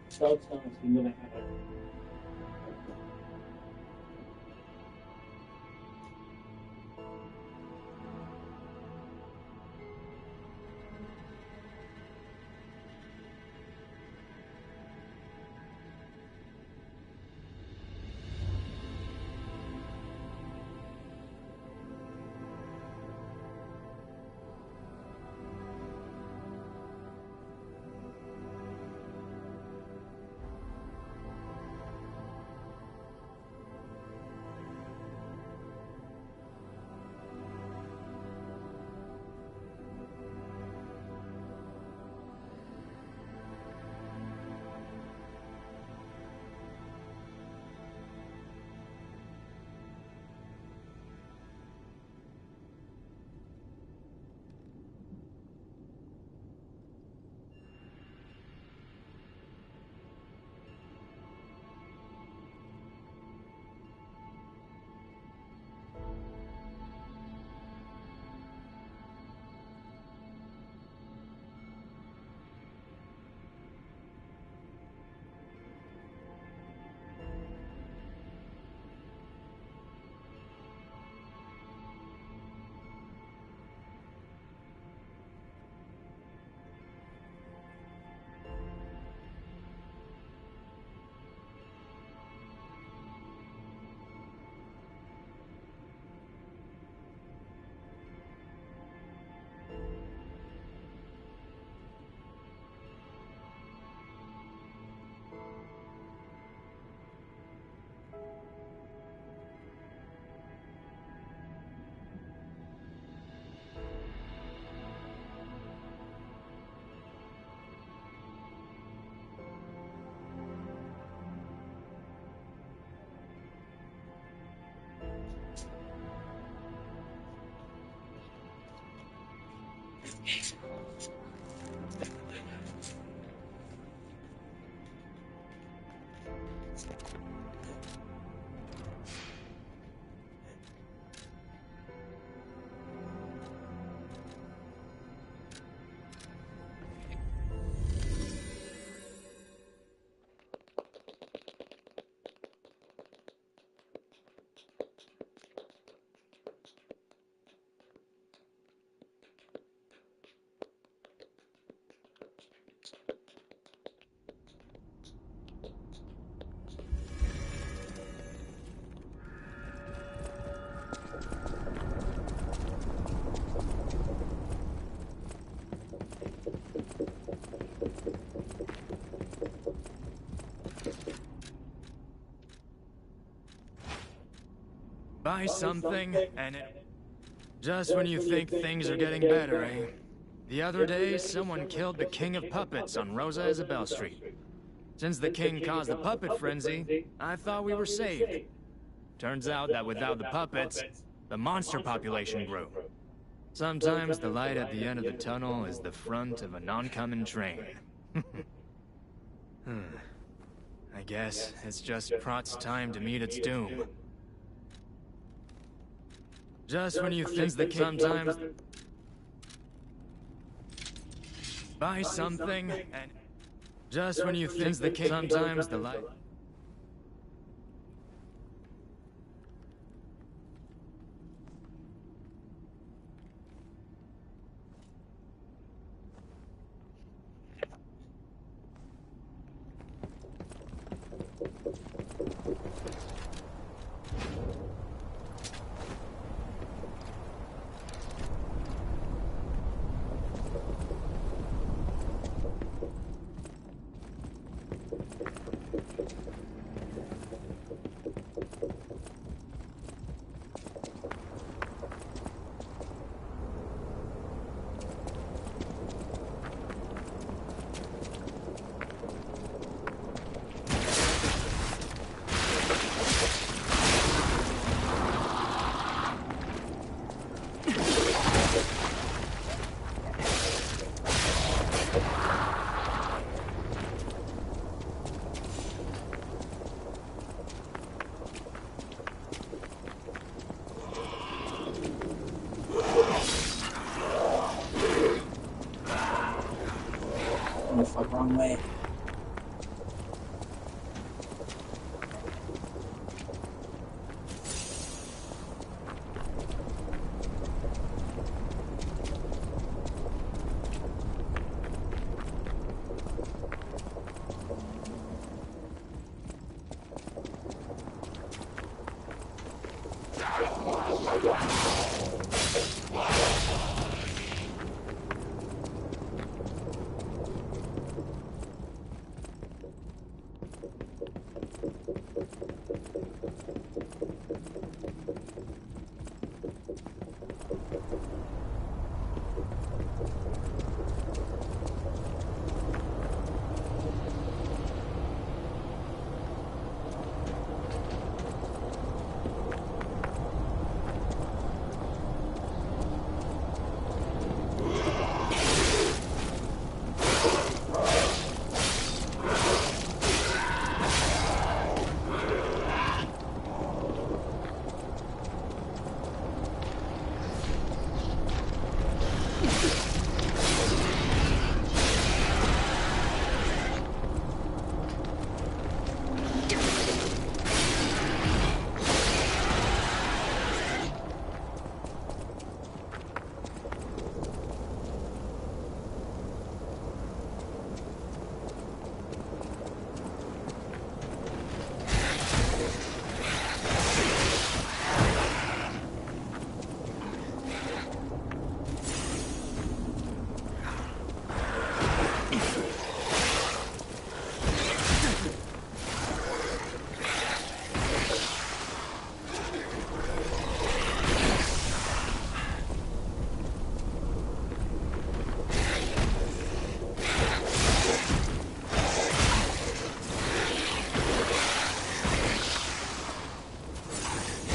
S1: So you can go back out.
S4: Buy something, and it... Just when you think things are getting better, eh? The other day, someone killed the King of Puppets on Rosa Isabel Street. Since the king caused the puppet frenzy, I thought we were saved. Turns out that without the puppets, the monster population grew. Sometimes the light at the end of the tunnel is the front of an oncoming train. I guess it's just Prot's time to meet its doom. Just when you think the sometimes... Buy something, and... Just when you think the king... Sometimes the light...
S1: Wrong way.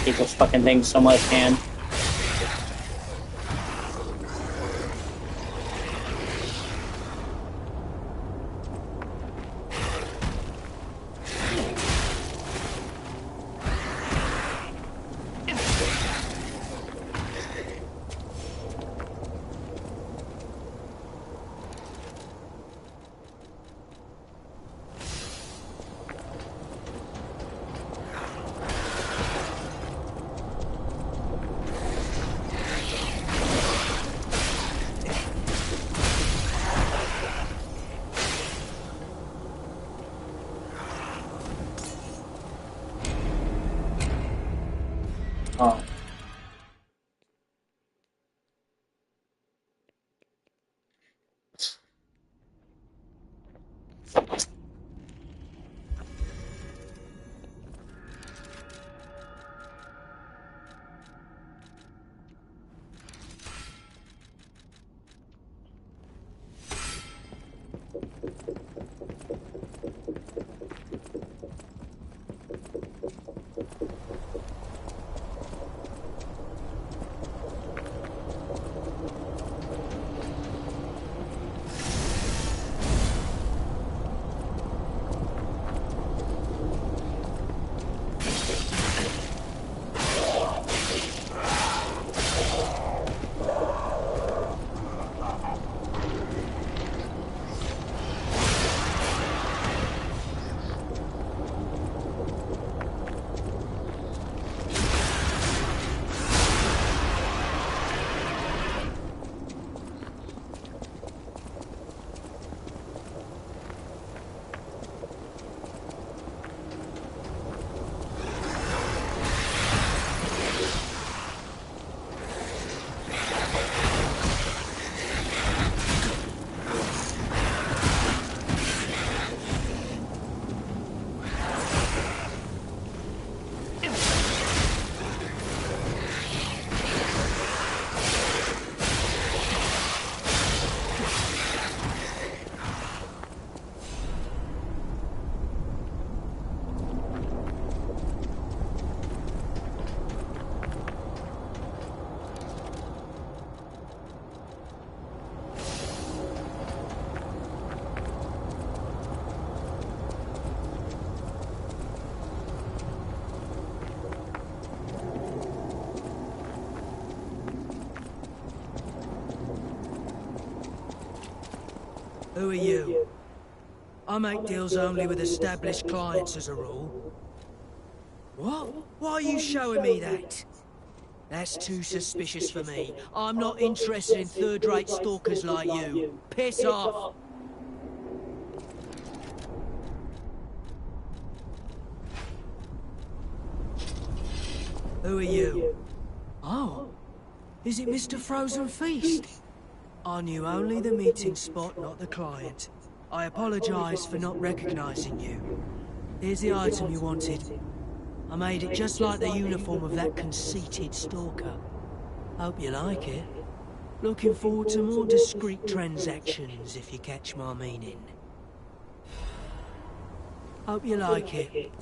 S1: hate those fucking things so much, man. Oh.
S14: Who are you? I make deals only with established clients as a rule. What? Why are you showing me that? That's too suspicious for me. I'm not interested in third-rate stalkers like you. Piss off! Who are you? Oh, is it Mr. Frozen Feast? I knew only the meeting spot, not the client. I apologize for not recognizing you. Here's the item you wanted. I made it just like the uniform of that conceited stalker. Hope you like it. Looking forward to more discreet transactions, if you catch my meaning. Hope you like it.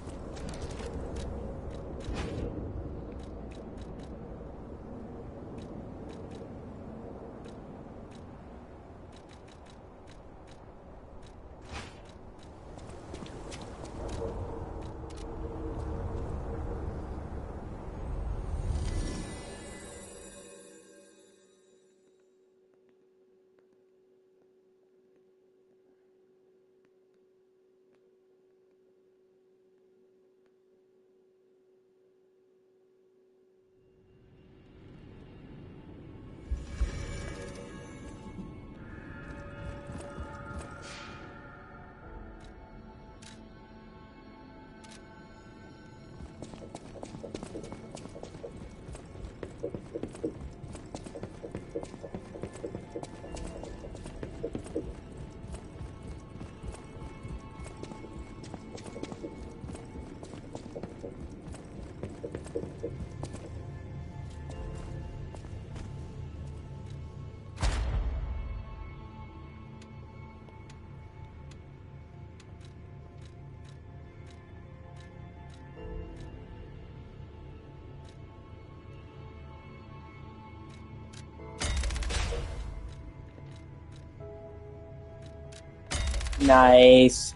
S1: Nice.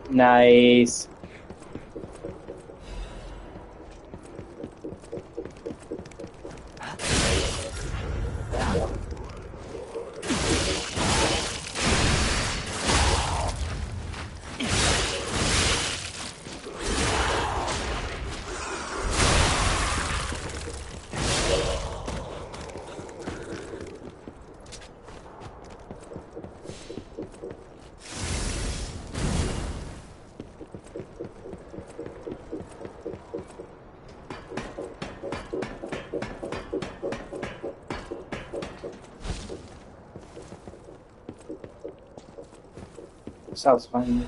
S1: Nice. Sounds fun.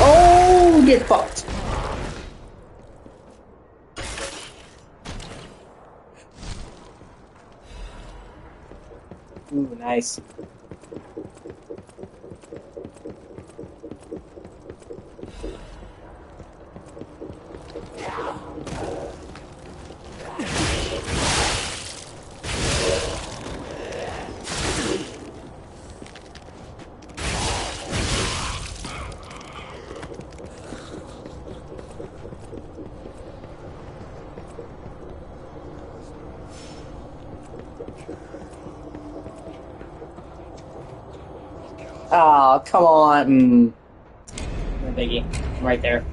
S1: Oh, get fucked. Ooh, nice. Oh, come on. No biggie. I'm right there.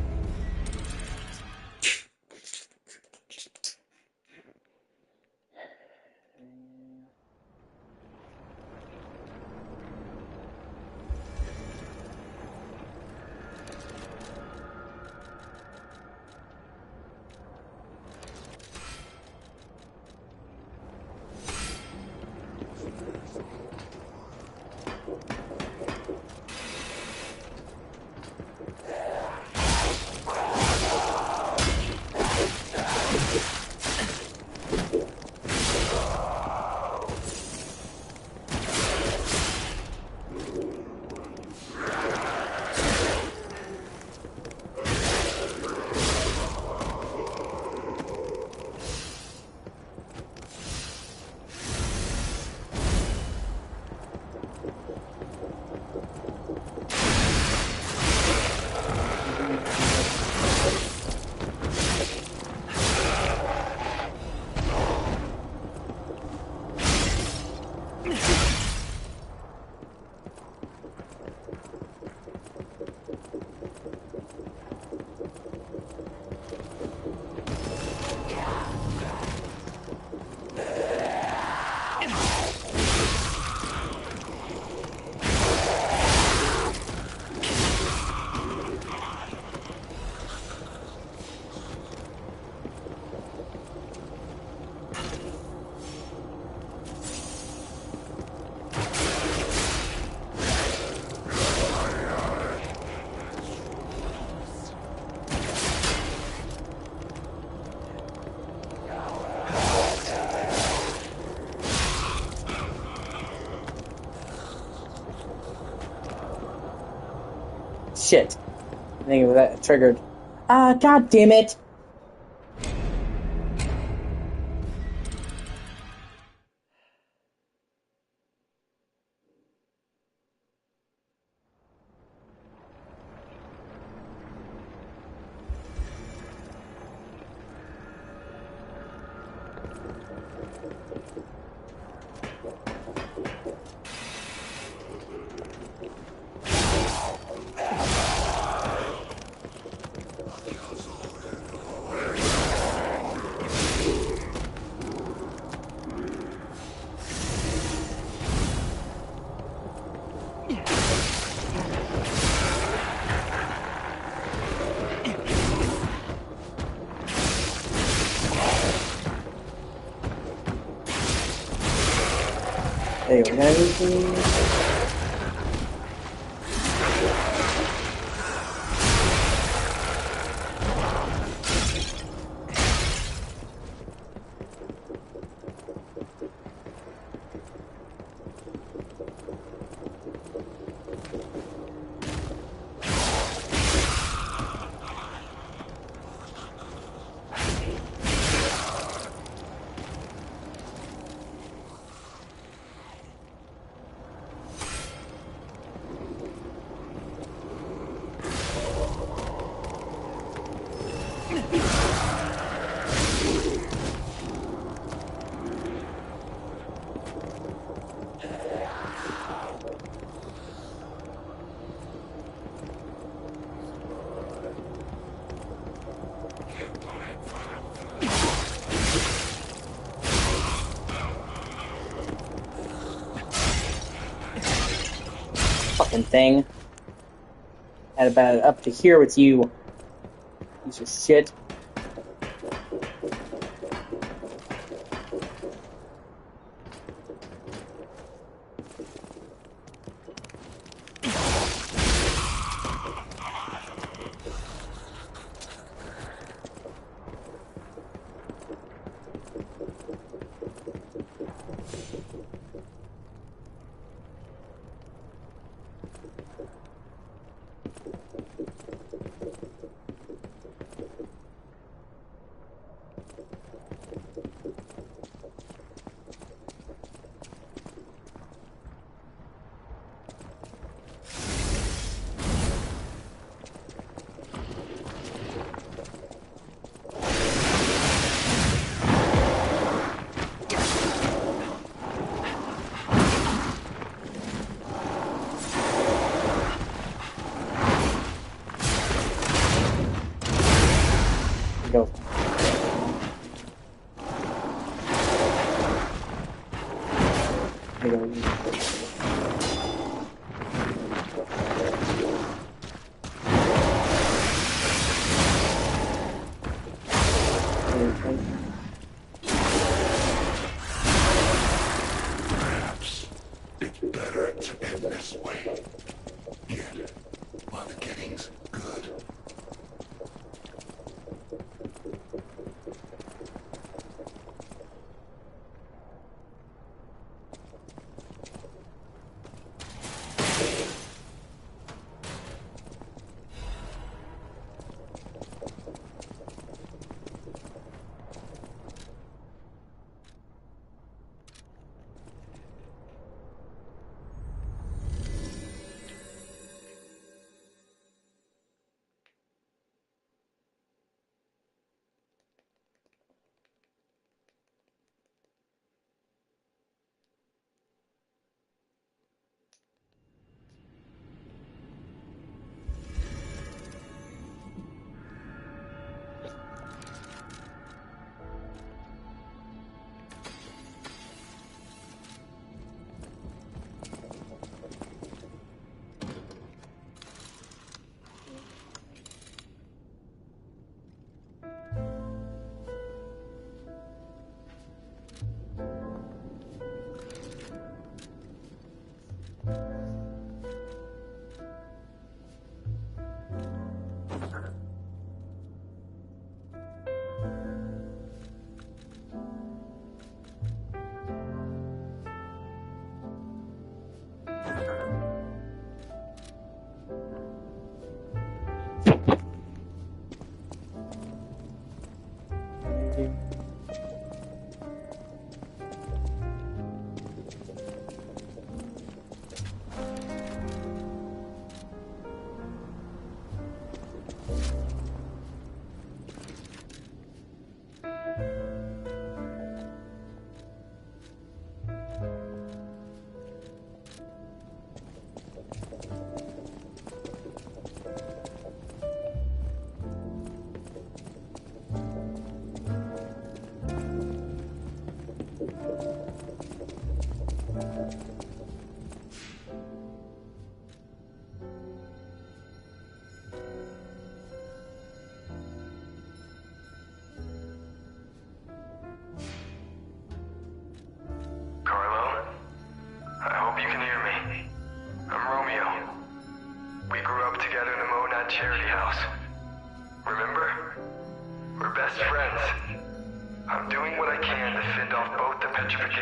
S1: Shit. I think it was that triggered. Ah, god damn it. There you go. Anything? Fucking thing. Had about up to here with you. Piece of shit. Go.
S10: Perhaps it's better to end this way. Yet, while the getting's good.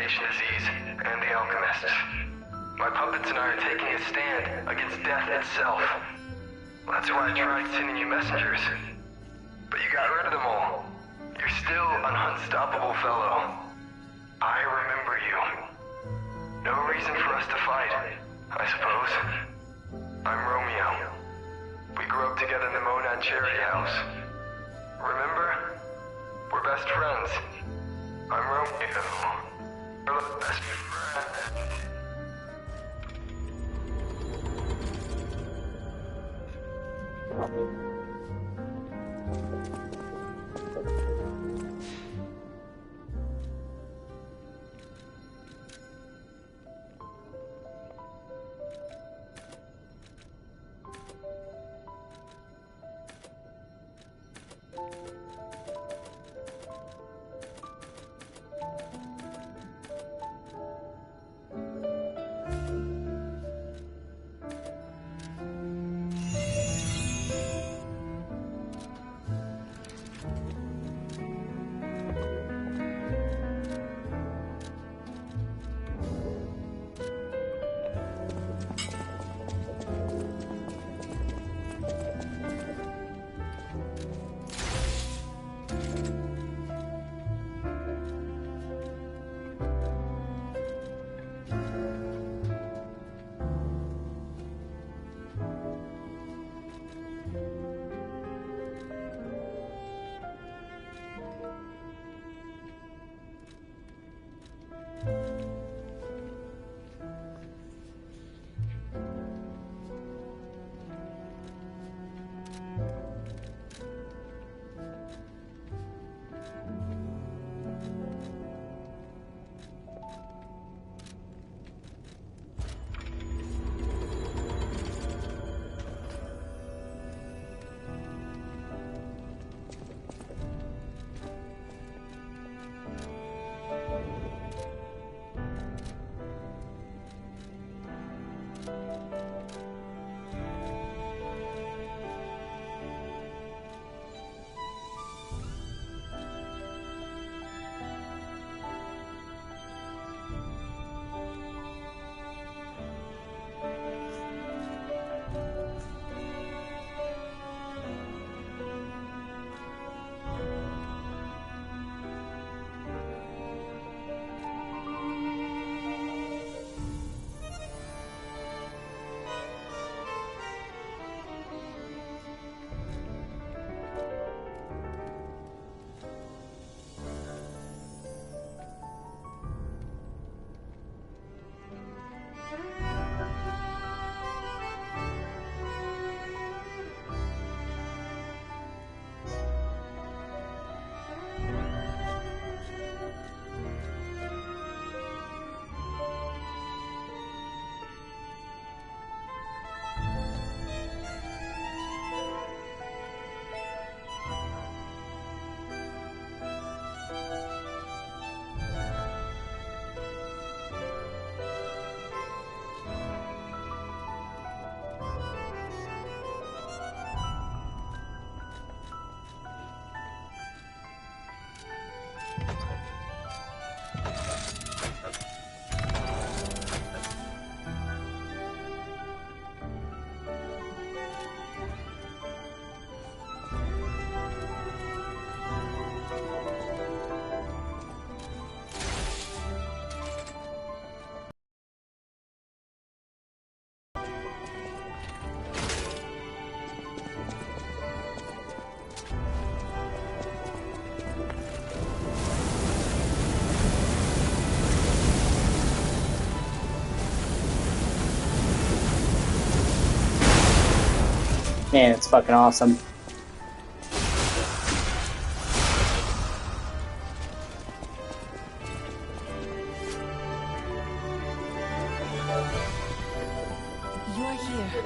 S17: infestation disease and the alchemists. My puppets and I are taking a stand against death itself. That's why I tried sending you messengers. But you got rid of them all. You're still an unstoppable fellow. I remember you. No reason for us to fight, I suppose. I'm Romeo. We grew up together in the Monad Charity House. Remember? We're best friends. I'm Romeo. You're the best friend.
S1: Man, it's fucking awesome.
S8: You're here.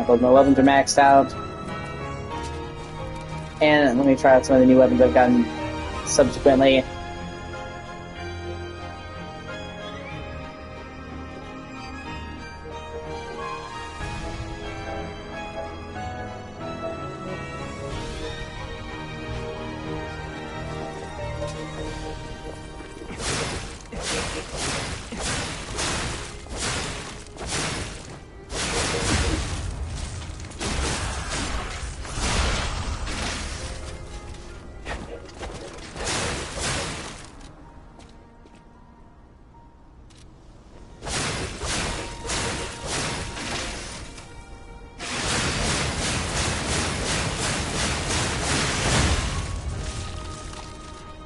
S1: Both my weapons are maxed out. And let me try out some of the new weapons I've gotten subsequently.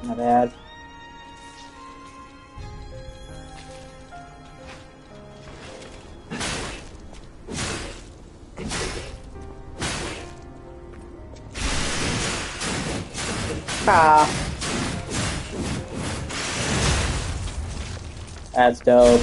S1: Not bad. Ah. That's dope.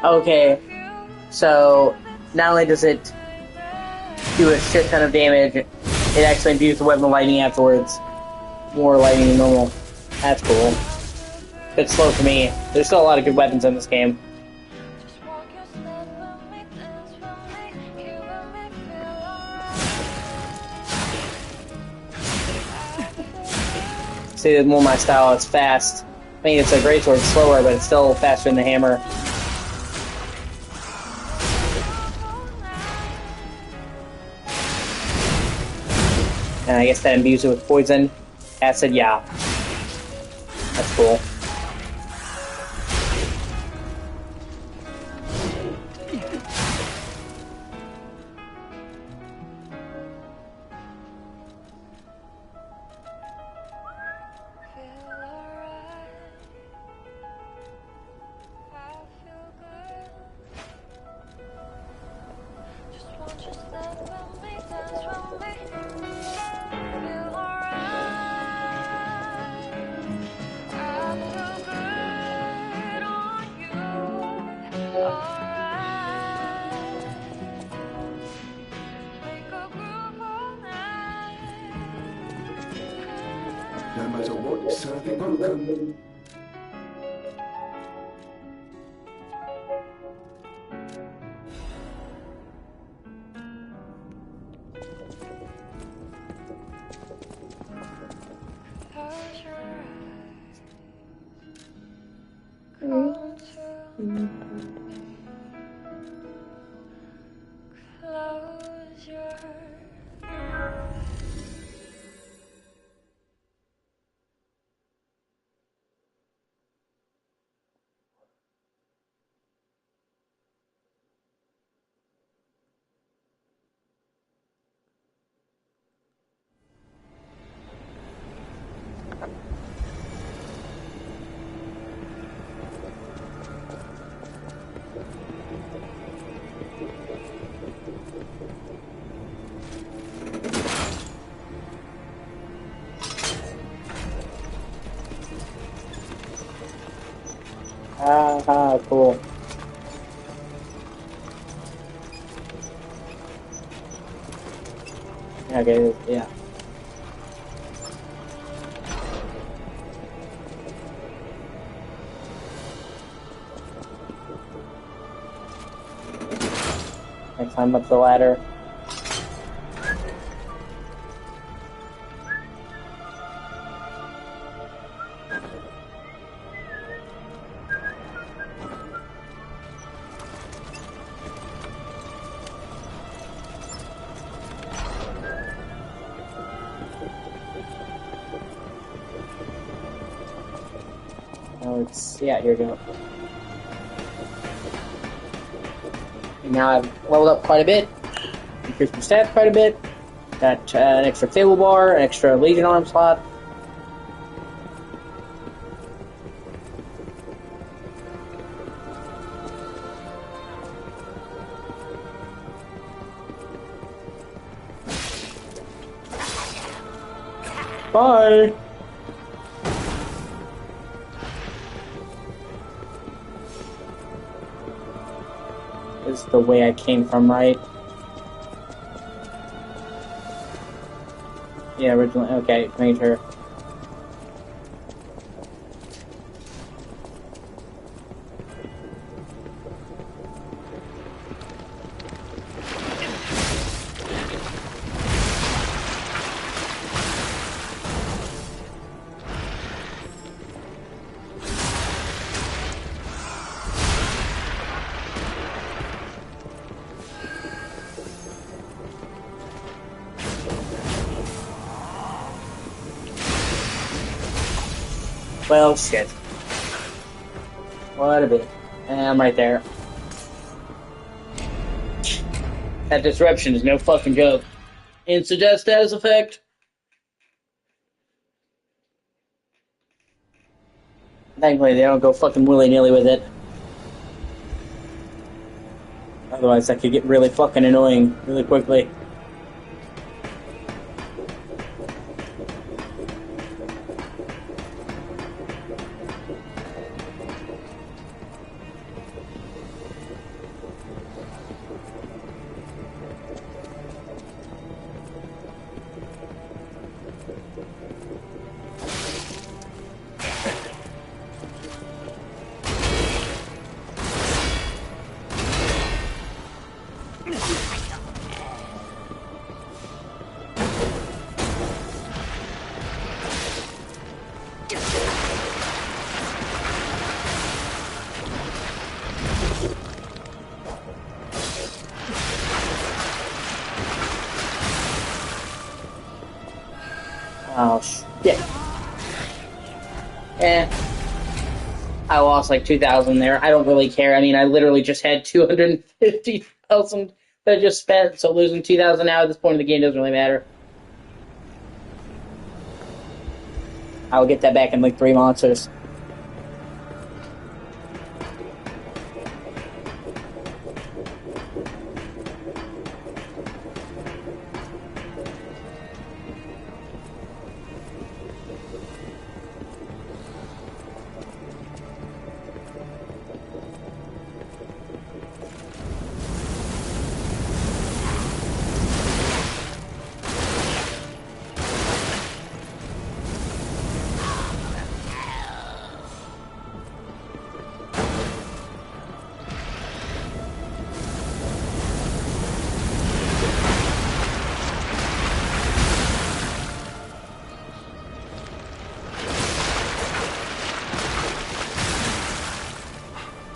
S1: Okay, so not only does it do a shit ton of damage, it actually imbues the weapon with lightning afterwards. More lightning than normal. That's cool. It's slow for me. There's still a lot of good weapons in this game. See, more my style, it's fast. I mean, it's a greatsword, slower, but it's still faster than the hammer. And I guess that imbues it with poison. Acid, yeah. That's cool.
S10: No matter what, serving welcome.
S1: Ah, cool. Okay, yeah. I climb up the ladder. Oh, it's, yeah, here we go. And now I've leveled up quite a bit, increased my stats quite a bit, got an extra table bar, an extra Legion arm slot. Bye! This is the way I came from, right? Yeah, originally. Okay, made her. Well, shit. What a bit. And I'm right there. That disruption is no fucking joke. Instant death status effect. Thankfully, they don't go fucking willy-nilly with it. Otherwise, that could get really fucking annoying really quickly. Oh, shit. I lost like 2,000 there. I don't really care. I mean, I literally just had 250,000 that I just spent, so losing 2,000 now at this point in the game doesn't really matter. I'll get that back in like 3 monsters.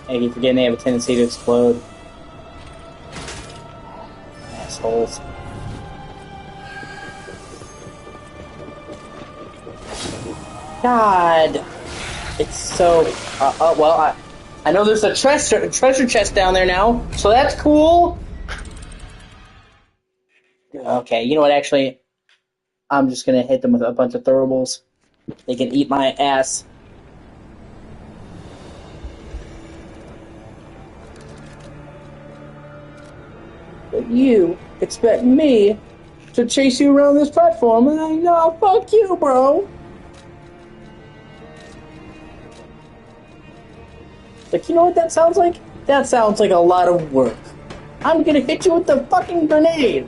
S1: I keep forgetting they have a tendency to explode. Assholes. God! It's so... well, I know there's a treasure chest down there now, so that's cool! Okay, you know what, actually... I'm just gonna hit them with a bunch of throwables. They can eat my ass. But you expect me to chase you around this platform, and I know, fuck you, bro! You know what that sounds like? That sounds like a lot of work. I'm gonna hit you with the fucking grenade!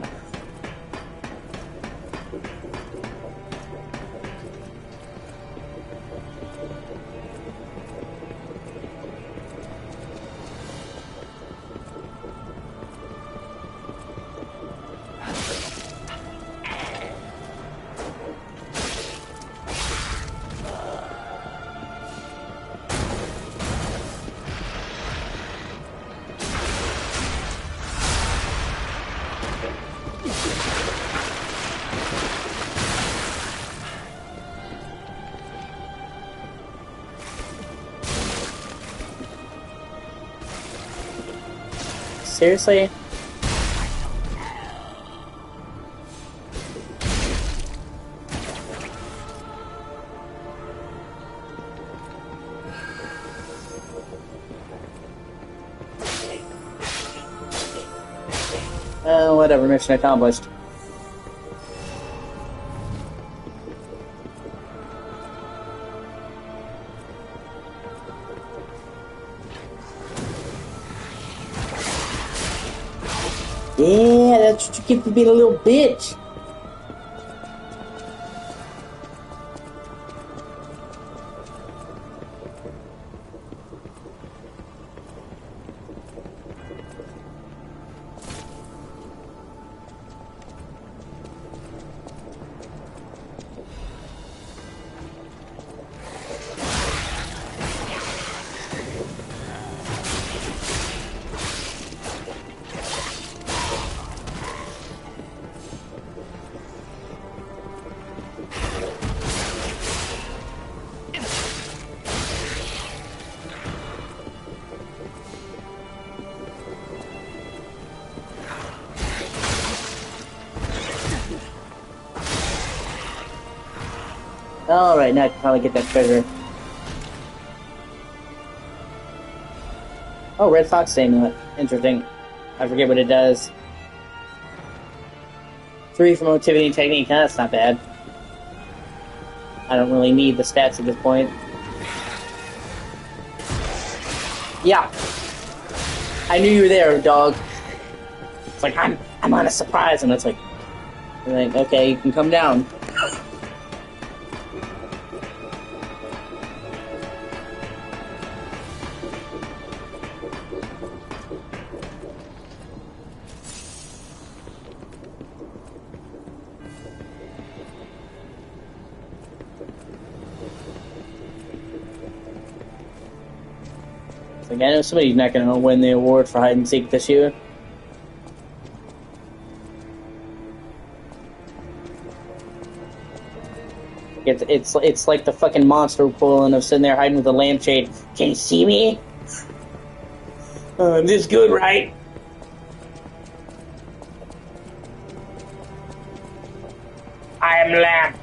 S1: Seriously? Whatever, mission accomplished. Yeah, that's what you get for being a little bitch. Alright, now I can finally get that treasure. Oh, Red Fox amulet. Interesting. I forget what it does. 3 for motivity and technique. That's not bad. I don't really need the stats at this point. Yeah. I knew you were there, dog. It's like, I'm on a surprise, and it's like, okay, you can come down. Like, I know somebody's not going to win the award for hide and seek this year. It's like the fucking monster equivalent of sitting there hiding with a lampshade. Can you see me? This is good, right? I am lamp.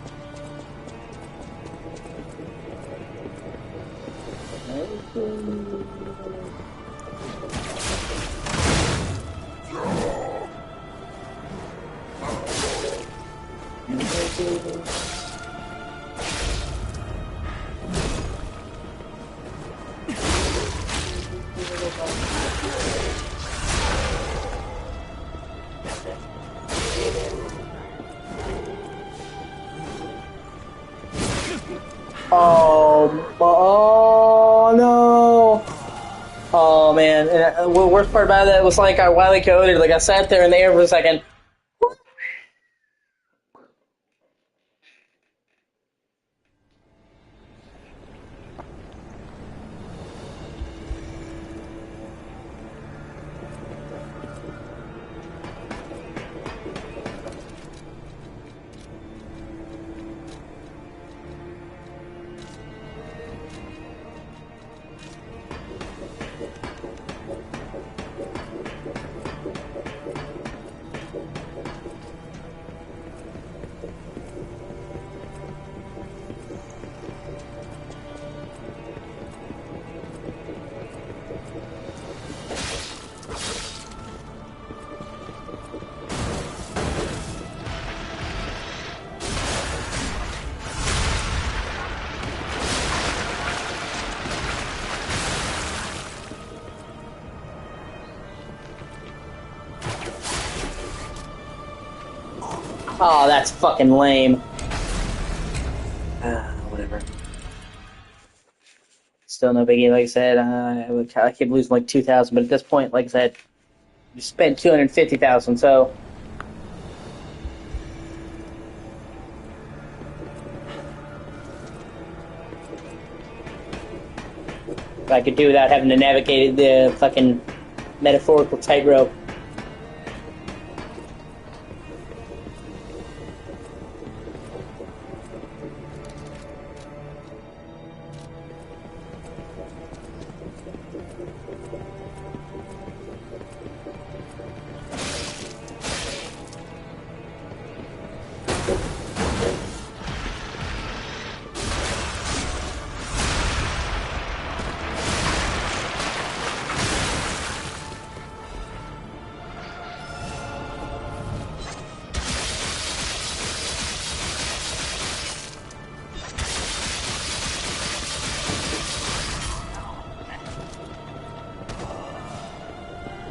S1: Oh no! Oh man! And the worst part about that was like I wily coded. Like I sat there in the air for a second. Oh, that's fucking lame. Whatever. Still no biggie, like I said. I keep losing like 2,000, but at this point, like I said, you spent 250,000, so. If I could do without having to navigate the fucking metaphorical tightrope.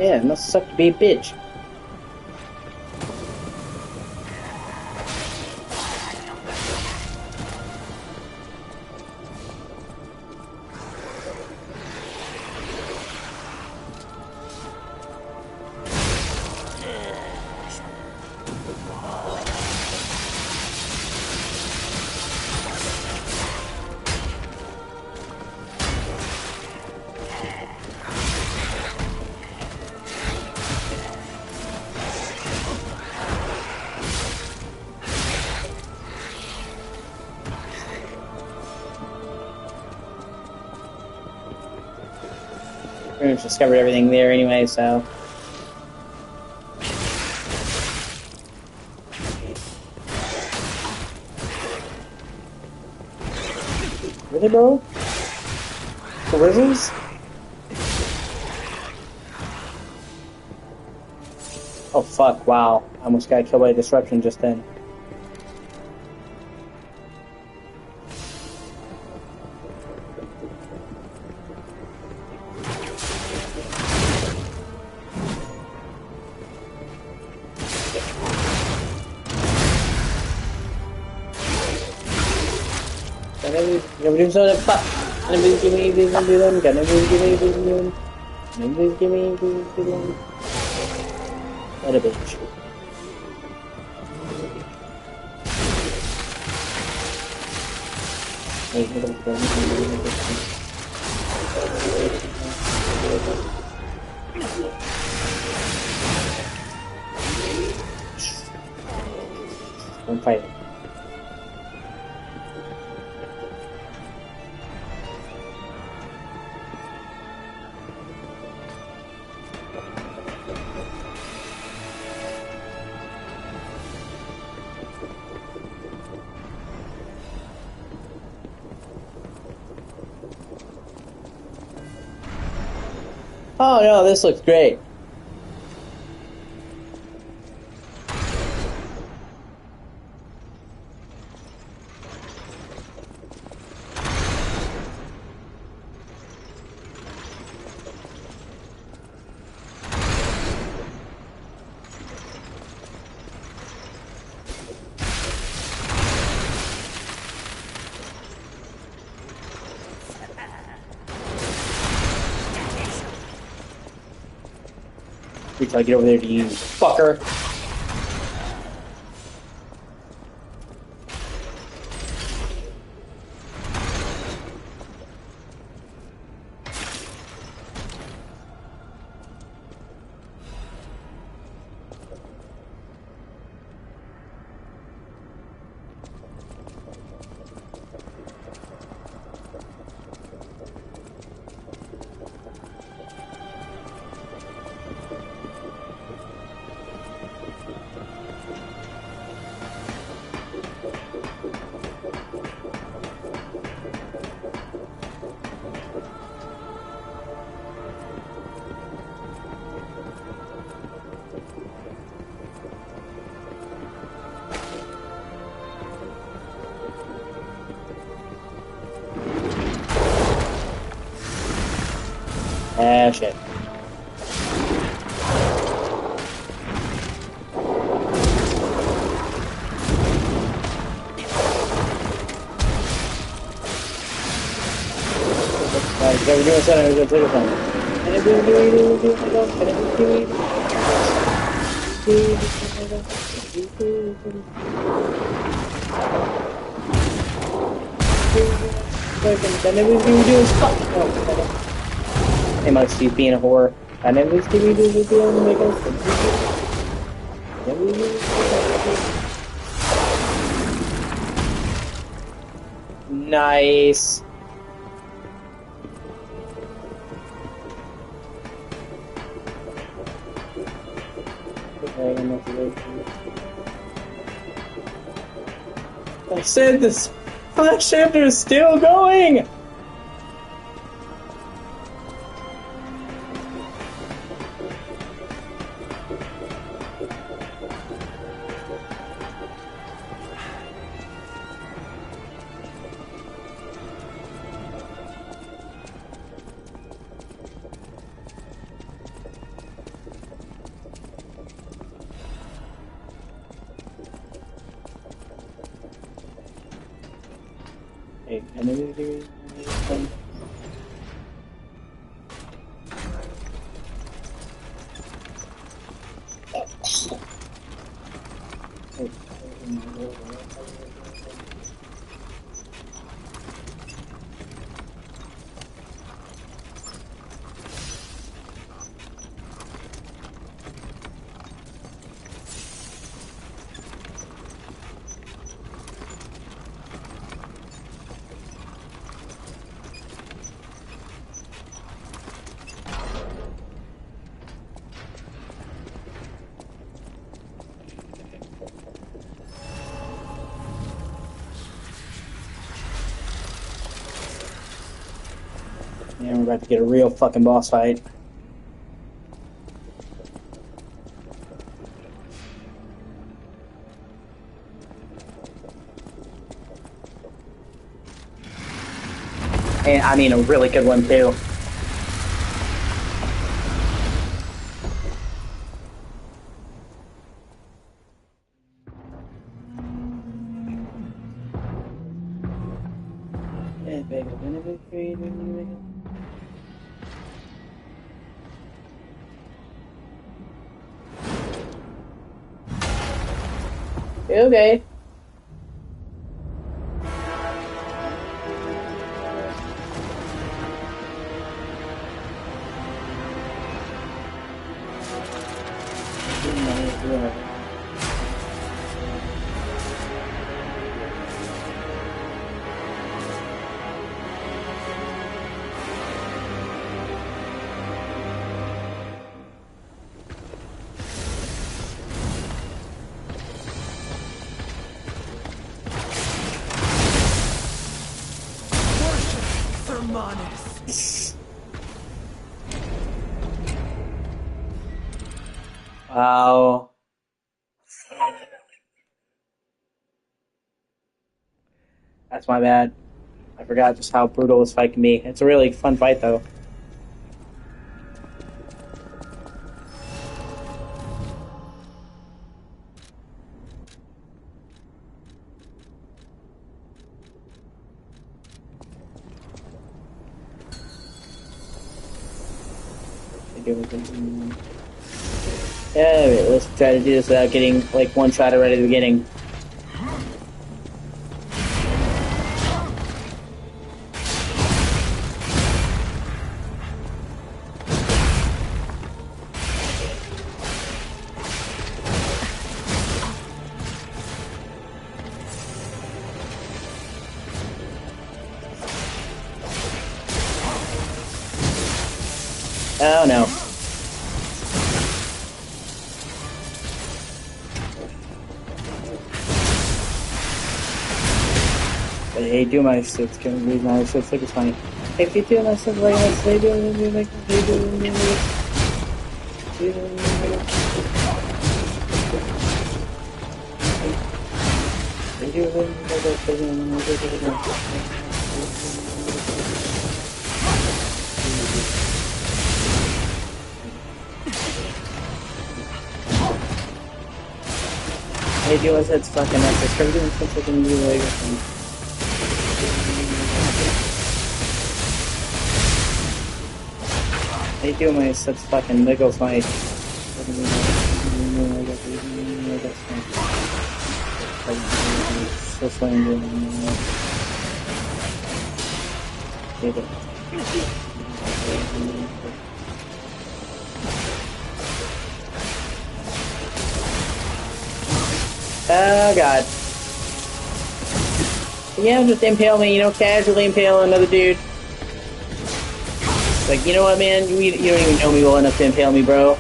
S1: Yeah, it must suck to be a bitch. Pretty much discovered everything there anyway, so. Really, bro? Charismas? Oh fuck, wow. I almost got killed by a disruption just then. What a bitch. I'm fighting. Oh no, this looks great. Wait till I get over there to you, fucker. we're doing something. We're gonna take it from. Hey, Mike, she's being a whore. I never see you do the make us. Nice. I said this flash chapter is still going! Hey, can I do this? Yeah, we're about to get a real fucking boss fight. And I mean a really good one too. Okay. Wow. That's my bad. I forgot just how brutal this fight can be. It's a really fun fight, though. Yeah, wait, let's try to do this without getting, like, one shot right at the beginning. Oh, no. But hey, do my shit's gonna be my shit's like it's funny. If you do my shit like this, they do like they do Hey, do us it's fucking up. It's crazy doing such like a new way or something. you doing my sense fucking there goes my so funny. Oh god. Yeah, just impale me, you know, casually impale another dude. Like, you know what, man? You don't even know me well enough to impale me, bro.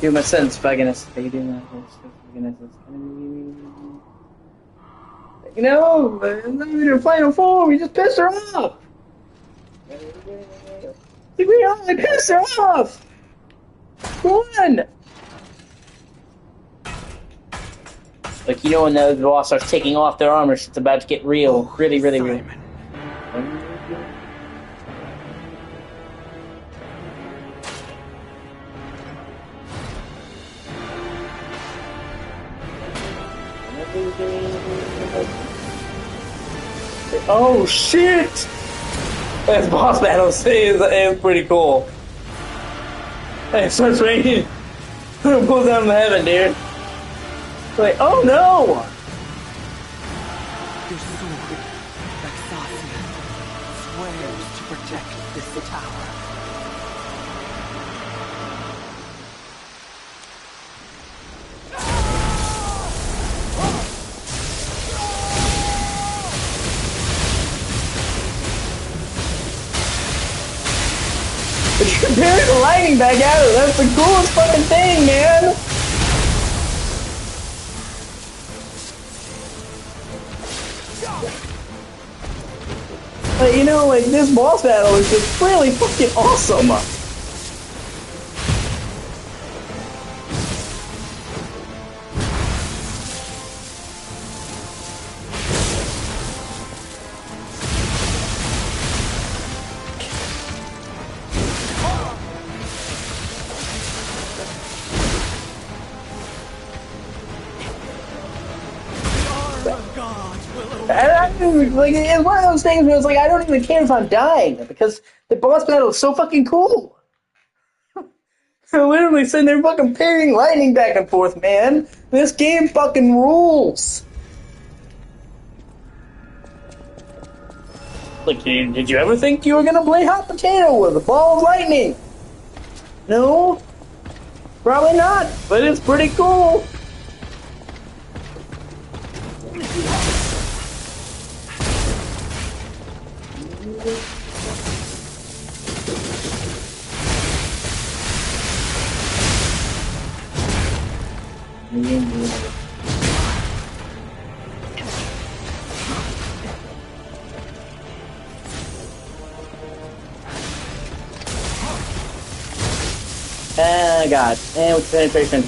S1: Do my sense, fugginess. How you doing that? You know, I'm not even in final form. You just pissed her off. I pissed her off. Come on. Like, you know when the boss starts taking off their armor, it's about to get real. Really, really real. Oh shit! That boss battle is pretty cool. Hey, it starts raining. Pulls down from heaven, dude. Like, oh no!
S13: Your sword, Vexasia, swears to protect this tower.
S1: But you can parry the lightning back at her. That's the coolest fucking thing, man! But you know, like, this boss battle is just really fucking awesome. Like, it's one of those things where it's like, I don't even care if I'm dying, because the boss battle is so fucking cool. I'm literally sitting there fucking parrying lightning back and forth, man. This game fucking rules. Like, did you ever think you were gonna play hot potato with a ball of lightning? No? Probably not, but it's pretty cool. Ah, God. And with penetration.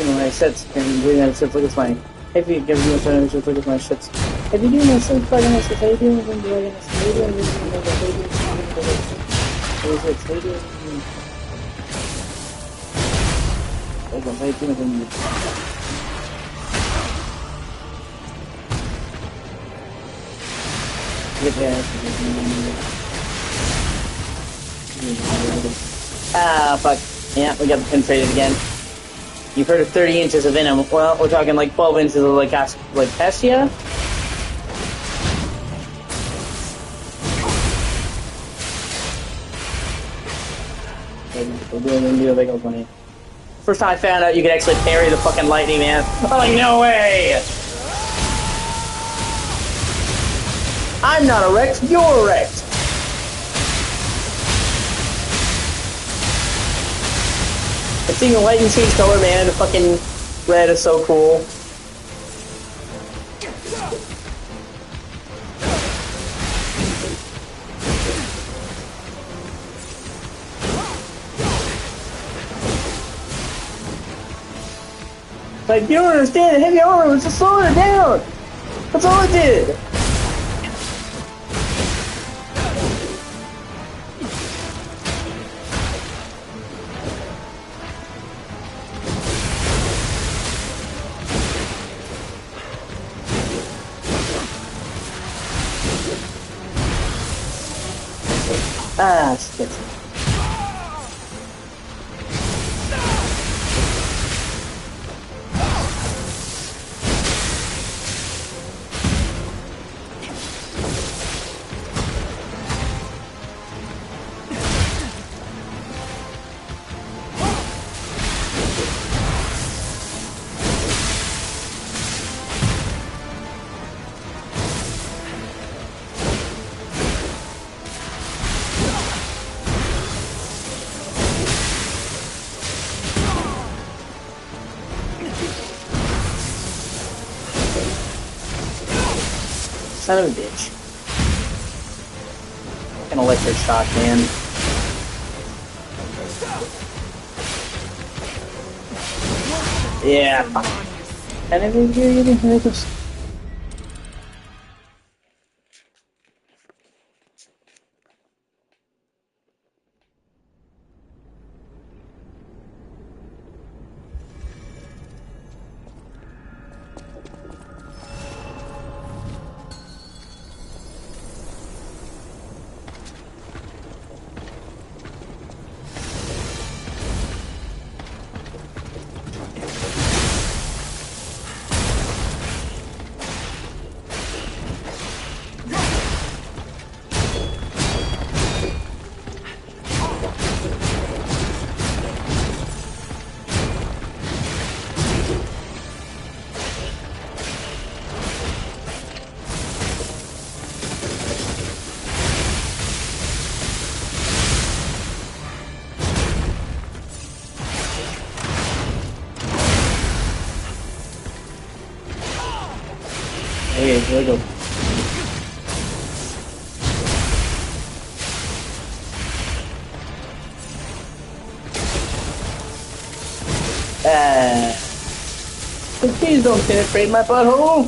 S1: My sets and doing that sets, look at my if you give me a turn, just look at my shits. If you do my sets, fucking nice, how you doing? How you doing? How you doing? Ah, fuck. Yeah, we got the penetrated again. You've heard of 30 inches of venom. Well, we're talking like 12 inches of like Pestia. First time I found out you could actually parry the fucking lightning, man. I'm like, no way! I'm not erect, you're erect! And seeing the lightning change color, man, the fucking red is so cool. Like, you don't understand, the heavy armor was just slowing her down! That's all it did! Ah, shit. Son of a bitch. Fucking electric shock, man. Yeah. And then you're getting hurt. Hey, here we go. Please don't penetrate my butthole.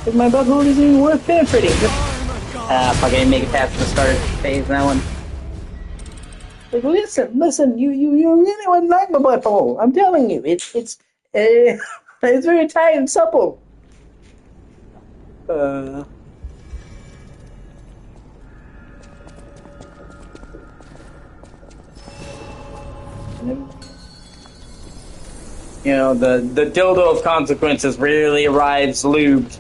S1: If my butthole isn't even worth penetrating. Fuck, I didn't make it past the start phase in that one. Like, listen, you really wouldn't like my butthole. I'm telling you, it's very tight and supple. You know, the dildo of consequences rarely arrives lubed.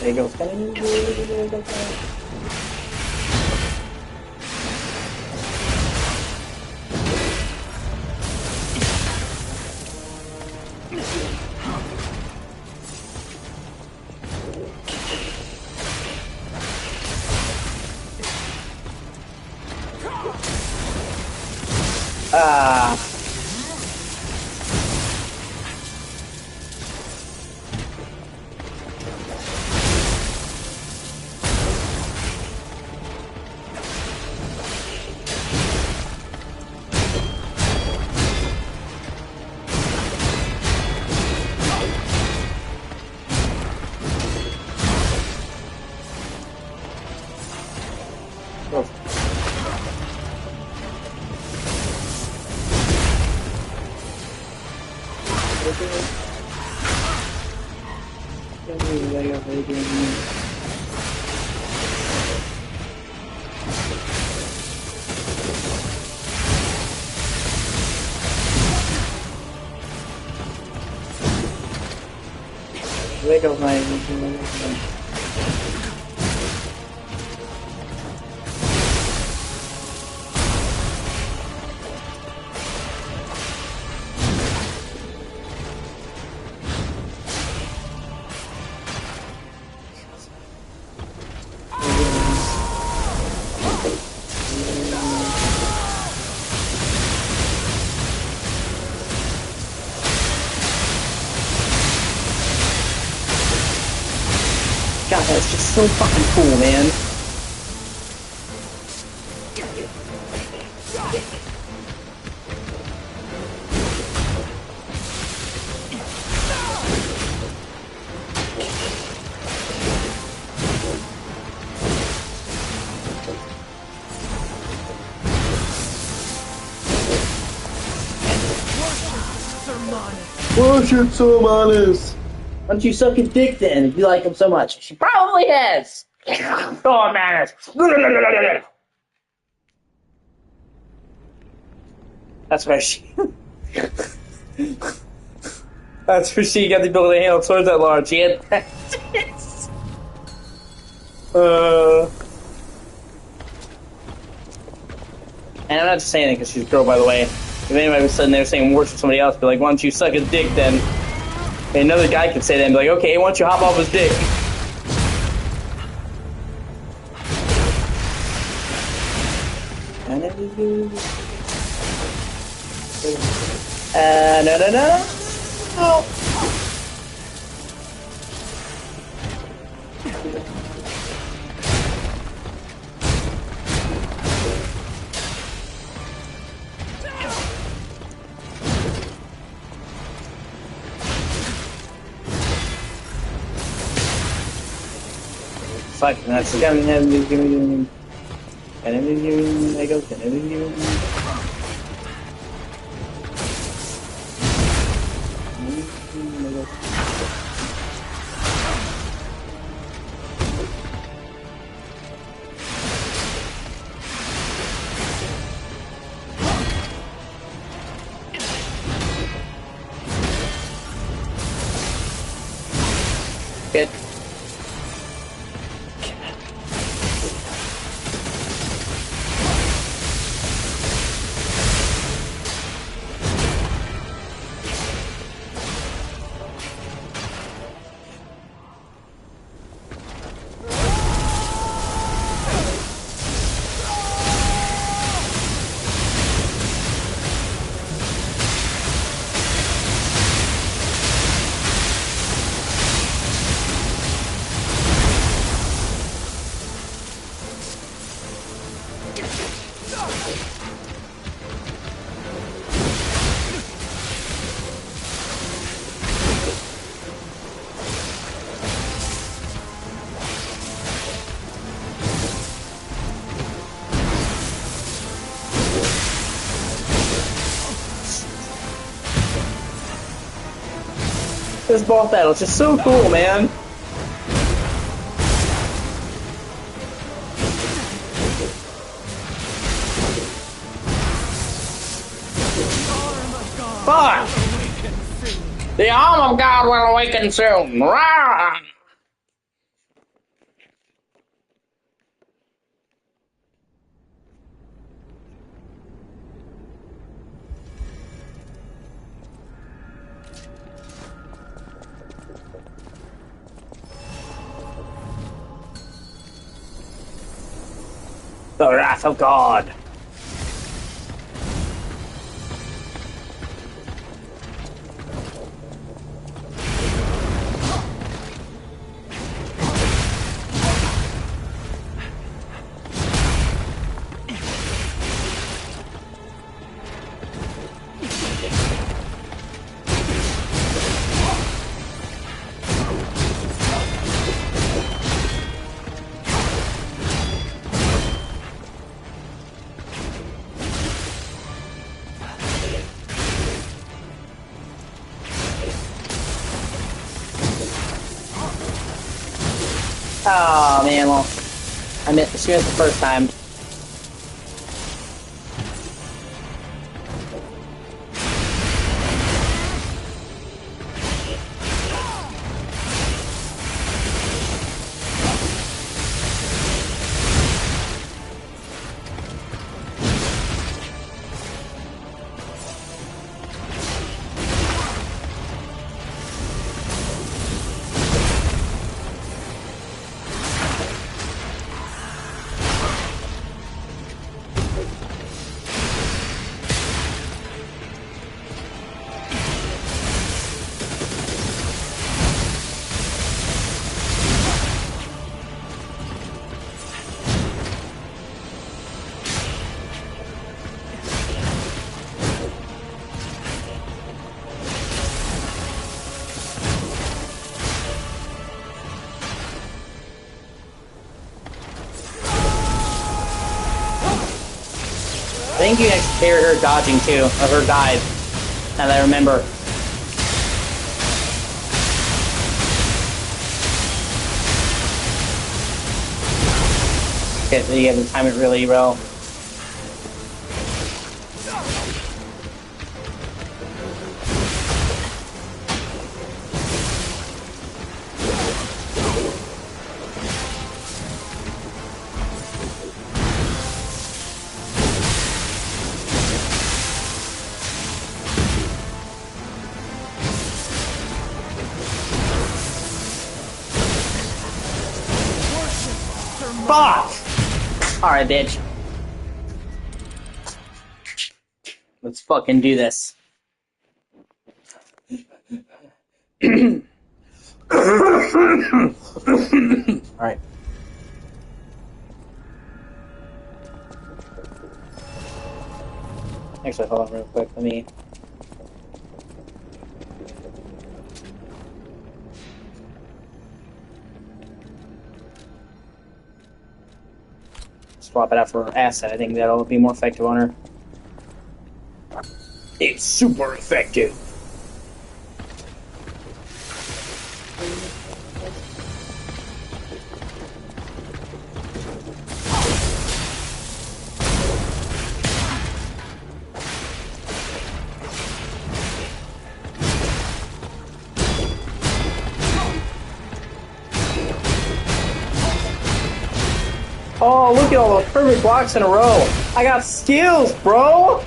S1: There you go. There goes my... God, that's just so fucking cool, man. Worship Sermanus! Why don't you suck his dick then if you like him so much? She probably has! Oh, man! That's where she... That's where she got the ability to handle swords that large. She had practice. And I'm not just saying it because she's a girl, by the way. If anybody was sitting there saying worship somebody else, be like, why don't you suck his dick then? And another guy could say that and be like, okay, why don't you hop off his dick? No. Oh. Fuck, that's the guy having I go, Good. This boss battle is just so cool, man. Fuck! The arm of God will awaken soon. Rah! The wrath of God. Oh man, well, she missed the first time. I think you actually hear her dodging too, or her dive, now that I remember. You have to time it really well. Fuck! Alright, bitch. Let's fucking do this. Alright. Actually, hold on real quick. Let me... swap it out for asset. I think that'll be more effective on her. It's super effective. Oh, look at all the perfect blocks in a row. I got skills, bro.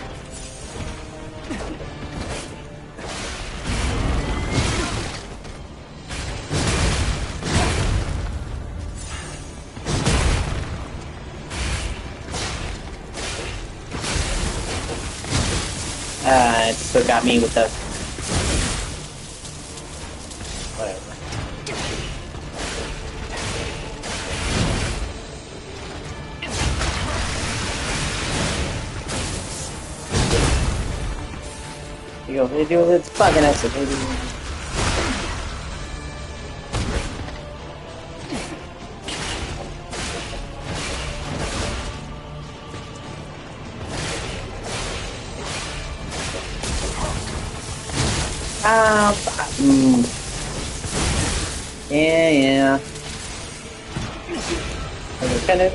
S1: It still got me with the... whatever. You go, they do it, it's fucking exit, baby. Yeah. Kind of.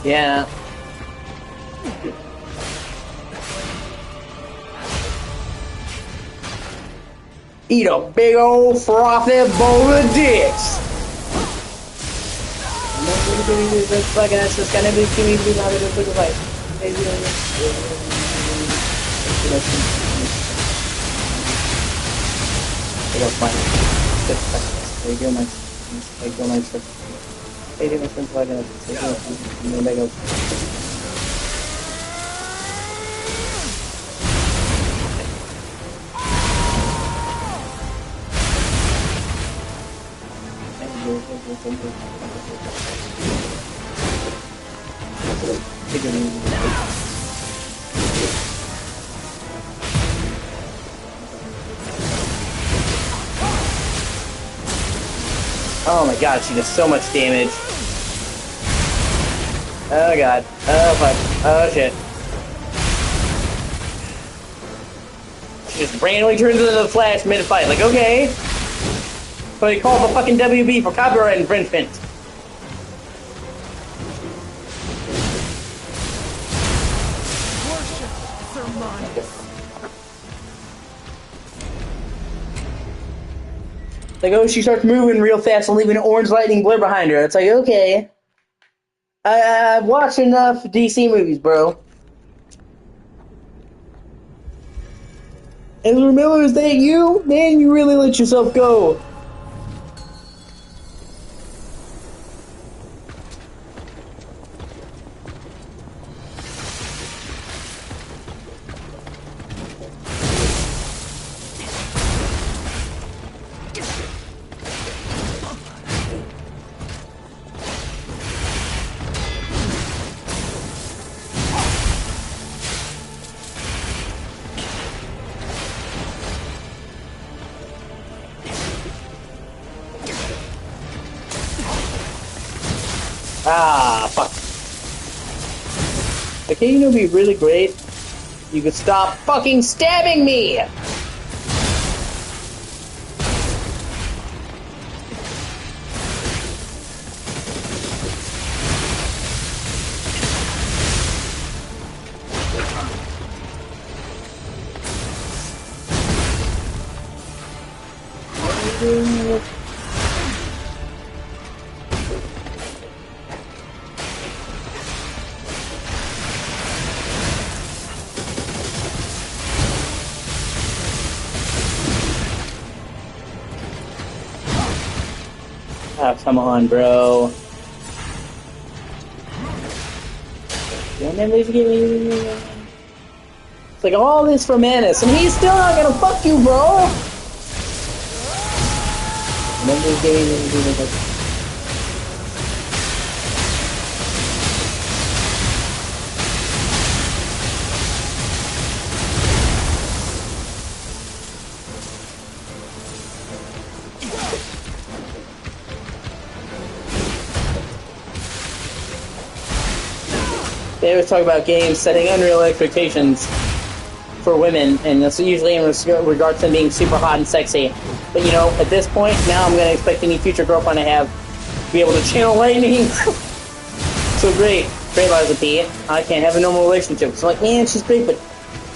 S1: Yeah. Eat a big old frothy bowl of dicks. This fucking that's just gonna be too easy now to put it like. There you go, nice. There you go, nice. Hey, my friend's fucking up. There you go. Oh my god, she does so much damage. Oh god. Oh fuck. Oh shit. She just randomly turns into the Flash mid-fight. Like, okay. So he called the fucking WB for copyright infringement. Like, oh, she starts moving real fast and leaving an orange lightning blur behind her. It's like, okay. I've watched enough DC movies, bro. And remember, is that you? Man, you really let yourself go. Ah, fuck. Okay, you know what'd be really great? You could stop fucking stabbing me! Oh, come on, bro. It's like all this for Manus, and he's still not gonna fuck you, bro! They always talk about games setting unreal expectations for women, and that's usually in regards to them being super hot and sexy. But you know, at this point, now I'm going to expect any future girlfriend I have to be able to channel lightning. So great Liza P. I can't have a normal relationship. So like, man, she's great, but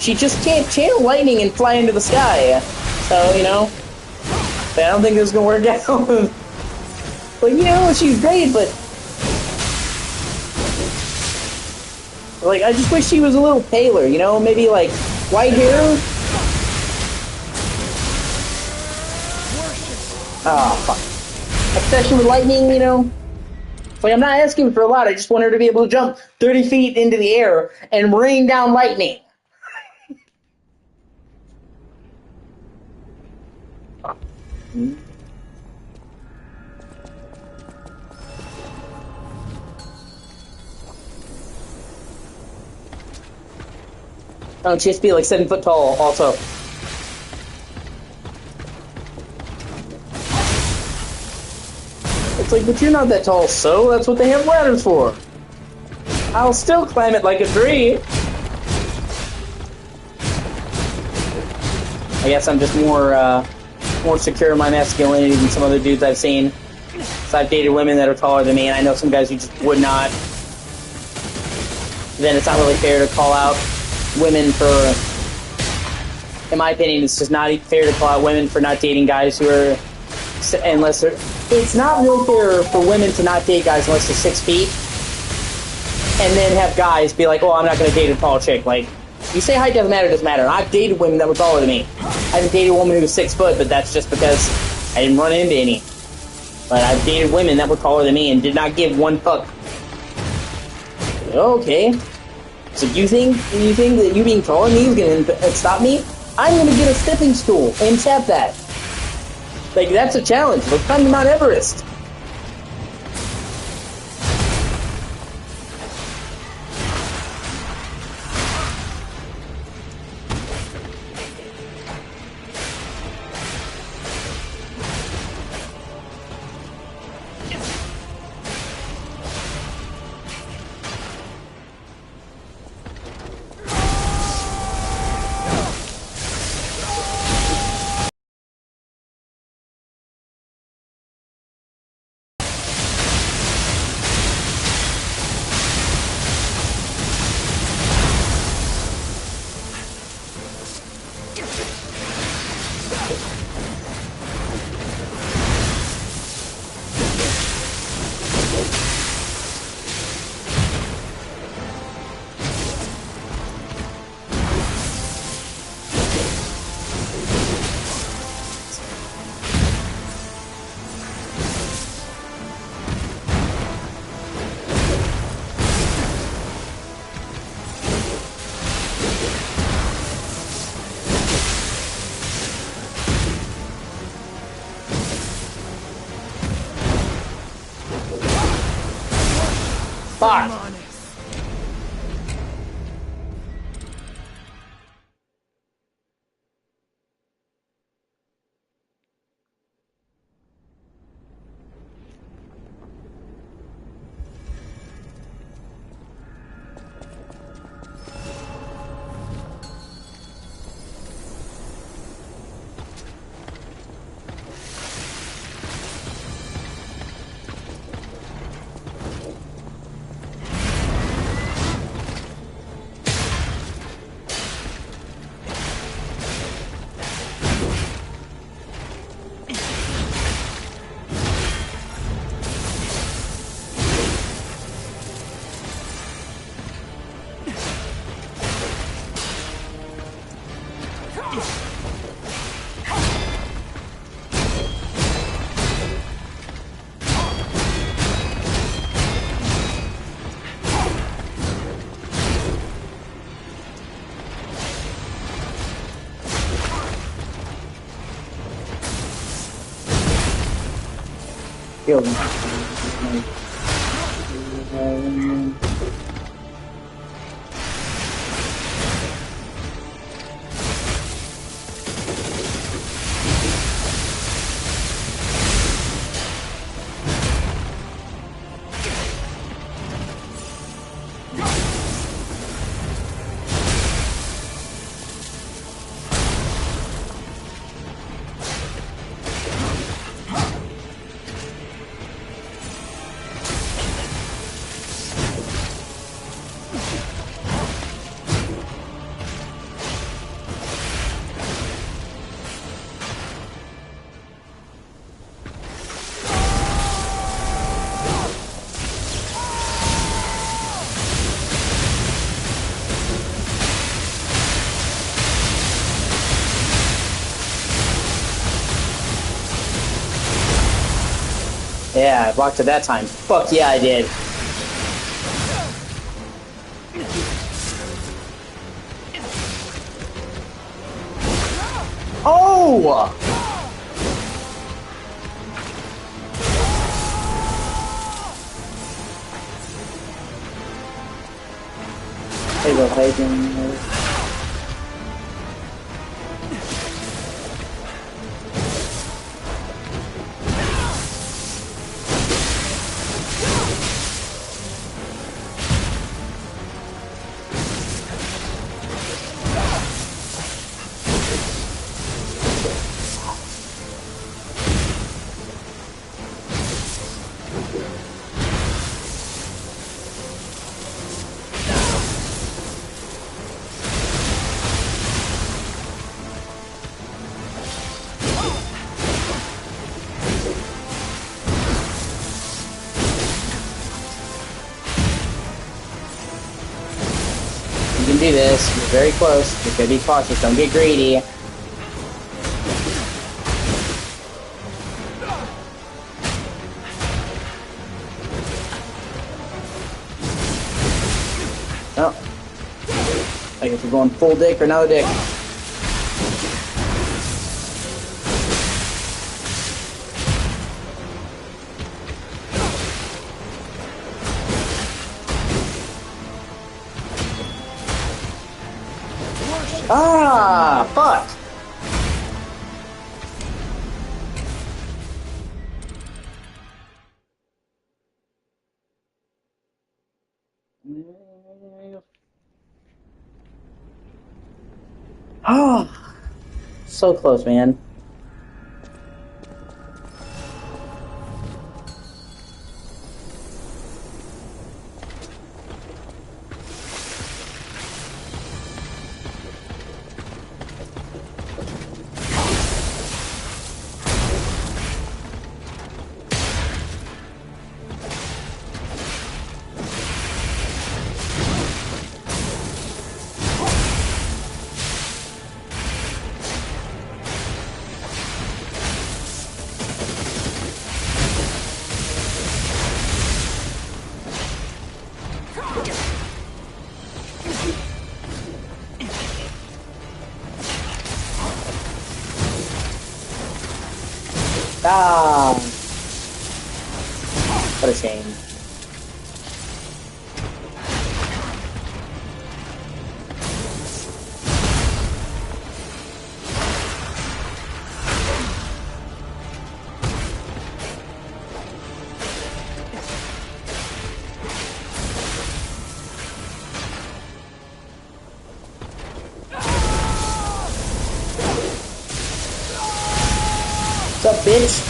S1: she just can't channel lightning and fly into the sky. So, you know, I don't think this is going to work out. But you know, she's great, but like, I just wish she was a little paler, you know? Maybe, like, white hair? Oh, fuck. Obsession with lightning, you know? Like, I'm not asking for a lot. I just want her to be able to jump 30 feet into the air and rain down lightning. Don't just be like 7 foot tall, also. It's like, but you're not that tall, so that's what they have ladders for. I'll still climb it like a tree. I guess I'm just more secure in my masculinity than some other dudes I've seen. So I've dated women that are taller than me, and I know some guys who just would not. Then it's not really fair to call out women for, in my opinion, it's just not fair to call out women for not dating guys who are, unless they're, it's not real fair for women to not date guys unless they're 6 feet, and then have guys be like, oh, I'm not going to date a tall chick. Like, you say height doesn't matter. I've dated women that were taller than me. I haven't dated a woman who was 6 foot, but that's just because I didn't run into any. But I've dated women that were taller than me and did not give one fuck. Okay. So you think that you being taller than me is going to stop me? I'm going to get a stepping stool and tap that. Like, that's a challenge. Let's climb to Mount Everest. Fuck. Killed him. Yeah, I blocked it that time. Fuck yeah, I did. Oh! There you go, Hayden. You can do this. You're very close. Just gotta be cautious. Don't get greedy. Oh. I guess we're going full dick or no dick. Ah, fuck. Oh, so close, man. Ah, what a shame. bitch.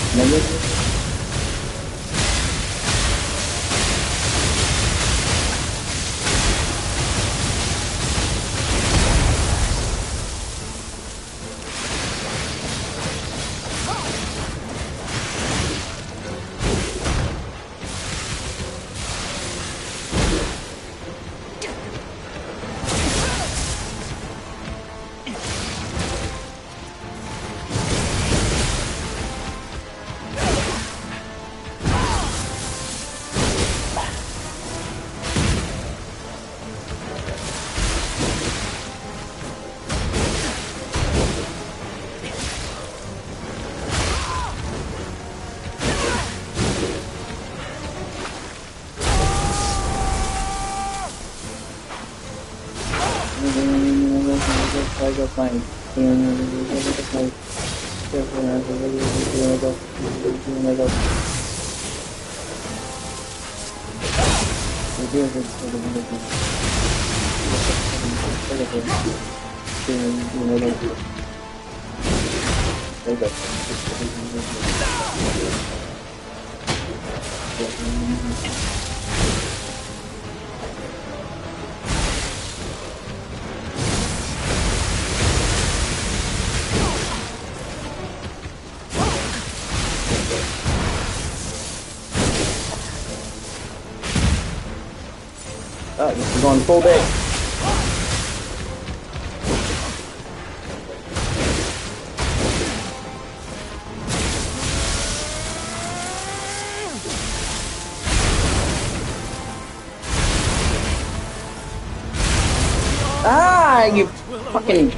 S1: Oh, this is going full big. Ah, you fucking...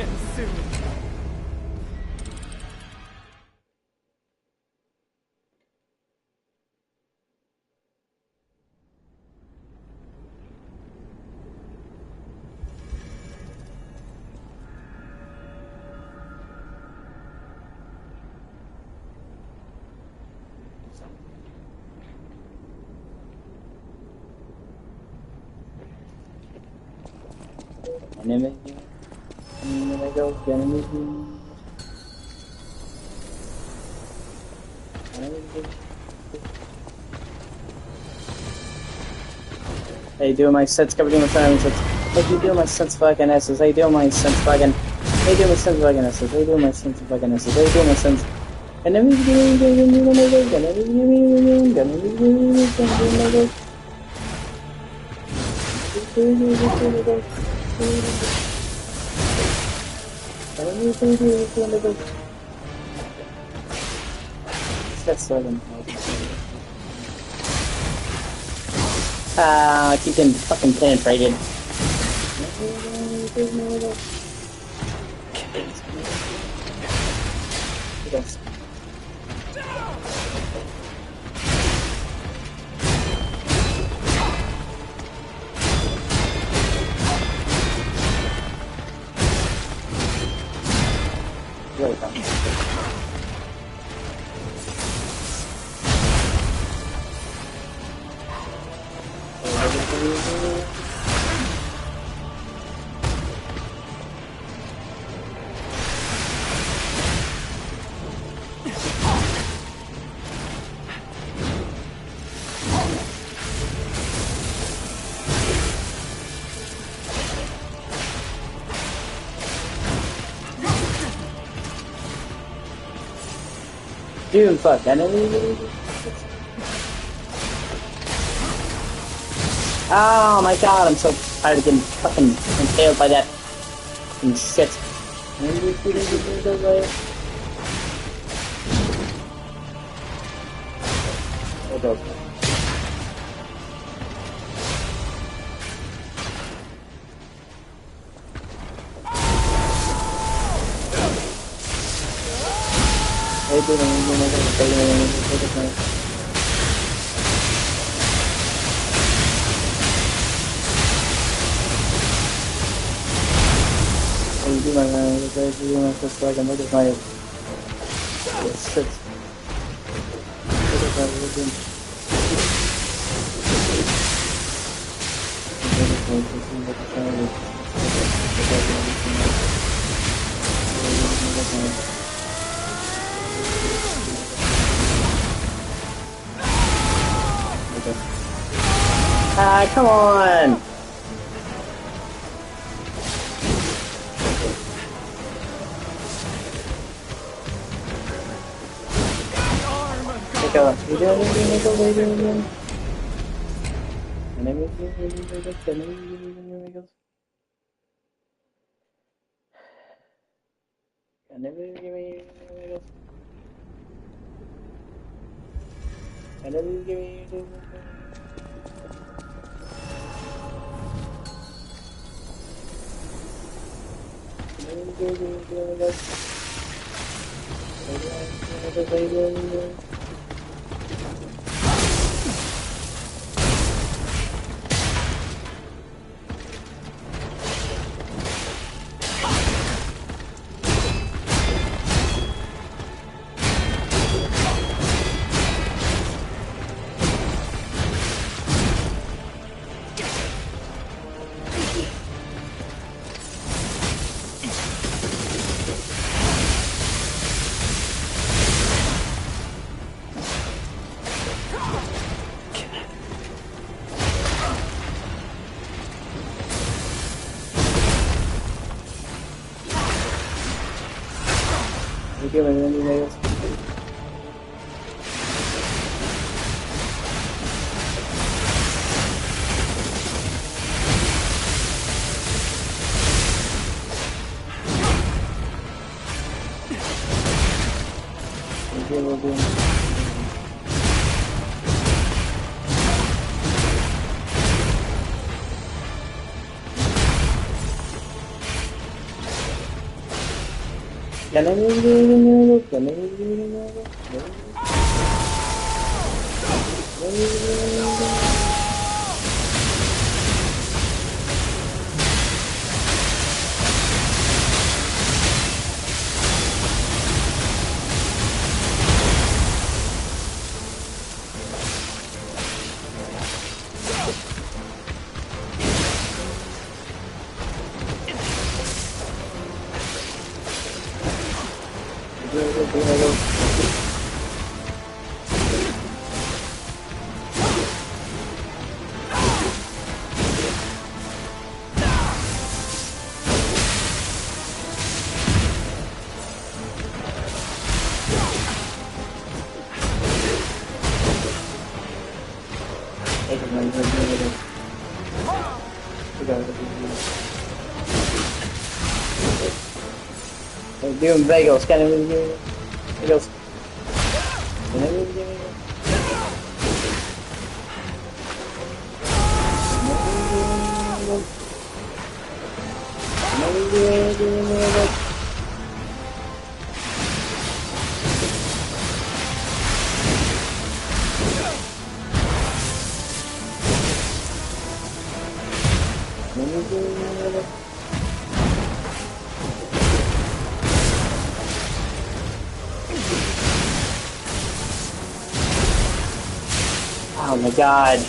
S1: How you doing, my sense covered in my friends? How you doing, my sense fucking S's? How you doing, my sense fucking? How you doing, my sense fucking S's? How you doing, my sense fucking S's? How you doing, my sense? And then that's I keep getting fucking penetrated. Dude, fuck, enemy. Oh my god, I'm so tired of getting fucking impaled by that fucking shit. Just like another my shit. Ah, come on! Doing bagels, can I bagels? Oh my god.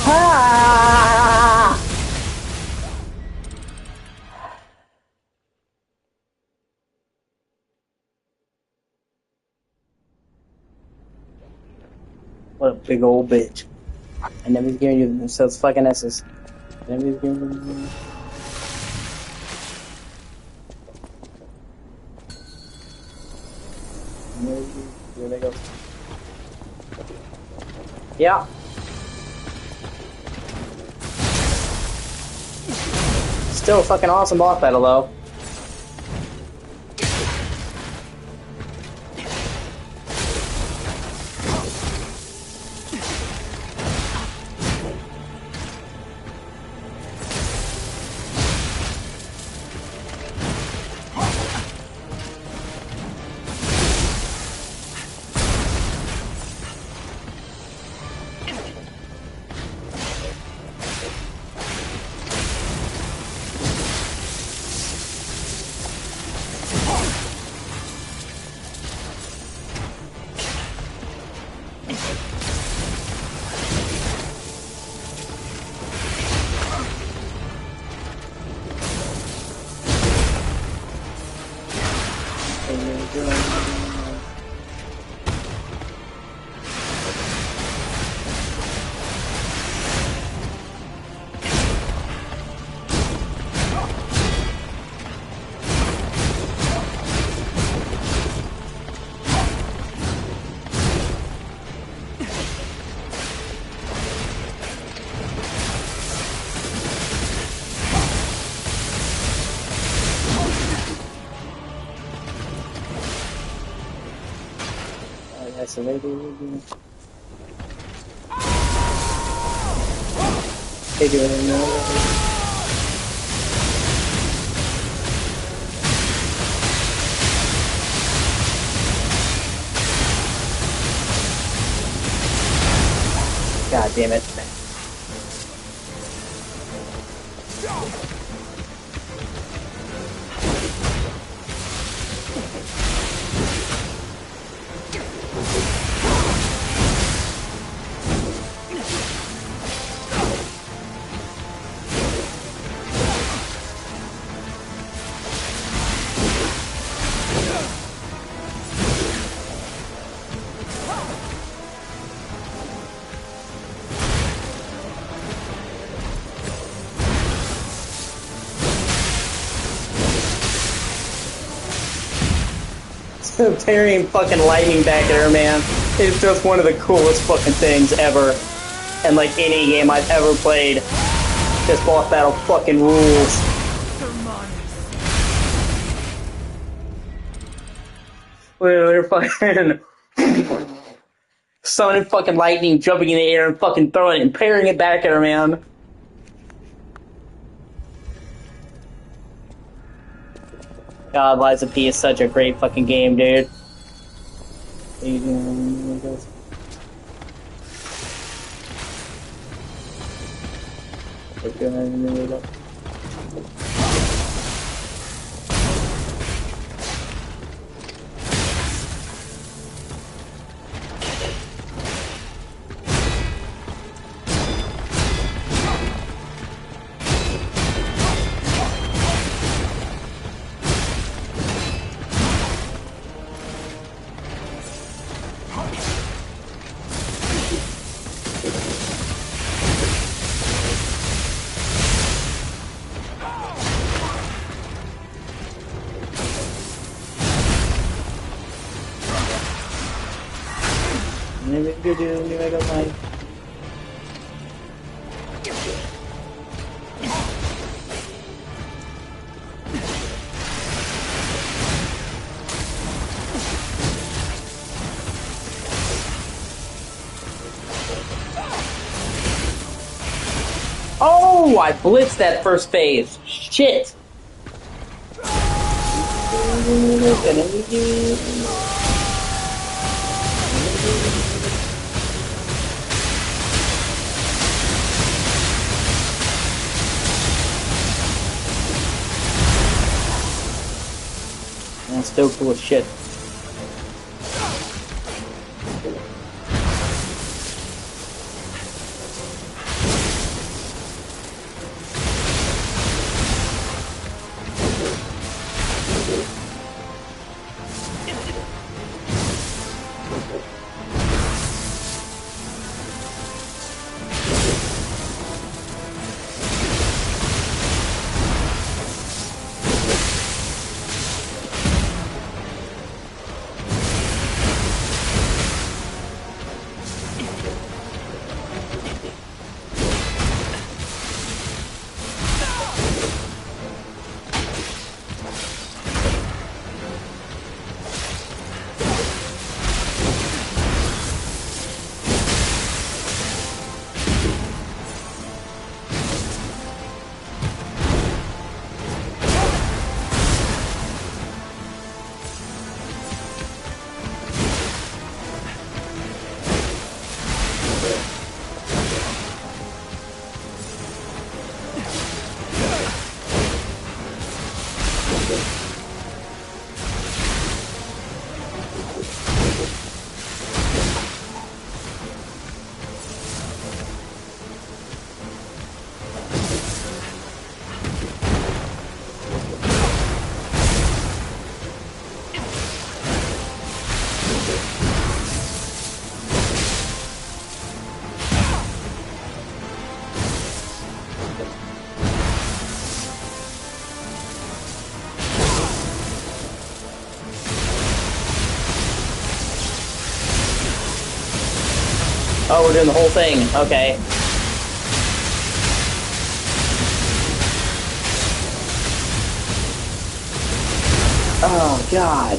S1: Ah! What a big old bitch. I never giving you themselves fucking S's. I never giving you. Here they go. Yeah. Still a fucking awesome boss battle though. So maybe they do it now. God damn it. Tearing fucking lightning back at her, man. It's just one of the coolest fucking things ever. And like any game I've ever played. This boss battle fucking rules. They're fucking summoning fucking lightning, jumping in the air and fucking throwing it and parrying it back at her, man. God, Lies of P is such a great fucking game, dude. Oh, I blitzed that first phase. Shit. That's still cool as shit. Oh, we're doing the whole thing. Okay. Oh, God.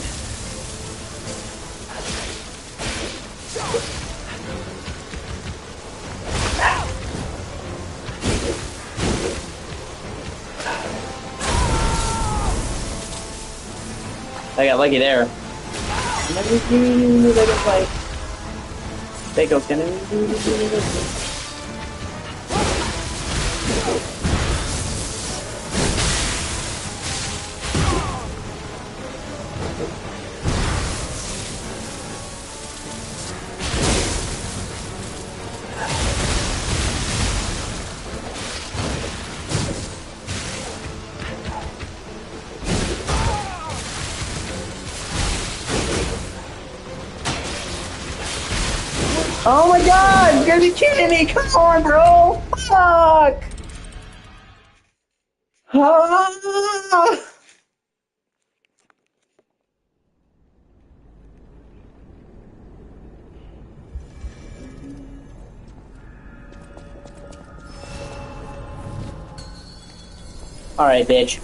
S1: I got lucky there. Baco's gonna Oh my God! You gotta be kidding me! Come on, bro! Fuck! Ah! Alright, bitch.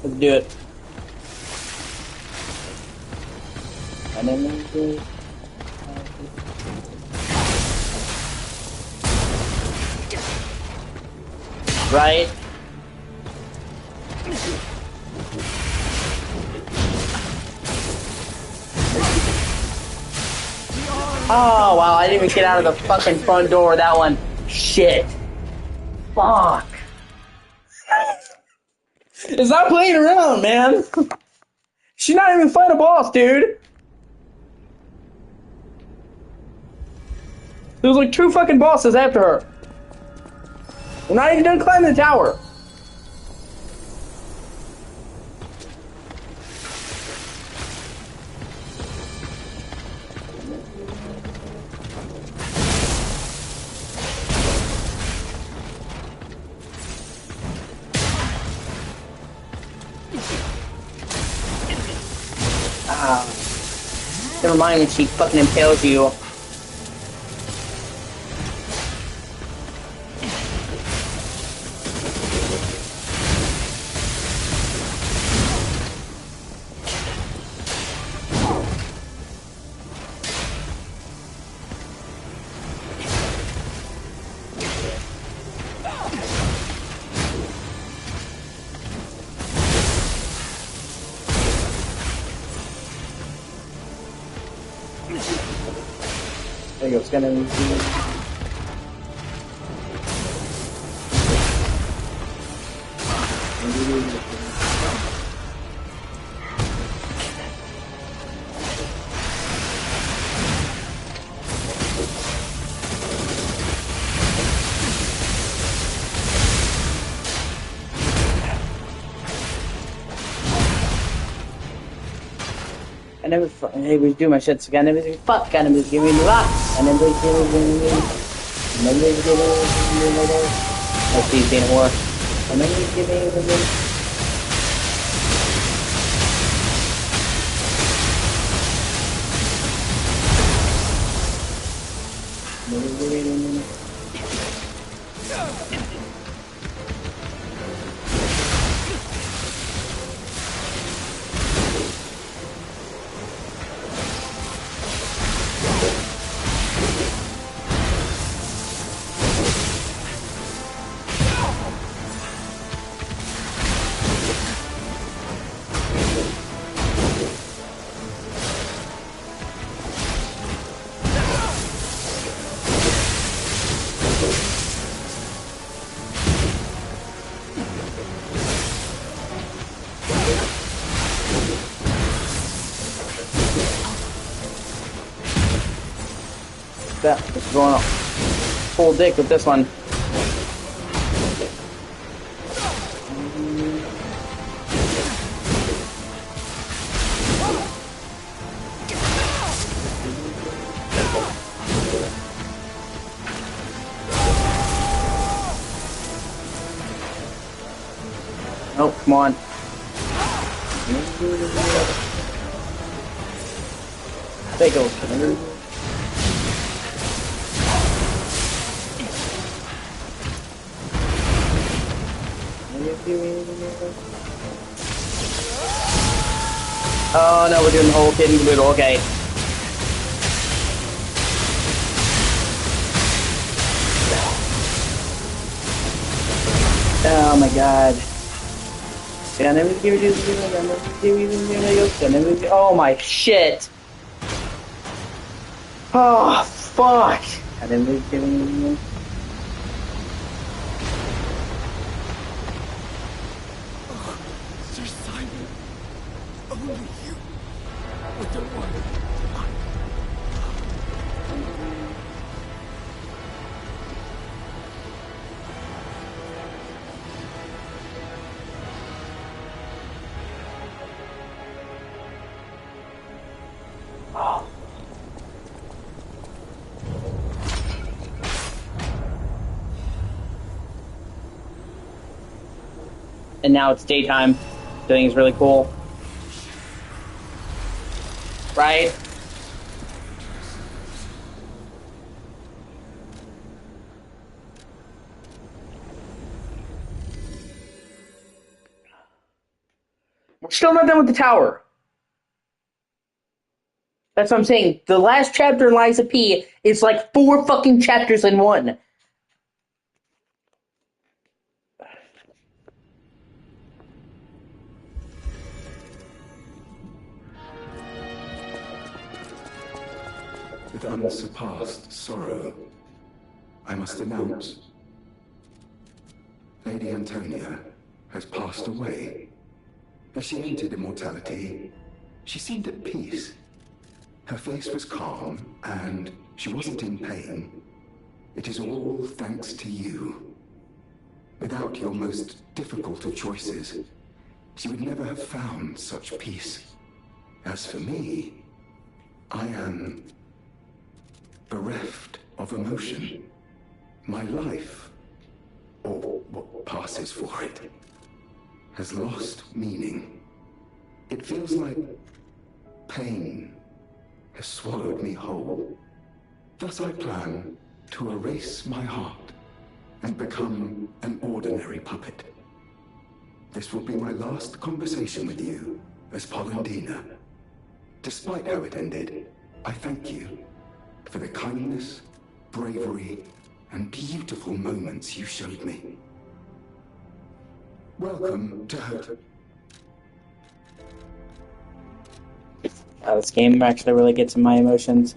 S1: Let's do it. And then right? Oh, wow, I didn't even get out of the fucking front door with that one. Shit. Fuck. It's not playing around, man. She's not even fighting a boss, dude. There's like 2 fucking bosses after her. We're not even done climbing the tower. Never mind when she fucking impales you. There you go, it's gonna I never he was doing my shit, so I never say fuck, I never give me the rock, I never give me let's see, being a whore. I never give me that. It's going up full dick with this one. Oh, come on. There you go. Oh no, we're doing the whole kid and caboodle, okay. Oh my god. Oh my shit. Oh fuck.
S13: Sir Simon, only you with the one.
S1: And now it's daytime. Doing is really cool. Right? We're still not done with the tower. That's what I'm saying. The last chapter in Lies of P is like 4 fucking chapters in one.
S10: With unsurpassed sorrow, I must announce Lady Antonia has passed away. As she entered immortality, she seemed at peace. Her face was calm, and she wasn't in pain. It is all thanks to you. Without your most difficult of choices, she would never have found such peace. As for me, I am bereft of emotion. My life, or what passes for it, has lost meaning. It feels like pain has swallowed me whole. Thus I plan to erase my heart and become an ordinary puppet. This will be my last conversation with you as Polendina. Despite how it ended, I thank you for the kindness, bravery, and beautiful moments you showed me. Welcome to Hurt.
S1: This game actually really gets in my emotions.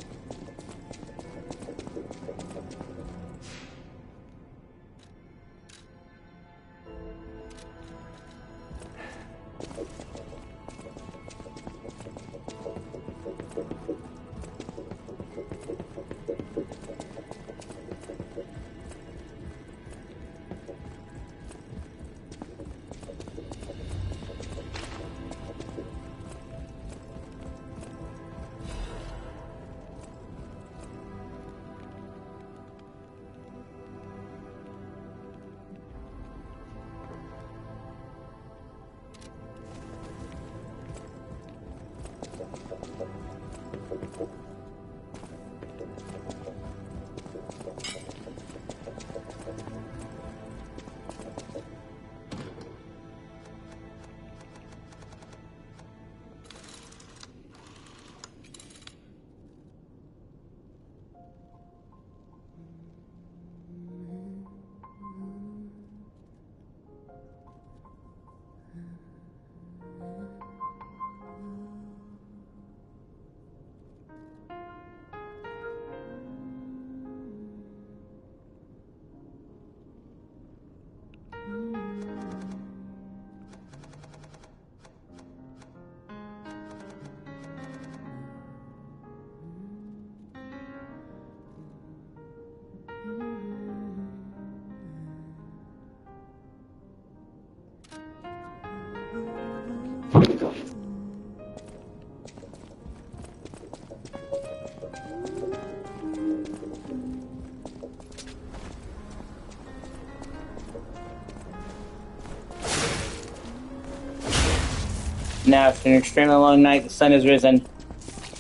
S1: Now, after an extremely long night, the sun has risen.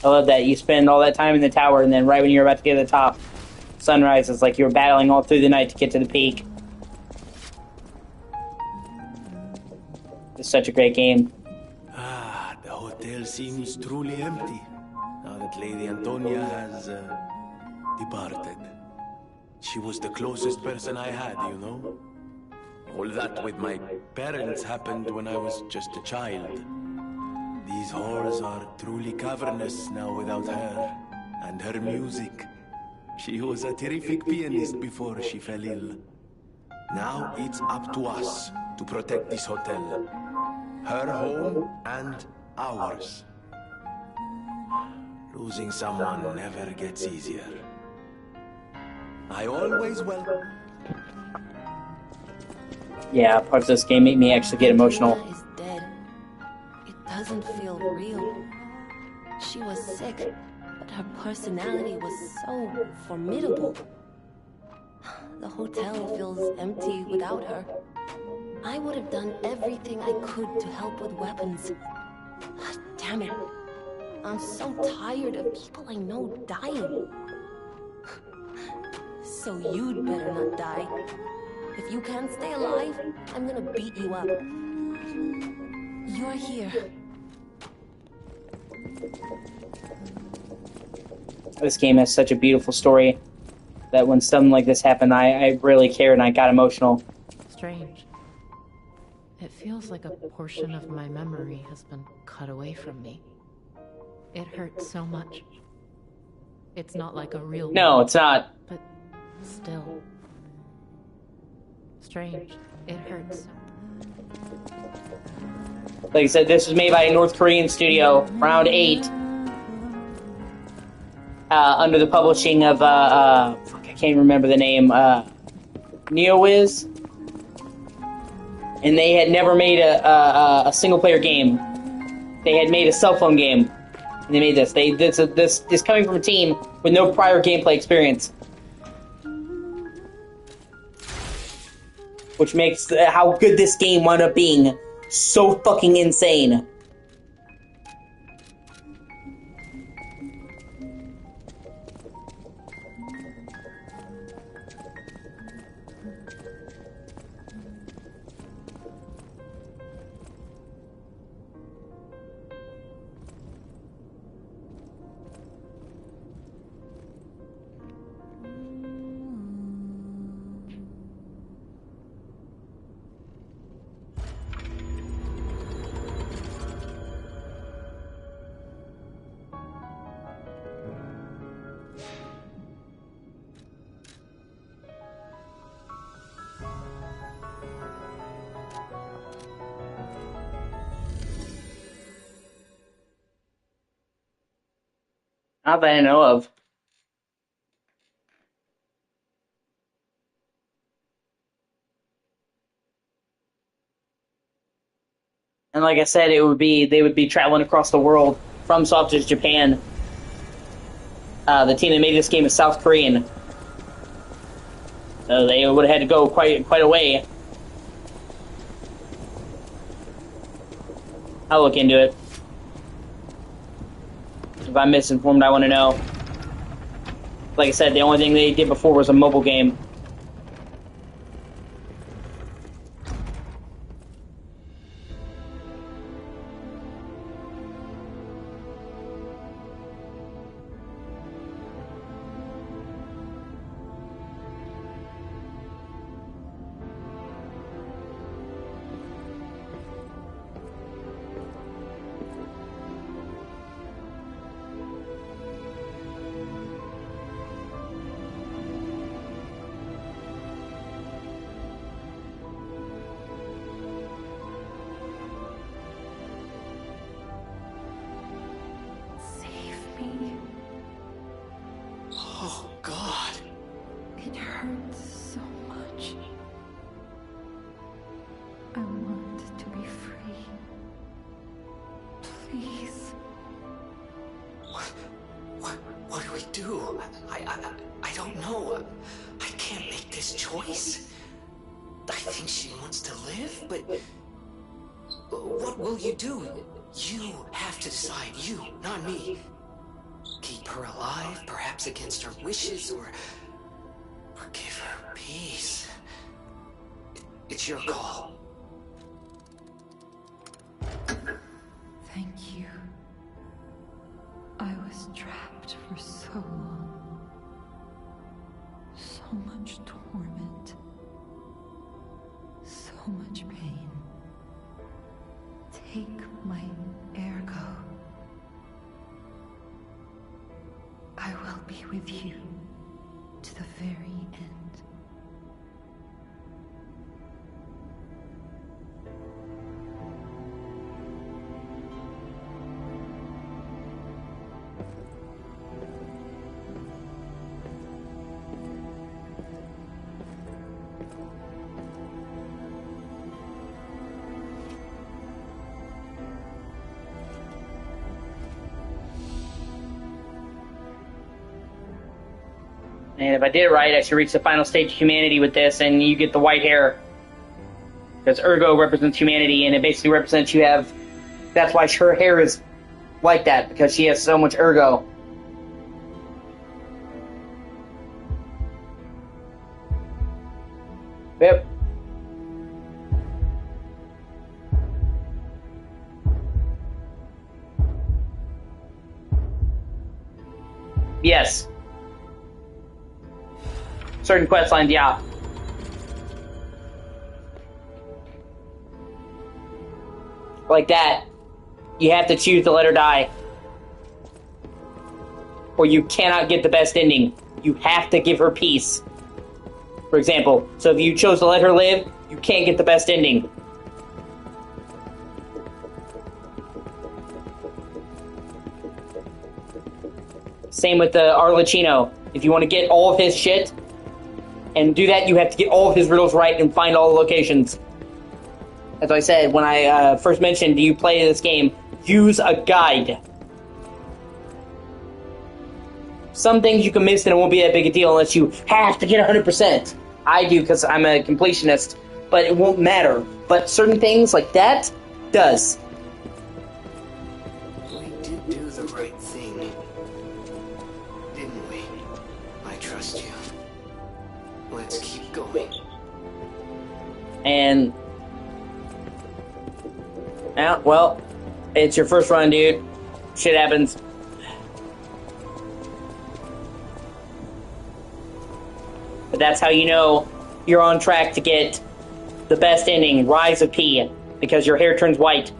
S1: I love that. You spend all that time in the tower, and then right when you're about to get to the top, sunrise is like you were battling all through the night to get to the peak. It's such a great game.
S11: Ah, the hotel seems truly empty now that Lady Antonia has departed. She was the closest person I had, you know? All that with my parents happened when I was just a child. These halls are truly cavernous now without her. And her music. She was a terrific pianist before she fell ill. Now it's up to us to protect this hotel. Her home and ours. Losing someone never gets easier. I always welcome.
S1: Yeah, parts of this game make me actually get emotional.
S8: Antonia is dead. It doesn't feel real. She was sick, but her personality was so formidable. The hotel feels empty without her. I would have done everything I could to help with weapons. Damn it. I'm so tired of people I know dying. So you'd better not die. If you can't stay alive, I'm gonna beat you up. You're here.
S1: This game has such a beautiful story that when something like this happened, I really cared and I got emotional.
S12: Strange. It feels like a portion of my memory has been cut away from me. It hurts so much. It's not like a real
S1: No, it's not.
S12: But still. Strange. It hurts.
S1: Like I said, this was made by a North Korean studio, Round 8. Under the publishing of, fuck, I can't remember the name, NeoWiz. And they had never made a single-player game. They had made a cell phone game. And they made this. This is coming from a team with no prior gameplay experience. Which makes how good this game wound up being so fucking insane. Not that I know of. And like I said, they would be traveling across the world from Soft to Japan. The team that made this game is South Korean. So they would have had to go quite a way. I'll look into it. If I'm misinformed, I want to know. Like I said, the only thing they did before was a mobile game.
S2: Oh, God.
S5: It hurts so much. I want to be free. Please.
S2: What do we do? I don't know. I can't make this choice. I think she wants to live, but what will you do? You have to decide. You, not me. Keep her alive, perhaps against her wishes, or give her peace. It's your call.
S5: kept for so long. So much torment. So much pain. Take my ergo. I will be with you to the very end.
S1: And if I did it right, I should reach the final stage of humanity with this, and you get the white hair. Because Ergo represents humanity, and it basically represents you have... That's why her hair is like that, because she has so much Ergo. Yep. Yes. Certain quest lines, yeah. Like that. You have to choose to let her die. Or you cannot get the best ending. You have to give her peace. For example, so if you chose to let her live, you can't get the best ending. Same with the Arlecchino. If you want to get all of his shit, and do that, you have to get all of his riddles right and find all the locations. As I said, when I first mentioned you play this game, use a guide. Some things you can miss and it won't be that big a deal unless you have to get 100%. I do because I'm a completionist, but it won't matter. But certain things like that does.
S2: We did do the right thing, didn't we? I trust you. Let's keep going.
S1: And yeah, well, it's your first run, dude. Shit happens. But that's how you know you're on track to get the best ending, Rise of P, because your hair turns white.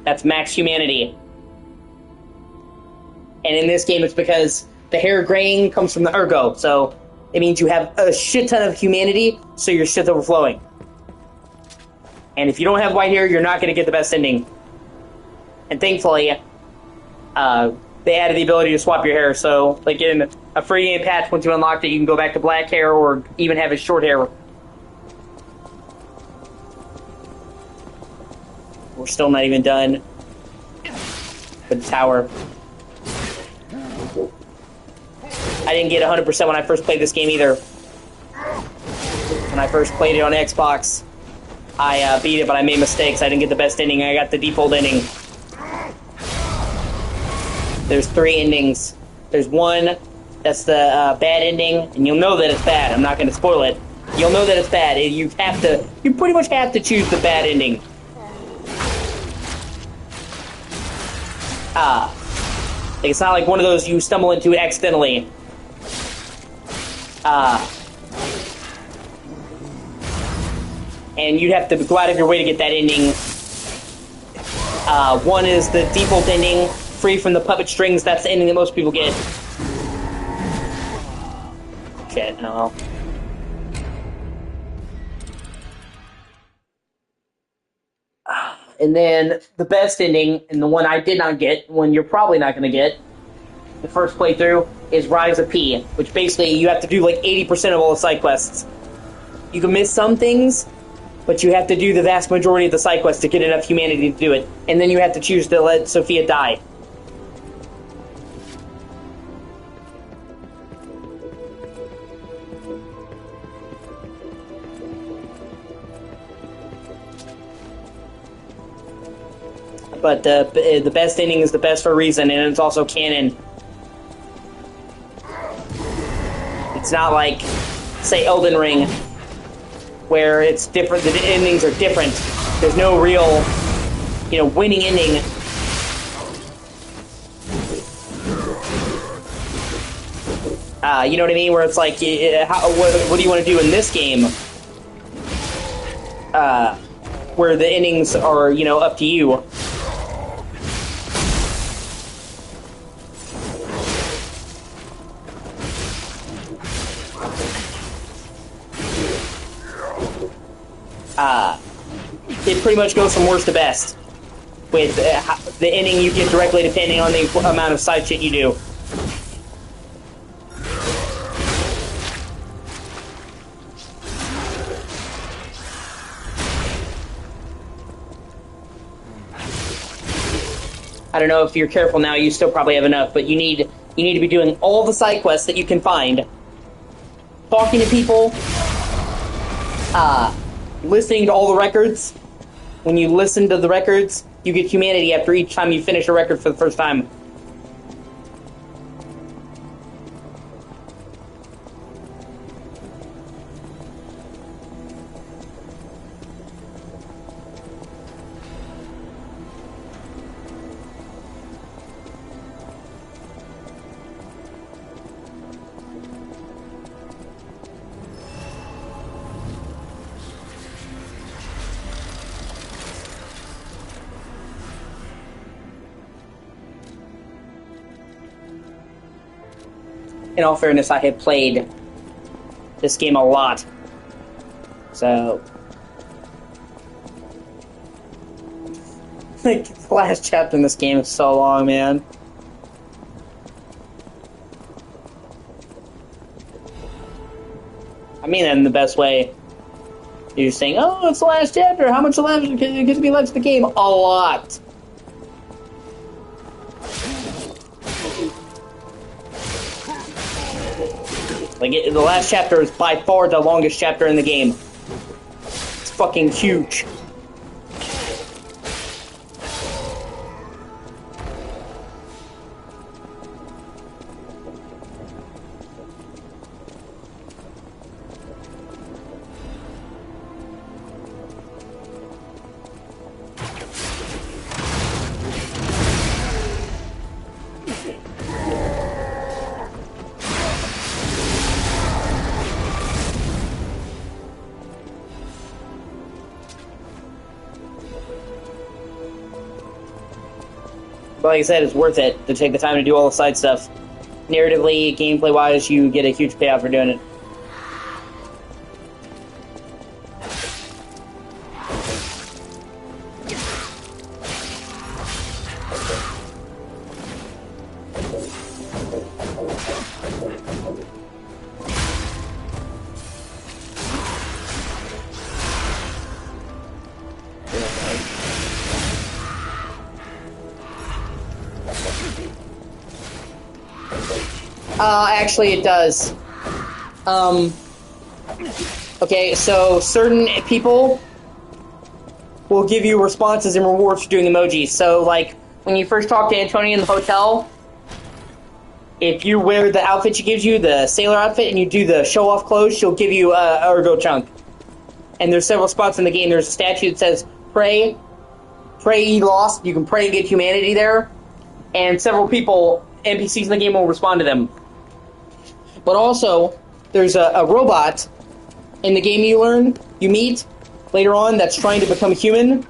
S1: That's max humanity. And in this game, it's because the hair graying comes from the Ergo, so it means you have a shit ton of humanity, so your shit's overflowing. And if you don't have white hair, you're not going to get the best ending. And thankfully, they added the ability to swap your hair, so like in a free game patch, once you unlocked it, you can go back to black hair or even have it short hair. We're still not even done with the tower. I didn't get 100% when I first played this game either. When I first played it on Xbox, I beat it, but I made mistakes. I didn't get the best ending. I got the default ending. There's 3 endings. There's one that's the bad ending, and you'll know that it's bad. I'm not going to spoil it. You'll know that it's bad. You pretty much have to choose the bad ending. It's not like one of those you stumble into it accidentally. And you'd have to go out of your way to get that ending. One is the default ending, free from the puppet strings. That's the ending that most people get. Shit, no. And then the best ending, and the one I did not get, one you're probably not going to get, the first playthrough, is Rise of P, which basically you have to do like 80% of all the side quests. You can miss some things, but you have to do the vast majority of the side quests to get enough humanity to do it. And then you have to choose to let Sophia die. But the best ending is the best for a reason, and it's also canon. It's not like, say, Elden Ring, where it's different. The endings are different. There's no real, winning ending. You know what I mean? Where it's like, what do you want to do in this game? Where the endings are, you know, up to you. It pretty much goes from worst to best. With the ending you get directly depending on the amount of side shit you do. I don't know if you're careful now, you still probably have enough, but you need to be doing all the side quests that you can find. Talking to people, listening to all the records. When you listen to the records, you get humanity after each time you finish a record for the first time. In all fairness, I have played this game a lot. So... like, the last chapter in this game is so long, man. I mean that in the best way. You're saying, oh, it's the last chapter. How much left gets to be left to the game? A lot. Like, the last chapter is by far the longest chapter in the game. It's fucking huge. But like I said, it's worth it to take the time to do all the side stuff. Narratively, gameplay-wise, you get a huge payoff for doing it. Actually, it does. Okay, so certain people will give you responses and rewards for doing emojis. So, like, when you first talk to Antonia in the hotel, if you wear the outfit she gives you, the sailor outfit, and you do the show-off clothes, she'll give you a ergo chunk. And there's several spots in the game. There's a statue that says, pray ye lost. You can pray and get humanity there. And several people, NPCs in the game, will respond to them. But also, there's a robot in the game you meet later on that's trying to become human,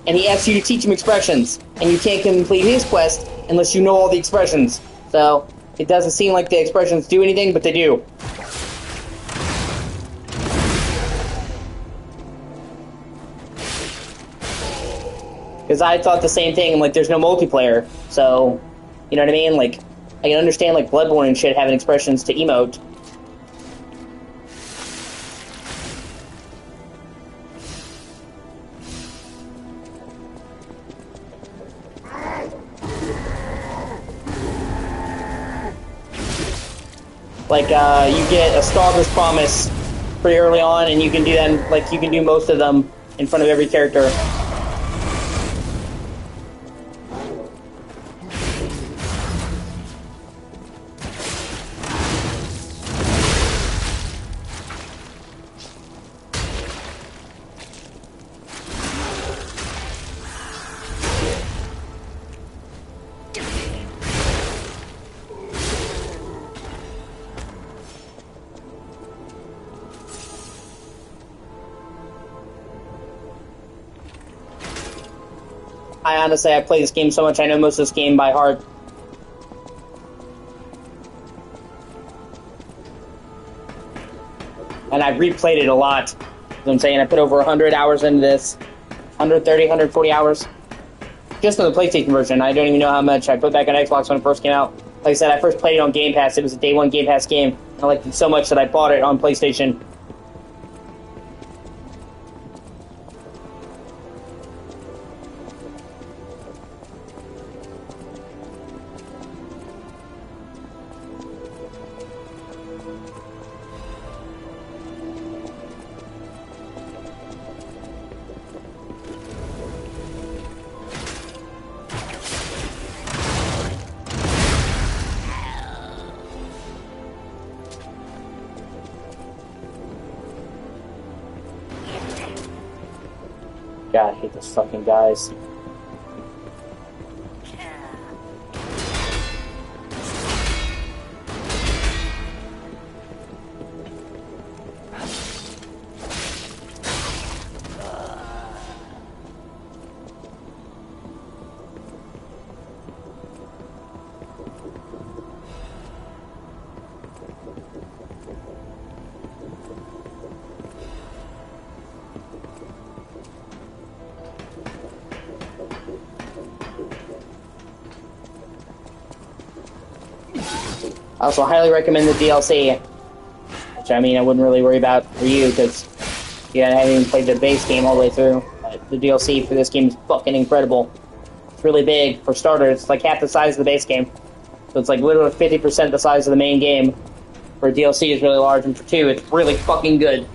S1: and he asks you to teach him expressions, and you can't complete his quest unless you know all the expressions. So, it doesn't seem like the expressions do anything, but they do. Because I thought the same thing, like, there's no multiplayer, so, you know what I mean? Like, I can understand, like, Bloodborne and shit having expressions to emote. Like, you get a Stalker's Promise pretty early on, and you can do that, like, you can do most of them in front of every character. I honestly, I play this game so much, I know most of this game by heart. And I've replayed it a lot. I'm saying I put over 100 hours into this. 130, 140 hours. Just on the PlayStation version. I don't even know how much I put back on Xbox when it first came out. Like I said, I first played it on Game Pass. It was a day one Game Pass game. I liked it so much that I bought it on PlayStation. God, I hate those fucking guys. I also highly recommend the DLC, which I mean I wouldn't really worry about for you because you haven't even played the base game all the way through. But the DLC for this game is fucking incredible. It's really big. For starters, it's like half the size of the base game. So it's like literally 50% the size of the main game. For DLC is really large, and for 2, it's really fucking good.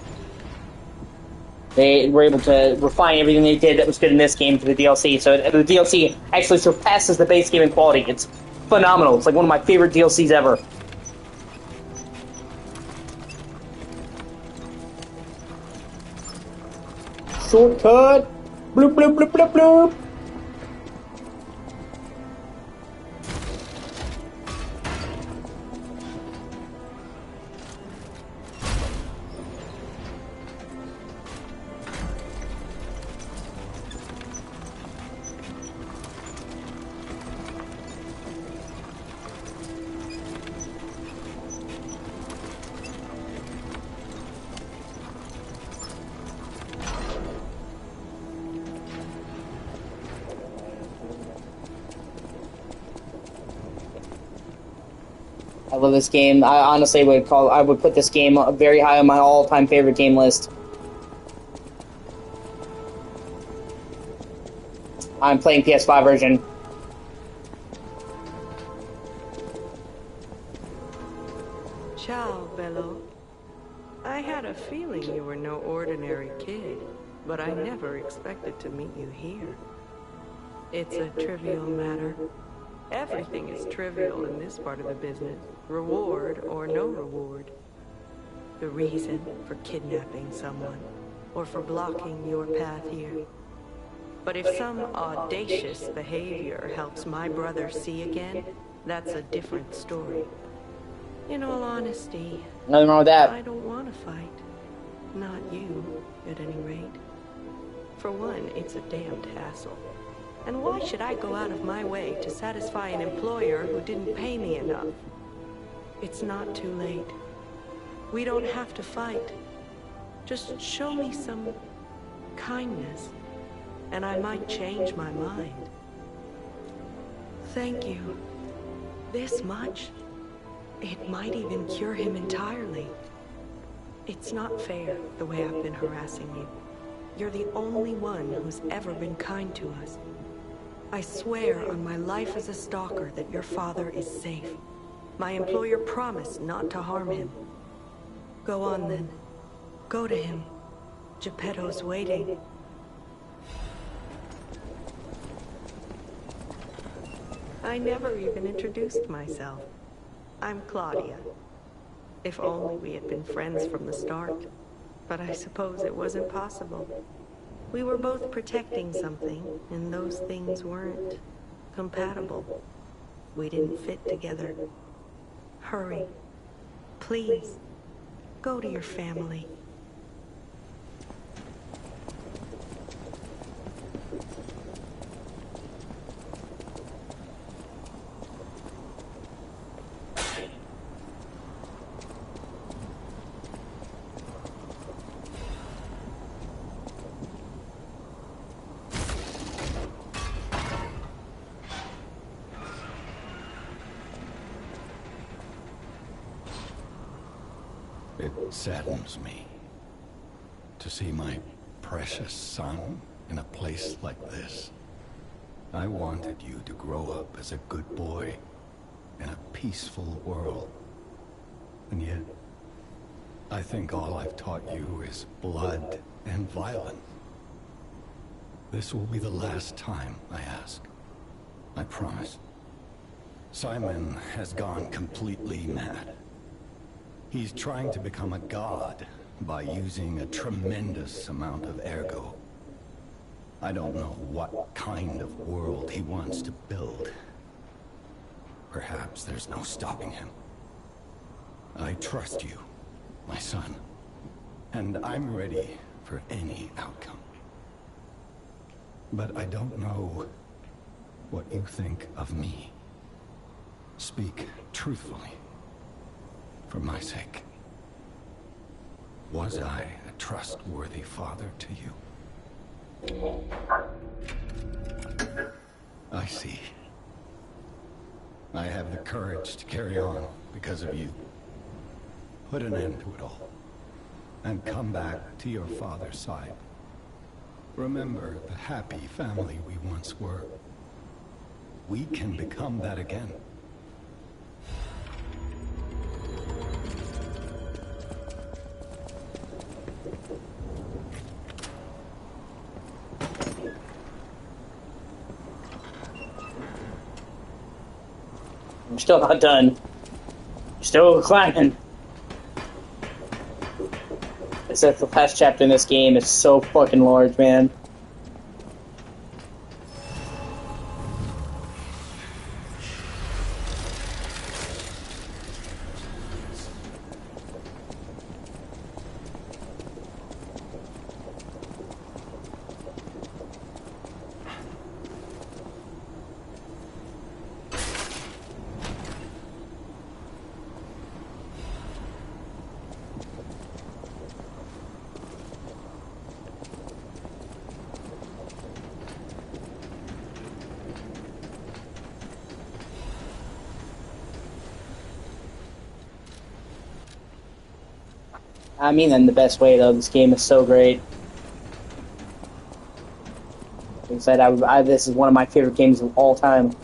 S1: They were able to refine everything they did that was good in this game for the DLC. So the DLC actually surpasses the base game in quality. It's phenomenal. It's like one of my favorite DLCs ever. Shortcut! Bloop, bloop, bloop, bloop, bloop! I love this game. I honestly I would put this game very high on my all-time favorite game list. I'm playing PS5 version.
S14: Ciao, Bello. I had a feeling you were no ordinary kid, but I never expected to meet you here. It's a trivial matter. Everything is trivial in this part of the business, reward or no reward. The reason for kidnapping someone, or for blocking your path here. But if some audacious behavior helps my brother see again, that's a different story. In all honesty,
S1: nothing wrong with that.
S14: I don't want to fight. Not you, at any rate. For one, it's a damned hassle. And why should I go out of my way to satisfy an employer who didn't pay me enough? It's not too late. We don't have to fight. Just show me some kindness, and I might change my mind. Thank you. This much? It might even cure him entirely. It's not fair, the way I've been harassing you. You're the only one who's ever been kind to us. I swear on my life as a stalker that your father is safe. My employer promised not to harm him. Go on then. Go to him. Geppetto's waiting. I never even introduced myself. I'm Claudia. If only we had been friends from the start. But I suppose it wasn't possible. We were both protecting something, and those things weren't compatible. We didn't fit together. Hurry. Please. Go to your family.
S18: It saddens me to see my precious son in a place like this. I wanted you to grow up as a good boy in a peaceful world. And yet, I think all I've taught you is blood and violence. This will be the last time I ask. I promise. Simon has gone completely mad. He's trying to become a god by using a tremendous amount of ergo. I don't know what kind of world he wants to build. Perhaps there's no stopping him. I trust you, my son, and I'm ready for any outcome. But I don't know what you think of me. Speak truthfully, for my sake. Was I a trustworthy father to you? I see. I have the courage to carry on because of you. Put an end to it all, and come back to your father's side. Remember the happy family we once were. We can become that again.
S1: I'm still not done. Still climbing. It's that the last chapter in this game is so fucking large, man. I mean that in the best way, though. This game is so great. Like I said, this is one of my favorite games of all time.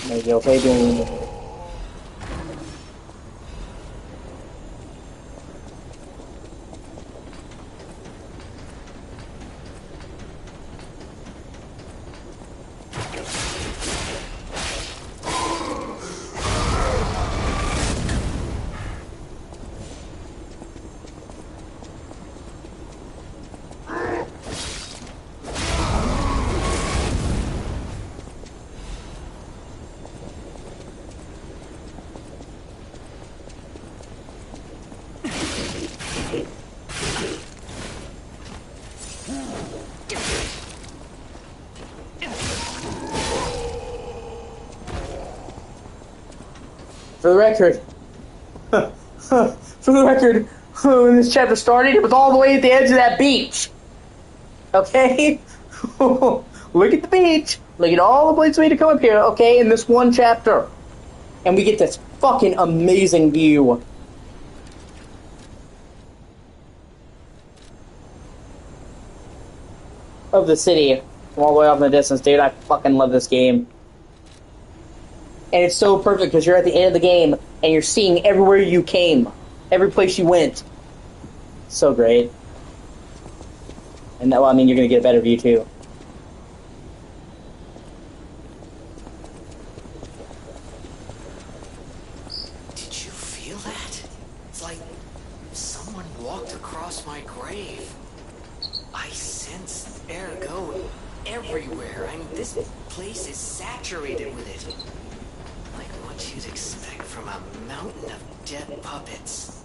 S1: Maybe okay doing. For the record, when this chapter started, it was all the way at the edge of that beach. Okay? Look at the beach. Look at all the places we had to come up here, okay, in this one chapter. And we get this fucking amazing view. Of the city. From all the way off in the distance, dude. I fucking love this game. And it's so perfect because you're at the end of the game and you're seeing everywhere you came, every place you went. So great. And that, well, I mean, you're going to get a better view too.
S2: Did you feel that? It's like someone walked across my grave. I sensed ergo everywhere. I mean, this place is saturated with it. Like what you'd expect from a mountain of dead puppets.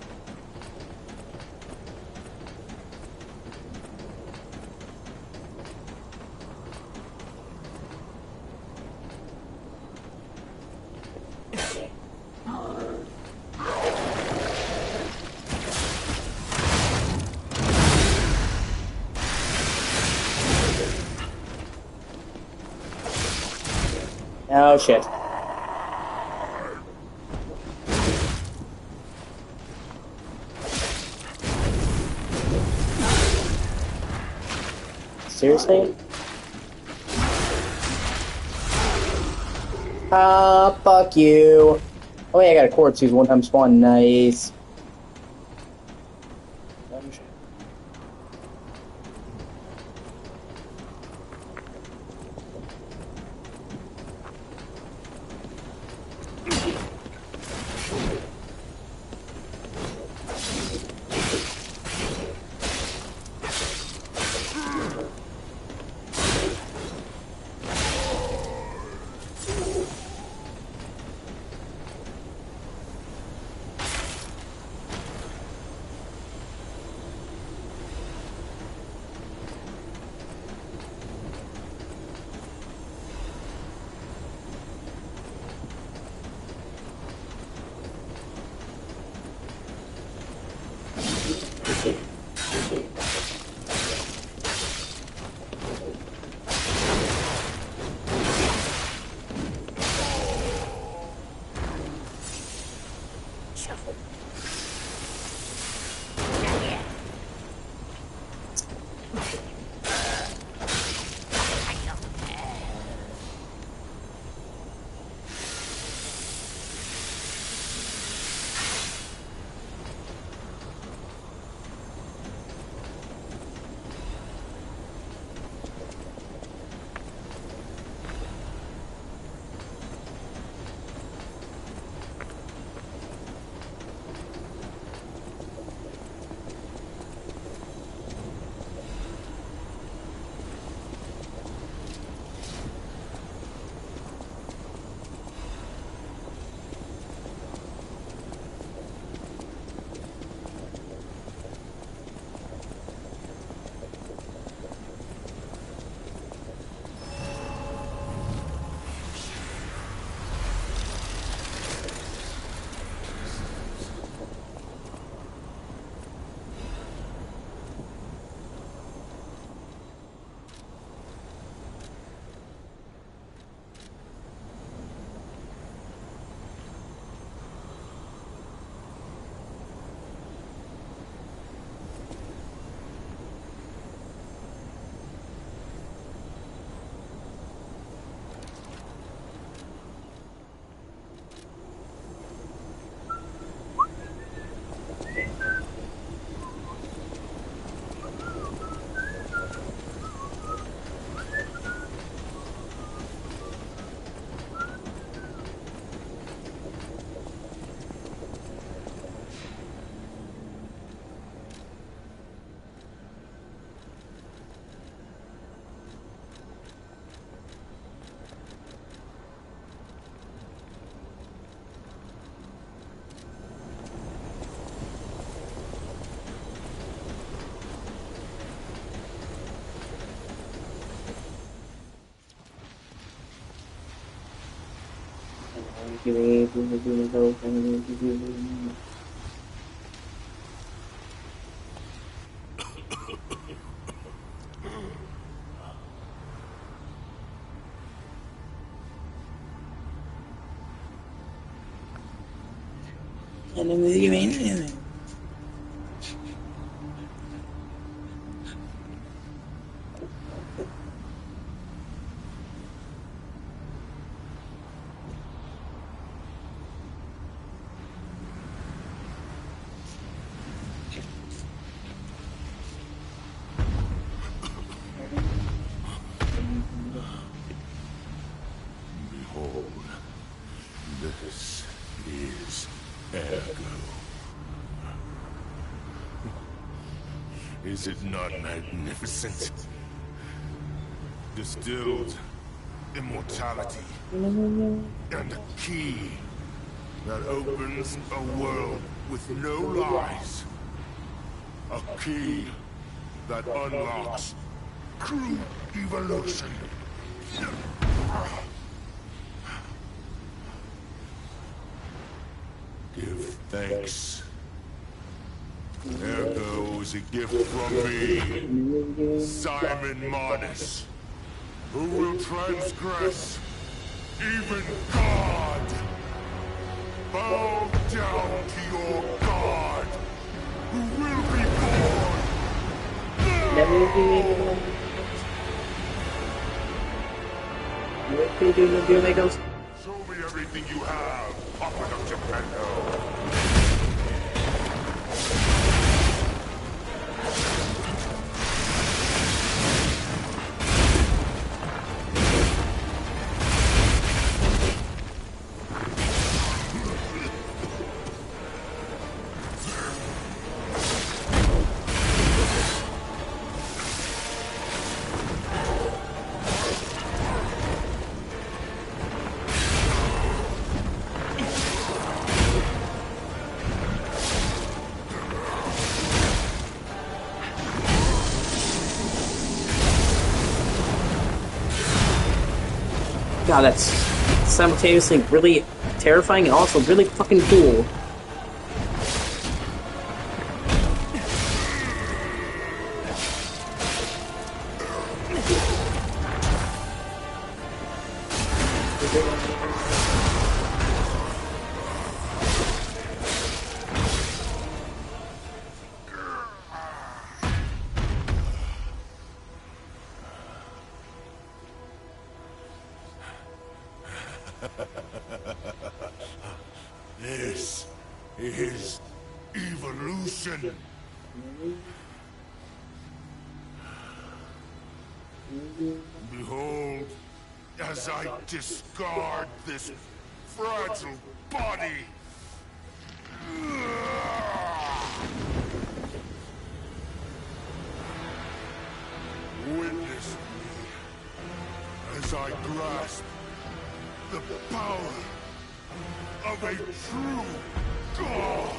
S1: Oh shit. Seriously? Fuck you. Oh yeah, I got a quartz use one-time spawn. Nice.
S19: Is it not magnificent? Distilled immortality and a key that opens a world with no lies. A key that unlocks true evolution. Give thanks. There goes a gift from me, Simon Martis, who will transgress even God. Bow down to your God, who will be born. Show me everything you have, Puppet of Geppetto.
S1: God, that's simultaneously really terrifying and also really fucking cool.
S19: This is evolution. Behold, as I discard this fragile body. Witness me as I grasp the power of a true God.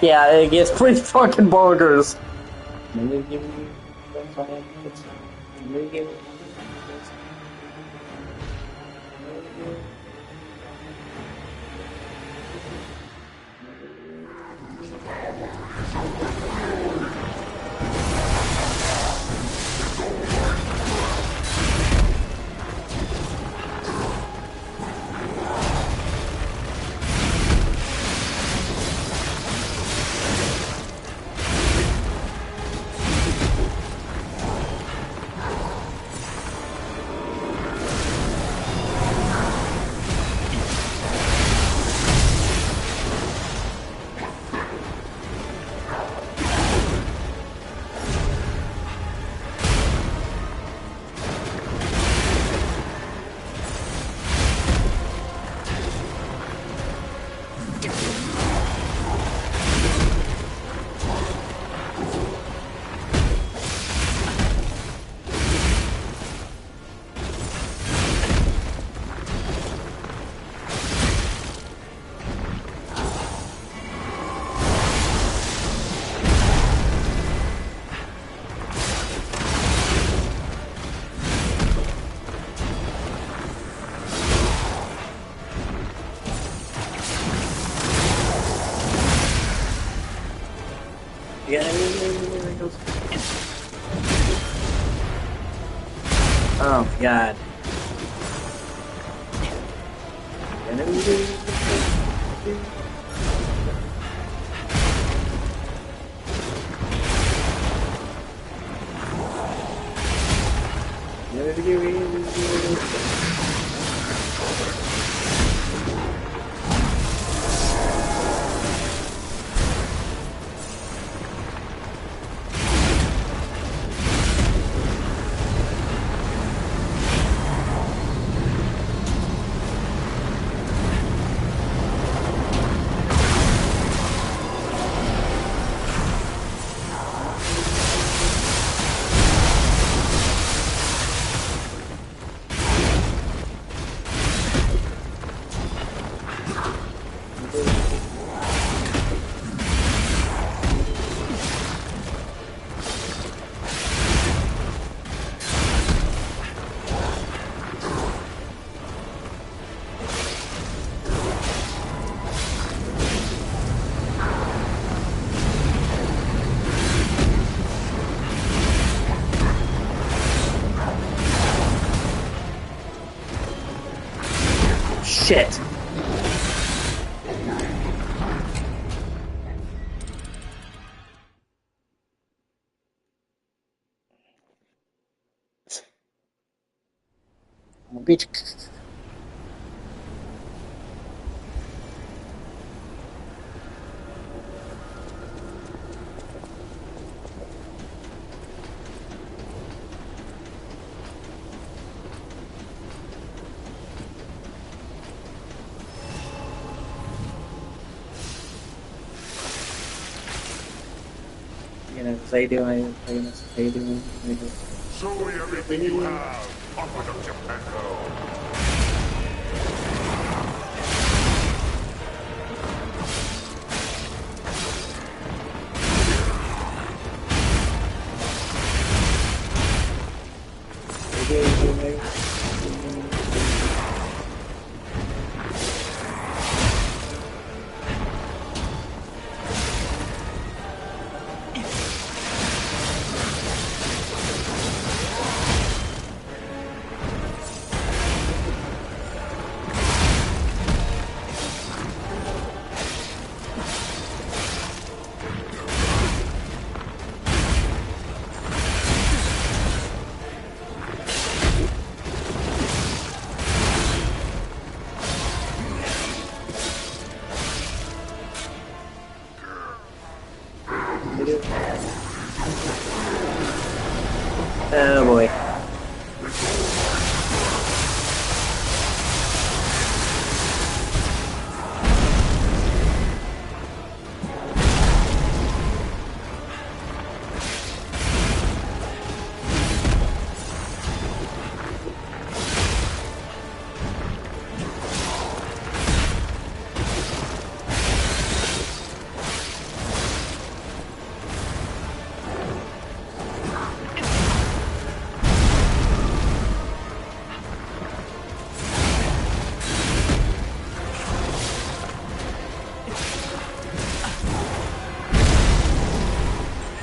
S1: Yeah, it gets pretty fucking bonkers. Yeah, oh my god. Shit. Bitch. How you doing? How you doing?
S19: Show me everything you have, Upper of Geppetto.
S1: Oh boy.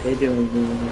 S1: They doing?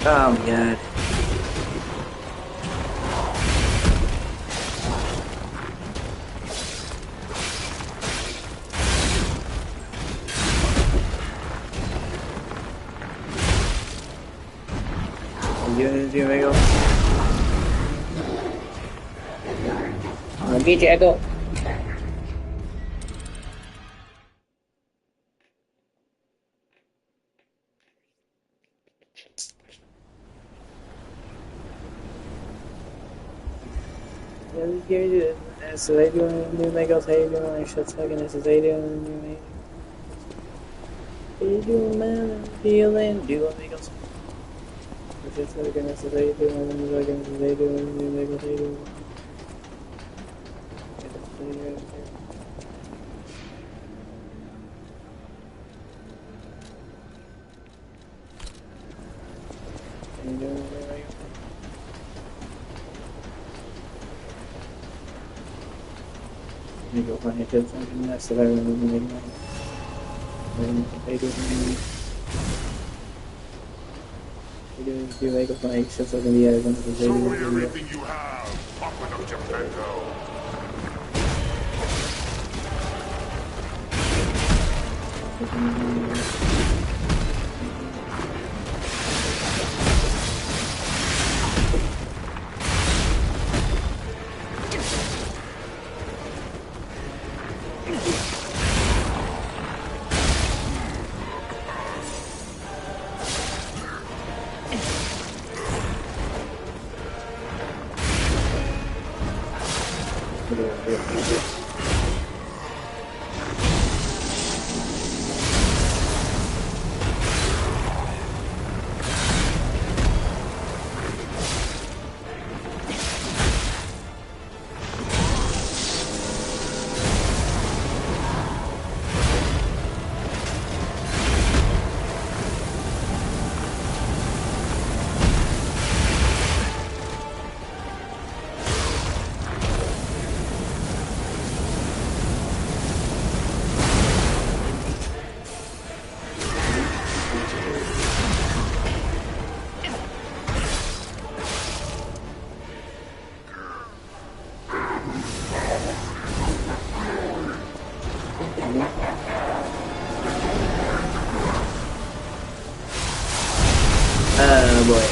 S20: Oh my god. You amigo. I'll get you, Echo. This is A doing new Megos, how you doing? Shit's fucking, this is A doing new Megos. How you doing, man? I'm feeling. Do you love Megos? Shit's fucking, this is A doing new Megos, this is A doing new Megos, how you doing? How you doing, new Megos? Let me go find a good fucking mess that I remember making. Do make up my shit so I can be out of the
S19: Show me everything you have, Puppet of Geppetto.
S20: Oh boy.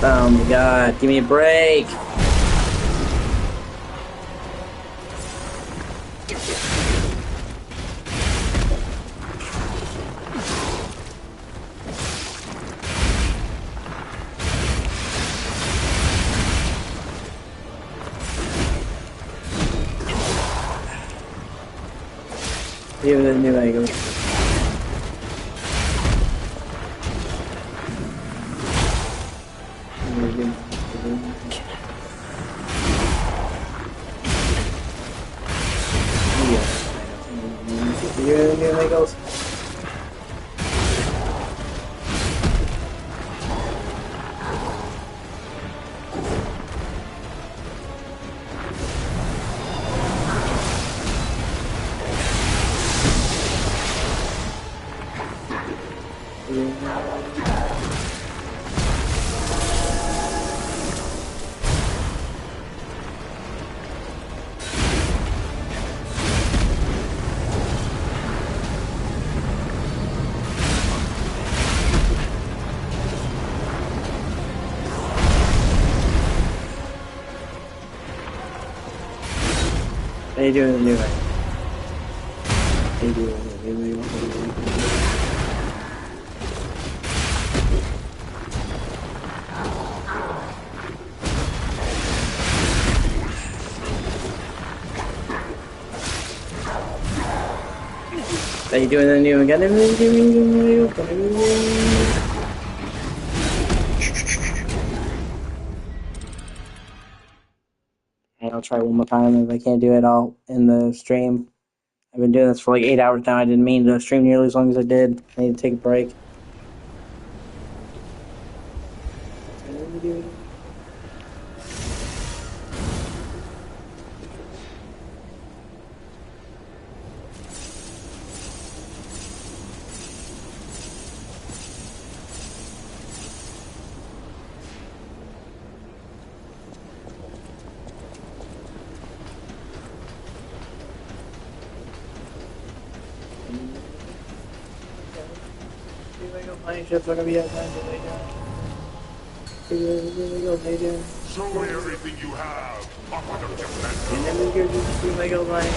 S20: Oh my god, give me a break! Give it a new angle. New Legos. How you doing anyway? How you doing anyway? How you doing the new again? I'll try one more time. If I can't do it, I'll end the stream. I've been doing this for like 8 hours now. I didn't mean to stream nearly as long as I did. I need to take a break. Plane ships are gonna be at time to lay down. Here we go, lay down.
S19: Show me everything you have, Upper Japan.
S20: And then we go plane.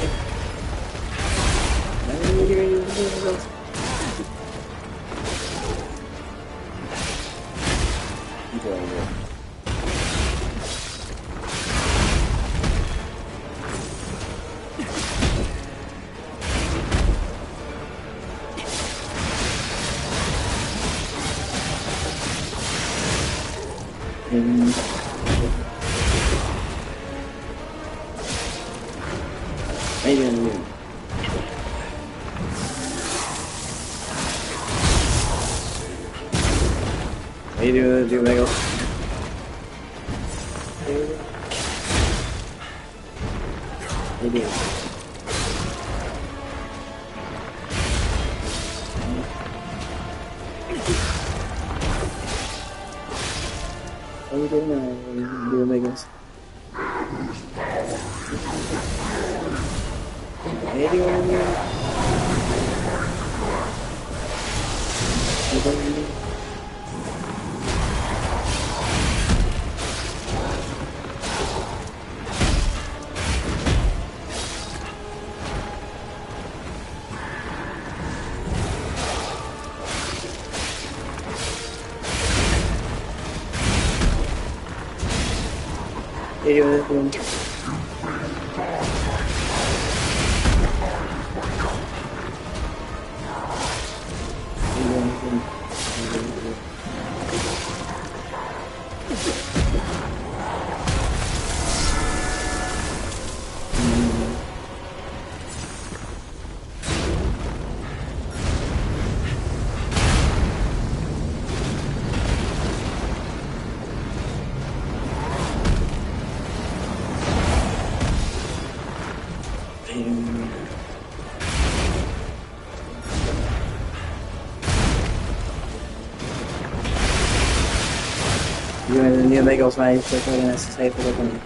S20: And then we go. Keep going here. Maybe in the moon. How you doing, Michael? How you doing? How you doing now? What are you doing, Michaels? How you doing? You and the new Legos nice, so we're gonna stay for the one.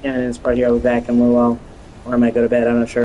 S20: Yeah, and this part here, I'll be back in a little while. Or I might go to bed, I'm not sure.